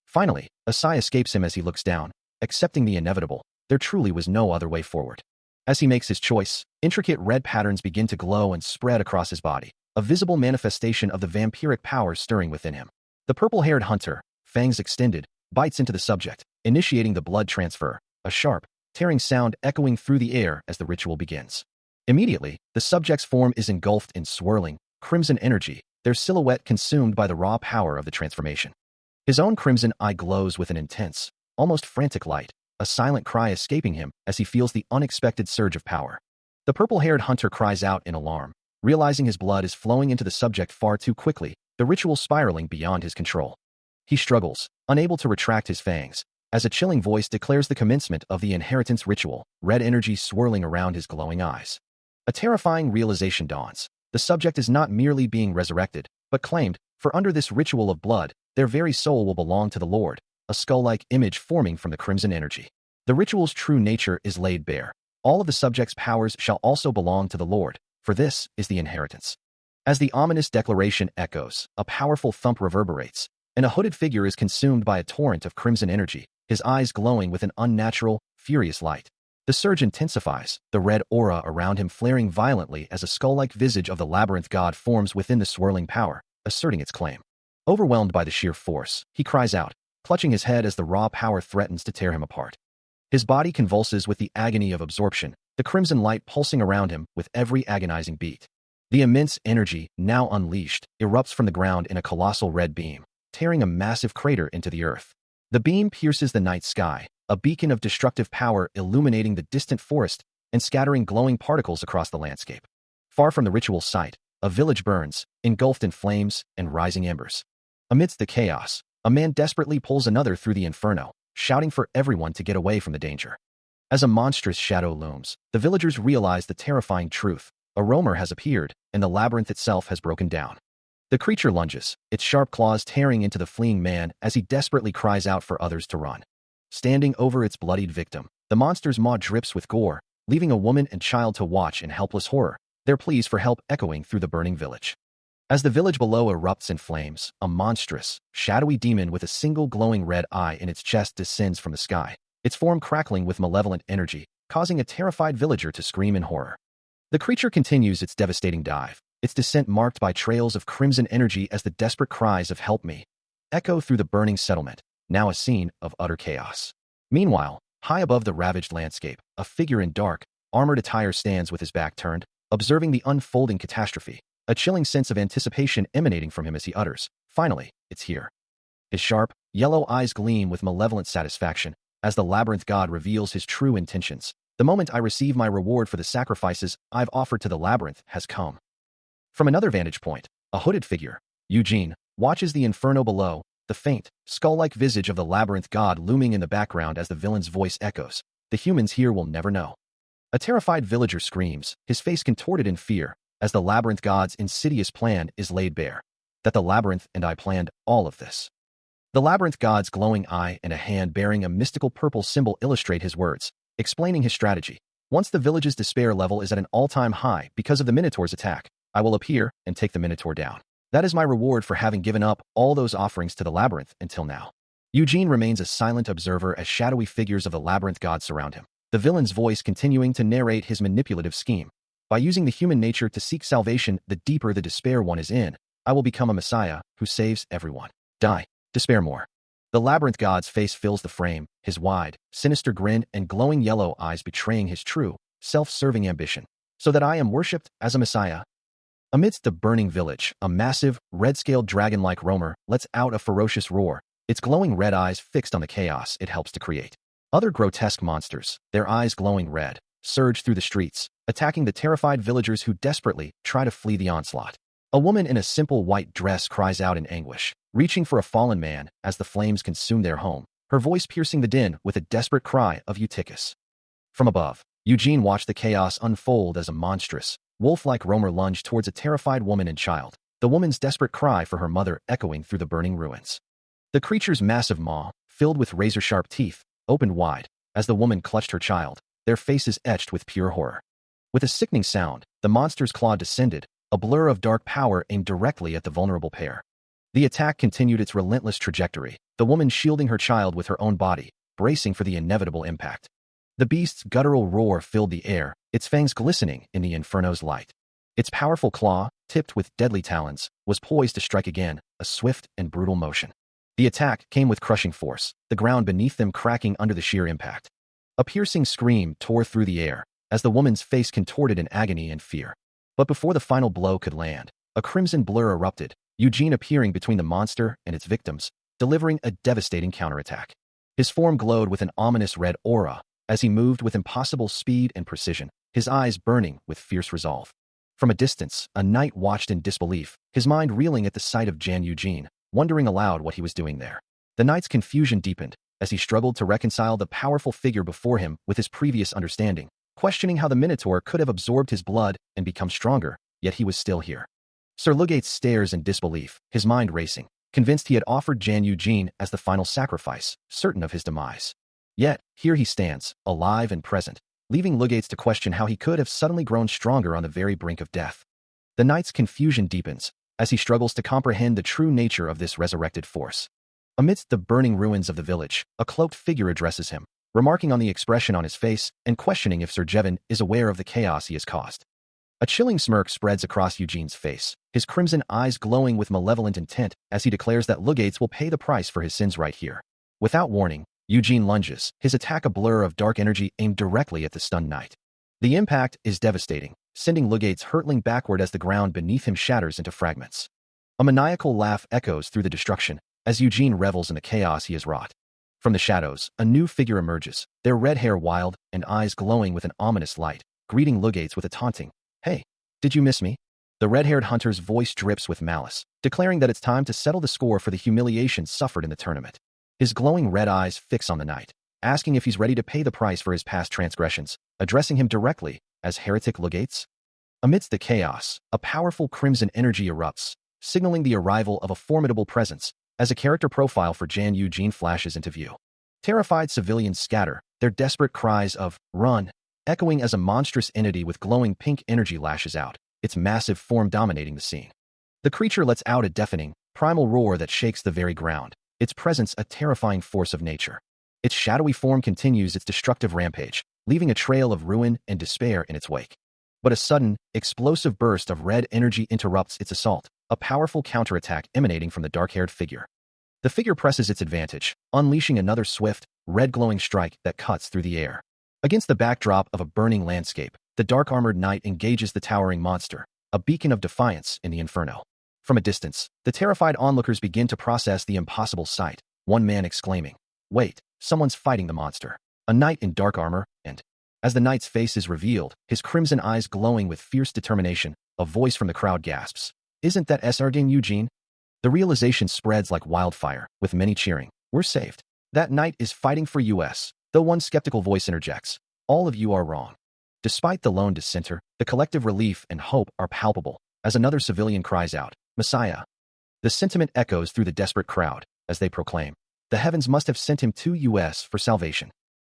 [SPEAKER 1] Finally, a sigh escapes him as he looks down, accepting the inevitable. There truly was no other way forward. As he makes his choice, intricate red patterns begin to glow and spread across his body, a visible manifestation of the vampiric powers stirring within him. The purple-haired hunter, fangs extended, bites into the subject, initiating the blood transfer, a sharp, tearing sound echoing through the air as the ritual begins. Immediately, the subject's form is engulfed in swirling, crimson energy, their silhouette consumed by the raw power of the transformation. His own crimson eye glows with an intense, almost frantic light, a silent cry escaping him as he feels the unexpected surge of power. The purple-haired hunter cries out in alarm, realizing his blood is flowing into the subject far too quickly, the ritual spiraling beyond his control. He struggles, unable to retract his fangs, as a chilling voice declares the commencement of the inheritance ritual, red energy swirling around his glowing eyes. A terrifying realization dawns. The subject is not merely being resurrected, but claimed, for under this ritual of blood, their very soul will belong to the Lord, a skull-like image forming from the crimson energy. The ritual's true nature is laid bare. All of the subject's powers shall also belong to the Lord, for this is the inheritance. As the ominous declaration echoes, a powerful thump reverberates, and a hooded figure is consumed by a torrent of crimson energy, his eyes glowing with an unnatural, furious light. The surge intensifies, the red aura around him flaring violently as a skull-like visage of the Labyrinth god forms within the swirling power, asserting its claim. Overwhelmed by the sheer force, he cries out, clutching his head as the raw power threatens to tear him apart. His body convulses with the agony of absorption, the crimson light pulsing around him with every agonizing beat. The immense energy, now unleashed, erupts from the ground in a colossal red beam, tearing a massive crater into the earth. The beam pierces the night sky, a beacon of destructive power illuminating the distant forest and scattering glowing particles across the landscape. Far from the ritual site, a village burns, engulfed in flames and rising embers. Amidst the chaos, a man desperately pulls another through the inferno, shouting for everyone to get away from the danger. As a monstrous shadow looms, the villagers realize the terrifying truth. A roamer has appeared, and the labyrinth itself has broken down. The creature lunges, its sharp claws tearing into the fleeing man as he desperately cries out for others to run. Standing over its bloodied victim, the monster's maw drips with gore, leaving a woman and child to watch in helpless horror, their pleas for help echoing through the burning village. As the village below erupts in flames, a monstrous, shadowy demon with a single glowing red eye in its chest descends from the sky, its form crackling with malevolent energy, causing a terrified villager to scream in horror. The creature continues its devastating dive, its descent marked by trails of crimson energy as the desperate cries of "Help me!" echo through the burning settlement, now a scene of utter chaos. Meanwhile, high above the ravaged landscape, a figure in dark, armored attire stands with his back turned, observing the unfolding catastrophe, a chilling sense of anticipation emanating from him as he utters, "Finally, it's here." His sharp, yellow eyes gleam with malevolent satisfaction as the Labyrinth god reveals his true intentions. "The moment I receive my reward for the sacrifices I've offered to the Labyrinth has come." From another vantage point, a hooded figure, Eugene, watches the inferno below, the faint, skull-like visage of the Labyrinth god looming in the background as the villain's voice echoes. "The humans here will never know." A terrified villager screams, his face contorted in fear, as the Labyrinth god's insidious plan is laid bare. That the Labyrinth and I planned all of this. The Labyrinth god's glowing eye and a hand bearing a mystical purple symbol illustrate his words, explaining his strategy. "Once the village's despair level is at an all-time high because of the Minotaur's attack, I will appear and take the Minotaur down. That is my reward for having given up all those offerings to the Labyrinth until now." Eugene remains a silent observer as shadowy figures of the Labyrinth god surround him, the villain's voice continuing to narrate his manipulative scheme. "By using the human nature to seek salvation, the deeper the despair one is in, I will become a messiah who saves everyone. Die. Despair more." The Labyrinth god's face fills the frame, his wide, sinister grin and glowing yellow eyes betraying his true, self-serving ambition. "So that I am worshipped as a messiah." Amidst the burning village, a massive, red-scaled dragon-like roamer lets out a ferocious roar, its glowing red eyes fixed on the chaos it helps to create. Other grotesque monsters, their eyes glowing red, surge through the streets, attacking the terrified villagers who desperately try to flee the onslaught. A woman in a simple white dress cries out in anguish, reaching for a fallen man as the flames consume their home, her voice piercing the din with a desperate cry of Eutychus. From above, Eugene watched the chaos unfold as a monstrous, wolf-like roamer lunged towards a terrified woman and child, the woman's desperate cry for her mother echoing through the burning ruins. The creature's massive maw, filled with razor-sharp teeth, opened wide as the woman clutched her child, their faces etched with pure horror. With a sickening sound, the monster's claw descended, a blur of dark power aimed directly at the vulnerable pair. The attack continued its relentless trajectory, the woman shielding her child with her own body, bracing for the inevitable impact. The beast's guttural roar filled the air, its fangs glistening in the inferno's light. Its powerful claw, tipped with deadly talons, was poised to strike again, a swift and brutal motion. The attack came with crushing force, the ground beneath them cracking under the sheer impact. A piercing scream tore through the air as the woman's face contorted in agony and fear. But before the final blow could land, a crimson blur erupted, Eugene appearing between the monster and its victims, delivering a devastating counterattack. His form glowed with an ominous red aura as he moved with impossible speed and precision, his eyes burning with fierce resolve. From a distance, a knight watched in disbelief, his mind reeling at the sight of Eugene, wondering aloud what he was doing there. The knight's confusion deepened as he struggled to reconcile the powerful figure before him with his previous understanding, questioning how the Minotaur could have absorbed his blood and become stronger, yet he was still here. Sir Lugates stares in disbelief, his mind racing, convinced he had offered Eugene as the final sacrifice, certain of his demise. Yet, here he stands, alive and present, leaving Lugates to question how he could have suddenly grown stronger on the very brink of death. The knight's confusion deepens as he struggles to comprehend the true nature of this resurrected force. Amidst the burning ruins of the village, a cloaked figure addresses him, remarking on the expression on his face and questioning if Sir Jevon is aware of the chaos he has caused. A chilling smirk spreads across Eugene's face, his crimson eyes glowing with malevolent intent as he declares that Lugates will pay the price for his sins right here. Without warning, Eugene lunges, his attack a blur of dark energy aimed directly at the stunned knight. The impact is devastating, sending Lugates hurtling backward as the ground beneath him shatters into fragments. A maniacal laugh echoes through the destruction as Eugene revels in the chaos he has wrought. From the shadows, a new figure emerges, their red hair wild and eyes glowing with an ominous light, greeting Lugates with a taunting, "Hey, did you miss me?" The red-haired hunter's voice drips with malice, declaring that it's time to settle the score for the humiliation suffered in the tournament. His glowing red eyes fix on the knight, asking if he's ready to pay the price for his past transgressions, addressing him directly as Heretic Lugates. Amidst the chaos, a powerful crimson energy erupts, signaling the arrival of a formidable presence, as a character profile for Eugene flashes into view. Terrified civilians scatter, their desperate cries of, "Run!" echoing as a monstrous entity with glowing pink energy lashes out, its massive form dominating the scene. The creature lets out a deafening, primal roar that shakes the very ground, its presence a terrifying force of nature. Its shadowy form continues its destructive rampage, leaving a trail of ruin and despair in its wake. But a sudden, explosive burst of red energy interrupts its assault, a powerful counterattack emanating from the dark-haired figure. The figure presses its advantage, unleashing another swift, red-glowing strike that cuts through the air. Against the backdrop of a burning landscape, the dark-armored knight engages the towering monster, a beacon of defiance in the inferno. From a distance, the terrified onlookers begin to process the impossible sight, one man exclaiming, "Wait, someone's fighting the monster." A knight in dark armor, and as the knight's face is revealed, his crimson eyes glowing with fierce determination, a voice from the crowd gasps, "Isn't that Erupting, Eugene?" The realization spreads like wildfire, with many cheering, "We're saved. That knight is fighting for us," though one skeptical voice interjects, "All of you are wrong." Despite the lone dissenter, the collective relief and hope are palpable, as another civilian cries out, "Messiah." The sentiment echoes through the desperate crowd, as they proclaim, "The heavens must have sent him to us for salvation."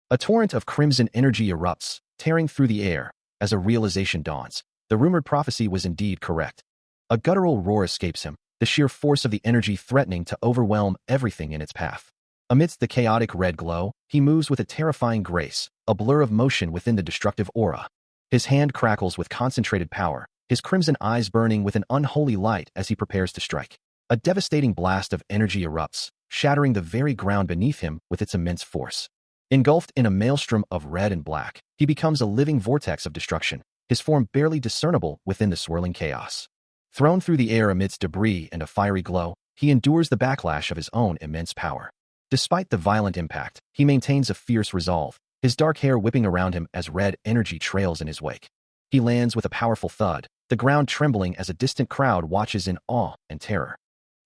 [SPEAKER 1] A torrent of crimson energy erupts, tearing through the air, as a realization dawns. The rumored prophecy was indeed correct. A guttural roar escapes him, the sheer force of the energy threatening to overwhelm everything in its path. Amidst the chaotic red glow, he moves with a terrifying grace, a blur of motion within the destructive aura. His hand crackles with concentrated power, his crimson eyes burning with an unholy light as he prepares to strike. A devastating blast of energy erupts, shattering the very ground beneath him with its immense force. Engulfed in a maelstrom of red and black, he becomes a living vortex of destruction, his form barely discernible within the swirling chaos. Thrown through the air amidst debris and a fiery glow, he endures the backlash of his own immense power. Despite the violent impact, he maintains a fierce resolve, his dark hair whipping around him as red energy trails in his wake. He lands with a powerful thud, the ground trembling as a distant crowd watches in awe and terror.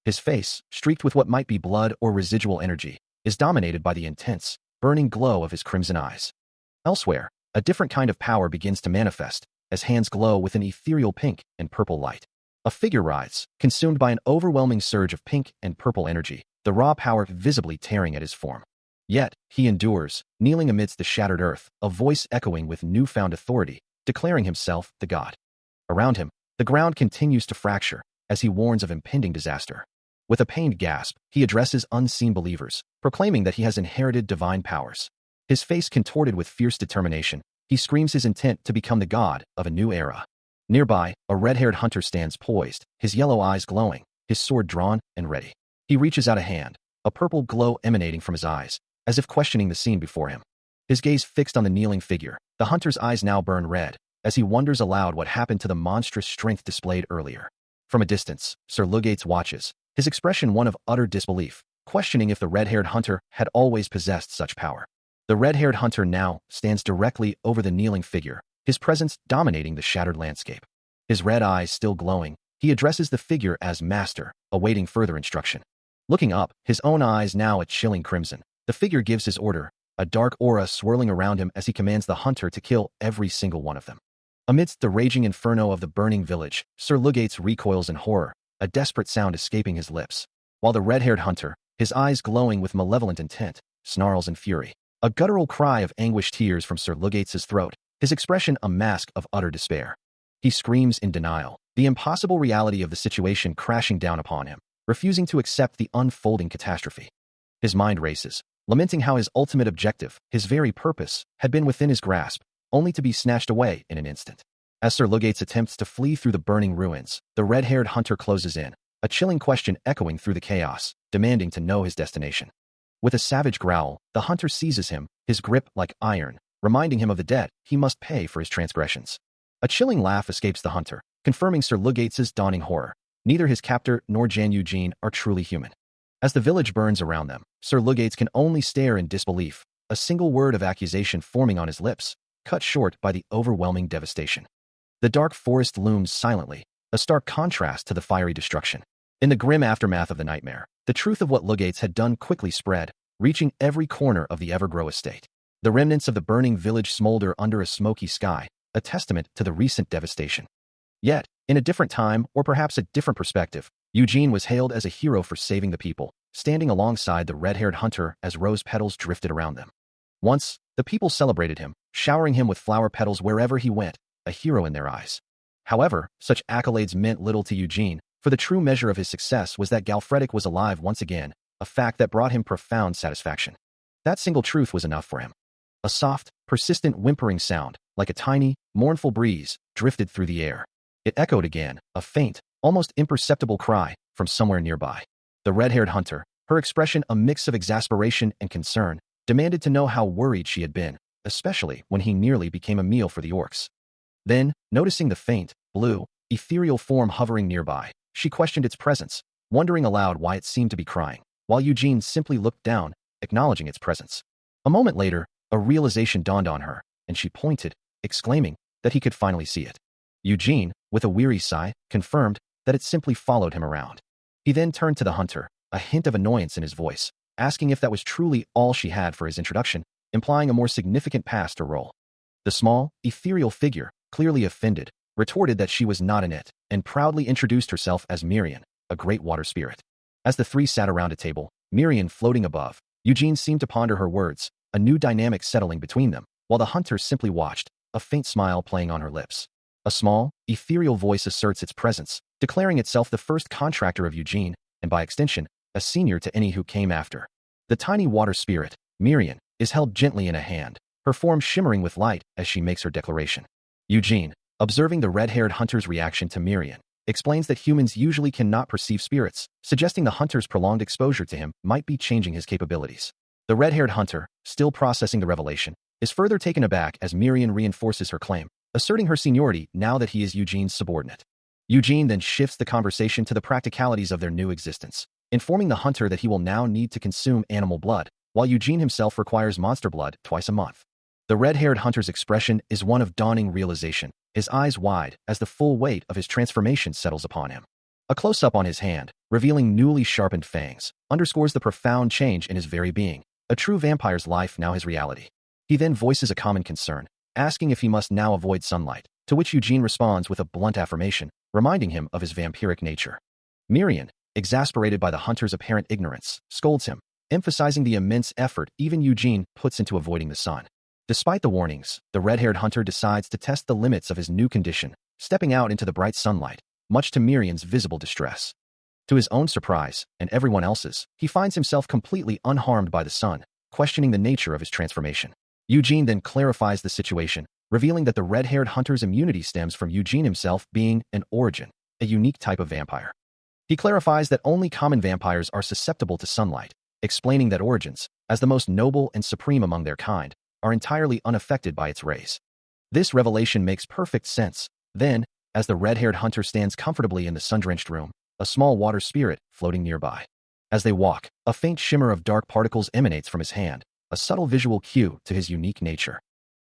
[SPEAKER 1] His face, streaked with what might be blood or residual energy, is dominated by the intense, burning glow of his crimson eyes. Elsewhere, a different kind of power begins to manifest, as hands glow with an ethereal pink and purple light. A figure writhes, consumed by an overwhelming surge of pink and purple energy, the raw power visibly tearing at his form. Yet, he endures, kneeling amidst the shattered earth, a voice echoing with newfound authority, declaring himself the god. Around him, the ground continues to fracture, as he warns of impending disaster. With a pained gasp, he addresses unseen believers, proclaiming that he has inherited divine powers. His face contorted with fierce determination, he screams his intent to become the god of a new era. Nearby, a red-haired hunter stands poised, his yellow eyes glowing, his sword drawn and ready. He reaches out a hand, a purple glow emanating from his eyes, as if questioning the scene before him. His gaze fixed on the kneeling figure, the hunter's eyes now burn red, as he wonders aloud what happened to the monstrous strength displayed earlier. From a distance, Sir Lugates watches, his expression one of utter disbelief, questioning if the red-haired hunter had always possessed such power. The red-haired hunter now stands directly over the kneeling figure, his presence dominating the shattered landscape. His red eyes still glowing, he addresses the figure as master, awaiting further instruction. Looking up, his own eyes now a chilling crimson, the figure gives his order, a dark aura swirling around him as he commands the hunter to kill every single one of them. Amidst the raging inferno of the burning village, Sir Lugates recoils in horror, a desperate sound escaping his lips, while the red-haired hunter, his eyes glowing with malevolent intent, snarls in fury. A guttural cry of anguished tears from Sir Lugates' throat, his expression a mask of utter despair. He screams in denial, the impossible reality of the situation crashing down upon him, refusing to accept the unfolding catastrophe. His mind races, lamenting how his ultimate objective, his very purpose, had been within his grasp, only to be snatched away in an instant. As Sir Lugates attempts to flee through the burning ruins, the red-haired hunter closes in, a chilling question echoing through the chaos, demanding to know his destination. With a savage growl, the hunter seizes him, his grip like iron, reminding him of the debt he must pay for his transgressions. A chilling laugh escapes the hunter, confirming Sir Lugates' dawning horror. Neither his captor nor Eugene are truly human. As the village burns around them, Sir Lugates can only stare in disbelief, a single word of accusation forming on his lips, cut short by the overwhelming devastation. The dark forest looms silently, a stark contrast to the fiery destruction. In the grim aftermath of the nightmare, the truth of what Lugates had done quickly spread, reaching every corner of the Evergrow estate. The remnants of the burning village smolder under a smoky sky, a testament to the recent devastation. Yet, in a different time or perhaps a different perspective, Eugene was hailed as a hero for saving the people, standing alongside the red-haired hunter as rose petals drifted around them. Once, the people celebrated him, showering him with flower petals wherever he went, a hero in their eyes. However, such accolades meant little to Eugene, for the true measure of his success was that Galfredic was alive once again, a fact that brought him profound satisfaction. That single truth was enough for him. A soft, persistent whimpering sound, like a tiny, mournful breeze, drifted through the air. It echoed again, a faint, almost imperceptible cry, from somewhere nearby. The red-haired hunter, her expression a mix of exasperation and concern, demanded to know how worried she had been, especially when he nearly became a meal for the orcs. Then, noticing the faint, blue, ethereal form hovering nearby, she questioned its presence, wondering aloud why it seemed to be crying, while Eugene simply looked down, acknowledging its presence. A moment later, a realization dawned on her, and she pointed, exclaiming that he could finally see it. Eugene, with a weary sigh, confirmed that it simply followed him around. He then turned to the hunter, a hint of annoyance in his voice, asking if that was truly all she had for his introduction, implying a more significant past or role. The small, ethereal figure, clearly offended, retorted that she was not in it, and proudly introduced herself as Marin, a great water spirit. As the three sat around a table, Marin floating above, Eugene seemed to ponder her words, a new dynamic settling between them, while the hunter simply watched, a faint smile playing on her lips. A small, ethereal voice asserts its presence, declaring itself the first contractor of Eugene, and by extension, a senior to any who came after. The tiny water spirit, Marin, is held gently in a hand, her form shimmering with light as she makes her declaration. Eugene, observing the red-haired hunter's reaction to Marin, explains that humans usually cannot perceive spirits, suggesting the hunter's prolonged exposure to him might be changing his capabilities. The red-haired hunter, still processing the revelation, is further taken aback as Marin reinforces her claim, asserting her seniority now that he is Eugene's subordinate. Eugene then shifts the conversation to the practicalities of their new existence, informing the hunter that he will now need to consume animal blood, while Eugene himself requires monster blood twice a month. The red-haired hunter's expression is one of dawning realization, his eyes wide as the full weight of his transformation settles upon him. A close-up on his hand, revealing newly sharpened fangs, underscores the profound change in his very being. A true vampire's life now his reality. He then voices a common concern, asking if he must now avoid sunlight, to which Eugene responds with a blunt affirmation, reminding him of his vampiric nature. Marin, exasperated by the hunter's apparent ignorance, scolds him, emphasizing the immense effort even Eugene puts into avoiding the sun. Despite the warnings, the red-haired hunter decides to test the limits of his new condition, stepping out into the bright sunlight, much to Marin's visible distress. To his own surprise, and everyone else's, he finds himself completely unharmed by the sun, questioning the nature of his transformation. Eugene then clarifies the situation, revealing that the red-haired hunter's immunity stems from Eugene himself being an origin, a unique type of vampire. He clarifies that only common vampires are susceptible to sunlight, explaining that origins, as the most noble and supreme among their kind, are entirely unaffected by its rays. This revelation makes perfect sense. Then, as the red-haired hunter stands comfortably in the sun-drenched room, a small water spirit floating nearby. As they walk, a faint shimmer of dark particles emanates from his hand, a subtle visual cue to his unique nature.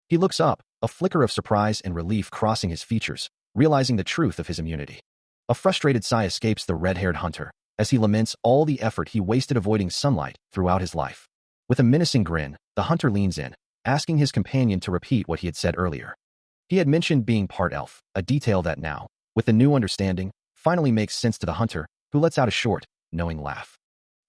[SPEAKER 1] He looks up, a flicker of surprise and relief crossing his features, realizing the truth of his immunity. A frustrated sigh escapes the red-haired hunter, as he laments all the effort he wasted avoiding sunlight throughout his life. With a menacing grin, the hunter leans in, asking his companion to repeat what he had said earlier. He had mentioned being part elf, a detail that now, with the new understanding, finally makes sense to the hunter, who lets out a short, knowing laugh.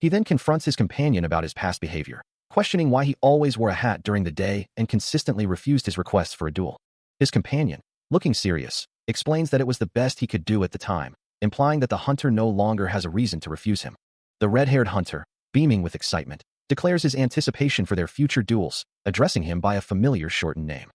[SPEAKER 1] He then confronts his companion about his past behavior, questioning why he always wore a hat during the day and consistently refused his requests for a duel. His companion, looking serious, explains that it was the best he could do at the time, implying that the hunter no longer has a reason to refuse him. The red-haired hunter, beaming with excitement, declares his anticipation for their future duels, addressing him by a familiar shortened name.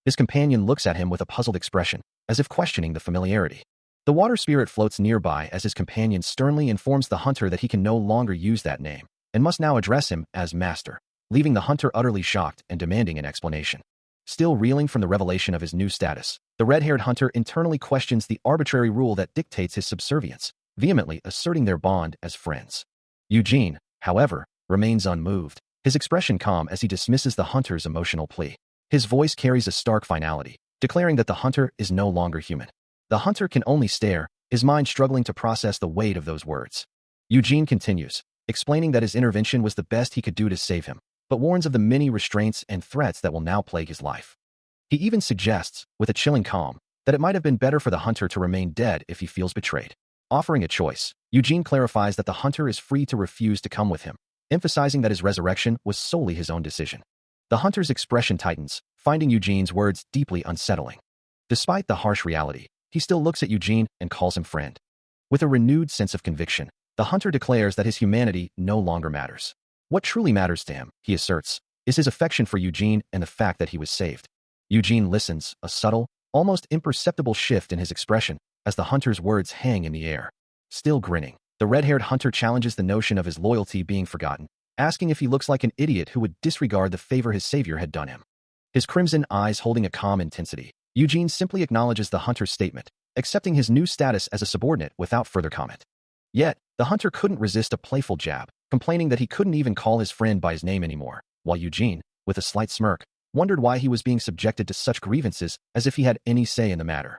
[SPEAKER 1] His companion looks at him with a puzzled expression, as if questioning the familiarity. The water spirit floats nearby as his companion sternly informs the hunter that he can no longer use that name, and must now address him as master, leaving the hunter utterly shocked and demanding an explanation. Still reeling from the revelation of his new status, the red-haired hunter internally questions the arbitrary rule that dictates his subservience, vehemently asserting their bond as friends. Eugene, however, remains unmoved, his expression calm as he dismisses the hunter's emotional plea. His voice carries a stark finality, declaring that the hunter is no longer human. The hunter can only stare, his mind struggling to process the weight of those words. Eugene continues, explaining that his intervention was the best he could do to save him, but warns of the many restraints and threats that will now plague his life. He even suggests, with a chilling calm, that it might have been better for the hunter to remain dead if he feels betrayed. Offering a choice, Eugene clarifies that the hunter is free to refuse to come with him, emphasizing that his resurrection was solely his own decision. The hunter's expression tightens, finding Eugene's words deeply unsettling. Despite the harsh reality, he still looks at Eugene and calls him friend. With a renewed sense of conviction, the hunter declares that his humanity no longer matters. What truly matters to him, he asserts, is his affection for Eugene and the fact that he was saved. Eugene listens, a subtle, almost imperceptible shift in his expression as the hunter's words hang in the air. Still grinning, the red-haired hunter challenges the notion of his loyalty being forgotten, asking if he looks like an idiot who would disregard the favor his savior had done him. His crimson eyes holding a calm intensity, Eugene simply acknowledges the hunter's statement, accepting his new status as a subordinate without further comment. Yet, the hunter couldn't resist a playful jab, complaining that he couldn't even call his friend by his name anymore, while Eugene, with a slight smirk, wondered why he was being subjected to such grievances as if he had any say in the matter.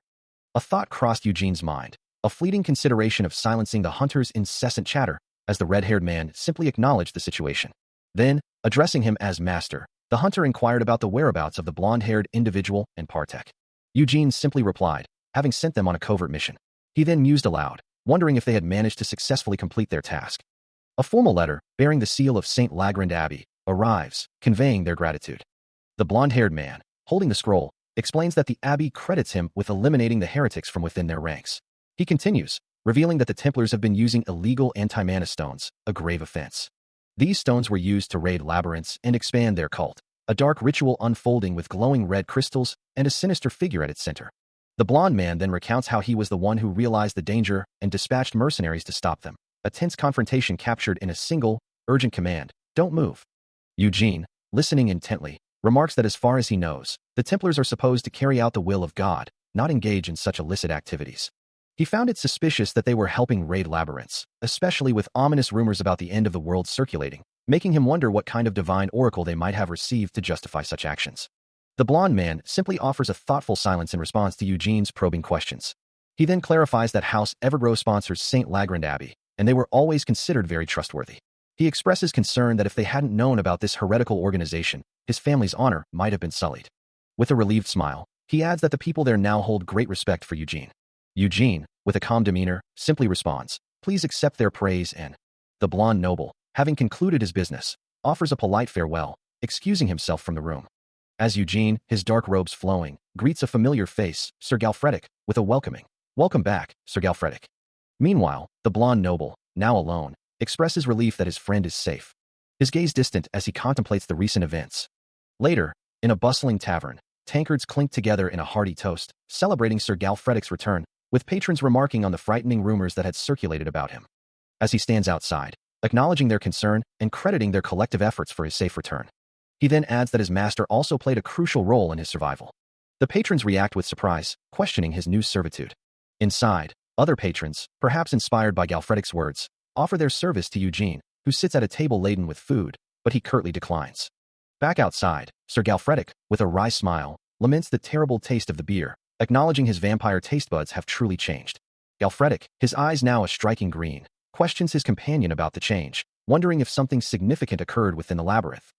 [SPEAKER 1] A thought crossed Eugene's mind, a fleeting consideration of silencing the hunter's incessant chatter, as the red-haired man simply acknowledged the situation. Then, addressing him as master, the hunter inquired about the whereabouts of the blonde-haired individual and Partek. Eugene simply replied, having sent them on a covert mission. He then mused aloud, wondering if they had managed to successfully complete their task. A formal letter, bearing the seal of St. Labyrinth Abbey, arrives, conveying their gratitude. The blonde-haired man, holding the scroll, explains that the abbey credits him with eliminating the heretics from within their ranks. He continues, revealing that the Templars have been using illegal anti-mana stones, a grave offense. These stones were used to raid labyrinths and expand their cult, a dark ritual unfolding with glowing red crystals and a sinister figure at its center. The blonde man then recounts how he was the one who realized the danger and dispatched mercenaries to stop them. A tense confrontation captured in a single, urgent command, "Don't move." Eugene, listening intently, remarks that as far as he knows, the Templars are supposed to carry out the will of God, not engage in such illicit activities. He found it suspicious that they were helping raid labyrinths, especially with ominous rumors about the end of the world circulating, making him wonder what kind of divine oracle they might have received to justify such actions. The blonde man simply offers a thoughtful silence in response to Eugene's probing questions. He then clarifies that House Evergrow sponsors St. Labyrinth Abbey, and they were always considered very trustworthy. He expresses concern that if they hadn't known about this heretical organization, his family's honor might have been sullied. With a relieved smile, he adds that the people there now hold great respect for Eugene. Eugene, with a calm demeanor, simply responds, "Please accept their praise," and the blonde noble, having concluded his business, offers a polite farewell, excusing himself from the room. As Eugene, his dark robes flowing, greets a familiar face, Sir Galfredic, with a welcoming, "Welcome back, Sir Galfredic." Meanwhile, the blonde noble, now alone, expresses relief that his friend is safe, his gaze distant as he contemplates the recent events. Later, in a bustling tavern, tankards clink together in a hearty toast, celebrating Sir Galfredic's return, with patrons remarking on the frightening rumors that had circulated about him. As he stands outside, acknowledging their concern and crediting their collective efforts for his safe return, he then adds that his master also played a crucial role in his survival. The patrons react with surprise, questioning his new servitude. Inside, other patrons, perhaps inspired by Galfredic's words, offer their service to Eugene, who sits at a table laden with food, but he curtly declines. Back outside, Sir Galfredic, with a wry smile, laments the terrible taste of the beer, acknowledging his vampire taste buds have truly changed. Galfredic, his eyes now a striking green, questions his companion about the change, wondering if something significant occurred within the labyrinth.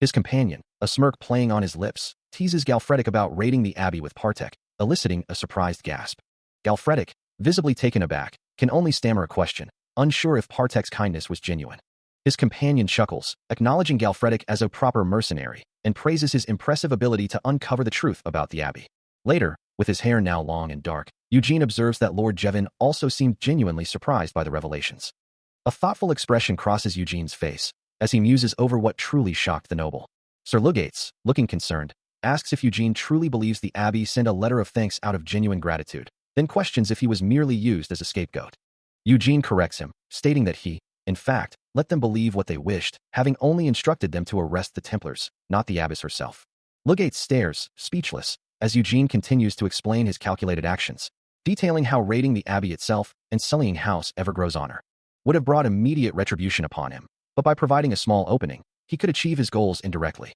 [SPEAKER 1] His companion, a smirk playing on his lips, teases Galfredic about raiding the abbey with Partek, eliciting a surprised gasp. Galfredic, visibly taken aback, can only stammer a question, unsure if Partek's kindness was genuine. His companion chuckles, acknowledging Galfredic as a proper mercenary, and praises his impressive ability to uncover the truth about the abbey. Later, with his hair now long and dark, Eugene observes that Lord Jevin also seemed genuinely surprised by the revelations. A thoughtful expression crosses Eugene's face, as he muses over what truly shocked the noble. Sir Lugates, looking concerned, asks if Eugene truly believes the abbey sent a letter of thanks out of genuine gratitude, then questions if he was merely used as a scapegoat. Eugene corrects him, stating that he, in fact, let them believe what they wished, having only instructed them to arrest the Templars, not the abbess herself. Lugates stares, speechless, as Eugene continues to explain his calculated actions, detailing how raiding the abbey itself and sullying House Evergrow's honor would have brought immediate retribution upon him, but by providing a small opening, he could achieve his goals indirectly.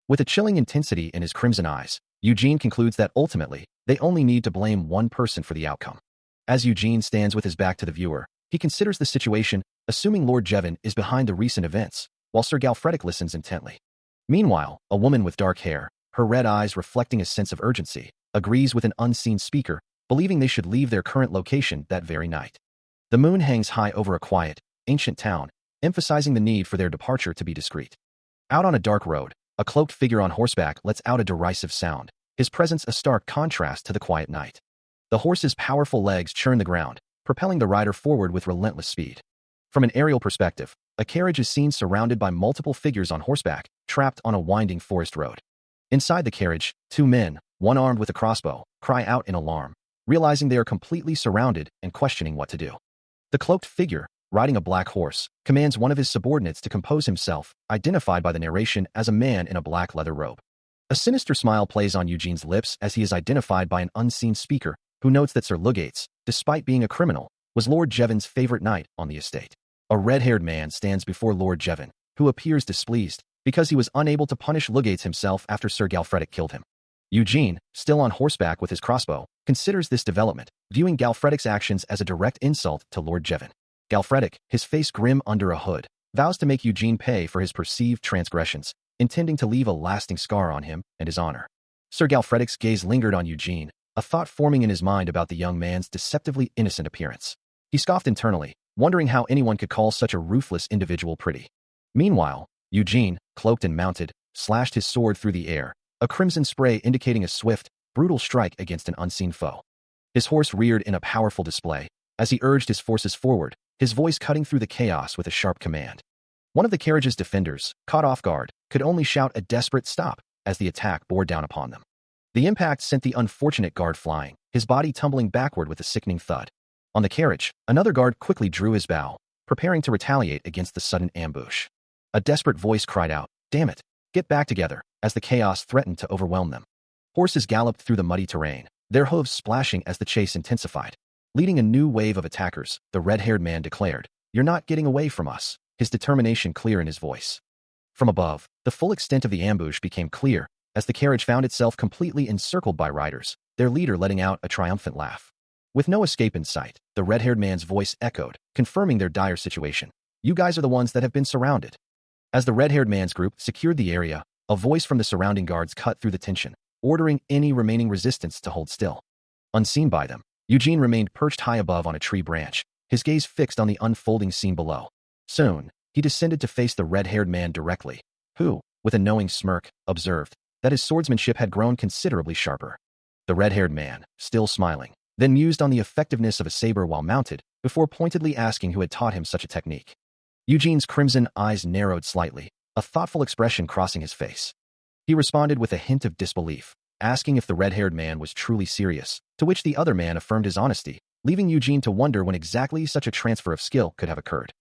[SPEAKER 1] With a chilling intensity in his crimson eyes, Eugene concludes that ultimately, they only need to blame one person for the outcome. As Eugene stands with his back to the viewer, he considers the situation, assuming Lord Jevin is behind the recent events, while Sir Galfredic listens intently. Meanwhile, a woman with dark hair, her red eyes reflecting a sense of urgency, agrees with an unseen speaker, believing they should leave their current location that very night. The moon hangs high over a quiet, ancient town, emphasizing the need for their departure to be discreet. Out on a dark road, a cloaked figure on horseback lets out a derisive sound, his presence a stark contrast to the quiet night. The horse's powerful legs churn the ground, propelling the rider forward with relentless speed. From an aerial perspective, a carriage is seen surrounded by multiple figures on horseback, trapped on a winding forest road. Inside the carriage, two men, one armed with a crossbow, cry out in alarm, realizing they are completely surrounded and questioning what to do. The cloaked figure, riding a black horse, commands one of his subordinates to compose himself, identified by the narration as a man in a black leather robe. A sinister smile plays on Eugene's lips as he is identified by an unseen speaker, who notes that Sir Lugates, despite being a criminal, was Lord Jevon's favorite knight on the estate. A red-haired man stands before Lord Jevon, who appears displeased, because he was unable to punish Lugates himself after Sir Galfredic killed him. Eugene, still on horseback with his crossbow, considers this development, viewing Galfredic's actions as a direct insult to Lord Jevon. Galfredic, his face grim under a hood, vows to make Eugene pay for his perceived transgressions, intending to leave a lasting scar on him and his honor. Sir Galfredic's gaze lingered on Eugene, a thought forming in his mind about the young man's deceptively innocent appearance. He scoffed internally, wondering how anyone could call such a ruthless individual pretty. Meanwhile, Eugene, cloaked and mounted, slashed his sword through the air, a crimson spray indicating a swift, brutal strike against an unseen foe. His horse reared in a powerful display, as he urged his forces forward, his voice cutting through the chaos with a sharp command. One of the carriage's defenders, caught off guard, could only shout a desperate stop as the attack bore down upon them. The impact sent the unfortunate guard flying, his body tumbling backward with a sickening thud. On the carriage, another guard quickly drew his bow, preparing to retaliate against the sudden ambush. A desperate voice cried out, "Damn it, get back together," as the chaos threatened to overwhelm them. Horses galloped through the muddy terrain, their hooves splashing as the chase intensified. Leading a new wave of attackers, the red-haired man declared, "You're not getting away from us," his determination clear in his voice. From above, the full extent of the ambush became clear, as the carriage found itself completely encircled by riders, their leader letting out a triumphant laugh. With no escape in sight, the red-haired man's voice echoed, confirming their dire situation. You guys are the ones that have been surrounded. As the red-haired man's group secured the area, a voice from the surrounding guards cut through the tension, ordering any remaining resistance to hold still. Unseen by them, Eugene remained perched high above on a tree branch, his gaze fixed on the unfolding scene below. Soon, he descended to face the red-haired man directly, who, with a knowing smirk, observed that his swordsmanship had grown considerably sharper. The red-haired man, still smiling, then mused on the effectiveness of a saber while mounted, before pointedly asking who had taught him such a technique. Eugene's crimson eyes narrowed slightly, a thoughtful expression crossing his face. He responded with a hint of disbelief, asking if the red-haired man was truly serious, to which the other man affirmed his honesty, leaving Eugene to wonder when exactly such a transfer of skill could have occurred.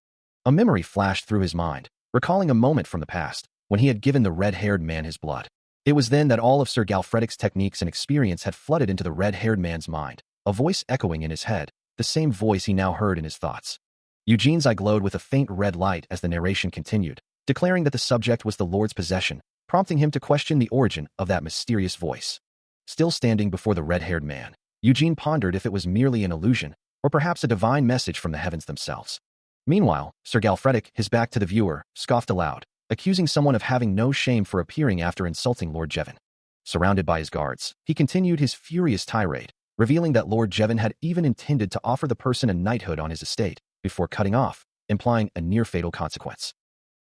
[SPEAKER 1] A memory flashed through his mind, recalling a moment from the past, when he had given the red-haired man his blood. It was then that all of Sir Galfredic's techniques and experience had flooded into the red-haired man's mind, a voice echoing in his head, the same voice he now heard in his thoughts. Eugene's eye glowed with a faint red light as the narration continued, declaring that the subject was the Lord's possession, prompting him to question the origin of that mysterious voice. Still standing before the red-haired man, Eugene pondered if it was merely an illusion, or perhaps a divine message from the heavens themselves. Meanwhile, Sir Galfredic, his back to the viewer, scoffed aloud, accusing someone of having no shame for appearing after insulting Lord Jevon. Surrounded by his guards, he continued his furious tirade, revealing that Lord Jevon had even intended to offer the person a knighthood on his estate, before cutting off, implying a near-fatal consequence.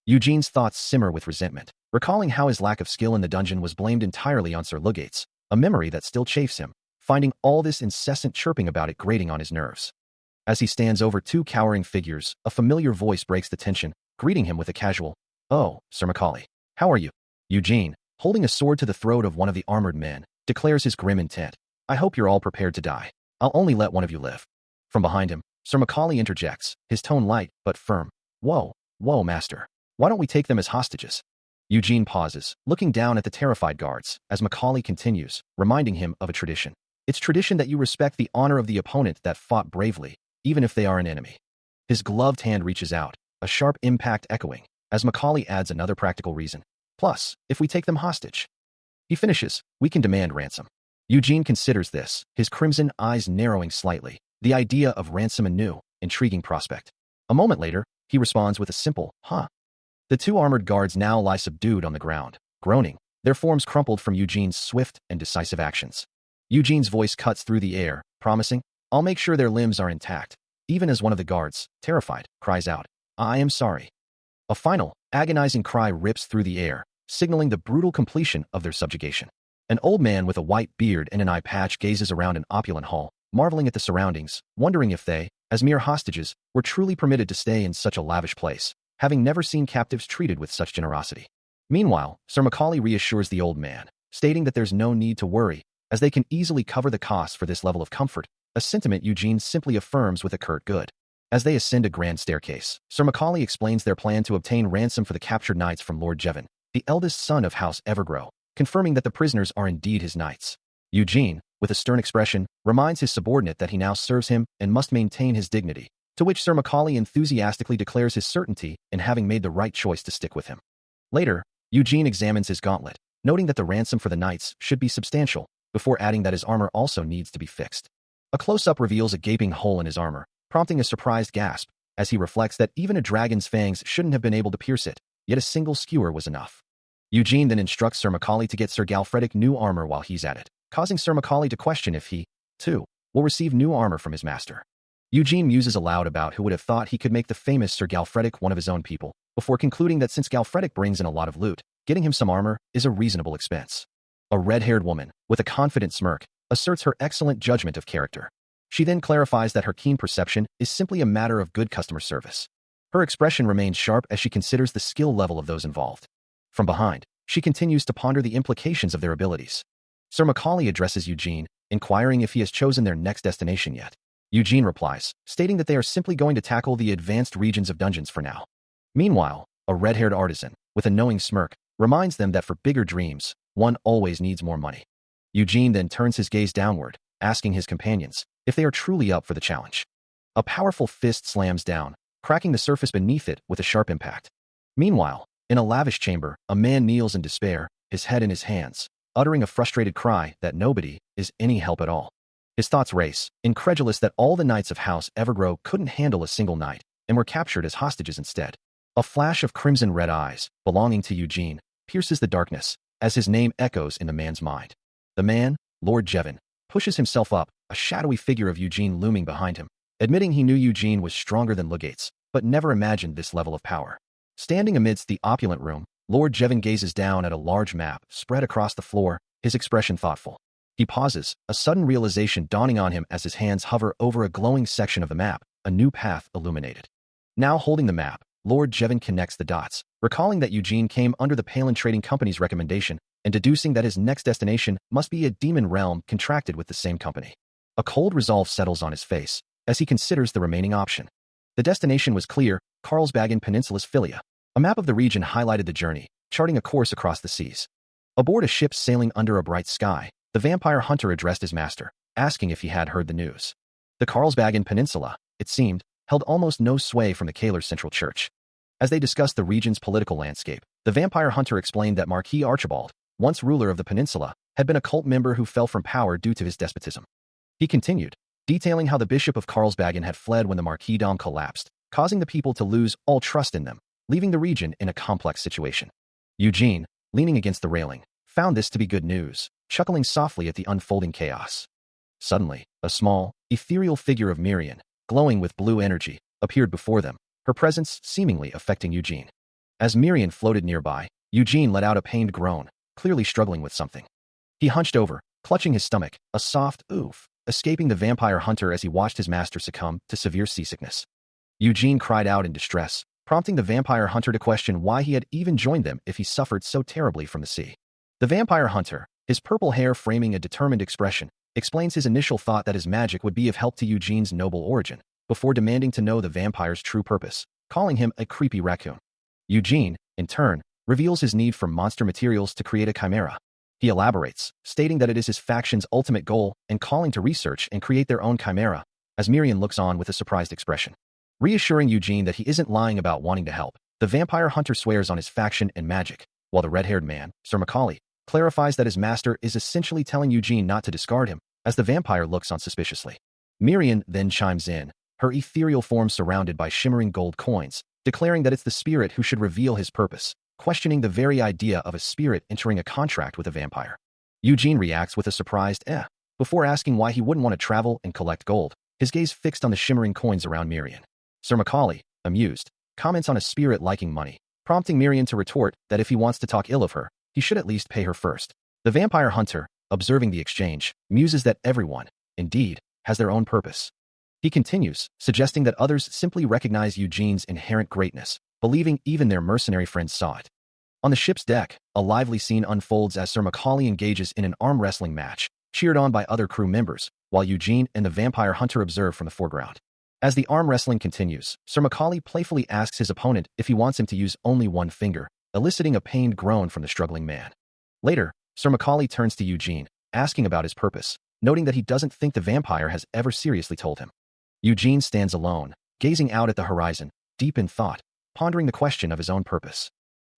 [SPEAKER 1] Eugene's thoughts simmer with resentment, recalling how his lack of skill in the dungeon was blamed entirely on Sir Lugates, a memory that still chafes him, finding all this incessant chirping about it grating on his nerves. As he stands over two cowering figures, a familiar voice breaks the tension, greeting him with a casual, "Oh, Sir Macaulay, how are you?" Eugene, holding a sword to the throat of one of the armored men, declares his grim intent. "I hope you're all prepared to die. I'll only let one of you live." From behind him, Sir Macaulay interjects, his tone light but firm. Whoa, master. Why don't we take them as hostages?" Eugene pauses, looking down at the terrified guards, as Macaulay continues, reminding him of a tradition. "It's tradition that you respect the honor of the opponent that fought bravely, even if they are an enemy." His gloved hand reaches out, a sharp impact echoing, as Macaulay adds another practical reason. "Plus, if we take them hostage," he finishes, "we can demand ransom." Eugene considers this, his crimson eyes narrowing slightly, the idea of ransom a new, intriguing prospect. A moment later, he responds with a simple, "Huh." The two armored guards now lie subdued on the ground, groaning, their forms crumpled from Eugene's swift and decisive actions. Eugene's voice cuts through the air, promising, "I'll make sure their limbs are intact," even as one of the guards, terrified, cries out, "I am sorry." A final, agonizing cry rips through the air, signaling the brutal completion of their subjugation. An old man with a white beard and an eye patch gazes around an opulent hall, marveling at the surroundings, wondering if they, as mere hostages, were truly permitted to stay in such a lavish place, having never seen captives treated with such generosity. Meanwhile, Sir Macaulay reassures the old man, stating that there's no need to worry, as they can easily cover the costs for this level of comfort, a sentiment Eugene simply affirms with a curt good. As they ascend a grand staircase, Sir Macaulay explains their plan to obtain ransom for the captured knights from Lord Jevon, the eldest son of House Evergrow, confirming that the prisoners are indeed his knights. Eugene, with a stern expression, reminds his subordinate that he now serves him and must maintain his dignity, to which Sir Macaulay enthusiastically declares his certainty in having made the right choice to stick with him. Later, Eugene examines his gauntlet, noting that the ransom for the knights should be substantial, before adding that his armor also needs to be fixed. A close-up reveals a gaping hole in his armor, prompting a surprised gasp, as he reflects that even a dragon's fangs shouldn't have been able to pierce it, yet a single skewer was enough. Eugene then instructs Sir Macaulay to get Sir Galfredic new armor while he's at it, causing Sir Macaulay to question if he, too, will receive new armor from his master. Eugene muses aloud about who would have thought he could make the famous Sir Galfredic one of his own people, before concluding that since Galfredic brings in a lot of loot, getting him some armor is a reasonable expense. A red-haired woman, with a confident smirk, asserts her excellent judgment of character. She then clarifies that her keen perception is simply a matter of good customer service. Her expression remains sharp as she considers the skill level of those involved. From behind, she continues to ponder the implications of their abilities. Sir Macaulay addresses Eugene, inquiring if he has chosen their next destination yet. Eugene replies, stating that they are simply going to tackle the advanced regions of dungeons for now. Meanwhile, a red-haired artisan, with a knowing smirk, reminds them that for bigger dreams, one always needs more money. Eugene then turns his gaze downward, asking his companions if they are truly up for the challenge. A powerful fist slams down, cracking the surface beneath it with a sharp impact. Meanwhile, in a lavish chamber, a man kneels in despair, his head in his hands, uttering a frustrated cry that nobody is any help at all. His thoughts race, incredulous that all the knights of House Evergrow couldn't handle a single knight and were captured as hostages instead. A flash of crimson-red eyes, belonging to Eugene, pierces the darkness as his name echoes in the man's mind. The man, Lord Jevon, pushes himself up, a shadowy figure of Eugene looming behind him, admitting he knew Eugene was stronger than Legates, but never imagined this level of power. Standing amidst the opulent room, Lord Jevon gazes down at a large map spread across the floor, his expression thoughtful. He pauses, a sudden realization dawning on him as his hands hover over a glowing section of the map, a new path illuminated. Now holding the map, Lord Jevon connects the dots, recalling that Eugene came under the Palin Trading Company's recommendation and deducing that his next destination must be a demon realm contracted with the same company. A cold resolve settles on his face as he considers the remaining option. The destination was clear, Carlsbagen Peninsula's Philia. A map of the region highlighted the journey, charting a course across the seas. Aboard a ship sailing under a bright sky, the vampire hunter addressed his master, asking if he had heard the news. The Carlsbagen Peninsula, it seemed, held almost no sway from the Kaler's central church. As they discussed the region's political landscape, the vampire hunter explained that Marquis Archibald, once ruler of the peninsula, had been a cult member who fell from power due to his despotism. He continued, detailing how the Bishop of Carlsbagen had fled when the Marquisdom collapsed, causing the people to lose all trust in them, leaving the region in a complex situation. Eugene, leaning against the railing, found this to be good news, chuckling softly at the unfolding chaos. Suddenly, a small, ethereal figure of Marin, glowing with blue energy, appeared before them, her presence seemingly affecting Eugene. As Marin floated nearby, Eugene let out a pained groan, clearly struggling with something. He hunched over, clutching his stomach, a soft oof, escaping the vampire hunter as he watched his master succumb to severe seasickness. Eugene cried out in distress, prompting the vampire hunter to question why he had even joined them if he suffered so terribly from the sea. The vampire hunter, his purple hair framing a determined expression, explains his initial thought that his magic would be of help to Eugene's noble origin, before demanding to know the vampire's true purpose, calling him a creepy raccoon. Eugene, in turn, reveals his need for monster materials to create a chimera. He elaborates, stating that it is his faction's ultimate goal and calling to research and create their own chimera, as Marin looks on with a surprised expression. Reassuring Eugene that he isn't lying about wanting to help, the vampire hunter swears on his faction and magic, while the red-haired man, Sir Macaulay, clarifies that his master is essentially telling Eugene not to discard him, as the vampire looks on suspiciously. Marin then chimes in, her ethereal form surrounded by shimmering gold coins, declaring that it's the spirit who should reveal his purpose, questioning the very idea of a spirit entering a contract with a vampire. Eugene reacts with a surprised before asking why he wouldn't want to travel and collect gold, his gaze fixed on the shimmering coins around Marin. Sir Macaulay, amused, comments on a spirit liking money, prompting Marin to retort that if he wants to talk ill of her, he should at least pay her first. The vampire hunter, observing the exchange, muses that everyone, indeed, has their own purpose. He continues, suggesting that others simply recognize Eugene's inherent greatness, believing even their mercenary friends saw it. On the ship's deck, a lively scene unfolds as Sir Macaulay engages in an arm wrestling match, cheered on by other crew members, while Eugene and the vampire hunter observe from the foreground. As the arm wrestling continues, Sir Macaulay playfully asks his opponent if he wants him to use only one finger, eliciting a pained groan from the struggling man. Later, Sir Macaulay turns to Eugene, asking about his purpose, noting that he doesn't think the vampire has ever seriously told him. Eugene stands alone, gazing out at the horizon, deep in thought, pondering the question of his own purpose.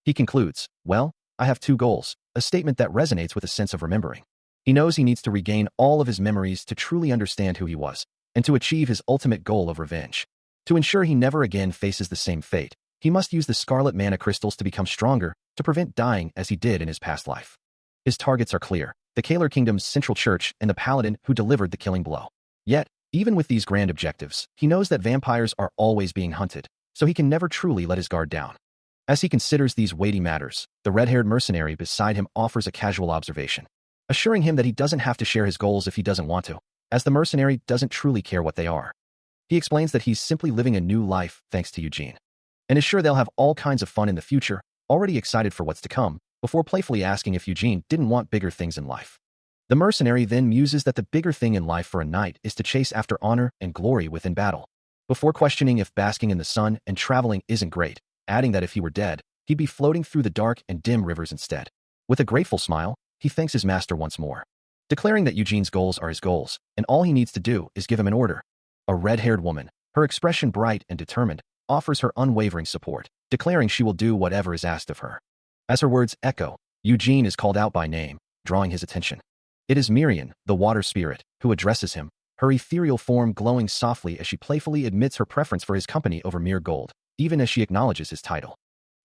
[SPEAKER 1] He concludes, well, I have two goals, a statement that resonates with a sense of remembering. He knows he needs to regain all of his memories to truly understand who he was, and to achieve his ultimate goal of revenge. To ensure he never again faces the same fate, he must use the scarlet mana crystals to become stronger, to prevent dying as he did in his past life. His targets are clear, the Kaler Kingdom's central church and the paladin who delivered the killing blow. Yet, even with these grand objectives, he knows that vampires are always being hunted, so he can never truly let his guard down. As he considers these weighty matters, the red-haired mercenary beside him offers a casual observation, assuring him that he doesn't have to share his goals if he doesn't want to, as the mercenary doesn't truly care what they are. He explains that he's simply living a new life thanks to Eugene, and is sure they'll have all kinds of fun in the future, already excited for what's to come, before playfully asking if Eugene didn't want bigger things in life. The mercenary then muses that the bigger thing in life for a knight is to chase after honor and glory within battle, before questioning if basking in the sun and traveling isn't great, adding that if he were dead, he'd be floating through the dark and dim rivers instead. With a grateful smile, he thanks his master once more, declaring that Eugene's goals are his goals, and all he needs to do is give him an order. A red-haired woman, her expression bright and determined, offers her unwavering support, declaring she will do whatever is asked of her. As her words echo, Eugene is called out by name, drawing his attention. It is Marin, the water spirit, who addresses him, her ethereal form glowing softly as she playfully admits her preference for his company over mere gold, even as she acknowledges his title.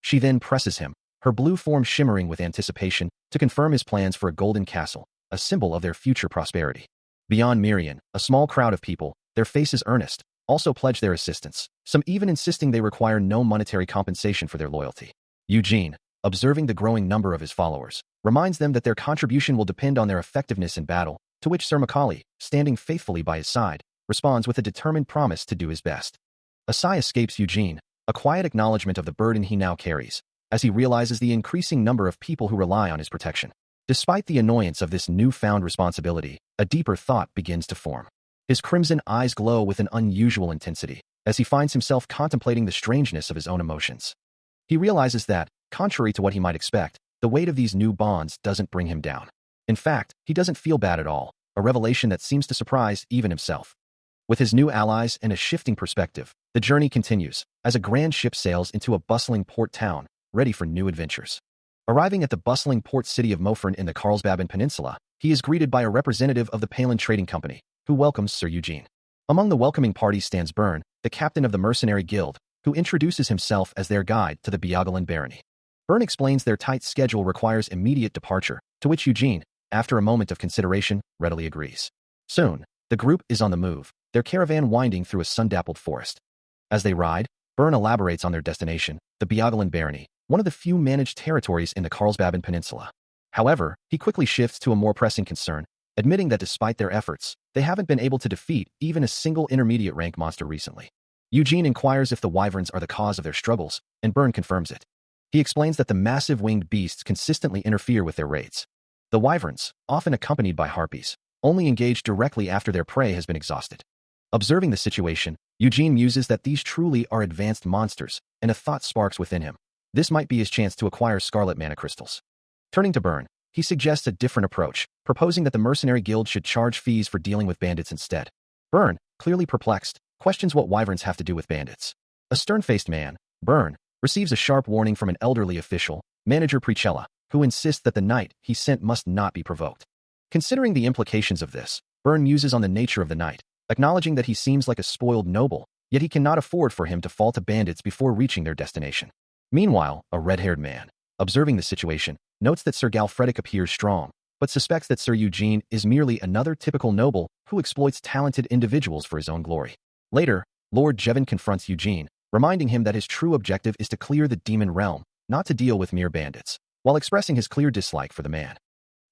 [SPEAKER 1] She then presses him, her blue form shimmering with anticipation, to confirm his plans for a golden castle, a symbol of their future prosperity. Beyond Marin, a small crowd of people, their faces earnest, also pledge their assistance, some even insisting they require no monetary compensation for their loyalty. Eugene, observing the growing number of his followers, reminds them that their contribution will depend on their effectiveness in battle, to which Sir Macaulay, standing faithfully by his side, responds with a determined promise to do his best. A sigh escapes Eugene, a quiet acknowledgement of the burden he now carries, as he realizes the increasing number of people who rely on his protection. Despite the annoyance of this newfound responsibility, a deeper thought begins to form. His crimson eyes glow with an unusual intensity, as he finds himself contemplating the strangeness of his own emotions. He realizes that, contrary to what he might expect, the weight of these new bonds doesn't bring him down. In fact, he doesn't feel bad at all, a revelation that seems to surprise even himself. With his new allies and a shifting perspective, the journey continues, as a grand ship sails into a bustling port town, ready for new adventures. Arriving at the bustling port city of Mofern in the Karlsbaben Peninsula, he is greeted by a representative of the Palin Trading Company, who welcomes Sir Eugene. Among the welcoming party stands Byrne, the captain of the mercenary guild, who introduces himself as their guide to the Bjaaland barony. Byrne explains their tight schedule requires immediate departure, to which Eugene, after a moment of consideration, readily agrees. Soon, the group is on the move, their caravan winding through a sun-dappled forest. As they ride, Byrne elaborates on their destination, the Bjaaland barony, one of the few managed territories in the Karlsbaben Peninsula. However, he quickly shifts to a more pressing concern, admitting that despite their efforts, they haven't been able to defeat even a single intermediate rank monster recently. Eugene inquires if the wyverns are the cause of their struggles, and Byrne confirms it. He explains that the massive winged beasts consistently interfere with their raids. The wyverns, often accompanied by harpies, only engage directly after their prey has been exhausted. Observing the situation, Eugene muses that these truly are advanced monsters, and a thought sparks within him. This might be his chance to acquire scarlet mana crystals. Turning to Byrne, he suggests a different approach, proposing that the mercenary guild should charge fees for dealing with bandits instead. Byrne, clearly perplexed, questions what wyverns have to do with bandits. A stern-faced man, Byrne, receives a sharp warning from an elderly official, Manager Treachery, who insists that the knight he sent must not be provoked. Considering the implications of this, Byrne muses on the nature of the knight, acknowledging that he seems like a spoiled noble, yet he cannot afford for him to fall to bandits before reaching their destination. Meanwhile, a red-haired man, observing the situation, notes that Sir Galfredic appears strong, but suspects that Sir Eugene is merely another typical noble who exploits talented individuals for his own glory. Later, Lord Jevon confronts Eugene, reminding him that his true objective is to clear the demon realm, not to deal with mere bandits, while expressing his clear dislike for the man.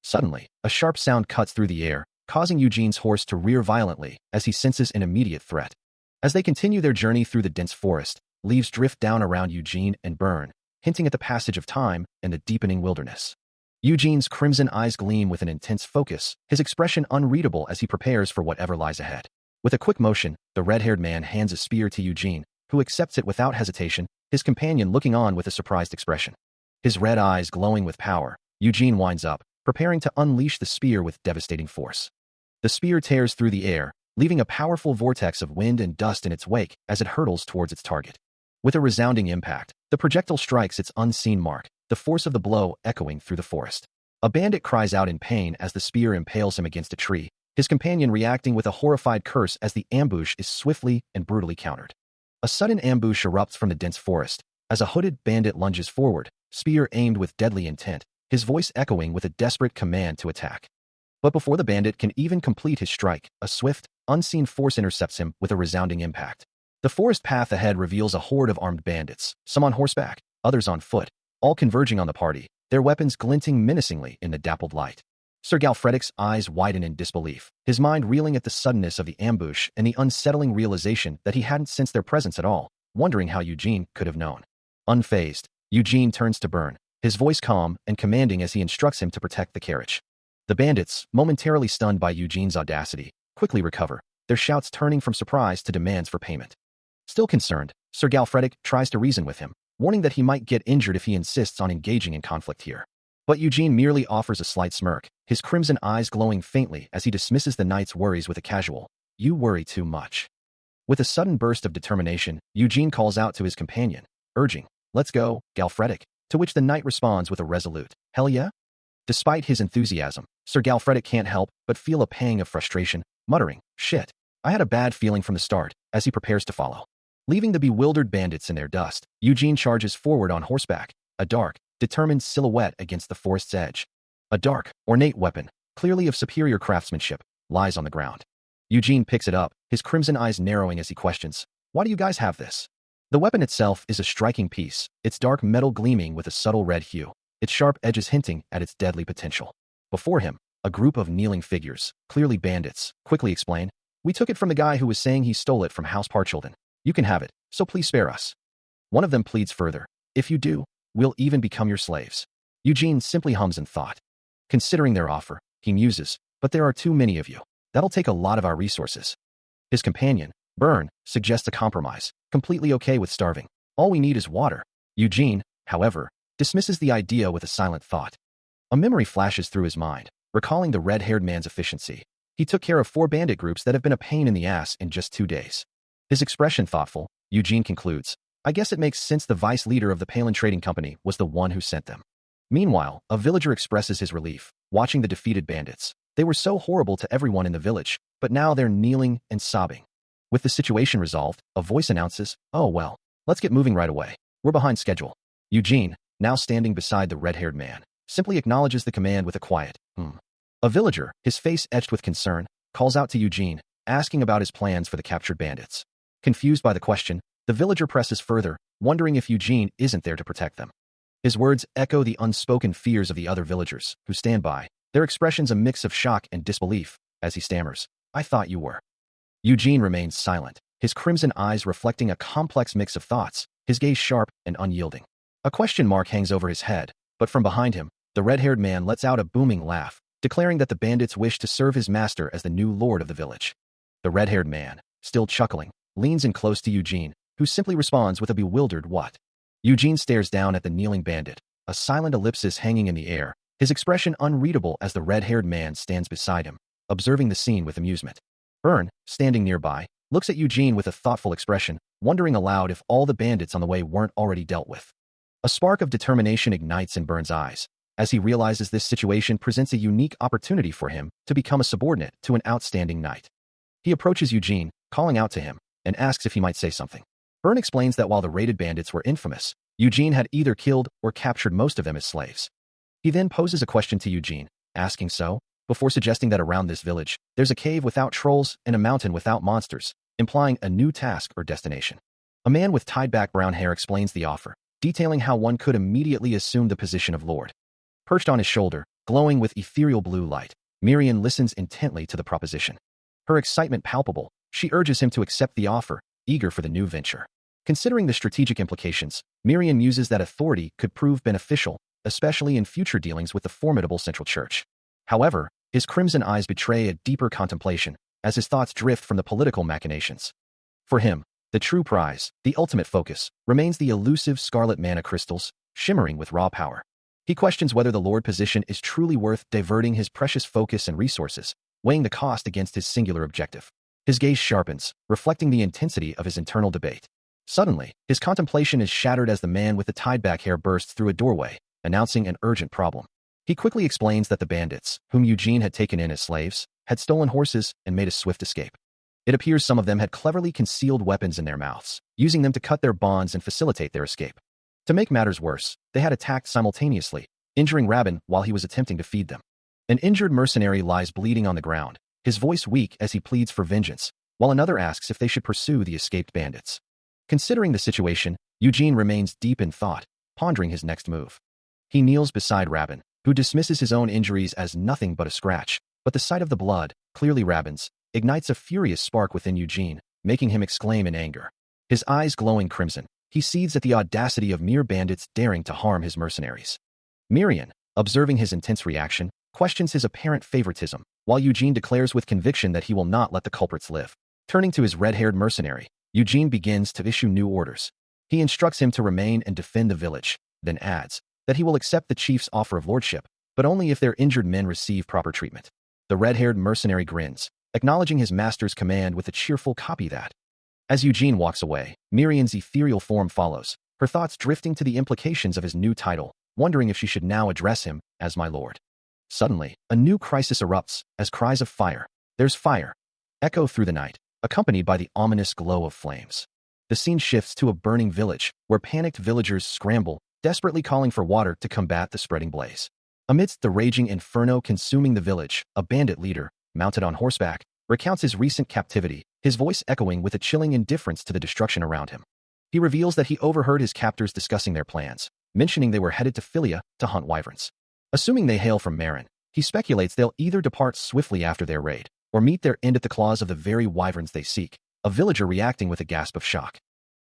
[SPEAKER 1] Suddenly, a sharp sound cuts through the air, causing Eugene's horse to rear violently as he senses an immediate threat. As they continue their journey through the dense forest, leaves drift down around Eugene and Byrne, hinting at the passage of time and the deepening wilderness. Eugene's crimson eyes gleam with an intense focus, his expression unreadable as he prepares for whatever lies ahead. With a quick motion, the red-haired man hands a spear to Eugene, who accepts it without hesitation, his companion looking on with a surprised expression. His red eyes glowing with power, Eugene winds up, preparing to unleash the spear with devastating force. The spear tears through the air, leaving a powerful vortex of wind and dust in its wake as it hurtles towards its target. With a resounding impact, the projectile strikes its unseen mark, the force of the blow echoing through the forest. A bandit cries out in pain as the spear impales him against a tree, his companion reacting with a horrified curse as the ambush is swiftly and brutally countered. A sudden ambush erupts from the dense forest, as a hooded bandit lunges forward, spear aimed with deadly intent, his voice echoing with a desperate command to attack. But before the bandit can even complete his strike, a swift, unseen force intercepts him with a resounding impact. The forest path ahead reveals a horde of armed bandits, some on horseback, others on foot, all converging on the party, their weapons glinting menacingly in the dappled light. Sir Galfredic's eyes widen in disbelief, his mind reeling at the suddenness of the ambush and the unsettling realization that he hadn't sensed their presence at all, wondering how Eugene could have known. Unfazed, Eugene turns to Byrne, his voice calm and commanding as he instructs him to protect the carriage. The bandits, momentarily stunned by Eugene's audacity, quickly recover, their shouts turning from surprise to demands for payment. Still concerned, Sir Galfredic tries to reason with him, warning that he might get injured if he insists on engaging in conflict here. But Eugene merely offers a slight smirk, his crimson eyes glowing faintly as he dismisses the knight's worries with a casual, "You worry too much." With a sudden burst of determination, Eugene calls out to his companion, urging, "Let's go, Galfredic," to which the knight responds with a resolute, "Hell yeah?" Despite his enthusiasm, Sir Galfredic can't help but feel a pang of frustration, muttering, "Shit. I had a bad feeling from the start," as he prepares to follow. Leaving the bewildered bandits in their dust, Eugene charges forward on horseback, a dark, determined silhouette against the forest's edge. A dark, ornate weapon, clearly of superior craftsmanship, lies on the ground. Eugene picks it up, his crimson eyes narrowing as he questions, "Why do you guys have this?" The weapon itself is a striking piece, its dark metal gleaming with a subtle red hue, its sharp edges hinting at its deadly potential. Before him, a group of kneeling figures, clearly bandits, quickly explain, "We took it from the guy who was saying he stole it from House Parchilden. You can have it, so please spare us." One of them pleads further, "If you do, we'll even become your slaves." Eugene simply hums in thought. Considering their offer, he muses, "But there are too many of you. That'll take a lot of our resources." His companion, Byrne, suggests a compromise, completely okay with starving. "All we need is water." Eugene, however, dismisses the idea with a silent thought. A memory flashes through his mind, recalling the red-haired man's efficiency. He took care of 4 bandit groups that have been a pain in the ass in just 2 days. His expression thoughtful, Eugene concludes, "I guess it makes sense the vice leader of the Palin Trading Company was the one who sent them." Meanwhile, a villager expresses his relief, watching the defeated bandits. They were so horrible to everyone in the village, but now they're kneeling and sobbing. With the situation resolved, a voice announces, "Oh well, let's get moving right away. We're behind schedule." Eugene, now standing beside the red-haired man, simply acknowledges the command with a quiet, A villager, his face etched with concern, calls out to Eugene, asking about his plans for the captured bandits. Confused by the question, the villager presses further, wondering if Eugene isn't there to protect them. His words echo the unspoken fears of the other villagers, who stand by, their expressions a mix of shock and disbelief, as he stammers, "I thought you were." Eugene remains silent, his crimson eyes reflecting a complex mix of thoughts, his gaze sharp and unyielding. A question mark hangs over his head, but from behind him, the red-haired man lets out a booming laugh, declaring that the bandits wish to serve his master as the new lord of the village. The red-haired man, still chuckling, leans in close to Eugene, who simply responds with a bewildered "What?" Eugene stares down at the kneeling bandit, a silent ellipsis hanging in the air, his expression unreadable as the red-haired man stands beside him, observing the scene with amusement. Byrne, standing nearby, looks at Eugene with a thoughtful expression, wondering aloud if all the bandits on the way weren't already dealt with. A spark of determination ignites in Byrne's eyes, as he realizes this situation presents a unique opportunity for him to become a subordinate to an outstanding knight. He approaches Eugene, calling out to him, and asks if he might say something. Byrne explains that while the raided bandits were infamous, Eugene had either killed or captured most of them as slaves. He then poses a question to Eugene, asking so, before suggesting that around this village, there's a cave without trolls and a mountain without monsters, implying a new task or destination. A man with tied-back brown hair explains the offer, detailing how one could immediately assume the position of lord. Perched on his shoulder, glowing with ethereal blue light, Marin listens intently to the proposition. Her excitement palpable, she urges him to accept the offer, eager for the new venture. Considering the strategic implications, Marin muses that authority could prove beneficial, especially in future dealings with the formidable Central Church. However, his crimson eyes betray a deeper contemplation, as his thoughts drift from the political machinations. For him, the true prize, the ultimate focus, remains the elusive scarlet mana crystals, shimmering with raw power. He questions whether the Lord position is truly worth diverting his precious focus and resources, weighing the cost against his singular objective. His gaze sharpens, reflecting the intensity of his internal debate. Suddenly, his contemplation is shattered as the man with the tied-back hair bursts through a doorway, announcing an urgent problem. He quickly explains that the bandits, whom Eugene had taken in as slaves, had stolen horses and made a swift escape. It appears some of them had cleverly concealed weapons in their mouths, using them to cut their bonds and facilitate their escape. To make matters worse, they had attacked simultaneously, injuring Rabin while he was attempting to feed them. An injured mercenary lies bleeding on the ground, his voice weak as he pleads for vengeance, while another asks if they should pursue the escaped bandits. Considering the situation, Eugene remains deep in thought, pondering his next move. He kneels beside Rabin, who dismisses his own injuries as nothing but a scratch, but the sight of the blood, clearly Rabin's, ignites a furious spark within Eugene, making him exclaim in anger. His eyes glowing crimson, he seethes at the audacity of mere bandits daring to harm his mercenaries. Marin, observing his intense reaction, questions his apparent favoritism, while Eugene declares with conviction that he will not let the culprits live. Turning to his red-haired mercenary, Eugene begins to issue new orders. He instructs him to remain and defend the village, then adds that he will accept the chief's offer of lordship, but only if their injured men receive proper treatment. The red-haired mercenary grins, acknowledging his master's command with a cheerful copy that. As Eugene walks away, Miriam's ethereal form follows, her thoughts drifting to the implications of his new title, wondering if she should now address him as my lord. Suddenly, a new crisis erupts as cries of fire. There's fire. Echo through the night, accompanied by the ominous glow of flames. The scene shifts to a burning village, where panicked villagers scramble, desperately calling for water to combat the spreading blaze. Amidst the raging inferno consuming the village, a bandit leader, mounted on horseback, recounts his recent captivity, his voice echoing with a chilling indifference to the destruction around him. He reveals that he overheard his captors discussing their plans, mentioning they were headed to Philia to hunt wyverns. Assuming they hail from Marin, he speculates they'll either depart swiftly after their raid, or meet their end at the claws of the very wyverns they seek, a villager reacting with a gasp of shock.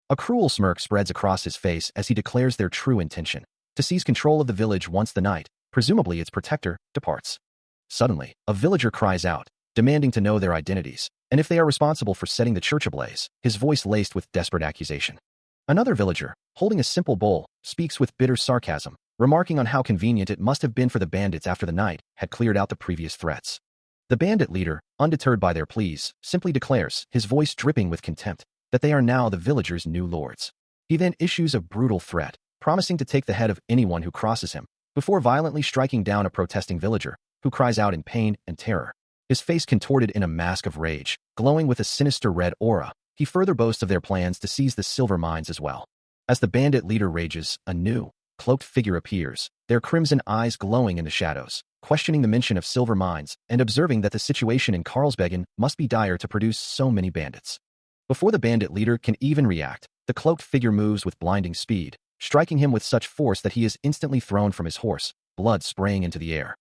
[SPEAKER 1] A cruel smirk spreads across his face as he declares their true intention, to seize control of the village once the night, presumably its protector, departs. Suddenly, a villager cries out, demanding to know their identities, and if they are responsible for setting the church ablaze, his voice laced with desperate accusation. Another villager, holding a simple bowl, speaks with bitter sarcasm, remarking on how convenient it must have been for the bandits after the night had cleared out the previous threats. The bandit leader, undeterred by their pleas, simply declares, his voice dripping with contempt, that they are now the villagers' new lords. He then issues a brutal threat, promising to take the head of anyone who crosses him, before violently striking down a protesting villager, who cries out in pain and terror. His face contorted in a mask of rage, glowing with a sinister red aura, he further boasts of their plans to seize the silver mines as well. As the bandit leader rages, a new, cloaked figure appears, their crimson eyes glowing in the shadows, questioning the mention of silver mines and observing that the situation in Karlsbegen must be dire to produce so many bandits. Before the bandit leader can even react, the cloaked figure moves with blinding speed, striking him with such force that he is instantly thrown from his horse, blood spraying into the air.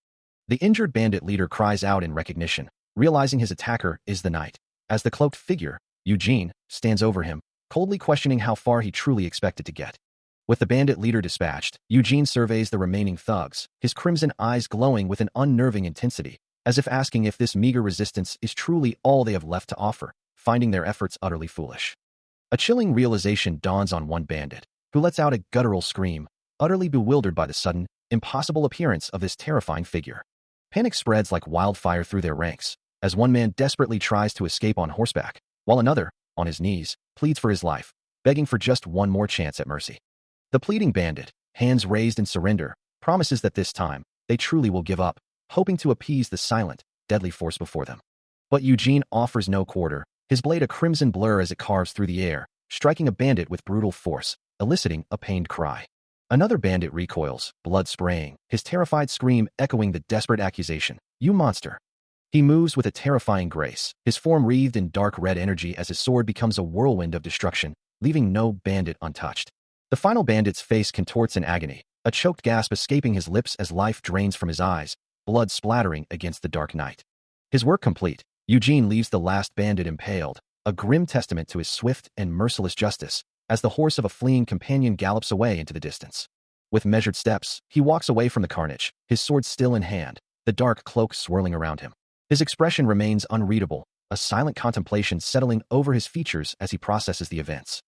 [SPEAKER 1] The injured bandit leader cries out in recognition, realizing his attacker is the knight, as the cloaked figure, Eugene, stands over him, coldly questioning how far he truly expected to get. With the bandit leader dispatched, Eugene surveys the remaining thugs, his crimson eyes glowing with an unnerving intensity, as if asking if this meager resistance is truly all they have left to offer, finding their efforts utterly foolish. A chilling realization dawns on one bandit, who lets out a guttural scream, utterly bewildered by the sudden, impossible appearance of this terrifying figure. Panic spreads like wildfire through their ranks, as one man desperately tries to escape on horseback, while another, on his knees, pleads for his life, begging for just one more chance at mercy. The pleading bandit, hands raised in surrender, promises that this time, they truly will give up, hoping to appease the silent, deadly force before them. But Eugene offers no quarter, his blade a crimson blur as it carves through the air, striking a bandit with brutal force, eliciting a pained cry. Another bandit recoils, blood spraying, his terrified scream echoing the desperate accusation, "You monster!" He moves with a terrifying grace, his form wreathed in dark red energy as his sword becomes a whirlwind of destruction, leaving no bandit untouched. The final bandit's face contorts in agony, a choked gasp escaping his lips as life drains from his eyes, blood splattering against the dark night. His work complete, Eugene leaves the last bandit impaled, a grim testament to his swift and merciless justice, as the horse of a fleeing companion gallops away into the distance. With measured steps, he walks away from the carnage, his sword still in hand, the dark cloak swirling around him. His expression remains unreadable, a silent contemplation settling over his features as he processes the events.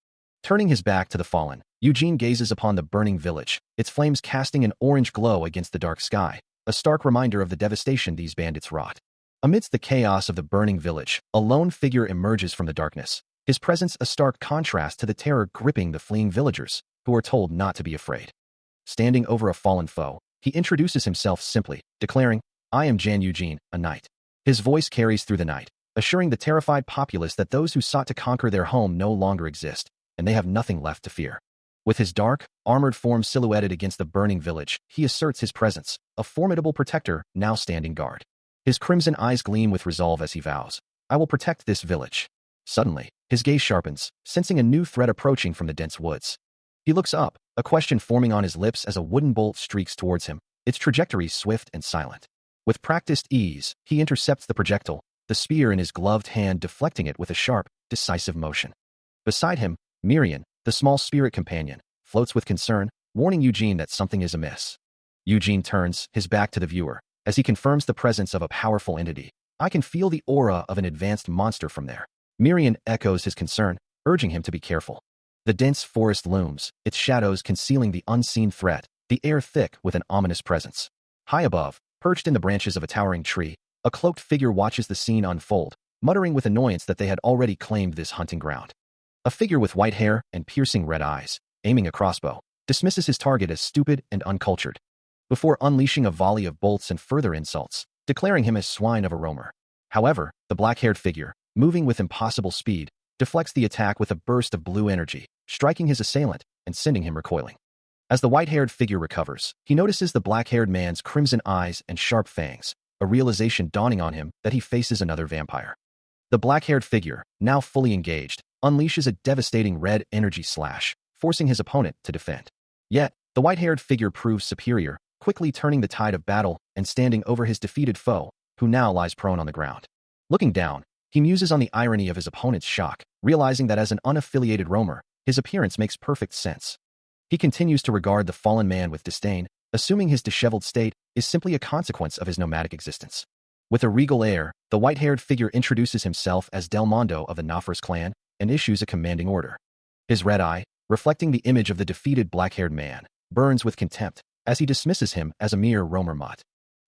[SPEAKER 1] Turning his back to the fallen, Eugene gazes upon the burning village, its flames casting an orange glow against the dark sky, a stark reminder of the devastation these bandits wrought. Amidst the chaos of the burning village, a lone figure emerges from the darkness, his presence a stark contrast to the terror gripping the fleeing villagers, who are told not to be afraid. Standing over a fallen foe, he introduces himself simply, declaring, "I am Jan Eugene, a knight." His voice carries through the night, assuring the terrified populace that those who sought to conquer their home no longer exist, and they have nothing left to fear. With his dark, armored form silhouetted against the burning village, he asserts his presence, a formidable protector now standing guard. His crimson eyes gleam with resolve as he vows, "I will protect this village." Suddenly, his gaze sharpens, sensing a new threat approaching from the dense woods. He looks up, a question forming on his lips as a wooden bolt streaks towards him, its trajectory swift and silent. With practiced ease, he intercepts the projectile, the spear in his gloved hand deflecting it with a sharp, decisive motion. Beside him, Marin, the small spirit companion, floats with concern, warning Eugene that something is amiss. Eugene turns, his back to the viewer, as he confirms the presence of a powerful entity. "I can feel the aura of an advanced monster from there." Marin echoes his concern, urging him to be careful. The dense forest looms, its shadows concealing the unseen threat, the air thick with an ominous presence. High above, perched in the branches of a towering tree, a cloaked figure watches the scene unfold, muttering with annoyance that they had already claimed this hunting ground. A figure with white hair and piercing red eyes, aiming a crossbow, dismisses his target as stupid and uncultured. before unleashing a volley of bolts and further insults, declaring him as swine of a roamer. However, the black-haired figure, moving with impossible speed, deflects the attack with a burst of blue energy, striking his assailant and sending him recoiling. As the white-haired figure recovers, he notices the black-haired man's crimson eyes and sharp fangs, a realization dawning on him that he faces another vampire. The black-haired figure, now fully engaged, unleashes a devastating red energy slash, forcing his opponent to defend. Yet, the white-haired figure proves superior, quickly turning the tide of battle and standing over his defeated foe, who now lies prone on the ground. Looking down, he muses on the irony of his opponent's shock, realizing that as an unaffiliated roamer, his appearance makes perfect sense. He continues to regard the fallen man with disdain, assuming his disheveled state is simply a consequence of his nomadic existence. With a regal air, the white-haired figure introduces himself as Del Mondo of the Nafras clan and issues a commanding order. His red eye, reflecting the image of the defeated black-haired man, burns with contempt as he dismisses him as a mere roamer mutt.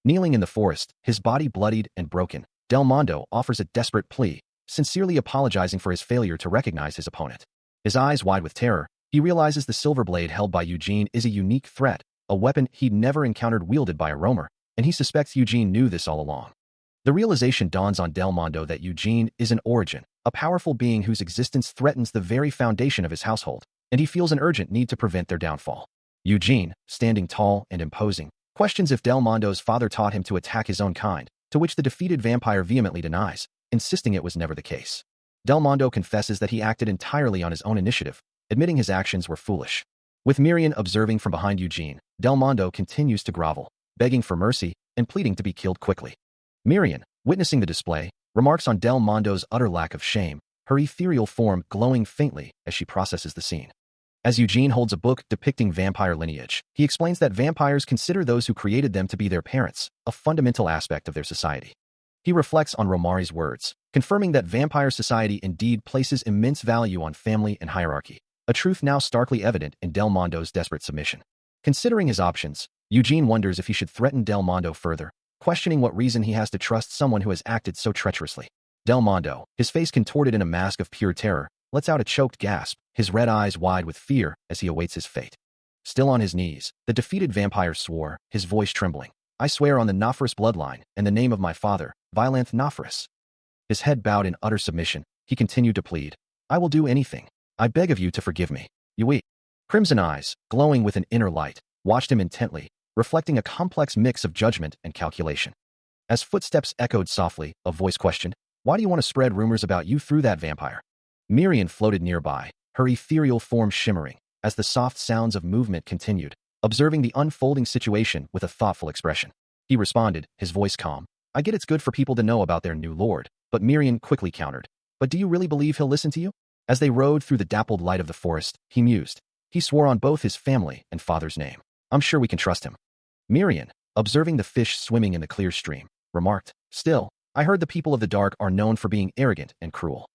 [SPEAKER 1] Kneeling in the forest, his body bloodied and broken, Del Mondo offers a desperate plea, sincerely apologizing for his failure to recognize his opponent. His eyes wide with terror, he realizes the silver blade held by Eugene is a unique threat, a weapon he'd never encountered wielded by a roamer, and he suspects Eugene knew this all along. The realization dawns on Del Mondo that Eugene is an origin, a powerful being whose existence threatens the very foundation of his household, and he feels an urgent need to prevent their downfall. Eugene, standing tall and imposing, questions if Del Mondo's father taught him to attack his own kind, to which the defeated vampire vehemently denies, insisting it was never the case. Del Mondo confesses that he acted entirely on his own initiative, admitting his actions were foolish. With Marin observing from behind Eugene, Del Mondo continues to grovel, begging for mercy and pleading to be killed quickly. Marin, witnessing the display, remarks on Del Mondo's utter lack of shame, her ethereal form glowing faintly as she processes the scene. As Eugene holds a book depicting vampire lineage, he explains that vampires consider those who created them to be their parents, a fundamental aspect of their society. He reflects on Romari's words, confirming that vampire society indeed places immense value on family and hierarchy, a truth now starkly evident in Del Mondo's desperate submission. Considering his options, Eugene wonders if he should threaten Del Mondo further, questioning what reason he has to trust someone who has acted so treacherously. Del Mondo, his face contorted in a mask of pure terror, lets out a choked gasp, his red eyes wide with fear as he awaits his fate. Still on his knees, the defeated vampire swore, his voice trembling, "I swear on the Nafras bloodline and the name of my father, Vilanth Nafras." His head bowed in utter submission, he continued to plead, "I will do anything. I beg of you to forgive me." Yui. Crimson eyes, glowing with an inner light, watched him intently, reflecting a complex mix of judgment and calculation. As footsteps echoed softly, a voice questioned, "Why do you want to spread rumors about you through that vampire?" Marin floated nearby, her ethereal form shimmering, as the soft sounds of movement continued, observing the unfolding situation with a thoughtful expression. He responded, his voice calm, "I get it's good for people to know about their new lord," but Marin quickly countered, "But do you really believe he'll listen to you?" As they rode through the dappled light of the forest, he mused. He swore on both his family and father's name. "I'm sure we can trust him." Marin, observing the fish swimming in the clear stream, remarked, "Still, I heard the people of the dark are known for being arrogant and cruel."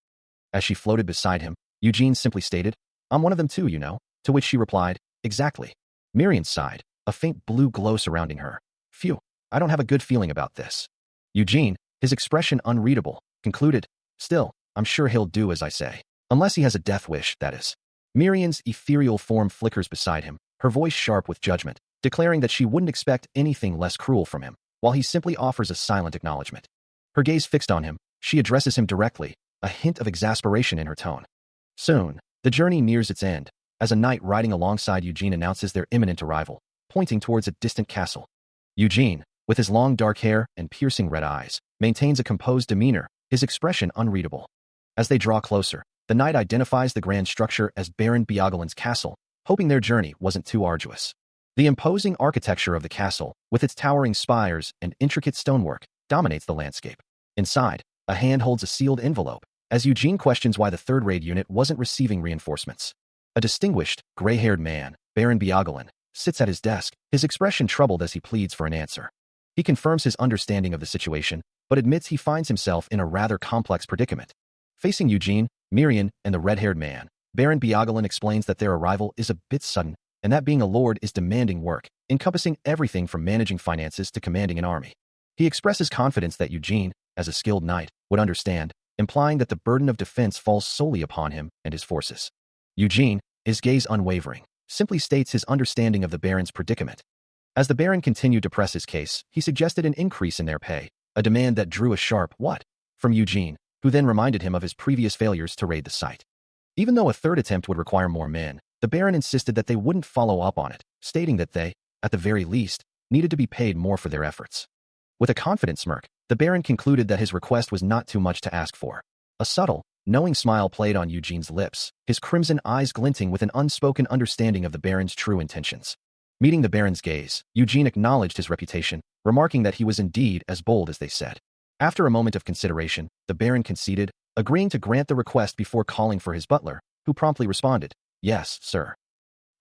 [SPEAKER 1] As she floated beside him, Eugene simply stated, "I'm one of them too, you know," to which she replied, "Exactly." Marin sighed, a faint blue glow surrounding her. "Phew, I don't have a good feeling about this." Eugene, his expression unreadable, concluded, "Still, I'm sure he'll do as I say. Unless he has a death wish, that is." Marin's ethereal form flickers beside him, her voice sharp with judgment, declaring that she wouldn't expect anything less cruel from him, while he simply offers a silent acknowledgement. Her gaze fixed on him, she addresses him directly, a hint of exasperation in her tone. Soon, the journey nears its end, as a knight riding alongside Eugene announces their imminent arrival, pointing towards a distant castle. Eugene, with his long dark hair and piercing red eyes, maintains a composed demeanor, his expression unreadable. As they draw closer, the knight identifies the grand structure as Baron Biogalin's castle, hoping their journey wasn't too arduous. The imposing architecture of the castle, with its towering spires and intricate stonework, dominates the landscape. Inside, a hand holds a sealed envelope, as Eugene questions why the third raid unit wasn't receiving reinforcements. A distinguished, gray-haired man, Baron Biogalin, sits at his desk, his expression troubled as he pleads for an answer. He confirms his understanding of the situation, but admits he finds himself in a rather complex predicament. Facing Eugene, Marin, and the red-haired man, Baron Biogalin explains that their arrival is a bit sudden, and that being a lord is demanding work, encompassing everything from managing finances to commanding an army. He expresses confidence that Eugene, as a skilled knight, would understand, implying that the burden of defense falls solely upon him and his forces. Eugene, his gaze unwavering, simply states his understanding of the Baron's predicament. As the Baron continued to press his case, he suggested an increase in their pay, a demand that drew a sharp "what?" from Eugene, who then reminded him of his previous failures to raid the site. Even though a third attempt would require more men, the Baron insisted that they wouldn't follow up on it, stating that they, at the very least, needed to be paid more for their efforts. With a confident smirk, the Baron concluded that his request was not too much to ask for. A subtle, knowing smile played on Eugene's lips, his crimson eyes glinting with an unspoken understanding of the Baron's true intentions. Meeting the Baron's gaze, Eugene acknowledged his reputation, remarking that he was indeed as bold as they said. After a moment of consideration, the Baron conceded, agreeing to grant the request before calling for his butler, who promptly responded, "Yes, sir."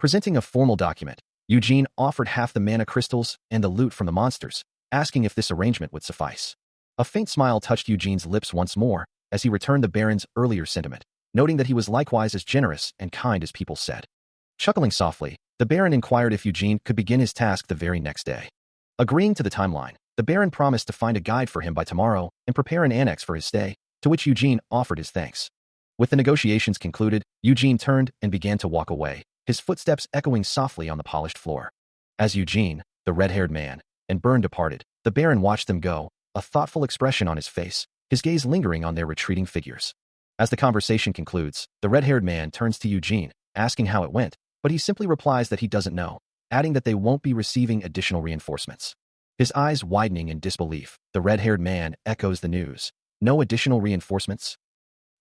[SPEAKER 1] Presenting a formal document, Eugene offered half the mana crystals and the loot from the monsters, asking if this arrangement would suffice. A faint smile touched Eugene's lips once more, as he returned the Baron's earlier sentiment, noting that he was likewise as generous and kind as people said. Chuckling softly, the Baron inquired if Eugene could begin his task the very next day. Agreeing to the timeline, the Baron promised to find a guide for him by tomorrow and prepare an annex for his stay, to which Eugene offered his thanks. With the negotiations concluded, Eugene turned and began to walk away, his footsteps echoing softly on the polished floor. As Eugene, the red-haired man, and Byrne departed, the Baron watched them go, a thoughtful expression on his face, his gaze lingering on their retreating figures. As the conversation concludes, the red-haired man turns to Eugene, asking how it went, but he simply replies that he doesn't know, adding that they won't be receiving additional reinforcements. His eyes widening in disbelief, the red-haired man echoes the news. No additional reinforcements?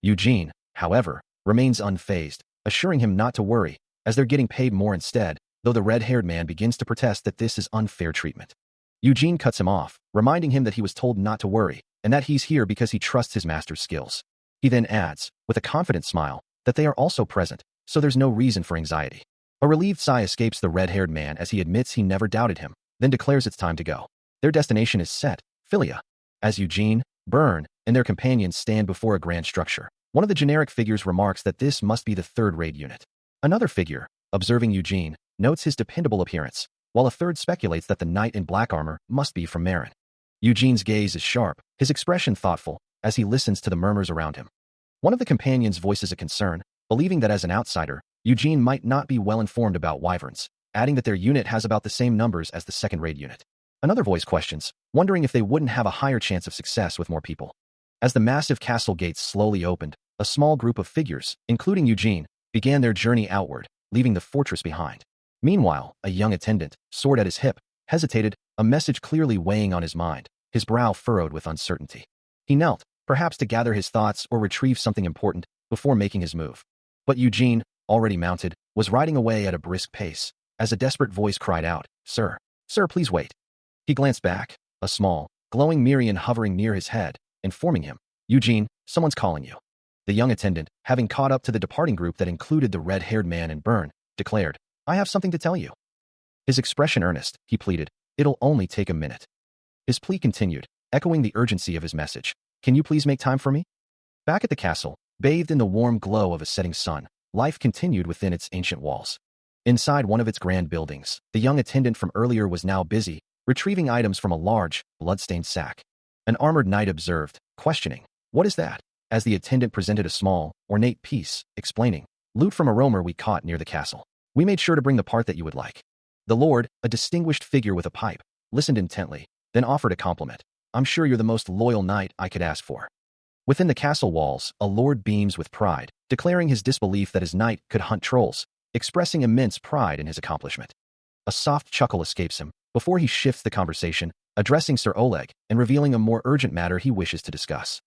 [SPEAKER 1] Eugene, however, remains unfazed, assuring him not to worry, as they're getting paid more instead, though the red-haired man begins to protest that this is unfair treatment. Eugene cuts him off, reminding him that he was told not to worry, and that he's here because he trusts his master's skills. He then adds, with a confident smile, that they are also present, so there's no reason for anxiety. A relieved sigh escapes the red-haired man as he admits he never doubted him, then declares it's time to go. Their destination is set, Philia. As Eugene, Byrne, and their companions stand before a grand structure, one of the generic figures remarks that this must be the third raid unit. Another figure, observing Eugene, notes his dependable appearance, while a third speculates that the knight in black armor must be from Marin. Eugene's gaze is sharp, his expression thoughtful, as he listens to the murmurs around him. One of the companions voices a concern, believing that as an outsider, Eugene might not be well informed about wyverns, adding that their unit has about the same numbers as the second raid unit. Another voice questions, wondering if they wouldn't have a higher chance of success with more people. As the massive castle gates slowly opened, a small group of figures, including Eugene, began their journey outward, leaving the fortress behind. Meanwhile, a young attendant, sword at his hip, hesitated, a message clearly weighing on his mind, his brow furrowed with uncertainty. He knelt, perhaps to gather his thoughts or retrieve something important, before making his move. But Eugene, already mounted, was riding away at a brisk pace, as a desperate voice cried out, "Sir, sir, please wait." He glanced back, a small, glowing Marion hovering near his head, informing him, "Eugene, someone's calling you." The young attendant, having caught up to the departing group that included the red-haired man and Byrne, declared, "I have something to tell you." His expression earnest, he pleaded, "It'll only take a minute." His plea continued, echoing the urgency of his message. "Can you please make time for me?" Back at the castle, bathed in the warm glow of a setting sun, life continued within its ancient walls. Inside one of its grand buildings, the young attendant from earlier was now busy, retrieving items from a large, blood-stained sack. An armored knight observed, questioning, "What is that?" as the attendant presented a small, ornate piece, explaining, "Loot from a roamer we caught near the castle. We made sure to bring the part that you would like." The lord, a distinguished figure with a pipe, listened intently, then offered a compliment. "I'm sure you're the most loyal knight I could ask for." Within the castle walls, a lord beams with pride, declaring his disbelief that his knight could hunt trolls, expressing immense pride in his accomplishment. A soft chuckle escapes him, before he shifts the conversation, addressing Sir Oleg and revealing a more urgent matter he wishes to discuss.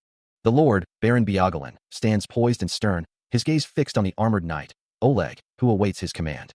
[SPEAKER 1] The lord, Baron Biagalin, stands poised and stern, his gaze fixed on the armored knight, Oleg, who awaits his command.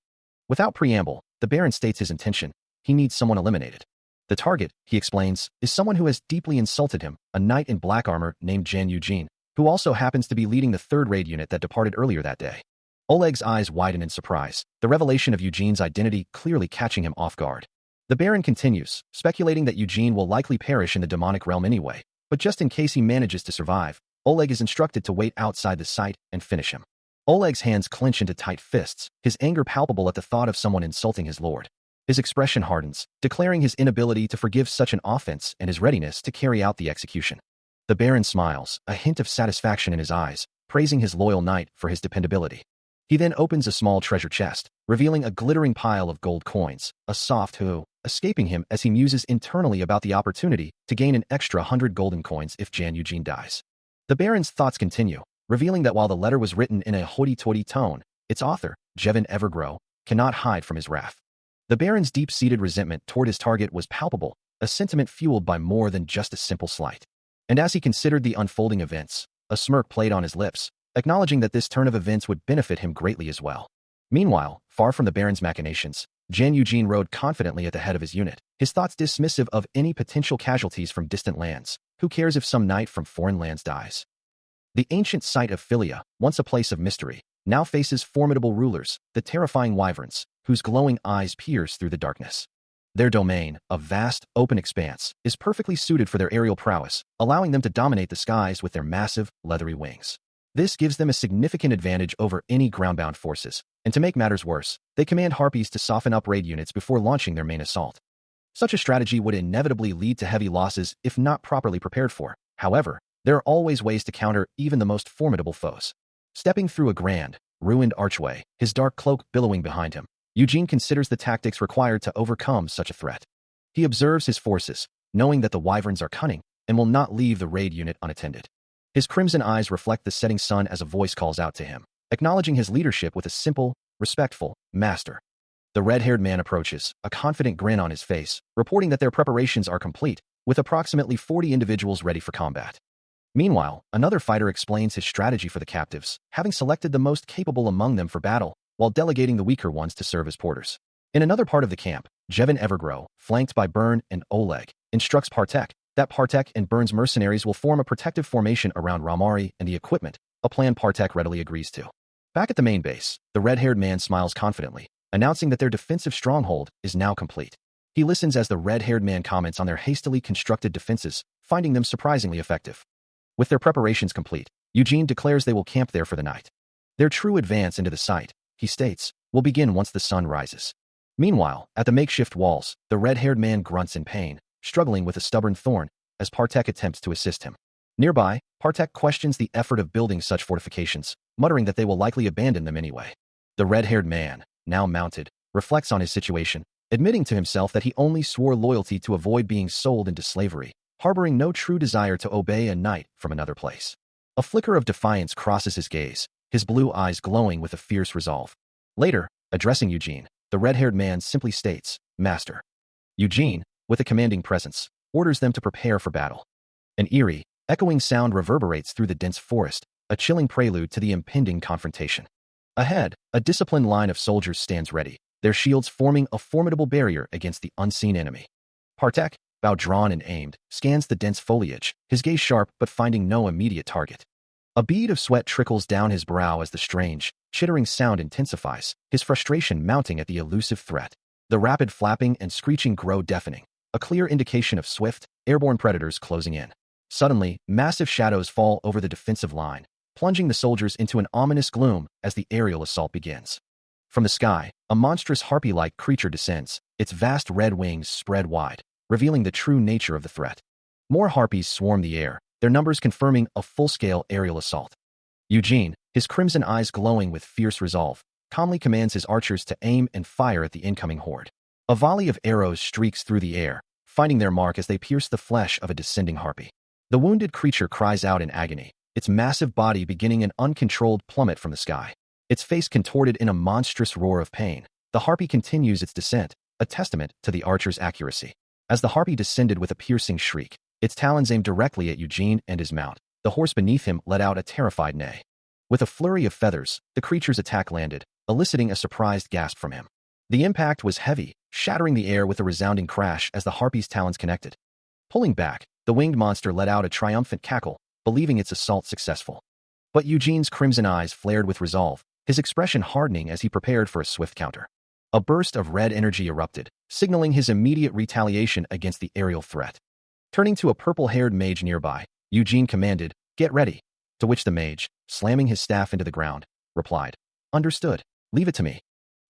[SPEAKER 1] Without preamble, the Baron states his intention. He needs someone eliminated. The target, he explains, is someone who has deeply insulted him, a knight in black armor named Jan Eugene, who also happens to be leading the third raid unit that departed earlier that day. Oleg's eyes widen in surprise, the revelation of Eugene's identity clearly catching him off guard. The Baron continues, speculating that Eugene will likely perish in the demonic realm anyway, but just in case he manages to survive, Oleg is instructed to wait outside the site and finish him. Oleg's hands clench into tight fists, his anger palpable at the thought of someone insulting his lord. His expression hardens, declaring his inability to forgive such an offense and his readiness to carry out the execution. The Baron smiles, a hint of satisfaction in his eyes, praising his loyal knight for his dependability. He then opens a small treasure chest, revealing a glittering pile of gold coins, a soft hoo, escaping him as he muses internally about the opportunity to gain an extra 100 golden coins if Eugene dies. The Baron's thoughts continue, revealing that while the letter was written in a hoity-toity tone, its author, Eugene Evergrow, cannot hide from his wrath. The Baron's deep-seated resentment toward his target was palpable, a sentiment fueled by more than just a simple slight. And as he considered the unfolding events, a smirk played on his lips, acknowledging that this turn of events would benefit him greatly as well. Meanwhile, far from the Baron's machinations, Eugene rode confidently at the head of his unit, his thoughts dismissive of any potential casualties from distant lands. Who cares if some knight from foreign lands dies? The ancient site of Philia, once a place of mystery, now faces formidable rulers, the terrifying wyverns, whose glowing eyes pierce through the darkness. Their domain, a vast, open expanse, is perfectly suited for their aerial prowess, allowing them to dominate the skies with their massive, leathery wings. This gives them a significant advantage over any ground-bound forces, and to make matters worse, they command harpies to soften up raid units before launching their main assault. Such a strategy would inevitably lead to heavy losses if not properly prepared for. However, there are always ways to counter even the most formidable foes. Stepping through a grand, ruined archway, his dark cloak billowing behind him, Eugene considers the tactics required to overcome such a threat. He observes his forces, knowing that the wyverns are cunning and will not leave the raid unit unattended. His crimson eyes reflect the setting sun as a voice calls out to him, acknowledging his leadership with a simple, respectful, "Master." The red-haired man approaches, a confident grin on his face, reporting that their preparations are complete, with approximately 40 individuals ready for combat. Meanwhile, another fighter explains his strategy for the captives, having selected the most capable among them for battle, while delegating the weaker ones to serve as porters. In another part of the camp, Eugene Evergrow, flanked by Byrne and Oleg, instructs Partek that Partek and Byrne's mercenaries will form a protective formation around Ramari and the equipment, a plan Partek readily agrees to. Back at the main base, the red-haired man smiles confidently, announcing that their defensive stronghold is now complete. He listens as the red-haired man comments on their hastily constructed defenses, finding them surprisingly effective. With their preparations complete, Eugene declares they will camp there for the night. Their true advance into the site, he states, will begin once the sun rises. Meanwhile, at the makeshift walls, the red-haired man grunts in pain, struggling with a stubborn thorn, as Partek attempts to assist him. Nearby, Partek questions the effort of building such fortifications, muttering that they will likely abandon them anyway. The red-haired man, now mounted, reflects on his situation, admitting to himself that he only swore loyalty to avoid being sold into slavery, harboring no true desire to obey a knight from another place. A flicker of defiance crosses his gaze, his blue eyes glowing with a fierce resolve. Later, addressing Eugene, the red-haired man simply states, "Master." Eugene, with a commanding presence, orders them to prepare for battle. An eerie, echoing sound reverberates through the dense forest, a chilling prelude to the impending confrontation. Ahead, a disciplined line of soldiers stands ready, their shields forming a formidable barrier against the unseen enemy. Partek, bow drawn and aimed, scans the dense foliage, his gaze sharp but finding no immediate target. A bead of sweat trickles down his brow as the strange, chittering sound intensifies, his frustration mounting at the elusive threat. The rapid flapping and screeching grow deafening, a clear indication of swift, airborne predators closing in. Suddenly, massive shadows fall over the defensive line, plunging the soldiers into an ominous gloom as the aerial assault begins. From the sky, a monstrous harpy-like creature descends, its vast red wings spread wide, revealing the true nature of the threat. More harpies swarm the air, their numbers confirming a full-scale aerial assault. Eugene, his crimson eyes glowing with fierce resolve, calmly commands his archers to aim and fire at the incoming horde. A volley of arrows streaks through the air, finding their mark as they pierce the flesh of a descending harpy. The wounded creature cries out in agony, its massive body beginning an uncontrolled plummet from the sky. Its face contorted in a monstrous roar of pain, the harpy continues its descent, a testament to the archer's accuracy. As the harpy descended with a piercing shriek, its talons aimed directly at Eugene and his mount, the horse beneath him let out a terrified neigh. With a flurry of feathers, the creature's attack landed, eliciting a surprised gasp from him. The impact was heavy, shattering the air with a resounding crash as the harpy's talons connected. Pulling back, the winged monster let out a triumphant cackle, believing its assault successful. But Eugene's crimson eyes flared with resolve, his expression hardening as he prepared for a swift counter. A burst of red energy erupted, signaling his immediate retaliation against the aerial threat. Turning to a purple-haired mage nearby, Eugene commanded, "Get ready," to which the mage, slamming his staff into the ground, replied, "Understood. Leave it to me."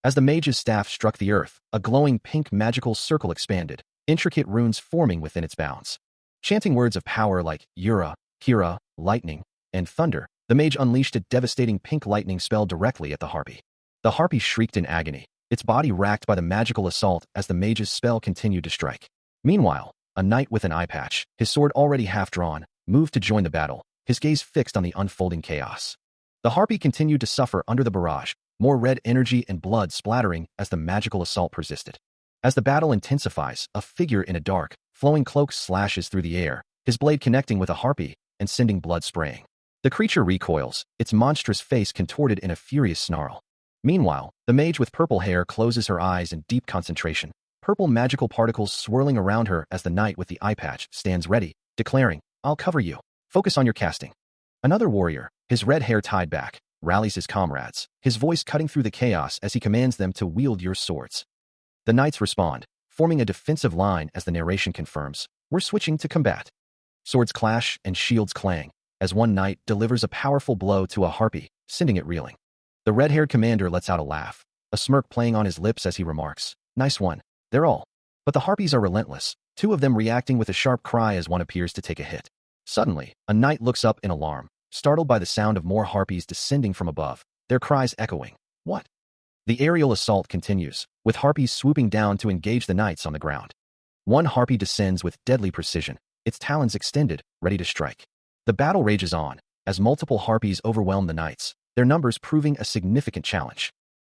[SPEAKER 1] As the mage's staff struck the earth, a glowing pink magical circle expanded, intricate runes forming within its bounds. Chanting words of power like Yura, Kira, lightning, and thunder, The mage unleashed a devastating pink lightning spell directly at the harpy. The harpy shrieked in agony, its body racked by the magical assault as the mage's spell continued to strike. Meanwhile, a knight with an eye patch, his sword already half drawn, moved to join the battle, his gaze fixed on the unfolding chaos. The harpy continued to suffer under the barrage, more red energy and blood splattering as the magical assault persisted. As the battle intensifies, a figure in a dark, flowing cloak slashes through the air, his blade connecting with a harpy and sending blood spraying. The creature recoils, its monstrous face contorted in a furious snarl. Meanwhile, the mage with purple hair closes her eyes in deep concentration, purple magical particles swirling around her as the knight with the eye patch stands ready, declaring, "I'll cover you. Focus on your casting." Another warrior, his red hair tied back, rallies his comrades, his voice cutting through the chaos as he commands them to wield your swords. The knights respond, forming a defensive line as the narration confirms, "We're switching to combat." Swords clash and shields clang, as one knight delivers a powerful blow to a harpy, sending it reeling. The red-haired commander lets out a laugh, a smirk playing on his lips as he remarks, "Nice one. They're all." But the harpies are relentless, two of them reacting with a sharp cry as one appears to take a hit. Suddenly, a knight looks up in alarm, startled by the sound of more harpies descending from above, their cries echoing. What? The aerial assault continues, with harpies swooping down to engage the knights on the ground. One harpy descends with deadly precision, its talons extended, ready to strike. The battle rages on, as multiple harpies overwhelm the knights, their numbers proving a significant challenge.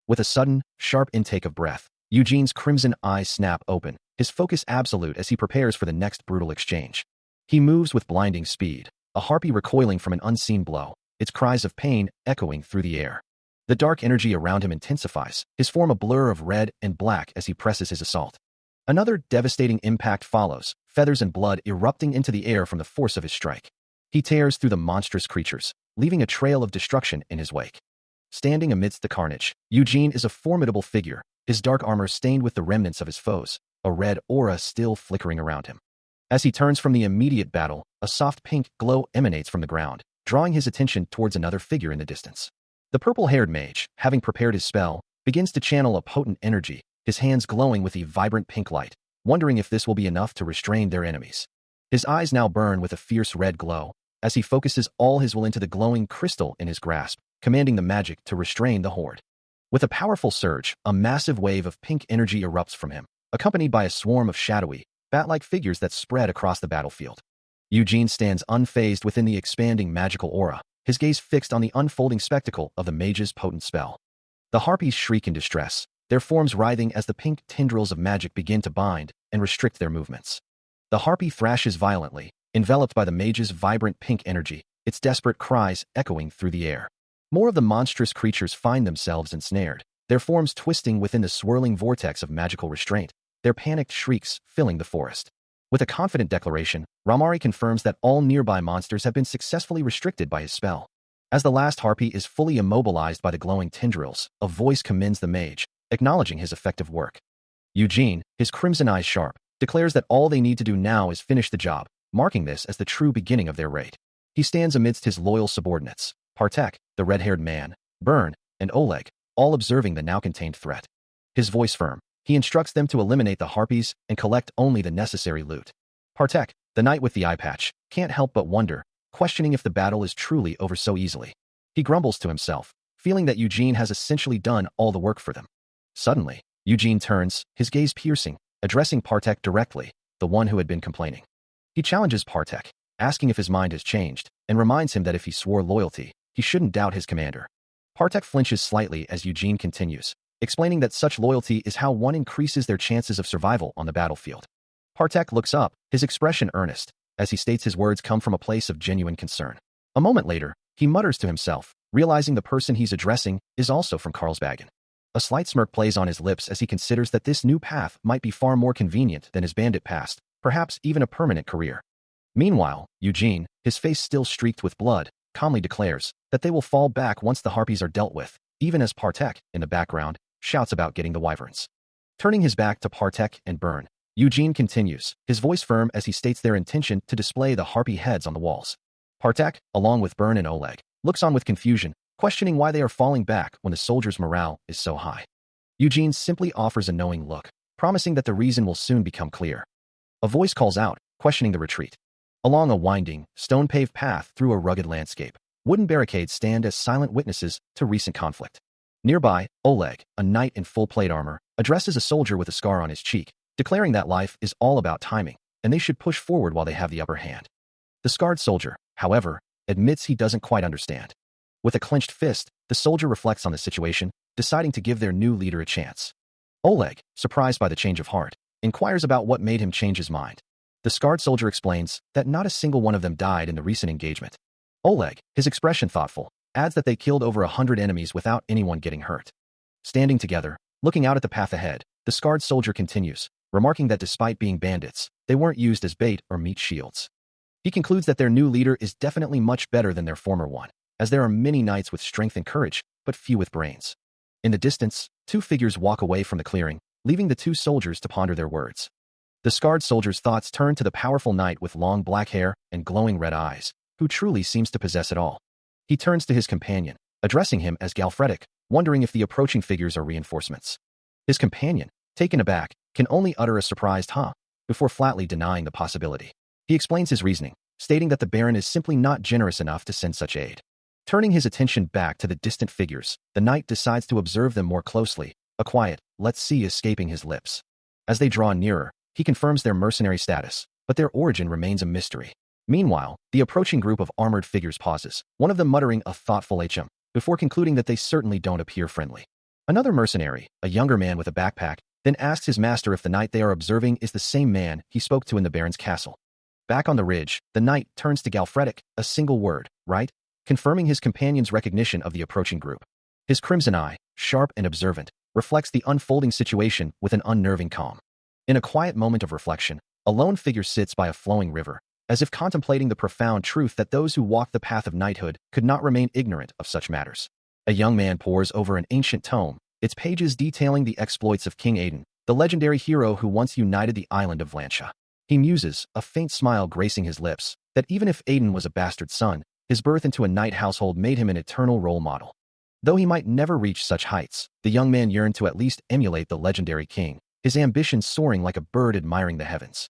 [SPEAKER 1] With a sudden, sharp intake of breath, Eugene's crimson eyes snap open, his focus absolute as he prepares for the next brutal exchange. He moves with blinding speed, a harpy recoiling from an unseen blow, its cries of pain echoing through the air. The dark energy around him intensifies, his form a blur of red and black as he presses his assault. Another devastating impact follows, feathers and blood erupting into the air from the force of his strike. He tears through the monstrous creatures, leaving a trail of destruction in his wake. Standing amidst the carnage, Eugene is a formidable figure, his dark armor stained with the remnants of his foes, a red aura still flickering around him. As he turns from the immediate battle, a soft pink glow emanates from the ground, drawing his attention towards another figure in the distance. The purple-haired mage, having prepared his spell, begins to channel a potent energy, his hands glowing with a vibrant pink light, wondering if this will be enough to restrain their enemies. His eyes now burn with a fierce red glow, as he focuses all his will into the glowing crystal in his grasp, commanding the magic to restrain the horde. With a powerful surge, a massive wave of pink energy erupts from him, accompanied by a swarm of shadowy, bat-like figures that spread across the battlefield. Eugene stands unfazed within the expanding magical aura, his gaze fixed on the unfolding spectacle of the mage's potent spell. The harpies shriek in distress, their forms writhing as the pink tendrils of magic begin to bind and restrict their movements. The harpy thrashes violently, enveloped by the mage's vibrant pink energy, its desperate cries echoing through the air. More of the monstrous creatures find themselves ensnared, their forms twisting within the swirling vortex of magical restraint, their panicked shrieks filling the forest. With a confident declaration, Ramari confirms that all nearby monsters have been successfully restricted by his spell. As the last harpy is fully immobilized by the glowing tendrils, a voice commends the mage, acknowledging his effective work. Eugene, his crimson eyes sharp, declares that all they need to do now is finish the job, marking this as the true beginning of their raid. He stands amidst his loyal subordinates, Partek, the red-haired man, Bern, and Oleg, all observing the now contained threat. His voice firm, he instructs them to eliminate the harpies and collect only the necessary loot. Partek, the knight with the eye patch, can't help but wonder, questioning if the battle is truly over so easily. He grumbles to himself, feeling that Eugene has essentially done all the work for them. Suddenly, Eugene turns, his gaze piercing, addressing Partek directly, the one who had been complaining. He challenges Partek, asking if his mind has changed, and reminds him that if he swore loyalty, he shouldn't doubt his commander. Partek flinches slightly as Eugene continues, explaining that such loyalty is how one increases their chances of survival on the battlefield. Partek looks up, his expression earnest, as he states his words come from a place of genuine concern. A moment later, he mutters to himself, realizing the person he's addressing is also from Karlsbagen. A slight smirk plays on his lips as he considers that this new path might be far more convenient than his bandit past, perhaps even a permanent career. Meanwhile, Eugene, his face still streaked with blood, calmly declares that they will fall back once the harpies are dealt with, even as Partek, in the background, shouts about getting the wyverns. Turning his back to Partek and Bern, Eugene continues, his voice firm as he states their intention to display the harpy heads on the walls. Partek, along with Bern and Oleg, looks on with confusion, questioning why they are falling back when the soldiers' morale is so high. Eugene simply offers a knowing look, promising that the reason will soon become clear. A voice calls out, questioning the retreat. Along a winding, stone-paved path through a rugged landscape, Wooden barricades stand as silent witnesses to recent conflict. Nearby, Oleg, a knight in full plate armor, addresses a soldier with a scar on his cheek, declaring that life is all about timing, and they should push forward while they have the upper hand. The scarred soldier, however, admits he doesn't quite understand. With a clenched fist, the soldier reflects on the situation, deciding to give their new leader a chance. Oleg, surprised by the change of heart, inquires about what made him change his mind. The scarred soldier explains that not a single one of them died in the recent engagement. Oleg, his expression thoughtful, adds that they killed over 100 enemies without anyone getting hurt. Standing together, looking out at the path ahead, the scarred soldier continues, remarking that despite being bandits, they weren't used as bait or meat shields. He concludes that their new leader is definitely much better than their former one, as there are many knights with strength and courage, but few with brains. In the distance, two figures walk away from the clearing, leaving the two soldiers to ponder their words. The scarred soldier's thoughts turn to the powerful knight with long black hair and glowing red eyes, who truly seems to possess it all. He turns to his companion, addressing him as Galfretic, wondering if the approaching figures are reinforcements. His companion, taken aback, can only utter a surprised "huh," before flatly denying the possibility. He explains his reasoning, stating that the Baron is simply not generous enough to send such aid. Turning his attention back to the distant figures, the knight decides to observe them more closely, a quiet, "let's see" escaping his lips. As they draw nearer, he confirms their mercenary status, but their origin remains a mystery. Meanwhile, the approaching group of armored figures pauses, one of them muttering a thoughtful "hm," before concluding that they certainly don't appear friendly. Another mercenary, a younger man with a backpack, then asks his master if the knight they are observing is the same man he spoke to in the Baron's castle. Back on the ridge, the knight turns to Galfretic, a single word, "right?" confirming his companion's recognition of the approaching group. His crimson eye, sharp and observant, reflects the unfolding situation with an unnerving calm. In a quiet moment of reflection, a lone figure sits by a flowing river, as if contemplating the profound truth that those who walk the path of knighthood could not remain ignorant of such matters. A young man pores over an ancient tome, its pages detailing the exploits of King Aiden, the legendary hero who once united the island of Lancia. He muses, a faint smile gracing his lips, that even if Aiden was a bastard son, his birth into a knight household made him an eternal role model. Though he might never reach such heights, the young man yearned to at least emulate the legendary king, his ambition soaring like a bird admiring the heavens.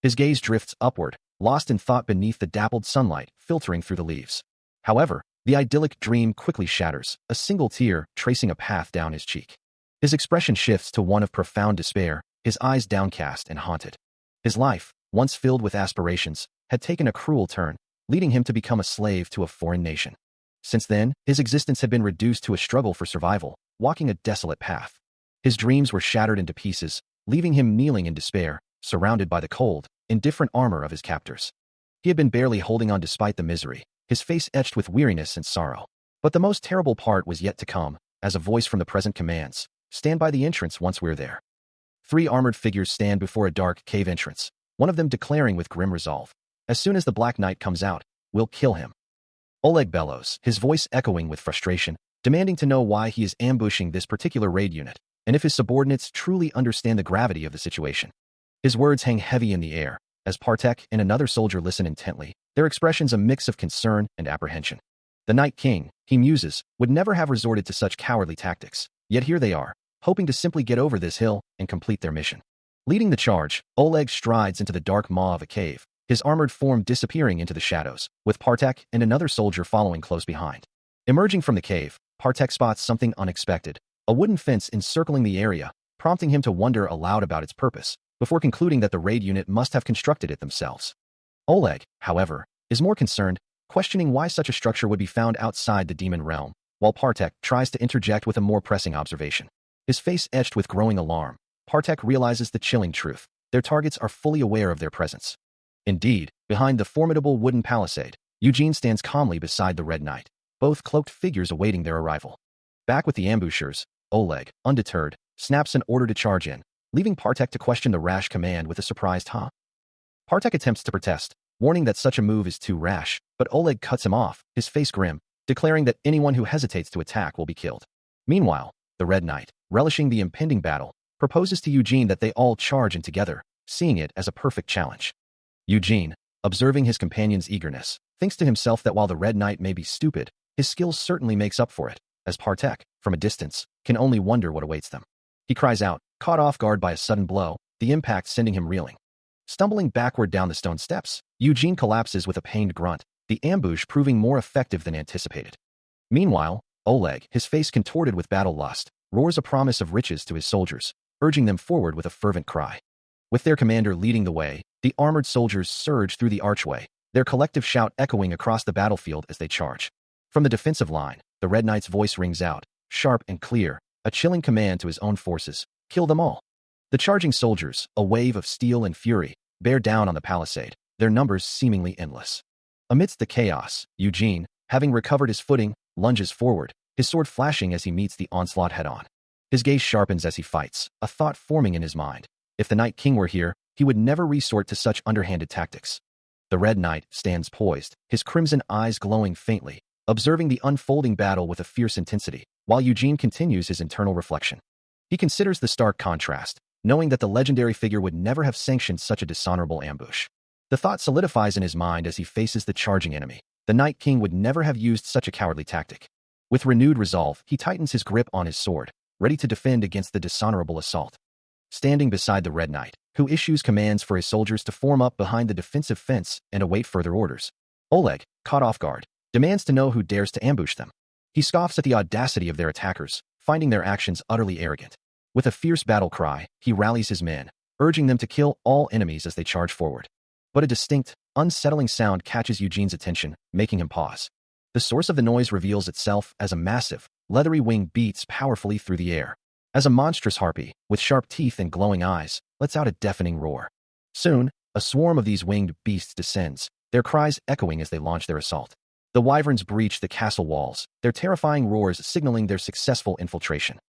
[SPEAKER 1] His gaze drifts upward, lost in thought beneath the dappled sunlight filtering through the leaves. However, the idyllic dream quickly shatters, a single tear tracing a path down his cheek. His expression shifts to one of profound despair, his eyes downcast and haunted. His life, once filled with aspirations, had taken a cruel turn, leading him to become a slave to a foreign nation. Since then, his existence had been reduced to a struggle for survival, walking a desolate path. His dreams were shattered into pieces, leaving him kneeling in despair, surrounded by the cold, indifferent armor of his captors. He had been barely holding on despite the misery, his face etched with weariness and sorrow. But the most terrible part was yet to come, as a voice from the present commands, "Stand by the entrance once we're there." 3 armored figures stand before a dark cave entrance, one of them declaring with grim resolve, "As soon as the Black Knight comes out, we'll kill him." Oleg bellows, his voice echoing with frustration, demanding to know why he is ambushing this particular raid unit, and if his subordinates truly understand the gravity of the situation. His words hang heavy in the air, as Partek and another soldier listen intently, their expressions a mix of concern and apprehension. The Night King, he muses, would never have resorted to such cowardly tactics, yet here they are, hoping to simply get over this hill and complete their mission. Leading the charge, Oleg strides into the dark maw of a cave, his armored form disappearing into the shadows, with Partek and another soldier following close behind. Emerging from the cave, Partek spots something unexpected, a wooden fence encircling the area, prompting him to wonder aloud about its purpose, before concluding that the raid unit must have constructed it themselves. Oleg, however, is more concerned, questioning why such a structure would be found outside the demon realm, while Partek tries to interject with a more pressing observation. His face etched with growing alarm, Partek realizes the chilling truth: their targets are fully aware of their presence. Indeed, behind the formidable wooden palisade, Eugene stands calmly beside the Red Knight, both cloaked figures awaiting their arrival. Back with the ambushers, Oleg, undeterred, snaps an order to charge in, leaving Partek to question the rash command with a surprised "huh?" Partek attempts to protest, warning that such a move is too rash, but Oleg cuts him off, his face grim, declaring that anyone who hesitates to attack will be killed. Meanwhile, the Red Knight, relishing the impending battle, proposes to Eugene that they all charge in together, seeing it as a perfect challenge. Eugene, observing his companion's eagerness, thinks to himself that while the Red Knight may be stupid, his skill certainly makes up for it, as Partek, from a distance, can only wonder what awaits them. He cries out, caught off guard by a sudden blow, the impact sending him reeling. Stumbling backward down the stone steps, Eugene collapses with a pained grunt, the ambush proving more effective than anticipated. Meanwhile, Oleg, his face contorted with battle lust, roars a promise of riches to his soldiers, urging them forward with a fervent cry. With their commander leading the way, the armored soldiers surge through the archway, their collective shout echoing across the battlefield as they charge. From the defensive line, the Red Knight's voice rings out, sharp and clear, a chilling command to his own forces: kill them all. The charging soldiers, a wave of steel and fury, bear down on the palisade, their numbers seemingly endless. Amidst the chaos, Eugene, having recovered his footing, lunges forward, his sword flashing as he meets the onslaught head-on. His gaze sharpens as he fights, a thought forming in his mind. If the Night King were here, he would never resort to such underhanded tactics. The Red Knight stands poised, his crimson eyes glowing faintly, observing the unfolding battle with a fierce intensity, while Eugene continues his internal reflection. He considers the stark contrast, knowing that the legendary figure would never have sanctioned such a dishonorable ambush. The thought solidifies in his mind as he faces the charging enemy. The Night King would never have used such a cowardly tactic. With renewed resolve, he tightens his grip on his sword, ready to defend against the dishonorable assault. Standing beside the Red Knight, who issues commands for his soldiers to form up behind the defensive fence and await further orders, Oleg, caught off guard, demands to know who dares to ambush them. He scoffs at the audacity of their attackers, finding their actions utterly arrogant. With a fierce battle cry, he rallies his men, urging them to kill all enemies as they charge forward. But a distinct, unsettling sound catches Eugene's attention, making him pause. The source of the noise reveals itself as a massive, leathery wing beats powerfully through the air. As a monstrous harpy, with sharp teeth and glowing eyes, lets out a deafening roar. Soon, a swarm of these winged beasts descends, their cries echoing as they launch their assault. The wyverns breach the castle walls, their terrifying roars signaling their successful infiltration.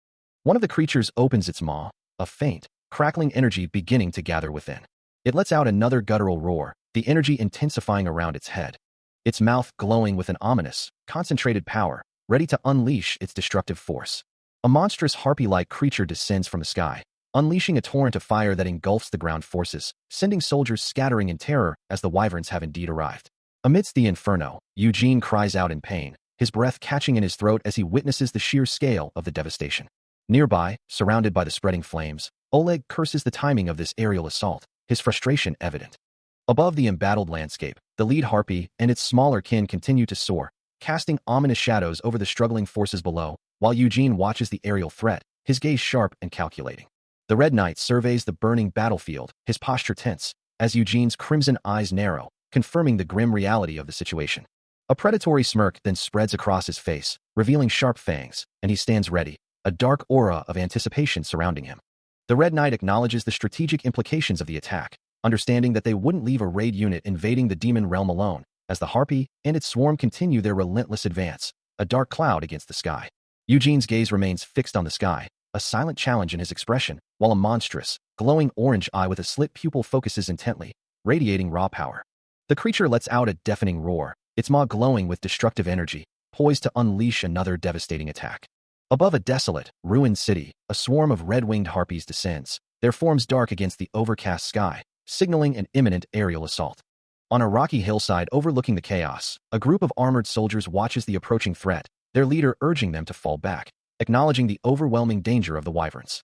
[SPEAKER 1] One of the creatures opens its maw, a faint, crackling energy beginning to gather within. It lets out another guttural roar, the energy intensifying around its head. Its mouth glowing with an ominous, concentrated power, ready to unleash its destructive force. A monstrous harpy-like creature descends from the sky, unleashing a torrent of fire that engulfs the ground forces, sending soldiers scattering in terror as the wyverns have indeed arrived. Amidst the inferno, Eugene cries out in pain, his breath catching in his throat as he witnesses the sheer scale of the devastation. Nearby, surrounded by the spreading flames, Oleg curses the timing of this aerial assault, his frustration evident. Above the embattled landscape, the lead harpy and its smaller kin continue to soar, casting ominous shadows over the struggling forces below, while Eugene watches the aerial threat, his gaze sharp and calculating. The Red Knight surveys the burning battlefield, his posture tense, as Eugene's crimson eyes narrow, confirming the grim reality of the situation. A predatory smirk then spreads across his face, revealing sharp fangs, and he stands ready, a dark aura of anticipation surrounding him. The Red Knight acknowledges the strategic implications of the attack, understanding that they wouldn't leave a raid unit invading the demon realm alone, as the harpy and its swarm continue their relentless advance, a dark cloud against the sky. Eugene's gaze remains fixed on the sky, a silent challenge in his expression, while a monstrous, glowing orange eye with a slit pupil focuses intently, radiating raw power. The creature lets out a deafening roar, its maw glowing with destructive energy, poised to unleash another devastating attack. Above a desolate, ruined city, a swarm of red-winged harpies descends, their forms dark against the overcast sky, signaling an imminent aerial assault. On a rocky hillside overlooking the chaos, a group of armored soldiers watches the approaching threat, their leader urging them to fall back, acknowledging the overwhelming danger of the wyverns.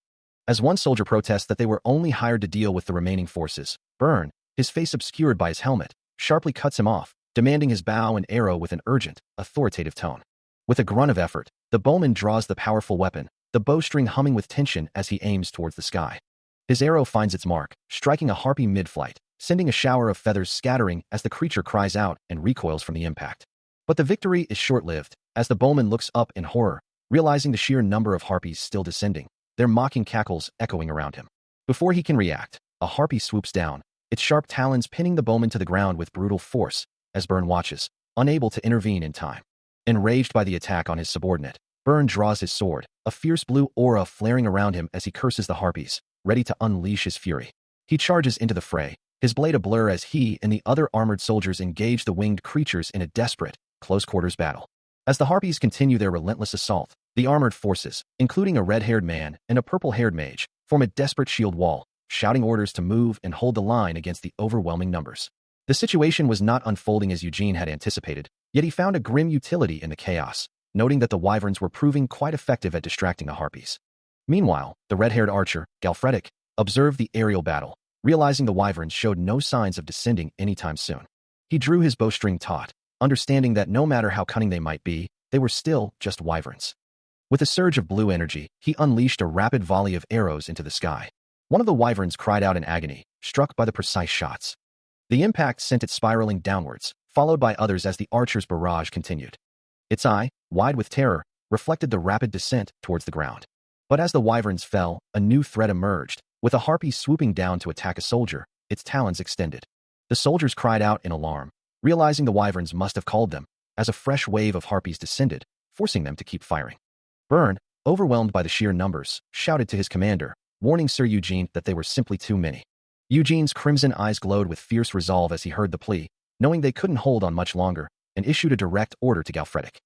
[SPEAKER 1] As one soldier protests that they were only hired to deal with the remaining forces, Burn, his face obscured by his helmet, sharply cuts him off, demanding his bow and arrow with an urgent, authoritative tone. With a grunt of effort, the bowman draws the powerful weapon, the bowstring humming with tension as he aims towards the sky. His arrow finds its mark, striking a harpy mid-flight, sending a shower of feathers scattering as the creature cries out and recoils from the impact. But the victory is short-lived, as the bowman looks up in horror, realizing the sheer number of harpies still descending, their mocking cackles echoing around him. Before he can react, a harpy swoops down, its sharp talons pinning the bowman to the ground with brutal force, as Burn watches, unable to intervene in time. Enraged by the attack on his subordinate, Burn draws his sword, a fierce blue aura flaring around him as he curses the harpies, ready to unleash his fury. He charges into the fray, his blade a blur as he and the other armored soldiers engage the winged creatures in a desperate, close-quarters battle. As the harpies continue their relentless assault, the armored forces, including a red-haired man and a purple-haired mage, form a desperate shield wall, shouting orders to move and hold the line against the overwhelming numbers. The situation was not unfolding as Eugene had anticipated, yet he found a grim utility in the chaos, noting that the wyverns were proving quite effective at distracting the harpies. Meanwhile, the red-haired archer, Galfredic, observed the aerial battle, realizing the wyverns showed no signs of descending anytime soon. He drew his bowstring taut, understanding that no matter how cunning they might be, they were still just wyverns. With a surge of blue energy, he unleashed a rapid volley of arrows into the sky. One of the wyverns cried out in agony, struck by the precise shots. The impact sent it spiraling downwards, followed by others as the archer's barrage continued. Its eye, wide with terror, reflected the rapid descent towards the ground. But as the wyverns fell, a new threat emerged, with a harpy swooping down to attack a soldier, its talons extended. The soldiers cried out in alarm, realizing the wyverns must have called them, as a fresh wave of harpies descended, forcing them to keep firing. Byrne, overwhelmed by the sheer numbers, shouted to his commander, warning Sir Eugene that they were simply too many. Eugene's crimson eyes glowed with fierce resolve as he heard the plea, knowing they couldn't hold on much longer, and issued a direct order to Galfretic.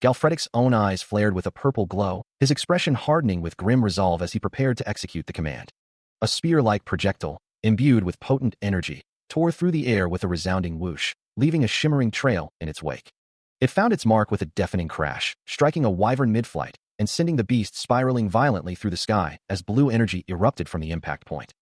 [SPEAKER 1] Galfredic's own eyes flared with a purple glow, his expression hardening with grim resolve as he prepared to execute the command. A spear-like projectile, imbued with potent energy, tore through the air with a resounding whoosh, leaving a shimmering trail in its wake. It found its mark with a deafening crash, striking a wyvern mid-flight, and sending the beast spiraling violently through the sky as blue energy erupted from the impact point.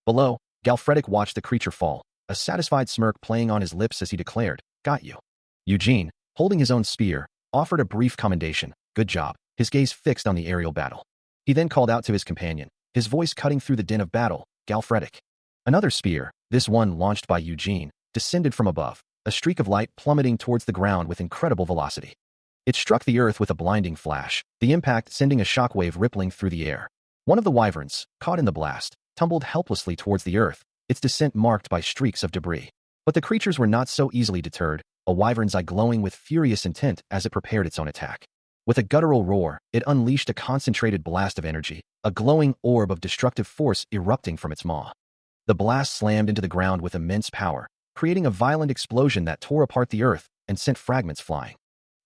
[SPEAKER 1] Below, Galfretic watched the creature fall, a satisfied smirk playing on his lips as he declared, "Got you." Eugene, holding his own spear, offered a brief commendation, "Good job," his gaze fixed on the aerial battle. He then called out to his companion, his voice cutting through the din of battle, "Galfretic." Another spear, this one launched by Eugene, descended from above, a streak of light plummeting towards the ground with incredible velocity. It struck the earth with a blinding flash, the impact sending a shockwave rippling through the air. One of the wyverns, caught in the blast, tumbled helplessly towards the earth, its descent marked by streaks of debris. But the creatures were not so easily deterred, a wyvern's eye glowing with furious intent as it prepared its own attack. With a guttural roar, it unleashed a concentrated blast of energy, a glowing orb of destructive force erupting from its maw. The blast slammed into the ground with immense power, creating a violent explosion that tore apart the earth and sent fragments flying.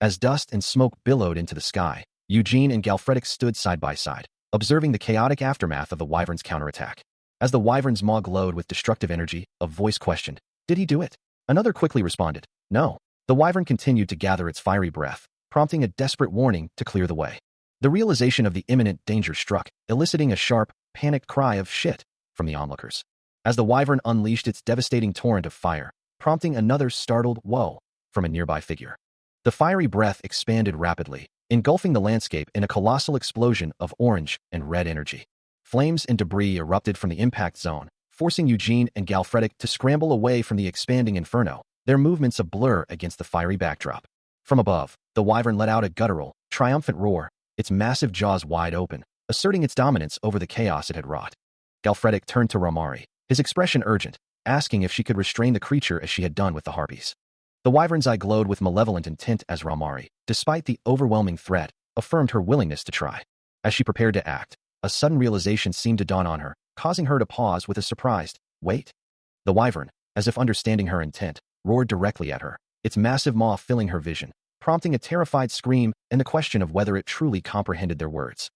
[SPEAKER 1] As dust and smoke billowed into the sky, Eugene and Galfretic stood side by side, observing the chaotic aftermath of the wyvern's counterattack. As the wyvern's maw glowed with destructive energy, a voice questioned, "Did he do it?" Another quickly responded, "No." The wyvern continued to gather its fiery breath, prompting a desperate warning to clear the way. The realization of the imminent danger struck, eliciting a sharp, panicked cry of "shit" from the onlookers. As the wyvern unleashed its devastating torrent of fire, prompting another startled "whoa" from a nearby figure. The fiery breath expanded rapidly, engulfing the landscape in a colossal explosion of orange and red energy. Flames and debris erupted from the impact zone, forcing Eugene and Galfretic to scramble away from the expanding inferno, their movements a blur against the fiery backdrop. From above, the wyvern let out a guttural, triumphant roar, its massive jaws wide open, asserting its dominance over the chaos it had wrought. Galfretic turned to Romari, his expression urgent, asking if she could restrain the creature as she had done with the harpies. The wyvern's eye glowed with malevolent intent as Romari, despite the overwhelming threat, affirmed her willingness to try. As she prepared to act, a sudden realization seemed to dawn on her, causing her to pause with a surprised, "Wait." The wyvern, as if understanding her intent, roared directly at her, its massive maw filling her vision, prompting a terrified scream and the question of whether it truly comprehended their words.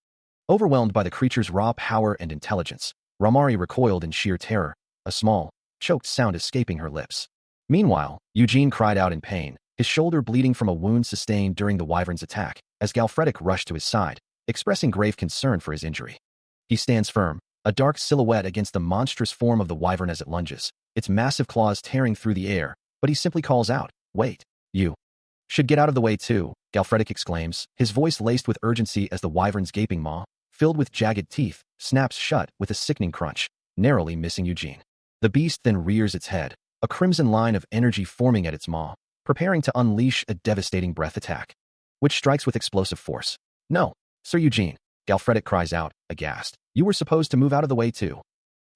[SPEAKER 1] Overwhelmed by the creature's raw power and intelligence, Romari recoiled in sheer terror, a small, choked sound escaping her lips. Meanwhile, Eugene cried out in pain, his shoulder bleeding from a wound sustained during the wyvern's attack, as Galfretic rushed to his side, expressing grave concern for his injury. He stands firm, a dark silhouette against the monstrous form of the wyvern as it lunges, its massive claws tearing through the air, but he simply calls out, "Wait, you should get out of the way too," Galfretic exclaims, his voice laced with urgency as the wyvern's gaping maw, filled with jagged teeth, snaps shut with a sickening crunch, narrowly missing Eugene. The beast then rears its head, a crimson line of energy forming at its maw, preparing to unleash a devastating breath attack, which strikes with explosive force. "No, Sir Eugene," Galfretic cries out, aghast. "You were supposed to move out of the way too."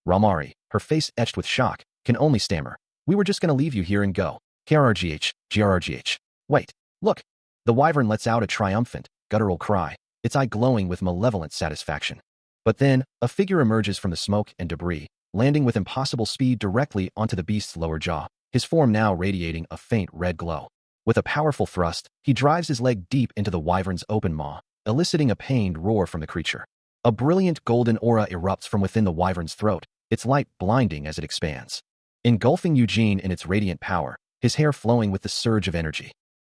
[SPEAKER 1] Romari, her face etched with shock, can only stammer, "We were just going to leave you here and go. Grrgh. Wait, look." The wyvern lets out a triumphant, guttural cry, its eye glowing with malevolent satisfaction. But then, a figure emerges from the smoke and debris, landing with impossible speed directly onto the beast's lower jaw, his form now radiating a faint red glow. With a powerful thrust, he drives his leg deep into the wyvern's open maw, eliciting a pained roar from the creature. A brilliant golden aura erupts from within the wyvern's throat, its light blinding as it expands, engulfing Eugene in its radiant power, his hair flowing with the surge of energy.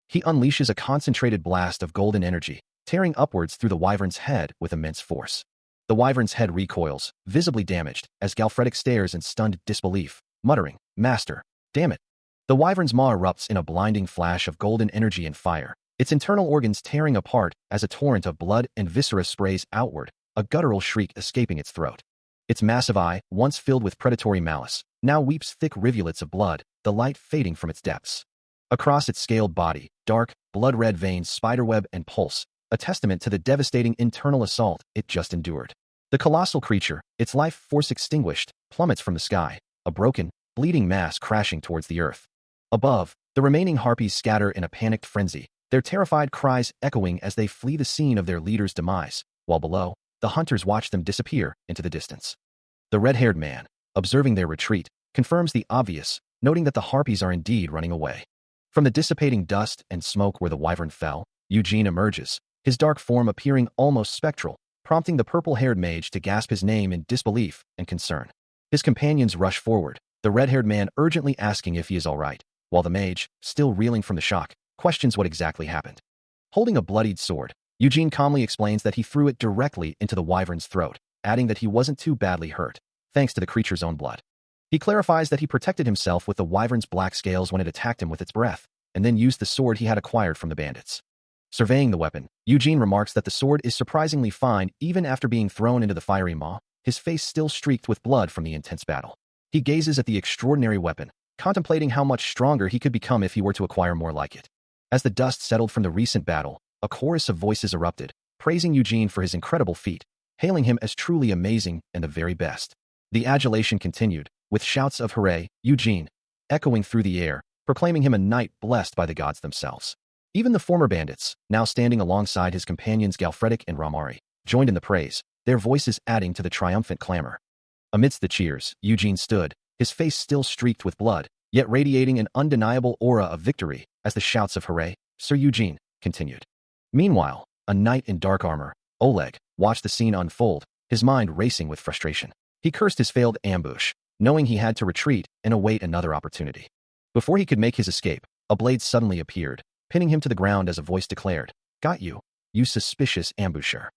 [SPEAKER 1] He unleashes a concentrated blast of golden energy, tearing upwards through the wyvern's head with immense force. The wyvern's head recoils, visibly damaged, as Galfretic stares in stunned disbelief, muttering, "Master, damn it." The wyvern's maw erupts in a blinding flash of golden energy and fire, its internal organs tearing apart as a torrent of blood and viscera sprays outward, a guttural shriek escaping its throat. Its massive eye, once filled with predatory malice, now weeps thick rivulets of blood, the light fading from its depths. Across its scaled body, dark, blood-red veins spiderweb and pulse, a testament to the devastating internal assault it just endured. The colossal creature, its life force extinguished, plummets from the sky, a broken, bleeding mass crashing towards the earth. Above, the remaining harpies scatter in a panicked frenzy, their terrified cries echoing as they flee the scene of their leader's demise, while below, the hunters watch them disappear into the distance. The red-haired man, observing their retreat, confirms the obvious, noting that the harpies are indeed running away. From the dissipating dust and smoke where the wyvern fell, Eugene emerges, his dark form appearing almost spectral, prompting the purple-haired mage to gasp his name in disbelief and concern. His companions rush forward, the red-haired man urgently asking if he is all right, while the mage, still reeling from the shock, questions what exactly happened. Holding a bloodied sword, Eugene calmly explains that he threw it directly into the wyvern's throat, adding that he wasn't too badly hurt, thanks to the creature's own blood. He clarifies that he protected himself with the wyvern's black scales when it attacked him with its breath, and then used the sword he had acquired from the bandits. Surveying the weapon, Eugene remarks that the sword is surprisingly fine even after being thrown into the fiery maw, his face still streaked with blood from the intense battle. He gazes at the extraordinary weapon, contemplating how much stronger he could become if he were to acquire more like it. As the dust settled from the recent battle, a chorus of voices erupted, praising Eugene for his incredible feat, hailing him as truly amazing and the very best. The adulation continued, with shouts of hooray, Eugene, echoing through the air, proclaiming him a knight blessed by the gods themselves. Even the former bandits, now standing alongside his companions Galfredic and Ramari, joined in the praise, their voices adding to the triumphant clamor. Amidst the cheers, Eugene stood, his face still streaked with blood, yet radiating an undeniable aura of victory, as the shouts of hooray, Sir Eugene, continued. Meanwhile, a knight in dark armor, Oleg, watched the scene unfold, his mind racing with frustration. He cursed his failed ambush, knowing he had to retreat and await another opportunity. Before he could make his escape, a blade suddenly appeared, pinning him to the ground as a voice declared, "Got you, you suspicious ambusher."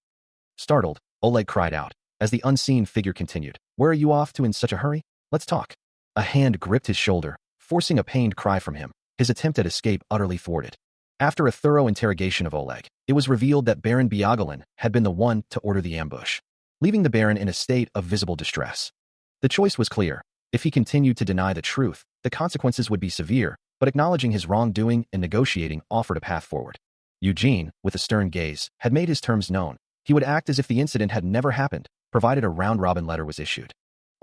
[SPEAKER 1] Startled, Oleg cried out, as the unseen figure continued, "Where are you off to in such a hurry? Let's talk." A hand gripped his shoulder, forcing a pained cry from him, his attempt at escape utterly thwarted. After a thorough interrogation of Oleg, it was revealed that Baron Biagalin had been the one to order the ambush, leaving the Baron in a state of visible distress. The choice was clear. If he continued to deny the truth, the consequences would be severe, but acknowledging his wrongdoing and negotiating offered a path forward. Eugene, with a stern gaze, had made his terms known. He would act as if the incident had never happened, provided a round-robin letter was issued.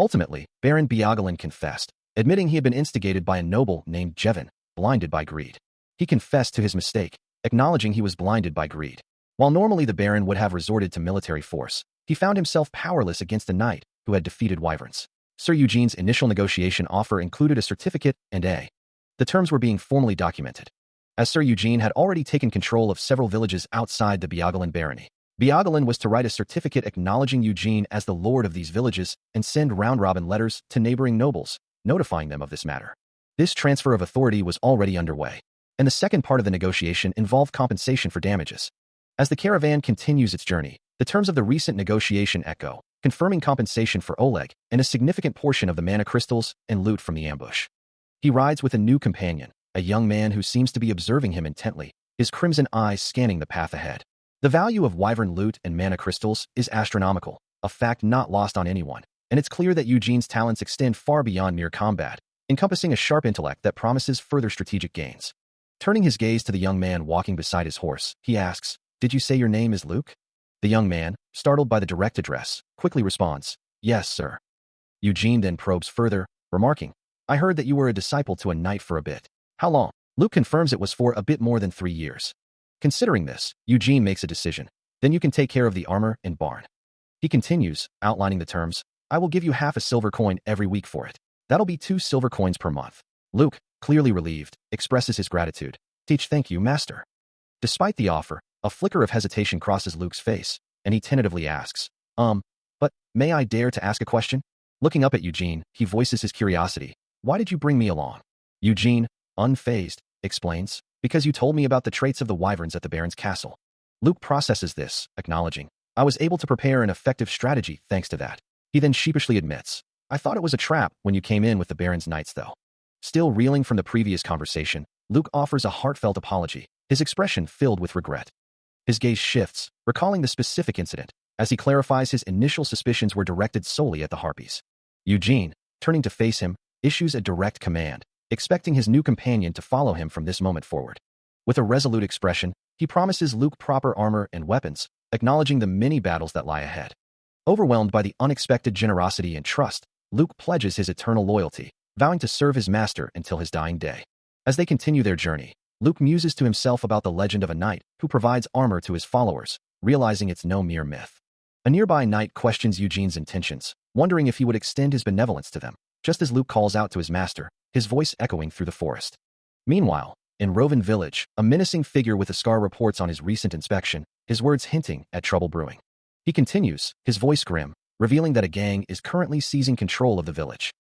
[SPEAKER 1] Ultimately, Baron Biagalin confessed, admitting he had been instigated by a noble named Jevin, blinded by greed. He confessed to his mistake, acknowledging he was blinded by greed. While normally the Baron would have resorted to military force, he found himself powerless against a knight who had defeated wyverns. Sir Eugene's initial negotiation offer included a certificate and the terms were being formally documented. As Sir Eugene had already taken control of several villages outside the Biagalin barony, Biagalin was to write a certificate acknowledging Eugene as the lord of these villages and send round-robin letters to neighboring nobles, notifying them of this matter. This transfer of authority was already underway, and the second part of the negotiation involved compensation for damages. As the caravan continues its journey, the terms of the recent negotiation echo, confirming compensation for Oleg and a significant portion of the mana crystals and loot from the ambush. He rides with a new companion, a young man who seems to be observing him intently, his crimson eyes scanning the path ahead. The value of wyvern loot and mana crystals is astronomical, a fact not lost on anyone, and it's clear that Eugene's talents extend far beyond mere combat, encompassing a sharp intellect that promises further strategic gains. Turning his gaze to the young man walking beside his horse, he asks, "Did you say your name is Luke?" The young man, startled by the direct address, quickly responds, "Yes, sir." Eugene then probes further, remarking, "I heard that you were a disciple to a knight for a bit. How long?" Luke confirms it was for a bit more than 3 years. Considering this, Eugene makes a decision. "Then you can take care of the armor and barn." He continues, outlining the terms, "I will give you half a silver coin every week for it. That'll be 2 silver coins per month." Luke, clearly relieved, expresses his gratitude. Thank you, master." Despite the offer, a flicker of hesitation crosses Luke's face, and he tentatively asks, but may I dare to ask a question?" Looking up at Eugene, he voices his curiosity. "Why did you bring me along?" Eugene, unfazed, explains, "Because you told me about the traits of the wyverns at the Baron's castle." Luke processes this, acknowledging, "I was able to prepare an effective strategy thanks to that." He then sheepishly admits, "I thought it was a trap when you came in with the Baron's knights though." Still reeling from the previous conversation, Luke offers a heartfelt apology, his expression filled with regret. His gaze shifts, recalling the specific incident, as he clarifies his initial suspicions were directed solely at the harpies. Eugene, turning to face him, issues a direct command, expecting his new companion to follow him from this moment forward. With a resolute expression, he promises Luke proper armor and weapons, acknowledging the many battles that lie ahead. Overwhelmed by the unexpected generosity and trust, Luke pledges his eternal loyalty, vowing to serve his master until his dying day. As they continue their journey, Luke muses to himself about the legend of a knight who provides armor to his followers, realizing it's no mere myth. A nearby knight questions Eugene's intentions, wondering if he would extend his benevolence to them, just as Luke calls out to his master, his voice echoing through the forest. Meanwhile, in Rovin village, a menacing figure with a scar reports on his recent inspection, his words hinting at trouble brewing. He continues, his voice grim, revealing that a gang is currently seizing control of the village.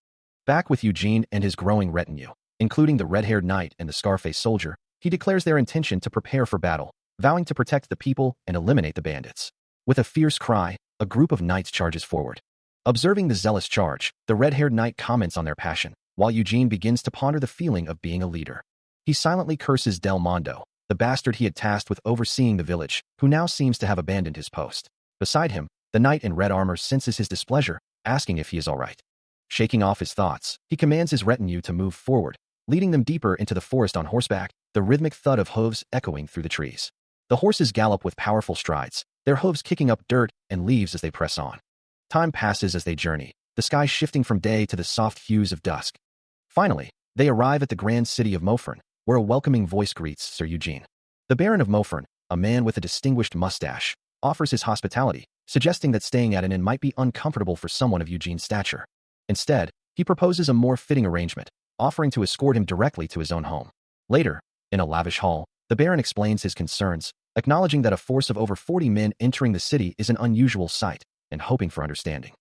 [SPEAKER 1] Back with Eugene and his growing retinue, including the red-haired knight and the scar-faced soldier, he declares their intention to prepare for battle, vowing to protect the people and eliminate the bandits. With a fierce cry, a group of knights charges forward. Observing the zealous charge, the red-haired knight comments on their passion, while Eugene begins to ponder the feeling of being a leader. He silently curses Del Mondo, the bastard he had tasked with overseeing the village, who now seems to have abandoned his post. Beside him, the knight in red armor senses his displeasure, asking if he is all right. Shaking off his thoughts, he commands his retinue to move forward, leading them deeper into the forest on horseback, the rhythmic thud of hooves echoing through the trees. The horses gallop with powerful strides, their hooves kicking up dirt and leaves as they press on. Time passes as they journey, the sky shifting from day to the soft hues of dusk. Finally, they arrive at the grand city of Mofern, where a welcoming voice greets Sir Eugene. The Baron of Mofern, a man with a distinguished mustache, offers his hospitality, suggesting that staying at an inn might be uncomfortable for someone of Eugene's stature. Instead, he proposes a more fitting arrangement, offering to escort him directly to his own home. Later, in a lavish hall, the Baron explains his concerns, acknowledging that a force of over 40 men entering the city is an unusual sight, and hoping for understanding.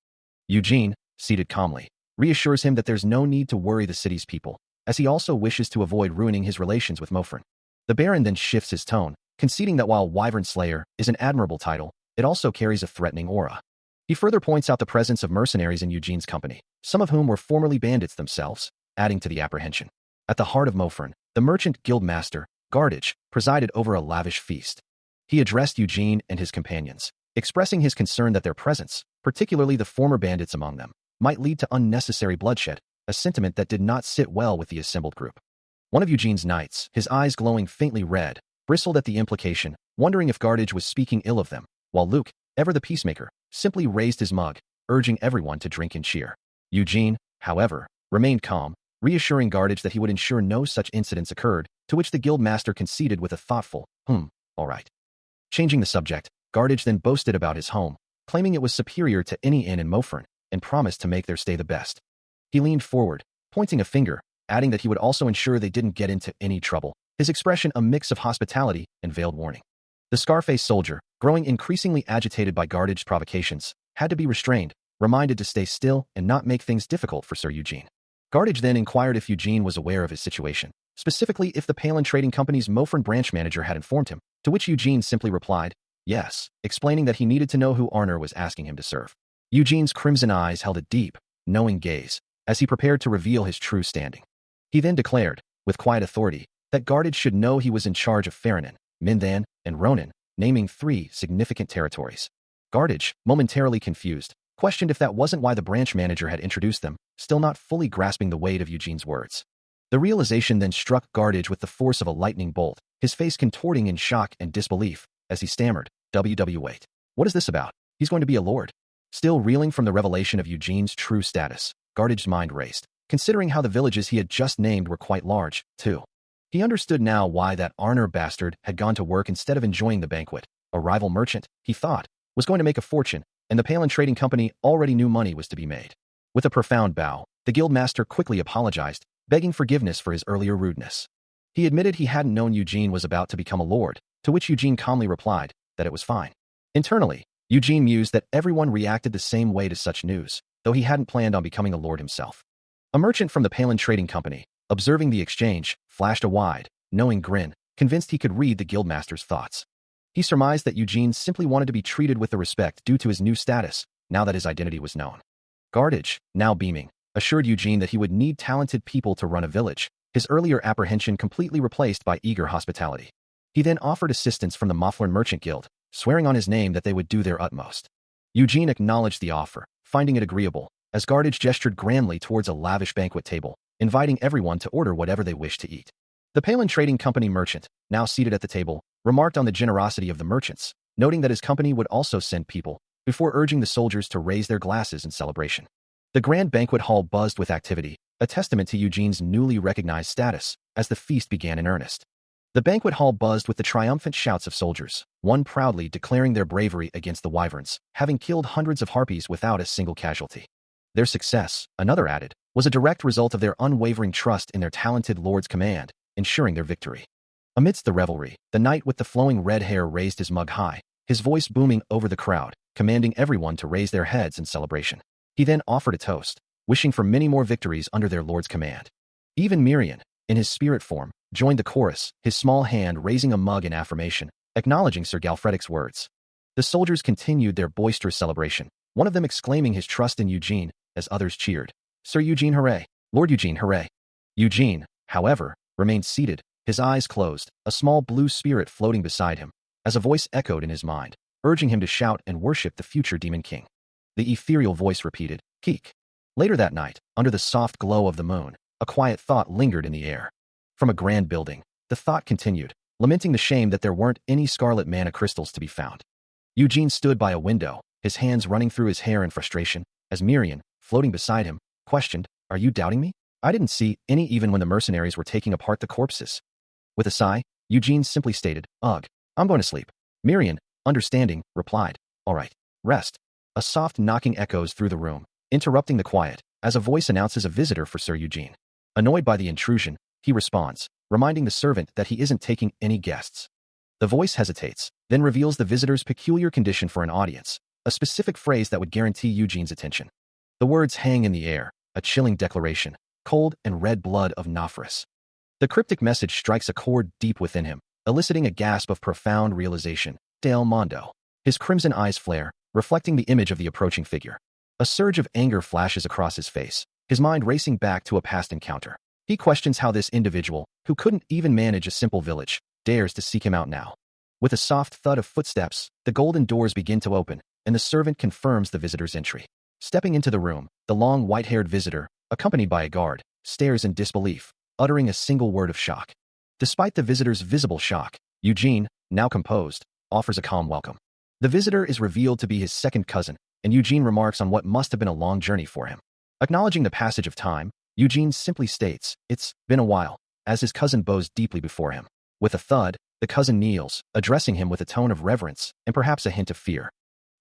[SPEAKER 1] Eugene, seated calmly, reassures him that there's no need to worry the city's people, as he also wishes to avoid ruining his relations with Mofern. The Baron then shifts his tone, conceding that while Wyvern Slayer is an admirable title, it also carries a threatening aura. He further points out the presence of mercenaries in Eugene's company, some of whom were formerly bandits themselves, adding to the apprehension. At the heart of Mofern, the merchant guild master, Carnage, presided over a lavish feast. He addressed Eugene and his companions, expressing his concern that their presence, particularly the former bandits among them, might lead to unnecessary bloodshed, a sentiment that did not sit well with the assembled group. One of Eugene's knights, his eyes glowing faintly red, bristled at the implication, wondering if Carnage was speaking ill of them, while Luke, ever the peacemaker, simply raised his mug, urging everyone to drink and cheer. Eugene, however, remained calm, reassuring Carnage that he would ensure no such incidents occurred, to which the guildmaster conceded with a thoughtful, all right. Changing the subject, Carnage then boasted about his home, claiming it was superior to any inn in Mofern, and promised to make their stay the best. He leaned forward, pointing a finger, adding that he would also ensure they didn't get into any trouble, his expression a mix of hospitality and veiled warning. The scar-faced soldier, growing increasingly agitated by Carnage's provocations, had to be restrained, reminded to stay still and not make things difficult for Sir Eugene. Carnage then inquired if Eugene was aware of his situation, specifically if the Palin Trading Company's Mofern branch manager had informed him, to which Eugene simply replied, yes, explaining that he needed to know who Arner was asking him to serve. Eugene's crimson eyes held a deep, knowing gaze, as he prepared to reveal his true standing. He then declared, with quiet authority, that Carnage should know he was in charge of Ferronin, Mindhan, and Ronin, naming 3 significant territories. Carnage, momentarily confused, questioned if that wasn't why the branch manager had introduced them, still not fully grasping the weight of Eugene's words. The realization then struck Carnage with the force of a lightning bolt, his face contorting in shock and disbelief, as he stammered, wait. What is this about? He's going to be a lord. Still reeling from the revelation of Eugene's true status, Carnage's mind raced, considering how the villages he had just named were quite large, too. He understood now why that Arner bastard had gone to work instead of enjoying the banquet. A rival merchant, he thought, was going to make a fortune, and the Palin Trading Company already knew money was to be made. With a profound bow, the guildmaster quickly apologized, begging forgiveness for his earlier rudeness. He admitted he hadn't known Eugene was about to become a lord, to which Eugene calmly replied that it was fine. Internally, Eugene mused that everyone reacted the same way to such news, though he hadn't planned on becoming a lord himself. A merchant from the Palin Trading Company, observing the exchange, flashed a wide, knowing grin, convinced he could read the guildmaster's thoughts. He surmised that Eugene simply wanted to be treated with the respect due to his new status, now that his identity was known. Carnage, now beaming, assured Eugene that he would need talented people to run a village, his earlier apprehension completely replaced by eager hospitality. He then offered assistance from the Mufflern Merchant Guild, swearing on his name that they would do their utmost. Eugene acknowledged the offer, finding it agreeable, as Guardage gestured grandly towards a lavish banquet table, inviting everyone to order whatever they wished to eat. The Palin Trading Company merchant, now seated at the table, remarked on the generosity of the merchants, noting that his company would also send people, before urging the soldiers to raise their glasses in celebration. The grand banquet hall buzzed with activity, a testament to Eugene's newly recognized status, as the feast began in earnest. The banquet hall buzzed with the triumphant shouts of soldiers, one proudly declaring their bravery against the wyverns, having killed hundreds of harpies without a single casualty. Their success, another added, was a direct result of their unwavering trust in their talented lord's command, ensuring their victory. Amidst the revelry, the knight with the flowing red hair raised his mug high, his voice booming over the crowd, commanding everyone to raise their heads in celebration. He then offered a toast, wishing for many more victories under their lord's command. Even Marin, in his spirit form, joined the chorus, his small hand raising a mug in affirmation, acknowledging Sir Galfredic's words. The soldiers continued their boisterous celebration, one of them exclaiming his trust in Eugene, as others cheered, "Sir Eugene, hooray! Lord Eugene, hooray!" Eugene, however, remained seated, his eyes closed, a small blue spirit floating beside him, as a voice echoed in his mind, urging him to shout and worship the future Demon King. The ethereal voice repeated, "Keek." Later that night, under the soft glow of the moon, a quiet thought lingered in the air. From a grand building, the thought continued, lamenting the shame that there weren't any scarlet mana crystals to be found. Eugene stood by a window, his hands running through his hair in frustration, as Marin, floating beside him, questioned, "Are you doubting me? I didn't see any even when the mercenaries were taking apart the corpses." With a sigh, Eugene simply stated, "Ugh, I'm going to sleep." Marin, understanding, replied, "All right, rest." A soft knocking echoes through the room, interrupting the quiet, as a voice announces a visitor for Sir Eugene. Annoyed by the intrusion, he responds, reminding the servant that he isn't taking any guests. The voice hesitates, then reveals the visitor's peculiar condition for an audience, a specific phrase that would guarantee Eugene's attention. The words hang in the air, a chilling declaration, cold and red blood of Nofris. The cryptic message strikes a chord deep within him, eliciting a gasp of profound realization. Del Mondo. His crimson eyes flare, reflecting the image of the approaching figure. A surge of anger flashes across his face, his mind racing back to a past encounter. He questions how this individual, who couldn't even manage a simple village, dares to seek him out now. With a soft thud of footsteps, the golden doors begin to open, and the servant confirms the visitor's entry. Stepping into the room, the long white-haired visitor, accompanied by a guard, stares in disbelief, uttering a single word of shock. Despite the visitor's visible shock, Eugene, now composed, offers a calm welcome. The visitor is revealed to be his second cousin, and Eugene remarks on what must have been a long journey for him. Acknowledging the passage of time, Eugene simply states, "It's been a while," as his cousin bows deeply before him. With a thud, the cousin kneels, addressing him with a tone of reverence and perhaps a hint of fear.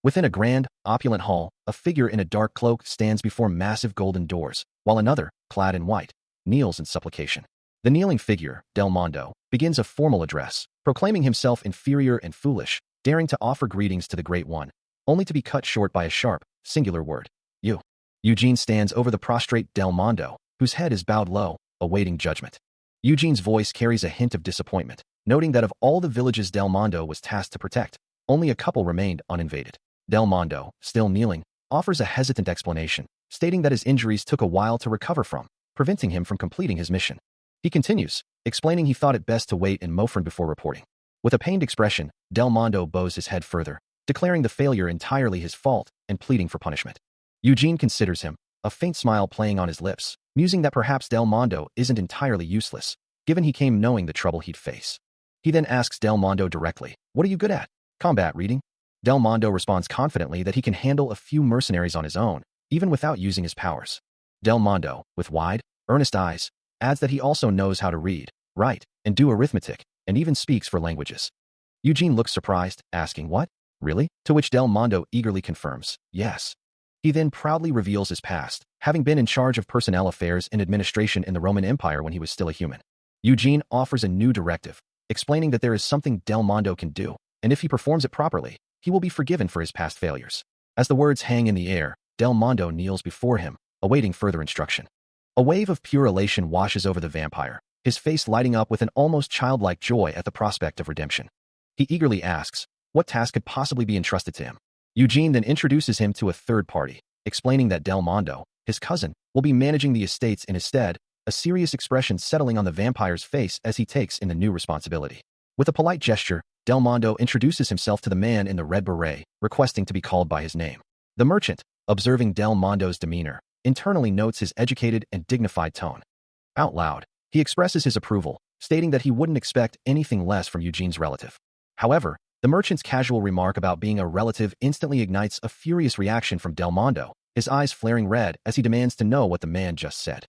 [SPEAKER 1] Within a grand, opulent hall, a figure in a dark cloak stands before massive golden doors, while another, clad in white, kneels in supplication. The kneeling figure, Del Mondo, begins a formal address, proclaiming himself inferior and foolish, daring to offer greetings to the Great One, only to be cut short by a sharp, singular word. "You." Eugene stands over the prostrate Del Mondo, whose head is bowed low, awaiting judgment. Eugene's voice carries a hint of disappointment, noting that of all the villages Del Mondo was tasked to protect, only a couple remained uninvaded. Del Mondo, still kneeling, offers a hesitant explanation, stating that his injuries took a while to recover from, preventing him from completing his mission. He continues, explaining he thought it best to wait in Mofren before reporting. With a pained expression, Del Mondo bows his head further, declaring the failure entirely his fault and pleading for punishment. Eugene considers him, a faint smile playing on his lips, musing that perhaps Del Mondo isn't entirely useless, given he came knowing the trouble he'd face. He then asks Del Mondo directly, "What are you good at? Combat reading?" Del Mondo responds confidently that he can handle a few mercenaries on his own, even without using his powers. Del Mondo, with wide, earnest eyes, adds that he also knows how to read, write, and do arithmetic, and even speaks 4 languages. Eugene looks surprised, asking, "What? Really?" To which Del Mondo eagerly confirms, "Yes." He then proudly reveals his past, having been in charge of personnel affairs and administration in the Roman Empire when he was still a human. Eugene offers a new directive, explaining that there is something Del Mondo can do, and if he performs it properly, he will be forgiven for his past failures. As the words hang in the air, Del Mondo kneels before him, awaiting further instruction. A wave of pure elation washes over the vampire, his face lighting up with an almost childlike joy at the prospect of redemption. He eagerly asks, what task could possibly be entrusted to him? Eugene then introduces him to a third party, explaining that Del Mondo, his cousin, will be managing the estates in his stead, a serious expression settling on the vampire's face as he takes in the new responsibility. With a polite gesture, Del Mondo introduces himself to the man in the red beret, requesting to be called by his name. The merchant, observing Del Mondo's demeanor, internally notes his educated and dignified tone. Out loud, he expresses his approval, stating that he wouldn't expect anything less from Eugene's relative. However, the merchant's casual remark about being a relative instantly ignites a furious reaction from Del Mondo, his eyes flaring red as he demands to know what the man just said.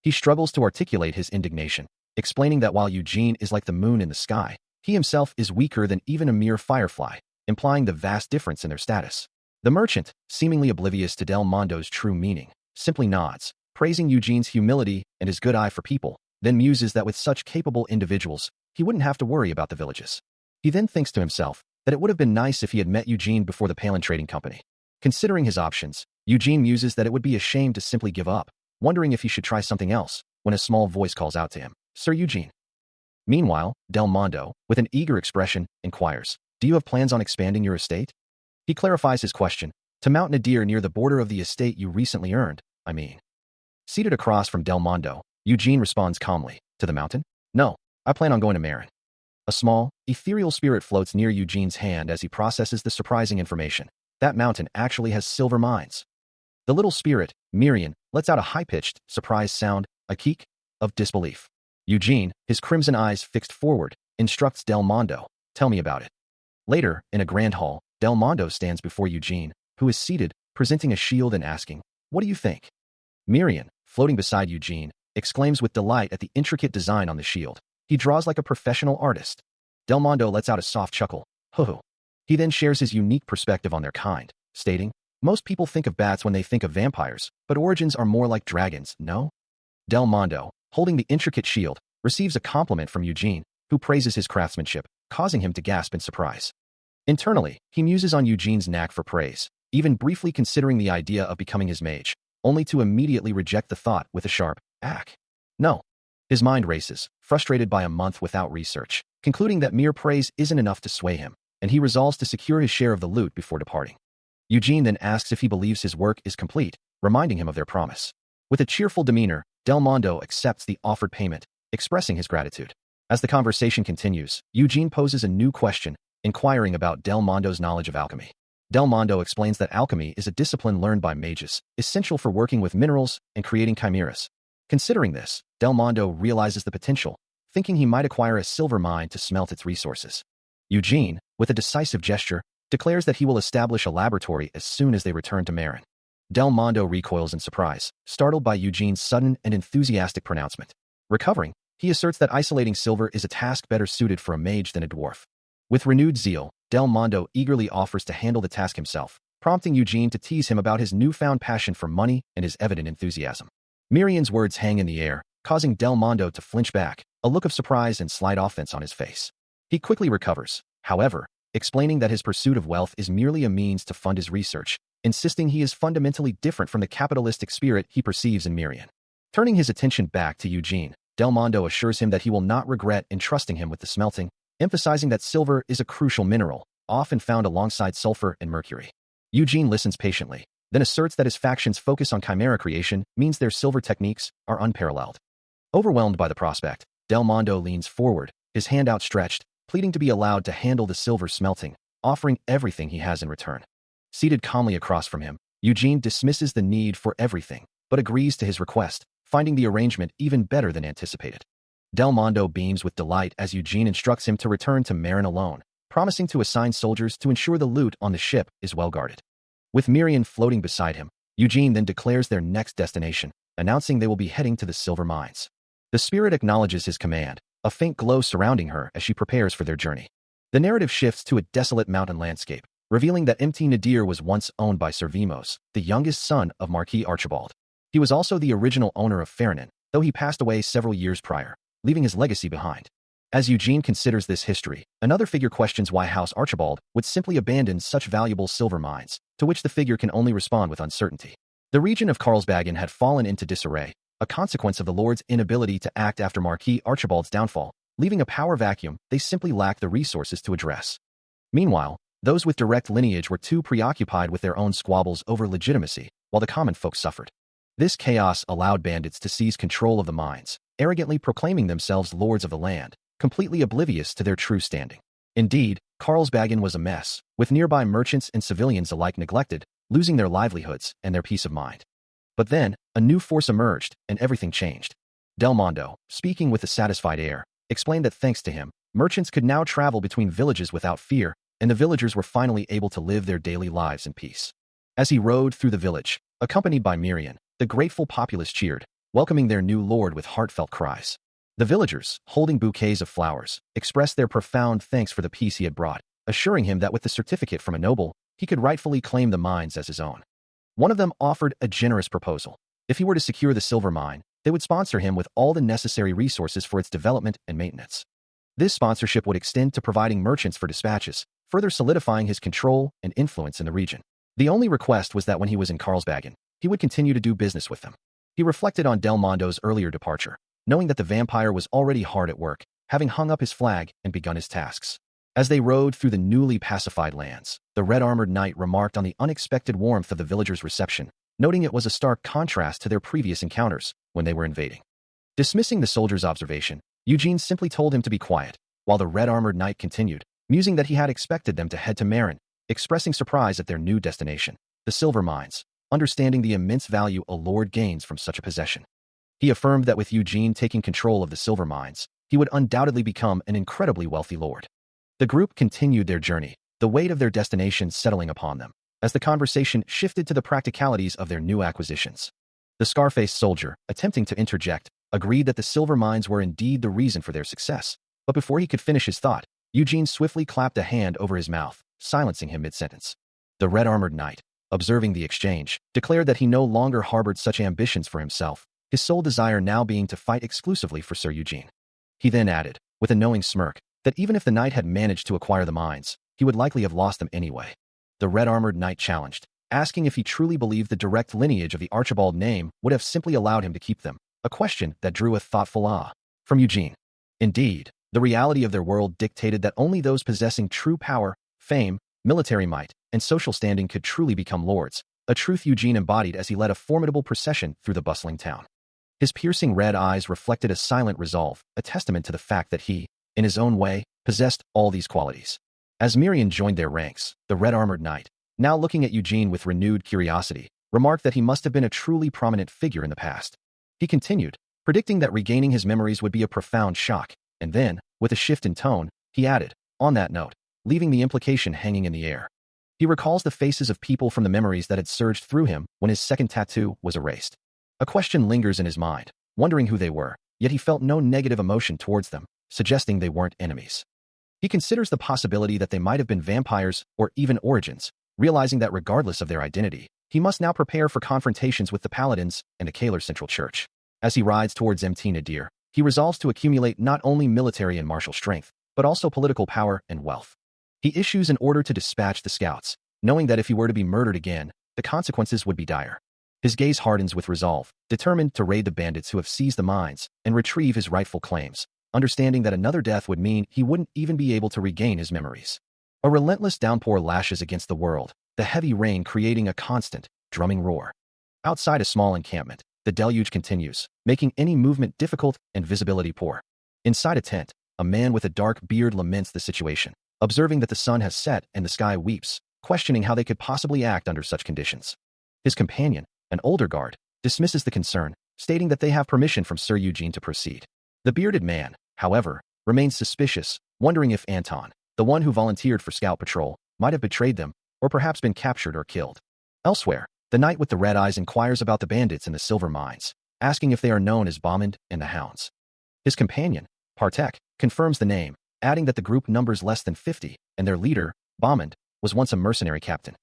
[SPEAKER 1] He struggles to articulate his indignation, explaining that while Eugene is like the moon in the sky, he himself is weaker than even a mere firefly, implying the vast difference in their status. The merchant, seemingly oblivious to Del Mondo's true meaning, simply nods, praising Eugene's humility and his good eye for people, then muses that with such capable individuals, he wouldn't have to worry about the villages. He then thinks to himself that it would have been nice if he had met Eugene before the Palin Trading Company. Considering his options, Eugene muses that it would be a shame to simply give up, wondering if he should try something else, when a small voice calls out to him, "Sir Eugene." Meanwhile, Del Mondo, with an eager expression, inquires, "Do you have plans on expanding your estate?" He clarifies his question, "To mount a deer near the border of the estate you recently earned, I mean." Seated across from Del Mondo, Eugene responds calmly, "To the mountain? No, I plan on going to Marin." A small, ethereal spirit floats near Eugene's hand as he processes the surprising information. That mountain actually has silver mines. The little spirit, Marin, lets out a high-pitched, surprised sound, a keek, of disbelief. Eugene, his crimson eyes fixed forward, instructs Del Mondo, "Tell me about it." Later, in a grand hall, Del Mondo stands before Eugene, who is seated, presenting a shield and asking, "What do you think?" Marin, floating beside Eugene, exclaims with delight at the intricate design on the shield. He draws like a professional artist. Del Mondo lets out a soft chuckle. Ho. He then shares his unique perspective on their kind, stating, "Most people think of bats when they think of vampires, but origins are more like dragons, no?" Del Mondo, holding the intricate shield, receives a compliment from Eugene, who praises his craftsmanship, causing him to gasp in surprise. Internally, he muses on Eugene's knack for praise, even briefly considering the idea of becoming his mage, only to immediately reject the thought with a sharp, "Ack. No." His mind races, frustrated by a month without research, concluding that mere praise isn't enough to sway him, and he resolves to secure his share of the loot before departing. Eugene then asks if he believes his work is complete, reminding him of their promise. With a cheerful demeanor, Del Mondo accepts the offered payment, expressing his gratitude. As the conversation continues, Eugene poses a new question, inquiring about Del Mondo's knowledge of alchemy. Del Mondo explains that alchemy is a discipline learned by mages, essential for working with minerals and creating chimeras. Considering this, Del Mondo realizes the potential, thinking he might acquire a silver mine to smelt its resources. Eugene, with a decisive gesture, declares that he will establish a laboratory as soon as they return to Marin. Del Mondo recoils in surprise, startled by Eugene's sudden and enthusiastic pronouncement. Recovering, he asserts that isolating silver is a task better suited for a mage than a dwarf. With renewed zeal, Del Mondo eagerly offers to handle the task himself, prompting Eugene to tease him about his newfound passion for money and his evident enthusiasm. Marin's words hang in the air, causing Del Mondo to flinch back, a look of surprise and slight offense on his face. He quickly recovers, however, explaining that his pursuit of wealth is merely a means to fund his research, insisting he is fundamentally different from the capitalistic spirit he perceives in Marin. Turning his attention back to Eugene, Del Mondo assures him that he will not regret entrusting him with the smelting, emphasizing that silver is a crucial mineral, often found alongside sulfur and mercury. Eugene listens patiently, then asserts that his faction's focus on chimera creation means their silver techniques are unparalleled. Overwhelmed by the prospect, Del Mondo leans forward, his hand outstretched, pleading to be allowed to handle the silver smelting, offering everything he has in return. Seated calmly across from him, Eugene dismisses the need for everything, but agrees to his request, finding the arrangement even better than anticipated. Del Mondo beams with delight as Eugene instructs him to return to Marin alone, promising to assign soldiers to ensure the loot on the ship is well guarded. With Marin floating beside him, Eugene then declares their next destination, announcing they will be heading to the silver mines. The spirit acknowledges his command, a faint glow surrounding her as she prepares for their journey. The narrative shifts to a desolate mountain landscape, revealing that Empty Nadir was once owned by Servimos, the youngest son of Marquis Archibald. He was also the original owner of Fernin, though he passed away several years prior, leaving his legacy behind. As Eugene considers this history, another figure questions why House Archibald would simply abandon such valuable silver mines, to which the figure can only respond with uncertainty. The region of Carlsbagen had fallen into disarray, a consequence of the Lord's inability to act after Marquis Archibald's downfall, leaving a power vacuum they simply lacked the resources to address. Meanwhile, those with direct lineage were too preoccupied with their own squabbles over legitimacy, while the common folk suffered. This chaos allowed bandits to seize control of the mines, arrogantly proclaiming themselves lords of the land, completely oblivious to their true standing. Indeed, Carlsbagen was a mess, with nearby merchants and civilians alike neglected, losing their livelihoods and their peace of mind. But then, a new force emerged, and everything changed. Del Mondo, speaking with a satisfied air, explained that thanks to him, merchants could now travel between villages without fear, and the villagers were finally able to live their daily lives in peace. As he rode through the village, accompanied by Marin, the grateful populace cheered, welcoming their new lord with heartfelt cries. The villagers, holding bouquets of flowers, expressed their profound thanks for the peace he had brought, assuring him that with the certificate from a noble, he could rightfully claim the mines as his own. One of them offered a generous proposal. If he were to secure the silver mine, they would sponsor him with all the necessary resources for its development and maintenance. This sponsorship would extend to providing merchants for dispatches, further solidifying his control and influence in the region. The only request was that when he was in Carlsbagen, he would continue to do business with them. He reflected on Del Mondo's earlier departure, knowing that the vampire was already hard at work, having hung up his flag and begun his tasks. As they rode through the newly pacified lands, the red-armored knight remarked on the unexpected warmth of the villagers' reception, noting it was a stark contrast to their previous encounters when they were invading. Dismissing the soldier's observation, Eugene simply told him to be quiet, while the red-armored knight continued, musing that he had expected them to head to Marin, expressing surprise at their new destination, the silver mines, understanding the immense value a lord gains from such a possession. He affirmed that with Eugene taking control of the silver mines, he would undoubtedly become an incredibly wealthy lord. The group continued their journey, the weight of their destination settling upon them, as the conversation shifted to the practicalities of their new acquisitions. The scar-faced soldier, attempting to interject, agreed that the silver mines were indeed the reason for their success, but before he could finish his thought, Eugene swiftly clapped a hand over his mouth, silencing him mid-sentence. The red-armored knight, observing the exchange, declared that he no longer harbored such ambitions for himself, his sole desire now being to fight exclusively for Sir Eugene. He then added, with a knowing smirk, that even if the knight had managed to acquire the mines, he would likely have lost them anyway. The red-armored knight challenged, asking if he truly believed the direct lineage of the Archibald name would have simply allowed him to keep them, a question that drew a thoughtful ah from Eugene. Indeed, the reality of their world dictated that only those possessing true power, fame, military might, and social standing could truly become lords, a truth Eugene embodied as he led a formidable procession through the bustling town. His piercing red eyes reflected a silent resolve, a testament to the fact that he, in his own way, possessed all these qualities. As Marin joined their ranks, the red-armored knight, now looking at Eugene with renewed curiosity, remarked that he must have been a truly prominent figure in the past. He continued, predicting that regaining his memories would be a profound shock, and then, with a shift in tone, he added, on that note, leaving the implication hanging in the air. He recalls the faces of people from the memories that had surged through him when his second tattoo was erased. A question lingers in his mind, wondering who they were, yet he felt no negative emotion towards them, suggesting they weren't enemies. He considers the possibility that they might have been vampires or even origins, realizing that regardless of their identity, he must now prepare for confrontations with the paladins and the Kalar Central Church. As he rides towards Mt. Nadir, he resolves to accumulate not only military and martial strength, but also political power and wealth. He issues an order to dispatch the scouts, knowing that if he were to be murdered again, the consequences would be dire. His gaze hardens with resolve, determined to raid the bandits who have seized the mines and retrieve his rightful claims, understanding that another death would mean he wouldn't even be able to regain his memories. A relentless downpour lashes against the world, the heavy rain creating a constant, drumming roar. Outside a small encampment, the deluge continues, making any movement difficult and visibility poor. Inside a tent, a man with a dark beard laments the situation, observing that the sun has set and the sky weeps, questioning how they could possibly act under such conditions. His companion, an older guard, dismisses the concern, stating that they have permission from Sir Eugene to proceed. The bearded man, however, remains suspicious, wondering if Anton, the one who volunteered for scout patrol, might have betrayed them, or perhaps been captured or killed. Elsewhere, the knight with the red eyes inquires about the bandits in the silver mines, asking if they are known as Bomband and the Hounds. His companion, Partek, confirms the name, adding that the group numbers less than 50, and their leader, Bomband, was once a mercenary captain.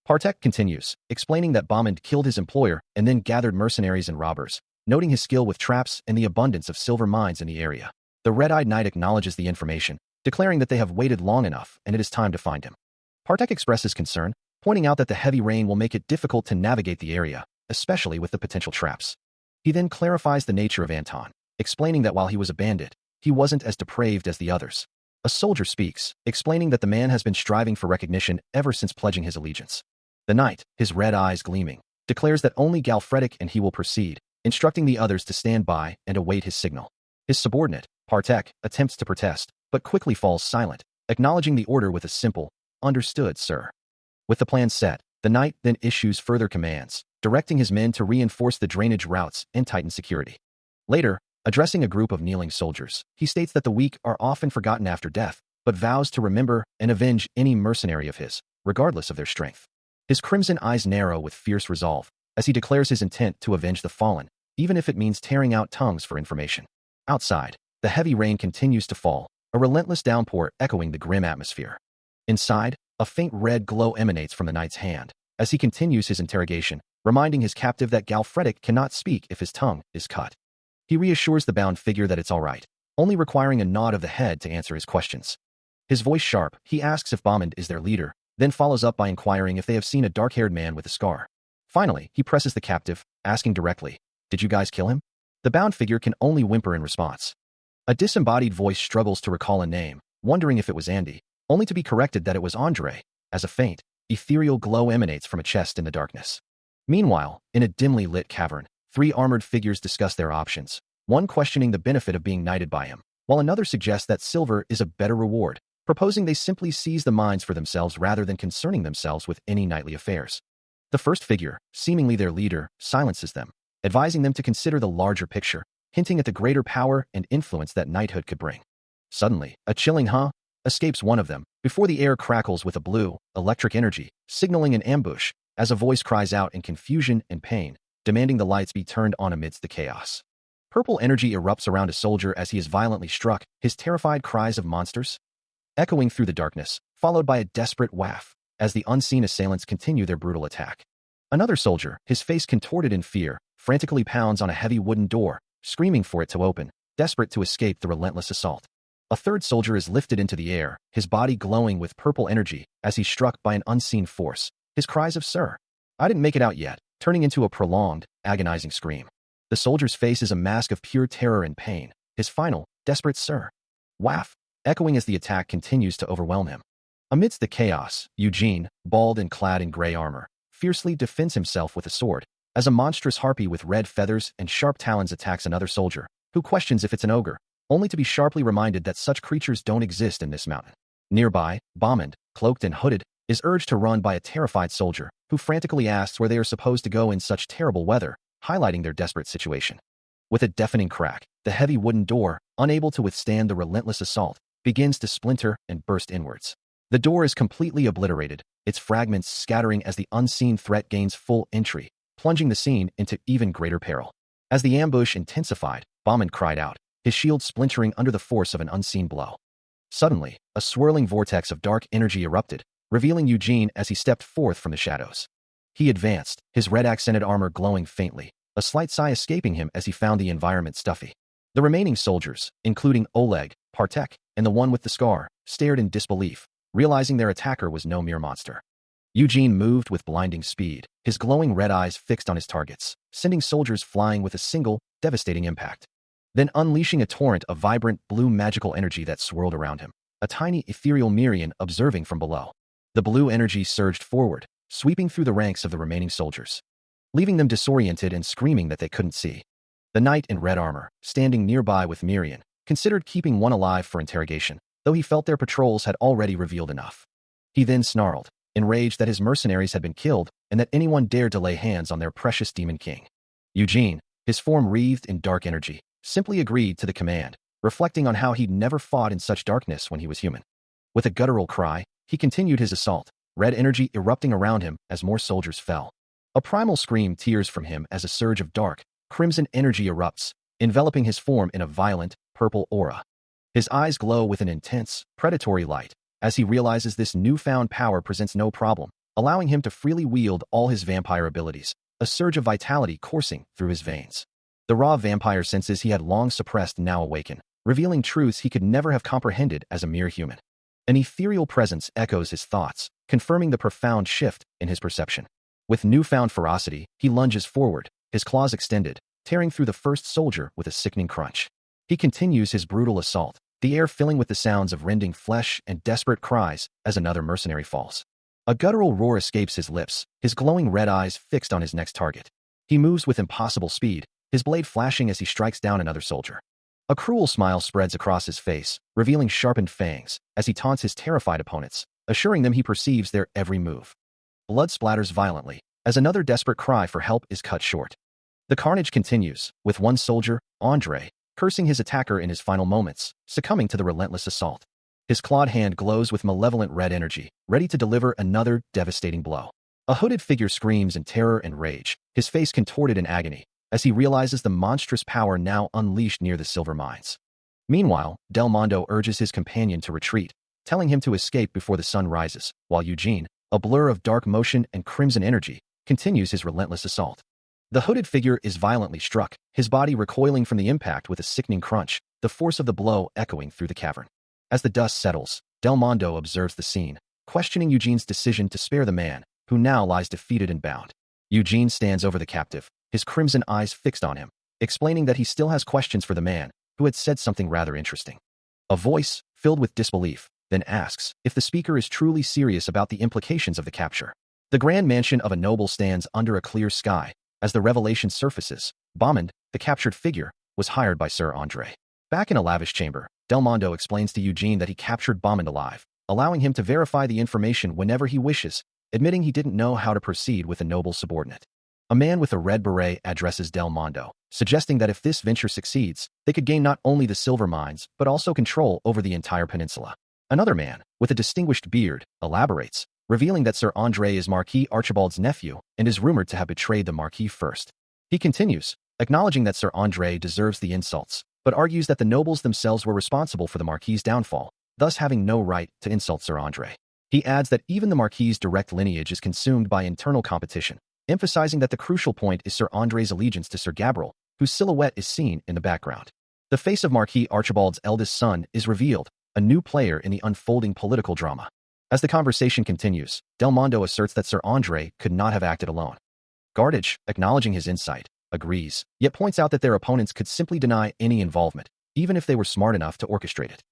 [SPEAKER 1] Partek continues, explaining that Bomband killed his employer and then gathered mercenaries and robbers, noting his skill with traps and the abundance of silver mines in the area. The red-eyed knight acknowledges the information, declaring that they have waited long enough and it is time to find him. Partek expresses concern, pointing out that the heavy rain will make it difficult to navigate the area, especially with the potential traps. He then clarifies the nature of Anton, explaining that while he was a bandit, he wasn't as depraved as the others. A soldier speaks, explaining that the man has been striving for recognition ever since pledging his allegiance. The knight, his red eyes gleaming, declares that only Galfredic and he will proceed, instructing the others to stand by and await his signal. His subordinate, Partek, attempts to protest, but quickly falls silent, acknowledging the order with a simple, "Understood, sir." With the plan set, the knight then issues further commands, directing his men to reinforce the drainage routes and tighten security. Later, addressing a group of kneeling soldiers, he states that the weak are often forgotten after death, but vows to remember and avenge any mercenary of his, regardless of their strength. His crimson eyes narrow with fierce resolve, as he declares his intent to avenge the fallen, even if it means tearing out tongues for information. Outside, the heavy rain continues to fall, a relentless downpour echoing the grim atmosphere. Inside, a faint red glow emanates from the knight's hand, as he continues his interrogation, reminding his captive that Galfredic cannot speak if his tongue is cut. He reassures the bound figure that it's all right, only requiring a nod of the head to answer his questions. His voice sharp, he asks if Bamond is their leader, then follows up by inquiring if they have seen a dark-haired man with a scar. Finally, he presses the captive, asking directly, "Did you guys kill him?" The bound figure can only whimper in response. A disembodied voice struggles to recall a name, wondering if it was Andy, only to be corrected that it was Andre, as a faint, ethereal glow emanates from a chest in the darkness. Meanwhile, in a dimly lit cavern, three armored figures discuss their options, one questioning the benefit of being knighted by him, while another suggests that silver is a better reward, proposing they simply seize the mines for themselves rather than concerning themselves with any knightly affairs. The first figure, seemingly their leader, silences them, advising them to consider the larger picture, hinting at the greater power and influence that knighthood could bring. Suddenly, a chilling "huh" escapes one of them, before the air crackles with a blue, electric energy, signaling an ambush, as a voice cries out in confusion and pain, demanding the lights be turned on amidst the chaos. Purple energy erupts around a soldier as he is violently struck, his terrified cries of "monsters" echoing through the darkness, followed by a desperate waff, as the unseen assailants continue their brutal attack. Another soldier, his face contorted in fear, frantically pounds on a heavy wooden door, screaming for it to open, desperate to escape the relentless assault. A third soldier is lifted into the air, his body glowing with purple energy, as he's struck by an unseen force, his cries of "Sir, I didn't make it out yet," turning into a prolonged, agonizing scream. The soldier's face is a mask of pure terror and pain, his final, desperate "Sir, waff," echoing as the attack continues to overwhelm him. Amidst the chaos, Eugene, bald and clad in gray armor, fiercely defends himself with a sword, as a monstrous harpy with red feathers and sharp talons attacks another soldier, who questions if it's an ogre, only to be sharply reminded that such creatures don't exist in this mountain. Nearby, Bamond, cloaked and hooded, is urged to run by a terrified soldier, who frantically asks where they are supposed to go in such terrible weather, highlighting their desperate situation. With a deafening crack, the heavy wooden door, unable to withstand the relentless assault, begins to splinter and burst inwards. The door is completely obliterated, its fragments scattering as the unseen threat gains full entry, plunging the scene into even greater peril. As the ambush intensified, Bamond cried out, his shield splintering under the force of an unseen blow. Suddenly, a swirling vortex of dark energy erupted, revealing Eugene as he stepped forth from the shadows. He advanced, his red-accented armor glowing faintly, a slight sigh escaping him as he found the environment stuffy. The remaining soldiers, including Oleg, Partek, and the one with the scar, stared in disbelief, realizing their attacker was no mere monster. Eugene moved with blinding speed, his glowing red eyes fixed on his targets, sending soldiers flying with a single, devastating impact. Then unleashing a torrent of vibrant blue magical energy that swirled around him, a tiny ethereal Marion observing from below. The blue energy surged forward, sweeping through the ranks of the remaining soldiers, leaving them disoriented and screaming that they couldn't see. The knight in red armor, standing nearby with Marion, considered keeping one alive for interrogation, though he felt their patrols had already revealed enough. He then snarled, enraged that his mercenaries had been killed and that anyone dared to lay hands on their precious demon king. Eugene, his form wreathed in dark energy, simply agreed to the command, reflecting on how he'd never fought in such darkness when he was human. With a guttural cry, he continued his assault, red energy erupting around him as more soldiers fell. A primal scream tears from him as a surge of dark, crimson energy erupts, enveloping his form in a violent, purple aura. His eyes glow with an intense, predatory light, as he realizes this newfound power presents no problem, allowing him to freely wield all his vampire abilities, a surge of vitality coursing through his veins. The raw vampire senses he had long suppressed now awaken, revealing truths he could never have comprehended as a mere human. An ethereal presence echoes his thoughts, confirming the profound shift in his perception. With newfound ferocity, he lunges forward, his claws extended, tearing through the first soldier with a sickening crunch. He continues his brutal assault, the air filling with the sounds of rending flesh and desperate cries as another mercenary falls. A guttural roar escapes his lips, his glowing red eyes fixed on his next target. He moves with impossible speed, his blade flashing as he strikes down another soldier. A cruel smile spreads across his face, revealing sharpened fangs, as he taunts his terrified opponents, assuring them he perceives their every move. Blood splatters violently, as another desperate cry for help is cut short. The carnage continues, with one soldier, Andre, cursing his attacker in his final moments, succumbing to the relentless assault. His clawed hand glows with malevolent red energy, ready to deliver another devastating blow. A hooded figure screams in terror and rage, his face contorted in agony, as he realizes the monstrous power now unleashed near the silver mines. Meanwhile, Del Mondo urges his companion to retreat, telling him to escape before the sun rises, while Eugene, a blur of dark motion and crimson energy, continues his relentless assault. The hooded figure is violently struck, his body recoiling from the impact with a sickening crunch, the force of the blow echoing through the cavern. As the dust settles, Del Mondo observes the scene, questioning Eugene's decision to spare the man, who now lies defeated and bound. Eugene stands over the captive, his crimson eyes fixed on him, explaining that he still has questions for the man, who had said something rather interesting. A voice, filled with disbelief, then asks if the speaker is truly serious about the implications of the capture. The grand mansion of a noble stands under a clear sky. As the revelation surfaces, Bamond, the captured figure, was hired by Sir Andre. Back in a lavish chamber, Del Mondo explains to Eugene that he captured Bamond alive, allowing him to verify the information whenever he wishes, admitting he didn't know how to proceed with a noble subordinate. A man with a red beret addresses Del Mondo, suggesting that if this venture succeeds, they could gain not only the silver mines, but also control over the entire peninsula. Another man, with a distinguished beard, elaborates, revealing that Sir Andre is Marquis Archibald's nephew and is rumored to have betrayed the Marquis first. He continues, acknowledging that Sir Andre deserves the insults, but argues that the nobles themselves were responsible for the Marquis's downfall, thus having no right to insult Sir Andre. He adds that even the Marquis's direct lineage is consumed by internal competition, emphasizing that the crucial point is Sir Andre's allegiance to Sir Gabriel, whose silhouette is seen in the background. The face of Marquis Archibald's eldest son is revealed, a new player in the unfolding political drama. As the conversation continues, Del Mondo asserts that Sir Andre could not have acted alone. Gardage, acknowledging his insight, agrees, yet points out that their opponents could simply deny any involvement, even if they were smart enough to orchestrate it.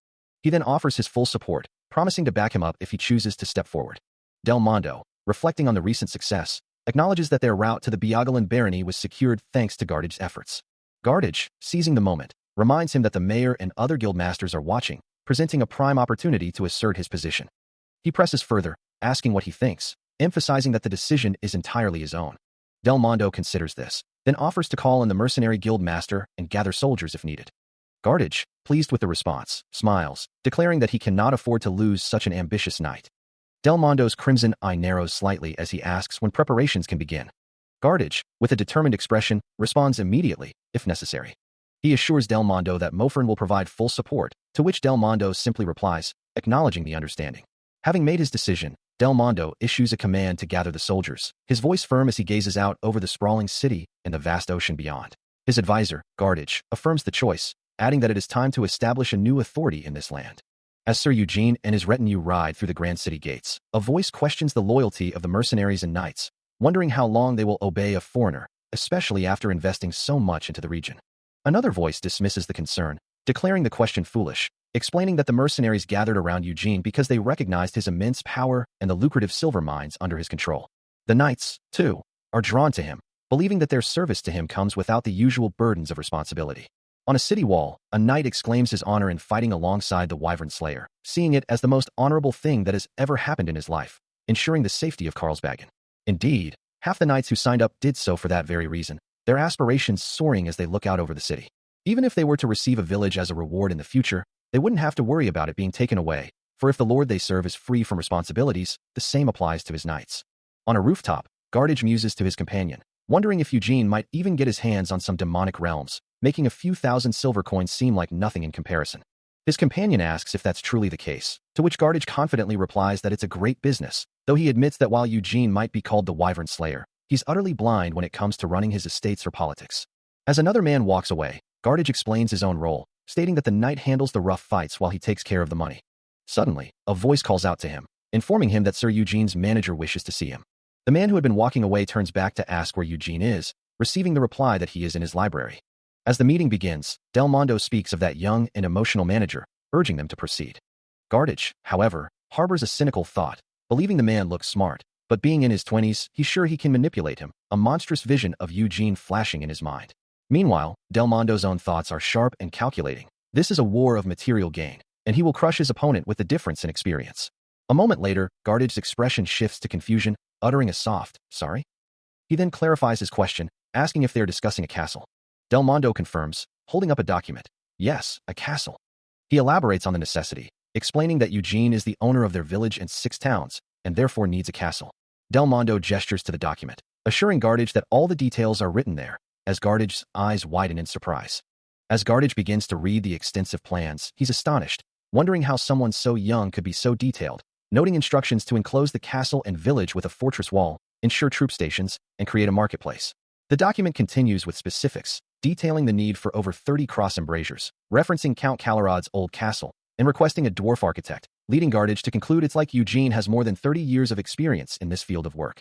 [SPEAKER 1] He then offers his full support, promising to back him up if he chooses to step forward. Del Mondo, reflecting on the recent success, acknowledges that their route to the Biagalan barony was secured thanks to Gardage's efforts. Gardage, seizing the moment, reminds him that the mayor and other guildmasters are watching, presenting a prime opportunity to assert his position. He presses further, asking what he thinks, emphasizing that the decision is entirely his own. Del Mondo considers this, then offers to call in the mercenary guild master and gather soldiers if needed. Gardage, pleased with the response, smiles, declaring that he cannot afford to lose such an ambitious knight. Del Mondo's crimson eye narrows slightly as he asks when preparations can begin. Gardage, with a determined expression, responds immediately, if necessary. He assures Del Mondo that Mofern will provide full support, to which Del Mondo simply replies, acknowledging the understanding. Having made his decision, Del Mondo issues a command to gather the soldiers, his voice firm as he gazes out over the sprawling city and the vast ocean beyond. His advisor, Gardage, affirms the choice, adding that it is time to establish a new authority in this land. As Sir Eugene and his retinue ride through the grand city gates, a voice questions the loyalty of the mercenaries and knights, wondering how long they will obey a foreigner, especially after investing so much into the region. Another voice dismisses the concern, declaring the question foolish, explaining that the mercenaries gathered around Eugene because they recognized his immense power and the lucrative silver mines under his control. The knights, too, are drawn to him, believing that their service to him comes without the usual burdens of responsibility. On a city wall, a knight exclaims his honor in fighting alongside the wyvern slayer, seeing it as the most honorable thing that has ever happened in his life, ensuring the safety of Karlsbagen. Indeed, half the knights who signed up did so for that very reason, their aspirations soaring as they look out over the city. Even if they were to receive a village as a reward in the future, they wouldn't have to worry about it being taken away, for if the lord they serve is free from responsibilities, the same applies to his knights. On a rooftop, Gardage muses to his companion, wondering if Eugene might even get his hands on some demonic realms, making a few thousand silver coins seem like nothing in comparison. His companion asks if that's truly the case, to which Gardage confidently replies that it's a great business, though he admits that while Eugene might be called the wyvern slayer, he's utterly blind when it comes to running his estates or politics. As another man walks away, Gardage explains his own role, stating that the knight handles the rough fights while he takes care of the money. Suddenly, a voice calls out to him, informing him that Sir Eugene's manager wishes to see him. The man who had been walking away turns back to ask where Eugene is, receiving the reply that he is in his library. As the meeting begins, Del Mondo speaks of that young and emotional manager, urging them to proceed. Gardage, however, harbors a cynical thought, believing the man looks smart, but being in his 20s, he's sure he can manipulate him, a monstrous vision of Eugene flashing in his mind. Meanwhile, Del Mondo's own thoughts are sharp and calculating. This is a war of material gain, and he will crush his opponent with the difference in experience. A moment later, Gardage's expression shifts to confusion, uttering a soft, "Sorry?" He then clarifies his question, asking if they're discussing a castle. Del Mondo confirms, holding up a document. Yes, a castle. He elaborates on the necessity, explaining that Eugene is the owner of their village and 6 towns, and therefore needs a castle. Del Mondo gestures to the document, assuring Gardage that all the details are written there, as Gardage's eyes widen in surprise. As Gardage begins to read the extensive plans, he's astonished, wondering how someone so young could be so detailed, noting instructions to enclose the castle and village with a fortress wall, ensure troop stations, and create a marketplace. The document continues with specifics, detailing the need for over 30 cross embrasures, referencing Count Calorod's old castle, and requesting a dwarf architect, leading Gardage to conclude it's like Eugene has more than 30 years of experience in this field of work.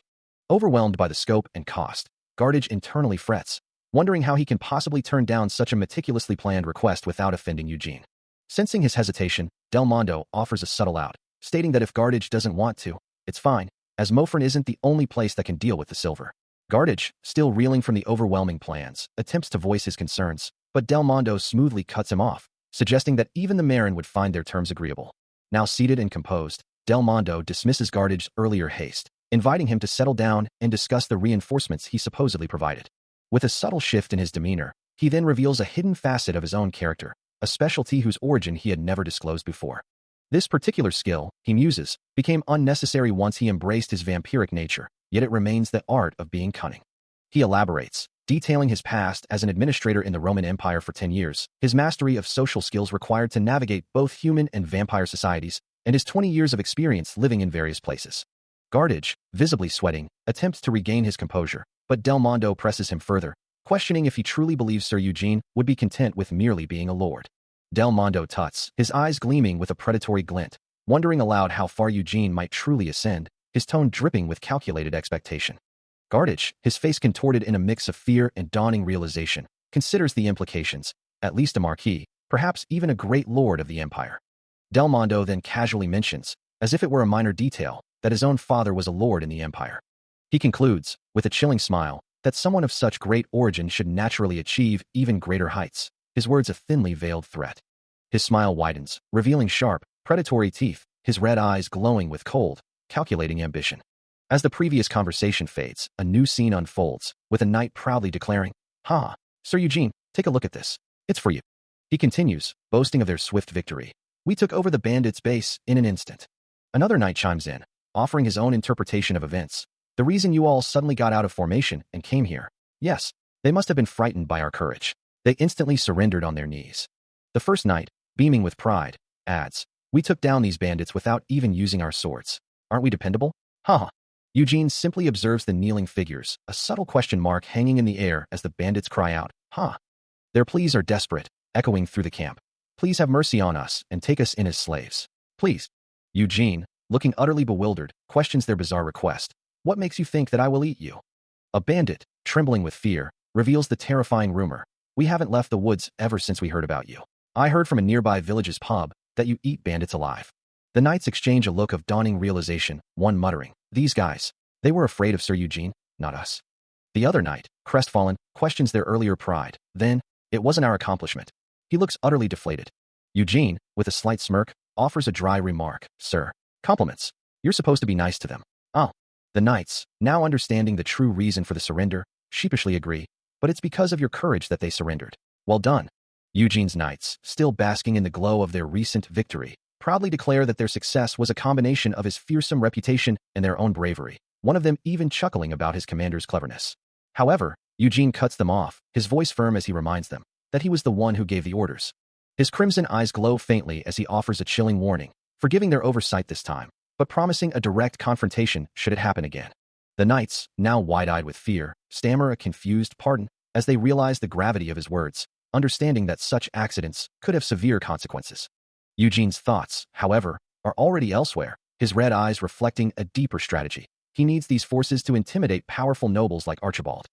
[SPEAKER 1] Overwhelmed by the scope and cost, Gardage internally frets, wondering how he can possibly turn down such a meticulously planned request without offending Eugene. Sensing his hesitation, Del Mondo offers a subtle out, stating that if Gardage doesn't want to, it's fine, as Mofern isn't the only place that can deal with the silver. Gardage, still reeling from the overwhelming plans, attempts to voice his concerns, but Del Mondo smoothly cuts him off, suggesting that even the Marin would find their terms agreeable. Now seated and composed, Del Mondo dismisses Gardage's earlier haste, inviting him to settle down and discuss the reinforcements he supposedly provided. With a subtle shift in his demeanor, he then reveals a hidden facet of his own character, a specialty whose origin he had never disclosed before. This particular skill, he muses, became unnecessary once he embraced his vampiric nature, yet it remains the art of being cunning. He elaborates, detailing his past as an administrator in the Roman Empire for 10 years, his mastery of social skills required to navigate both human and vampire societies, and his 20 years of experience living in various places. Gardage, visibly sweating, attempts to regain his composure, but Del Mondo presses him further, questioning if he truly believes Sir Eugene would be content with merely being a lord. Del Mondo tuts, his eyes gleaming with a predatory glint, wondering aloud how far Eugene might truly ascend, his tone dripping with calculated expectation. Gardage, his face contorted in a mix of fear and dawning realization, considers the implications, at least a marquis, perhaps even a great lord of the empire. Del Mondo then casually mentions, as if it were a minor detail, that his own father was a lord in the empire. He concludes, with a chilling smile, that someone of such great origin should naturally achieve even greater heights, his words a thinly veiled threat. His smile widens, revealing sharp, predatory teeth, his red eyes glowing with cold, calculating ambition. As the previous conversation fades, a new scene unfolds, with a knight proudly declaring, "Ha, Sir Eugene, take a look at this. It's for you." He continues, boasting of their swift victory. "We took over the bandits' base in an instant." Another knight chimes in, offering his own interpretation of events. "The reason you all suddenly got out of formation and came here. Yes, they must have been frightened by our courage. They instantly surrendered on their knees." The first knight, beaming with pride, adds, "We took down these bandits without even using our swords. Aren't we dependable? Ha." Eugene simply observes the kneeling figures, a subtle question mark hanging in the air as the bandits cry out, "Ha." Their pleas are desperate, echoing through the camp. "Please have mercy on us and take us in as slaves. Please." Eugene, looking utterly bewildered, questions their bizarre request. "What makes you think that I will eat you?" A bandit, trembling with fear, reveals the terrifying rumor. "We haven't left the woods ever since we heard about you. I heard from a nearby village's pub that you eat bandits alive." The knights exchange a look of dawning realization, one muttering, "These guys, they were afraid of Sir Eugene, not us." The other knight, crestfallen, questions their earlier pride. Then, "It wasn't our accomplishment." He looks utterly deflated. Eugene, with a slight smirk, offers a dry remark. "Sir, compliments. You're supposed to be nice to them." "Oh." The knights, now understanding the true reason for the surrender, sheepishly agree, "But it's because of your courage that they surrendered." "Well done." Eugene's knights, still basking in the glow of their recent victory, proudly declare that their success was a combination of his fearsome reputation and their own bravery, one of them even chuckling about his commander's cleverness. However, Eugene cuts them off, his voice firm as he reminds them that he was the one who gave the orders. His crimson eyes glow faintly as he offers a chilling warning, forgiving their oversight this time, but promising a direct confrontation should it happen again. The knights, now wide-eyed with fear, stammer a confused pardon as they realize the gravity of his words, understanding that such accidents could have severe consequences. Eugene's thoughts, however, are already elsewhere, his red eyes reflecting a deeper strategy. He needs these forces to intimidate powerful nobles like Archibald.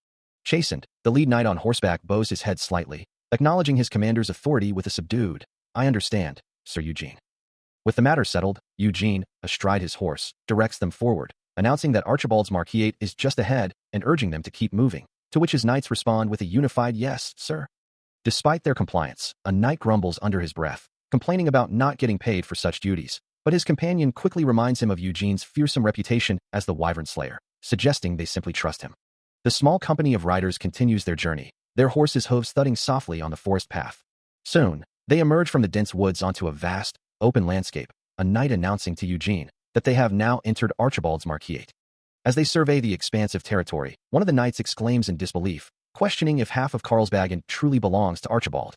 [SPEAKER 1] Chastened, the lead knight on horseback bows his head slightly, acknowledging his commander's authority with a subdued, "I understand, Sir Eugene." With the matter settled, Eugene, astride his horse, directs them forward, announcing that Archibald's Marquis is just ahead and urging them to keep moving, to which his knights respond with a unified yes, sir. Despite their compliance, a knight grumbles under his breath, complaining about not getting paid for such duties, but his companion quickly reminds him of Eugene's fearsome reputation as the wyvern slayer, suggesting they simply trust him. The small company of riders continues their journey, their horses' hooves thudding softly on the forest path. Soon, they emerge from the dense woods onto a vast, open landscape, a knight announcing to Eugene that they have now entered Archibald's Marquis. As they survey the expansive territory, one of the knights exclaims in disbelief, questioning if half of Carlsbagen truly belongs to Archibald.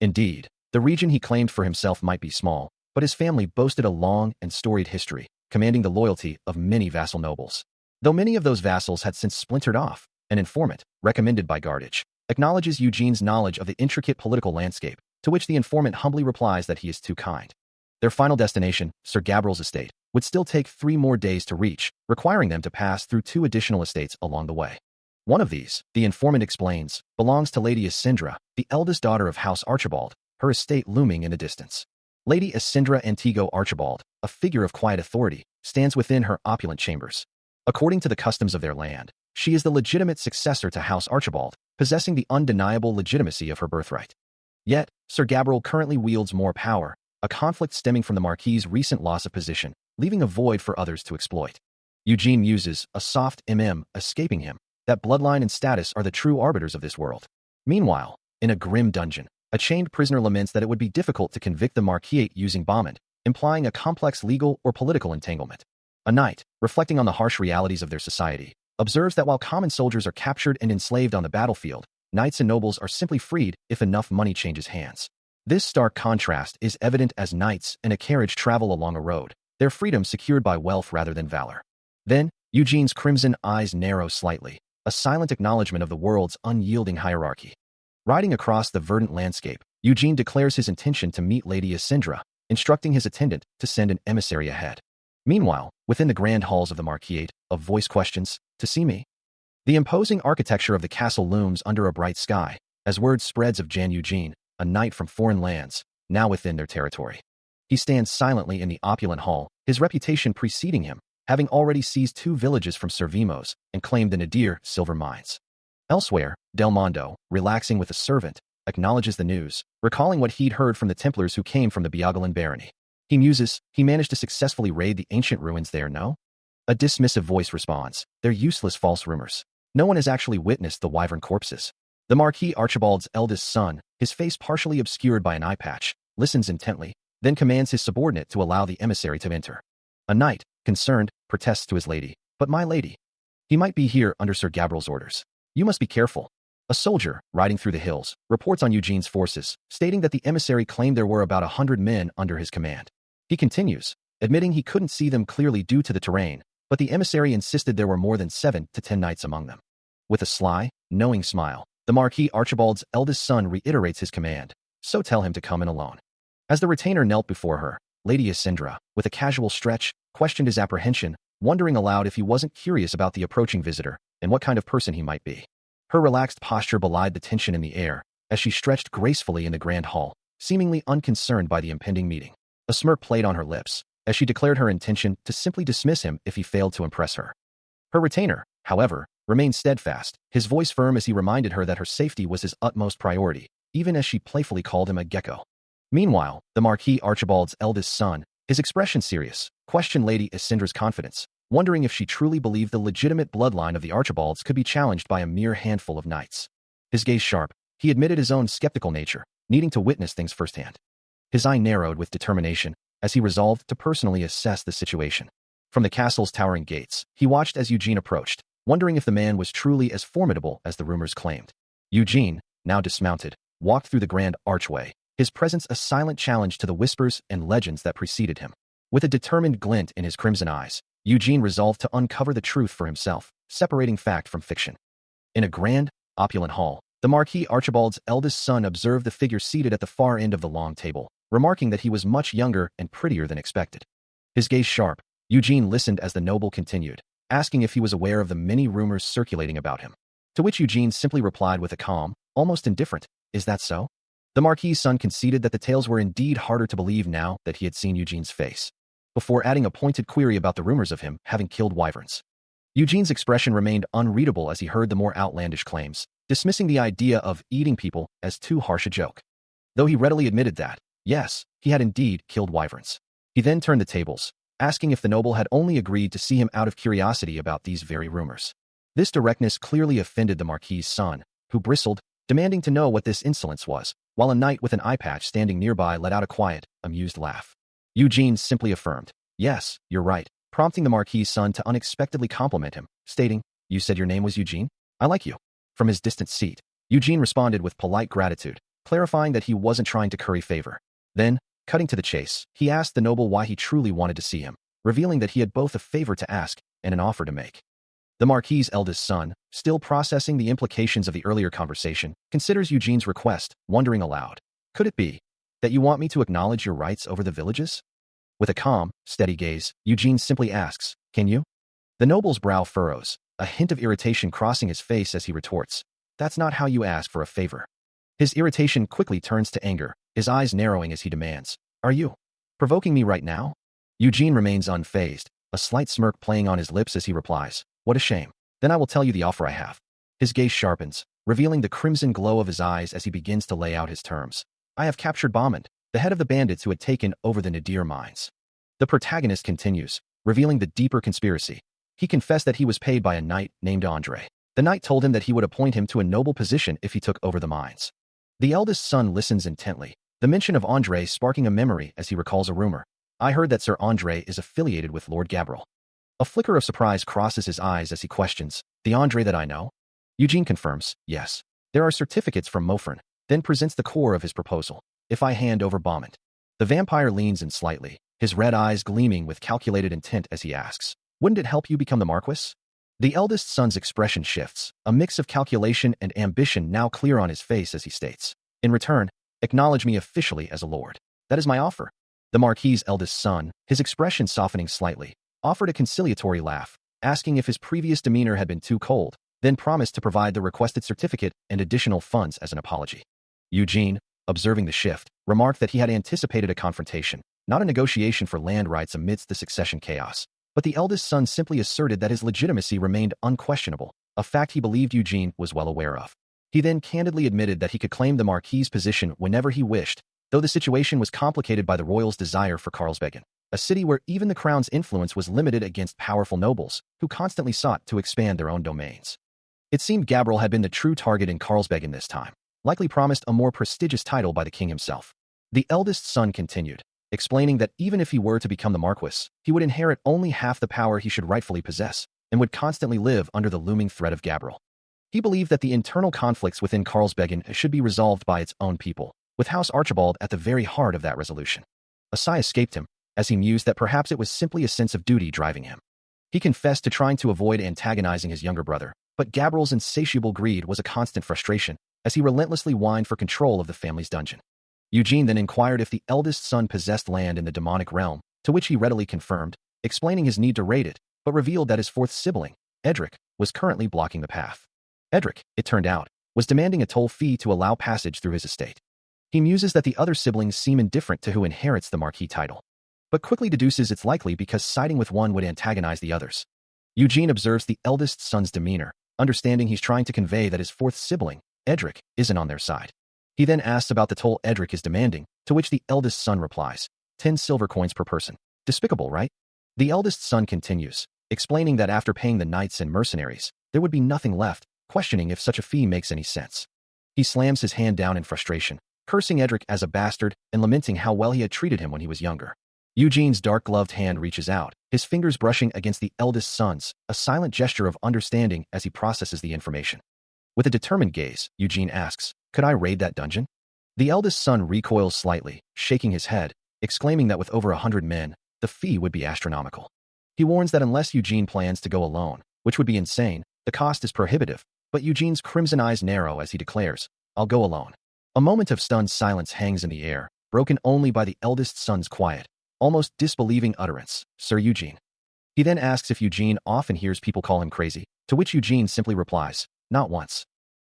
[SPEAKER 1] Indeed, the region he claimed for himself might be small, but his family boasted a long and storied history, commanding the loyalty of many vassal nobles. Though many of those vassals had since splintered off, an informant, recommended by Gardage, acknowledges Eugene's knowledge of the intricate political landscape, to which the informant humbly replies that he is too kind. Their final destination, Sir Gabriel's estate, would still take 3 more days to reach, requiring them to pass through 2 additional estates along the way. One of these, the informant explains, belongs to Lady Asindra, the eldest daughter of House Archibald, her estate looming in the distance. Lady Asindra Antigo Archibald, a figure of quiet authority, stands within her opulent chambers. According to the customs of their land, she is the legitimate successor to House Archibald, possessing the undeniable legitimacy of her birthright. Yet, Sir Gabriel currently wields more power, a conflict stemming from the Marquis's recent loss of position, leaving a void for others to exploit. Eugene muses, a soft escaping him, that bloodline and status are the true arbiters of this world. Meanwhile, in a grim dungeon, a chained prisoner laments that it would be difficult to convict the Marquis using Bauman, implying a complex legal or political entanglement. A knight, reflecting on the harsh realities of their society, observes that while common soldiers are captured and enslaved on the battlefield, knights and nobles are simply freed if enough money changes hands. This stark contrast is evident as knights in a carriage travel along a road, their freedom secured by wealth rather than valor. Then, Eugene's crimson eyes narrow slightly, a silent acknowledgement of the world's unyielding hierarchy. Riding across the verdant landscape, Eugene declares his intention to meet Lady Asindra, instructing his attendant to send an emissary ahead. Meanwhile, within the grand halls of the Marquis, a voice questions, "To see me?" The imposing architecture of the castle looms under a bright sky, as word spreads of Jan Eugene, a knight from foreign lands, now within their territory. He stands silently in the opulent hall, his reputation preceding him, having already seized 2 villages from Servimos and claimed the Nadir silver mines. Elsewhere, Del Mondo, relaxing with a servant, acknowledges the news, recalling what he'd heard from the Templars who came from the Biagolan barony. He muses, he managed to successfully raid the ancient ruins there, no? A dismissive voice responds, "They're useless false rumors. No one has actually witnessed the wyvern corpses." The Marquis Archibald's eldest son, his face partially obscured by an eye patch, listens intently, then commands his subordinate to allow the emissary to enter. A knight, concerned, protests to his lady, "But my lady, he might be here under Sir Gabriel's orders. You must be careful." A soldier, riding through the hills, reports on Eugene's forces, stating that the emissary claimed there were about 100 men under his command. He continues, admitting he couldn't see them clearly due to the terrain, but the emissary insisted there were more than 7 to 10 knights among them. With a sly, knowing smile, the Marquis Archibald's eldest son reiterates his command, "So tell him to come in alone." As the retainer knelt before her, Lady Asindra, with a casual stretch, questioned his apprehension, wondering aloud if he wasn't curious about the approaching visitor and what kind of person he might be. Her relaxed posture belied the tension in the air, as she stretched gracefully in the grand hall, seemingly unconcerned by the impending meeting. A smirk played on her lips, as she declared her intention to simply dismiss him if he failed to impress her. Her retainer, however, remained steadfast, his voice firm as he reminded her that her safety was his utmost priority, even as she playfully called him a gecko. Meanwhile, the Marquis Archibald's eldest son, his expression serious, questioned Lady Asindra's confidence, wondering if she truly believed the legitimate bloodline of the Archibalds could be challenged by a mere handful of knights. His gaze sharp, he admitted his own skeptical nature, needing to witness things firsthand. His eye narrowed with determination, as he resolved to personally assess the situation. From the castle's towering gates, he watched as Eugene approached, wondering if the man was truly as formidable as the rumors claimed. Eugene, now dismounted, walked through the grand archway, his presence a silent challenge to the whispers and legends that preceded him. With a determined glint in his crimson eyes, Eugene resolved to uncover the truth for himself, separating fact from fiction. In a grand, opulent hall, the Marquis Archibald's eldest son observed the figure seated at the far end of the long table, remarking that he was much younger and prettier than expected. His gaze sharp, Eugene listened as the noble continued, asking if he was aware of the many rumors circulating about him. To which Eugene simply replied with a calm, almost indifferent, "Is that so?" The Marquis's son conceded that the tales were indeed harder to believe now that he had seen Eugene's face, before adding a pointed query about the rumors of him having killed wyverns. Eugene's expression remained unreadable as he heard the more outlandish claims, dismissing the idea of eating people as too harsh a joke. Though he readily admitted that, yes, he had indeed killed wyverns. He then turned the tables, asking if the noble had only agreed to see him out of curiosity about these very rumors. This directness clearly offended the Marquis's son, who bristled, demanding to know what this insolence was, while a knight with an eye patch standing nearby let out a quiet, amused laugh. Eugene simply affirmed, "Yes, you're right," prompting the Marquis's son to unexpectedly compliment him, stating, "You said your name was Eugene? I like you." From his distant seat, Eugene responded with polite gratitude, clarifying that he wasn't trying to curry favor. Then, cutting to the chase, he asked the noble why he truly wanted to see him, revealing that he had both a favor to ask and an offer to make. The Marquis's eldest son, still processing the implications of the earlier conversation, considers Eugene's request, wondering aloud, "Could it be that you want me to acknowledge your rights over the villages?" With a calm, steady gaze, Eugene simply asks, "Can you?" The noble's brow furrows, a hint of irritation crossing his face as he retorts, "That's not how you ask for a favor." His irritation quickly turns to anger, his eyes narrowing as he demands, "Are you provoking me right now?" Eugene remains unfazed, a slight smirk playing on his lips as he replies, "What a shame. Then I will tell you the offer I have." His gaze sharpens, revealing the crimson glow of his eyes as he begins to lay out his terms. "I have captured Broadwin, the head of the bandits who had taken over the Nadir mines." The protagonist continues, revealing the deeper conspiracy. He confessed that he was paid by a knight named Andre. The knight told him that he would appoint him to a noble position if he took over the mines. The eldest son listens intently, the mention of Andre sparking a memory as he recalls a rumor. "I heard that Sir Andre is affiliated with Lord Gabriel." A flicker of surprise crosses his eyes as he questions, "The Andre that I know?" Eugene confirms, "Yes. There are certificates from Marin," then presents the core of his proposal. "If I hand over Broadwin." The vampire leans in slightly, his red eyes gleaming with calculated intent as he asks, "Wouldn't it help you become the Marquis?" The eldest son's expression shifts, a mix of calculation and ambition now clear on his face as he states, "In return, acknowledge me officially as a lord. That is my offer." The Marquis's eldest son, his expression softening slightly, offered a conciliatory laugh, asking if his previous demeanor had been too cold, then promised to provide the requested certificate and additional funds as an apology. Eugene, observing the shift, remarked that he had anticipated a confrontation, not a negotiation for land rights amidst the succession chaos. But the eldest son simply asserted that his legitimacy remained unquestionable, a fact he believed Eugene was well aware of. He then candidly admitted that he could claim the Marquis's position whenever he wished, though the situation was complicated by the royals' desire for Karlsbegen, a city where even the crown's influence was limited against powerful nobles, who constantly sought to expand their own domains. It seemed Gabriel had been the true target in Karlsbegen this time, likely promised a more prestigious title by the king himself. The eldest son continued, explaining that even if he were to become the Marquis, he would inherit only half the power he should rightfully possess, and would constantly live under the looming threat of Gabriel. He believed that the internal conflicts within Karlsbegen should be resolved by its own people, with House Archibald at the very heart of that resolution. A sigh escaped him, as he mused that perhaps it was simply a sense of duty driving him. He confessed to trying to avoid antagonizing his younger brother, but Gabriel's insatiable greed was a constant frustration, as he relentlessly whined for control of the family's dungeon. Eugene then inquired if the eldest son possessed land in the demonic realm, to which he readily confirmed, explaining his need to raid it, but revealed that his fourth sibling, Edric, was currently blocking the path. Edric, it turned out, was demanding a toll fee to allow passage through his estate. He muses that the other siblings seem indifferent to who inherits the Marquis title, but quickly deduces it's likely because siding with one would antagonize the others. Eugene observes the eldest son's demeanor, understanding he's trying to convey that his fourth sibling, Edric, isn't on their side. He then asks about the toll Edric is demanding, to which the eldest son replies, 10 silver coins per person. Despicable, right? The eldest son continues, explaining that after paying the knights and mercenaries, there would be nothing left, questioning if such a fee makes any sense. He slams his hand down in frustration, cursing Edric as a bastard and lamenting how well he had treated him when he was younger. Eugene's dark-gloved hand reaches out, his fingers brushing against the eldest son's, a silent gesture of understanding as he processes the information. With a determined gaze, Eugene asks, "Could I raid that dungeon?" The eldest son recoils slightly, shaking his head, exclaiming that with over 100 men, the fee would be astronomical. He warns that unless Eugene plans to go alone, which would be insane, the cost is prohibitive, but Eugene's crimson eyes narrow as he declares, "I'll go alone." A moment of stunned silence hangs in the air, broken only by the eldest son's quiet, almost disbelieving utterance, "Sir Eugene." He then asks if Eugene often hears people call him crazy, to which Eugene simply replies, "Not once."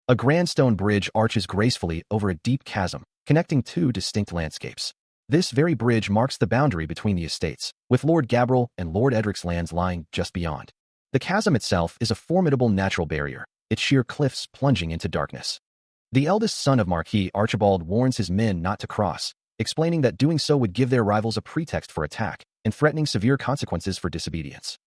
[SPEAKER 1] A grand stone bridge arches gracefully over a deep chasm, connecting two distinct landscapes. This very bridge marks the boundary between the estates, with Lord Gabriel and Lord Edric's lands lying just beyond. The chasm itself is a formidable natural barrier, its sheer cliffs plunging into darkness. The eldest son of Marquis Archibald warns his men not to cross, explaining that doing so would give their rivals a pretext for attack and threatening severe consequences for disobedience.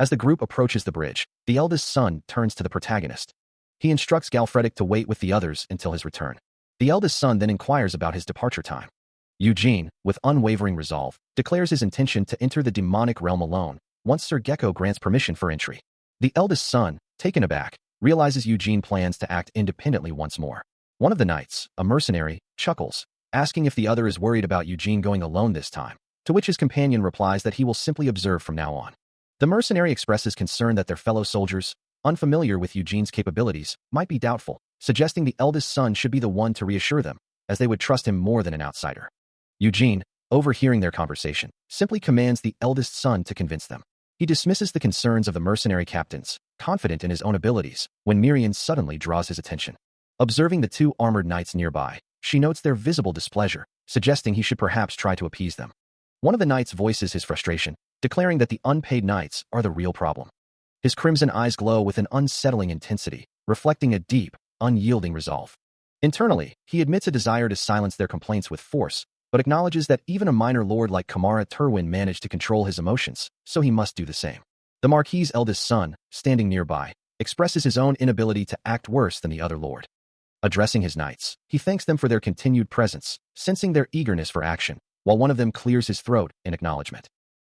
[SPEAKER 1] As the group approaches the bridge, the eldest son turns to the protagonist. He instructs Galfredic to wait with the others until his return. The eldest son then inquires about his departure time. Eugene, with unwavering resolve, declares his intention to enter the demonic realm alone once Sir Gecko grants permission for entry. The eldest son, taken aback, realizes Eugene plans to act independently once more. One of the knights, a mercenary, chuckles, asking if the other is worried about Eugene going alone this time, to which his companion replies that he will simply observe from now on. The mercenary expresses concern that their fellow soldiers, unfamiliar with Eugene's capabilities, might be doubtful, suggesting the eldest son should be the one to reassure them, as they would trust him more than an outsider. Eugene, overhearing their conversation, simply commands the eldest son to convince them. He dismisses the concerns of the mercenary captains, confident in his own abilities, when Marin suddenly draws his attention. Observing the two armored knights nearby, she notes their visible displeasure, suggesting he should perhaps try to appease them. One of the knights voices his frustration, declaring that the unpaid knights are the real problem. His crimson eyes glow with an unsettling intensity, reflecting a deep, unyielding resolve. Internally, he admits a desire to silence their complaints with force, but acknowledges that even a minor lord like Kamara Turwin managed to control his emotions, so he must do the same. The Marquis's eldest son, standing nearby, expresses his own inability to act worse than the other lord. Addressing his knights, he thanks them for their continued presence, sensing their eagerness for action, while one of them clears his throat in acknowledgement.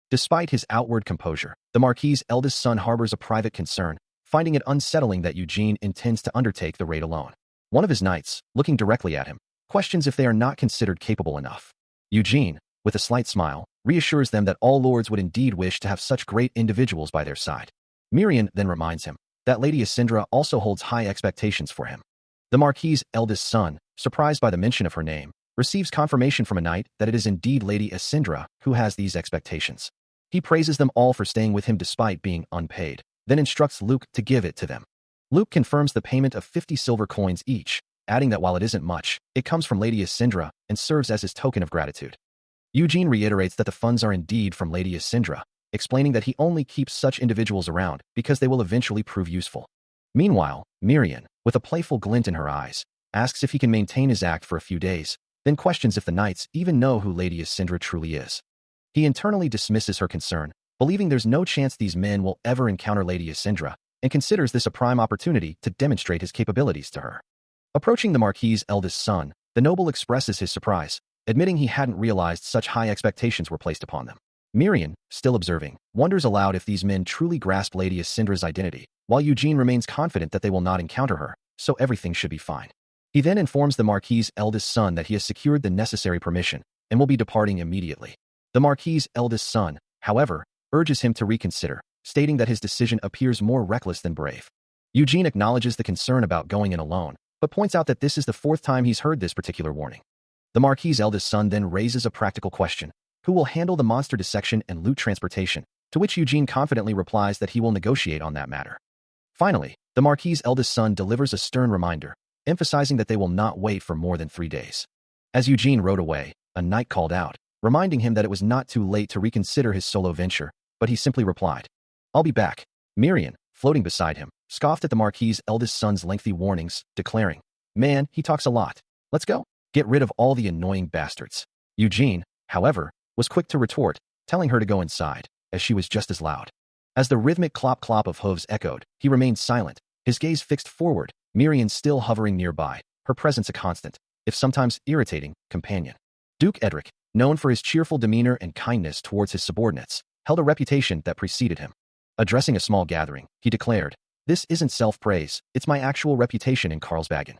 [SPEAKER 1] Despite his outward composure, the Marquis's eldest son harbors a private concern, finding it unsettling that Eugene intends to undertake the raid alone. One of his knights, looking directly at him, questions if they are not considered capable enough. Eugene, with a slight smile, reassures them that all lords would indeed wish to have such great individuals by their side. Marin then reminds him that Lady Asindra also holds high expectations for him. The Marquis's eldest son, surprised by the mention of her name, receives confirmation from a knight that it is indeed Lady Asindra who has these expectations. He praises them all for staying with him despite being unpaid, then instructs Luke to give it to them. Luke confirms the payment of 50 silver coins each, adding that while it isn't much, it comes from Lady Asindra and serves as his token of gratitude. Eugene reiterates that the funds are indeed from Lady Asindra, explaining that he only keeps such individuals around because they will eventually prove useful. Meanwhile, Marin, with a playful glint in her eyes, asks if he can maintain his act for a few days, then questions if the knights even know who Lady Asindra truly is. He internally dismisses her concern, believing there's no chance these men will ever encounter Lady Asindra, and considers this a prime opportunity to demonstrate his capabilities to her. Approaching the Marquis's eldest son, the noble expresses his surprise, admitting he hadn't realized such high expectations were placed upon them. Marin, still observing, wonders aloud if these men truly grasp Lady Asindra's identity, while Eugene remains confident that they will not encounter her, so everything should be fine. He then informs the Marquis's eldest son that he has secured the necessary permission and will be departing immediately. The Marquis's eldest son, however, urges him to reconsider, stating that his decision appears more reckless than brave. Eugene acknowledges the concern about going in alone, but points out that this is the fourth time he's heard this particular warning. The Marquis's eldest son then raises a practical question: who will handle the monster dissection and loot transportation? To which Eugene confidently replies that he will negotiate on that matter. Finally, the Marquis's eldest son delivers a stern reminder, emphasizing that they will not wait for more than 3 days. As Eugene rode away, a knight called out, reminding him that it was not too late to reconsider his solo venture, but he simply replied, "I'll be back." Marin, floating beside him, scoffed at the Marquis's eldest son's lengthy warnings, declaring, "Man, he talks a lot. Let's go. Get rid of all the annoying bastards." Eugene, however, was quick to retort, telling her to go inside, as she was just as loud. As the rhythmic clop-clop of hooves echoed, he remained silent, his gaze fixed forward, Marin still hovering nearby, her presence a constant, if sometimes irritating, companion. Duke Edric, known for his cheerful demeanor and kindness towards his subordinates, held a reputation that preceded him. Addressing a small gathering, he declared, "This isn't self-praise, it's my actual reputation in Karlsbagen."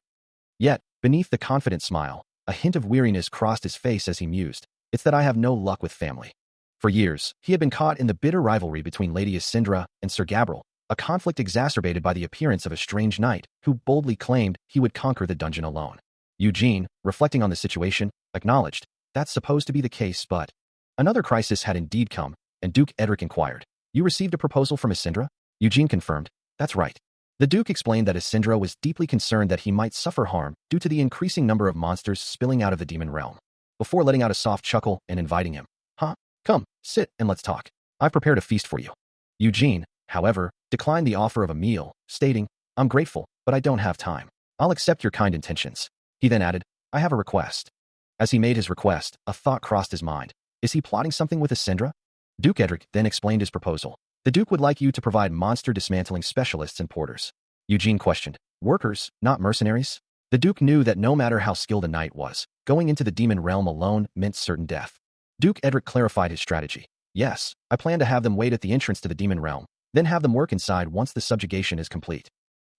[SPEAKER 1] Yet, beneath the confident smile, a hint of weariness crossed his face as he mused, "It's that I have no luck with family." For years, he had been caught in the bitter rivalry between Lady Asindra and Sir Gabriel, a conflict exacerbated by the appearance of a strange knight who boldly claimed he would conquer the dungeon alone. Eugene, reflecting on the situation, acknowledged, "That's supposed to be the case, but..." Another crisis had indeed come, and Duke Edric inquired, "You received a proposal from Asindra?" Eugene confirmed, "That's right." The Duke explained that Isindra was deeply concerned that he might suffer harm due to the increasing number of monsters spilling out of the demon realm, before letting out a soft chuckle and inviting him. Come, sit and let's talk. I've prepared a feast for you. Eugene, however, declined the offer of a meal, stating, I'm grateful, but I don't have time. I'll accept your kind intentions. He then added, I have a request. As he made his request, a thought crossed his mind. Is he plotting something with Isindra? Duke Edric then explained his proposal. The Duke would like you to provide monster dismantling specialists and porters. Eugene questioned, workers, not mercenaries? The Duke knew that no matter how skilled a knight was, going into the demon realm alone meant certain death. Duke Edric clarified his strategy. Yes, I plan to have them wait at the entrance to the demon realm, then have them work inside once the subjugation is complete.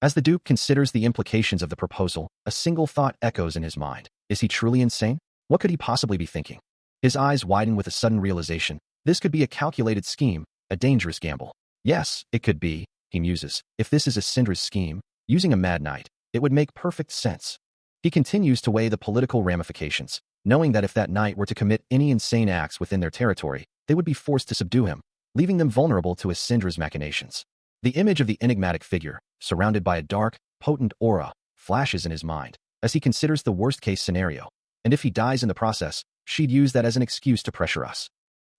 [SPEAKER 1] As the Duke considers the implications of the proposal, a single thought echoes in his mind. Is he truly insane? What could he possibly be thinking? His eyes widen with a sudden realization. This could be a calculated scheme, a dangerous gamble. Yes, it could be, he muses. If this is Isindra's scheme, using a mad knight, it would make perfect sense. He continues to weigh the political ramifications, knowing that if that knight were to commit any insane acts within their territory, they would be forced to subdue him, leaving them vulnerable to Isindra's machinations. The image of the enigmatic figure, surrounded by a dark, potent aura, flashes in his mind as he considers the worst-case scenario. And if he dies in the process, she'd use that as an excuse to pressure us.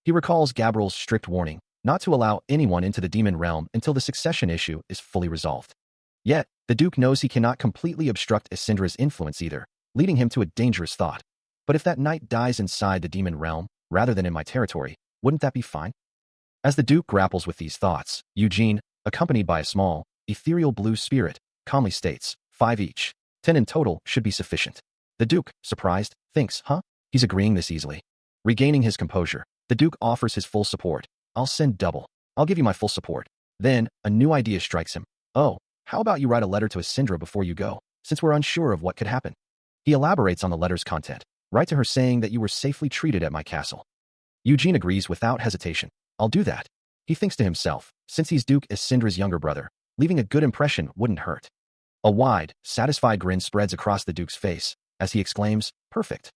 [SPEAKER 1] He recalls Gabriel's strict warning not to allow anyone into the demon realm until the succession issue is fully resolved. Yet, the Duke knows he cannot completely obstruct Isindra's influence either, leading him to a dangerous thought. But if that knight dies inside the demon realm, rather than in my territory, wouldn't that be fine? As the Duke grapples with these thoughts, Eugene, accompanied by a small, ethereal blue spirit, calmly states, 5 each. 10 in total should be sufficient. The Duke, surprised, thinks, he's agreeing this easily. Regaining his composure, the Duke offers his full support. I'll send double. I'll give you my full support. Then, a new idea strikes him. Oh, how about you write a letter to Isindra before you go, since we're unsure of what could happen? He elaborates on the letter's content. Write to her saying that you were safely treated at my castle. Eugene agrees without hesitation. I'll do that. He thinks to himself, since he's Duke Isindra's younger brother, leaving a good impression wouldn't hurt. A wide, satisfied grin spreads across the Duke's face as he exclaims, perfect.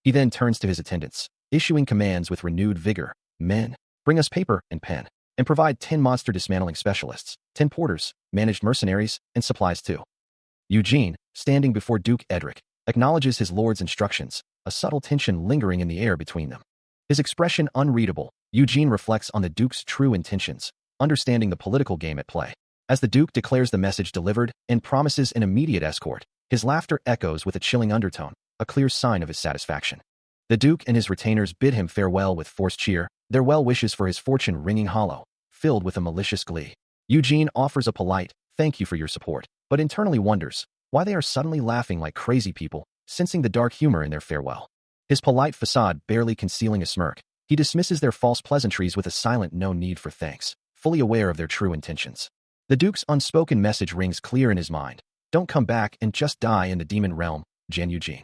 [SPEAKER 1] He then turns to his attendants, issuing commands with renewed vigor. Men, bring us paper and pen, and provide 10 monster dismantling specialists, 10 porters, managed mercenaries, and supplies too. Eugene, standing before Duke Edric, acknowledges his lord's instructions, a subtle tension lingering in the air between them. His expression unreadable, Eugene reflects on the Duke's true intentions, understanding the political game at play. As the Duke declares the message delivered and promises an immediate escort, his laughter echoes with a chilling undertone, a clear sign of his satisfaction. The Duke and his retainers bid him farewell with forced cheer, their well wishes for his fortune ringing hollow, filled with a malicious glee. Eugene offers a polite, thank you for your support, but internally wonders why they are suddenly laughing like crazy people, sensing the dark humor in their farewell. His polite facade barely concealing a smirk, he dismisses their false pleasantries with a silent no need for thanks, fully aware of their true intentions. The Duke's unspoken message rings clear in his mind. Don't come back and just die in the demon realm, Jan Eugene.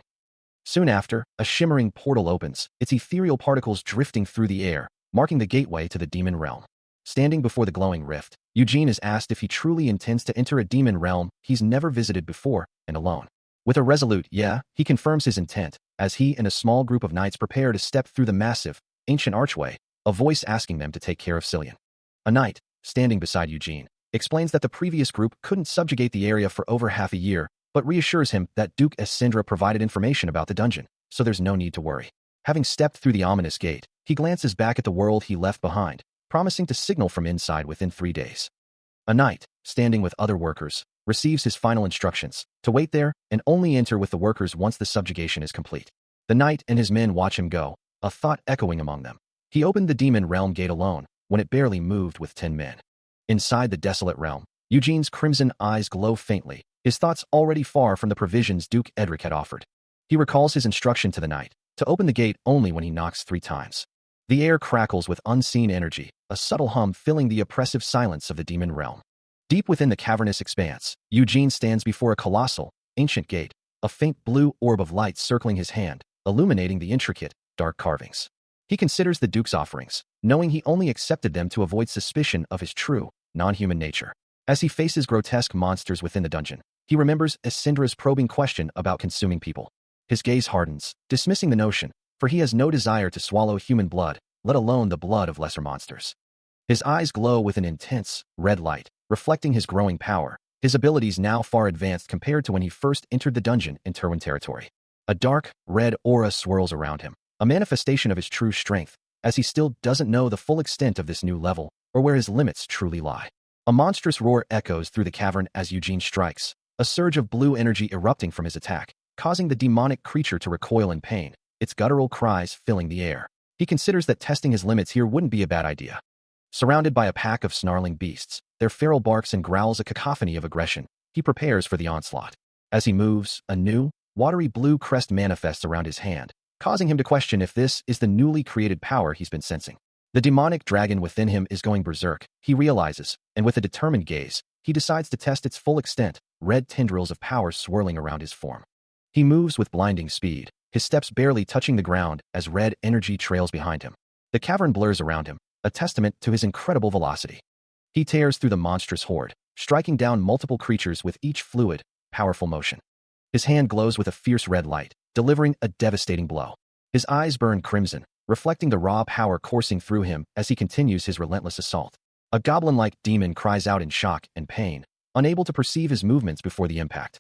[SPEAKER 1] Soon after, a shimmering portal opens, its ethereal particles drifting through the air, marking the gateway to the demon realm. Standing before the glowing rift, Eugene is asked if he truly intends to enter a demon realm he's never visited before, and alone. With a resolute yeah, he confirms his intent, as he and a small group of knights prepare to step through the massive, ancient archway, a voice asking them to take care of Cillian. A knight, standing beside Eugene, explains that the previous group couldn't subjugate the area for over half a year, but reassures him that Duke Isindra provided information about the dungeon, so there's no need to worry. Having stepped through the ominous gate, he glances back at the world he left behind, promising to signal from inside within 3 days. A knight, standing with other workers, receives his final instructions, to wait there and only enter with the workers once the subjugation is complete. The knight and his men watch him go, a thought echoing among them. He opened the demon realm gate alone, when it barely moved with 10 men. Inside the desolate realm, Eugene's crimson eyes glow faintly, his thoughts already far from the provisions Duke Edric had offered. He recalls his instruction to the knight, to open the gate only when he knocks 3 times. The air crackles with unseen energy, a subtle hum filling the oppressive silence of the demon realm. Deep within the cavernous expanse, Eugene stands before a colossal, ancient gate, a faint blue orb of light circling his hand, illuminating the intricate, dark carvings. He considers the Duke's offerings, knowing he only accepted them to avoid suspicion of his true, non-human nature. As he faces grotesque monsters within the dungeon, he remembers Isindra's probing question about consuming people. His gaze hardens, dismissing the notion, for he has no desire to swallow human blood, let alone the blood of lesser monsters. His eyes glow with an intense, red light, reflecting his growing power, his abilities now far advanced compared to when he first entered the dungeon in Terwin territory. A dark, red aura swirls around him, a manifestation of his true strength, as he still doesn't know the full extent of this new level, or where his limits truly lie. A monstrous roar echoes through the cavern as Eugene strikes, a surge of blue energy erupting from his attack, causing the demonic creature to recoil in pain, its guttural cries filling the air. He considers that testing his limits here wouldn't be a bad idea. Surrounded by a pack of snarling beasts, their feral barks and growls a cacophony of aggression, he prepares for the onslaught. As he moves, a new, watery blue crest manifests around his hand, causing him to question if this is the newly created power he's been sensing. The demonic dragon within him is going berserk, he realizes, and with a determined gaze, he decides to test its full extent, red tendrils of power swirling around his form. He moves with blinding speed, his steps barely touching the ground as red energy trails behind him. The cavern blurs around him, a testament to his incredible velocity. He tears through the monstrous horde, striking down multiple creatures with each fluid, powerful motion. His hand glows with a fierce red light, delivering a devastating blow. His eyes burn crimson, reflecting the raw power coursing through him as he continues his relentless assault. A goblin-like demon cries out in shock and pain, unable to perceive his movements before the impact.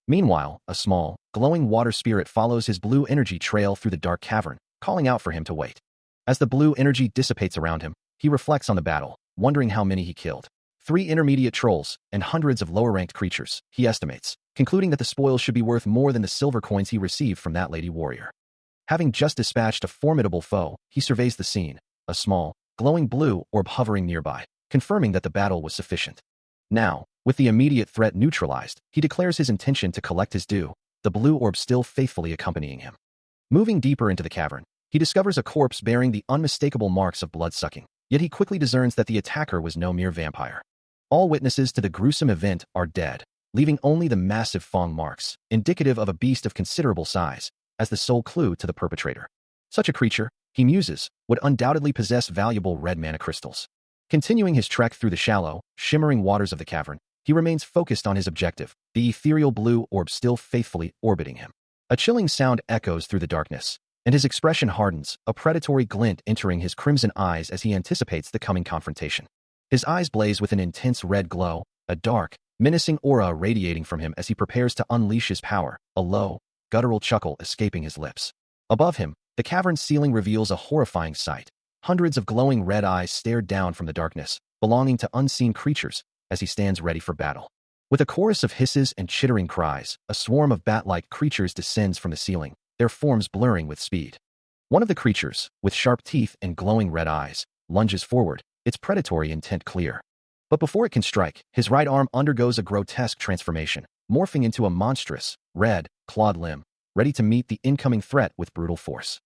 [SPEAKER 1] Meanwhile, a small, glowing water spirit follows his blue energy trail through the dark cavern, calling out for him to wait. As the blue energy dissipates around him, he reflects on the battle, wondering how many he killed. 3 intermediate trolls and hundreds of lower-ranked creatures, he estimates, concluding that the spoils should be worth more than the silver coins he received from that lady warrior. Having just dispatched a formidable foe, he surveys the scene, a small, glowing blue orb hovering nearby, confirming that the battle was sufficient. Now, with the immediate threat neutralized, he declares his intention to collect his due, the blue orb still faithfully accompanying him. Moving deeper into the cavern, he discovers a corpse bearing the unmistakable marks of blood-sucking, yet he quickly discerns that the attacker was no mere vampire. All witnesses to the gruesome event are dead, leaving only the massive fang marks, indicative of a beast of considerable size, as the sole clue to the perpetrator. Such a creature, he muses, would undoubtedly possess valuable red mana crystals. Continuing his trek through the shallow, shimmering waters of the cavern, he remains focused on his objective, the ethereal blue orb still faithfully orbiting him. A chilling sound echoes through the darkness, and his expression hardens, a predatory glint entering his crimson eyes as he anticipates the coming confrontation. His eyes blaze with an intense red glow, a dark, menacing aura radiating from him as he prepares to unleash his power, a low, guttural chuckle escaping his lips. Above him, the cavern's ceiling reveals a horrifying sight. Hundreds of glowing red eyes stare down from the darkness, belonging to unseen creatures, as he stands ready for battle. With a chorus of hisses and chittering cries, a swarm of bat-like creatures descends from the ceiling, their forms blurring with speed. One of the creatures, with sharp teeth and glowing red eyes, lunges forward, its predatory intent clear. But before it can strike, his right arm undergoes a grotesque transformation, morphing into a monstrous, red, clawed limb, ready to meet the incoming threat with brutal force.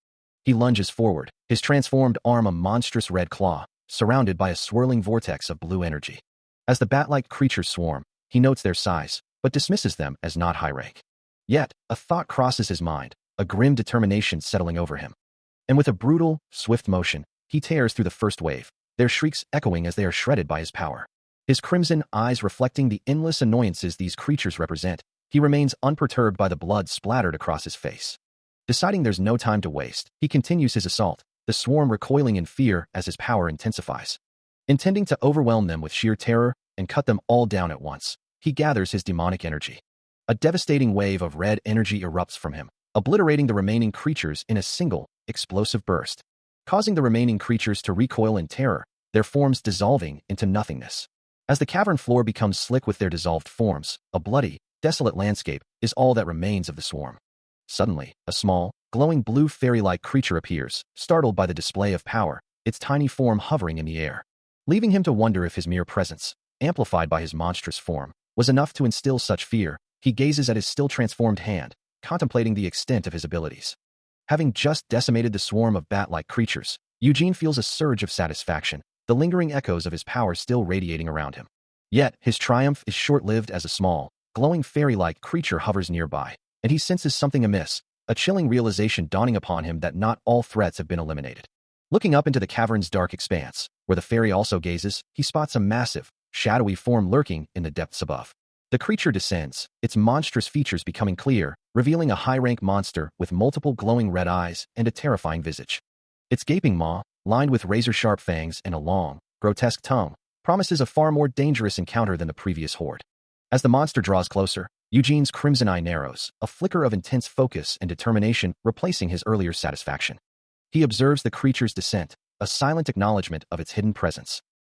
[SPEAKER 1] He lunges forward, his transformed arm a monstrous red claw, surrounded by a swirling vortex of blue energy. As the bat-like creatures swarm, he notes their size, but dismisses them as not high rank. Yet, a thought crosses his mind, a grim determination settling over him. And with a brutal, swift motion, he tears through the first wave, their shrieks echoing as they are shredded by his power. His crimson eyes reflecting the endless annoyances these creatures represent, he remains unperturbed by the blood splattered across his face. Deciding there's no time to waste, he continues his assault, the swarm recoiling in fear as his power intensifies. Intending to overwhelm them with sheer terror and cut them all down at once, he gathers his demonic energy. A devastating wave of red energy erupts from him, obliterating the remaining creatures in a single, explosive burst, causing the remaining creatures to recoil in terror, their forms dissolving into nothingness. As the cavern floor becomes slick with their dissolved forms, a bloody, desolate landscape is all that remains of the swarm. Suddenly, a small, glowing blue fairy-like creature appears, startled by the display of power, its tiny form hovering in the air. Leaving him to wonder if his mere presence, amplified by his monstrous form, was enough to instill such fear, he gazes at his still transformed hand, contemplating the extent of his abilities. Having just decimated the swarm of bat-like creatures, Eugene feels a surge of satisfaction, the lingering echoes of his power still radiating around him. Yet, his triumph is short-lived as a small, glowing fairy-like creature hovers nearby, and he senses something amiss, a chilling realization dawning upon him that not all threats have been eliminated. Looking up into the cavern's dark expanse, where the fairy also gazes, he spots a massive, shadowy form lurking in the depths above. The creature descends, its monstrous features becoming clear, revealing a high-rank monster with multiple glowing red eyes and a terrifying visage. Its gaping maw, lined with razor-sharp fangs and a long, grotesque tongue, promises a far more dangerous encounter than the previous horde. As the monster draws closer, Eugene's crimson eye narrows, a flicker of intense focus and determination replacing his earlier satisfaction. He observes the creature's descent, a silent acknowledgement of its hidden presence.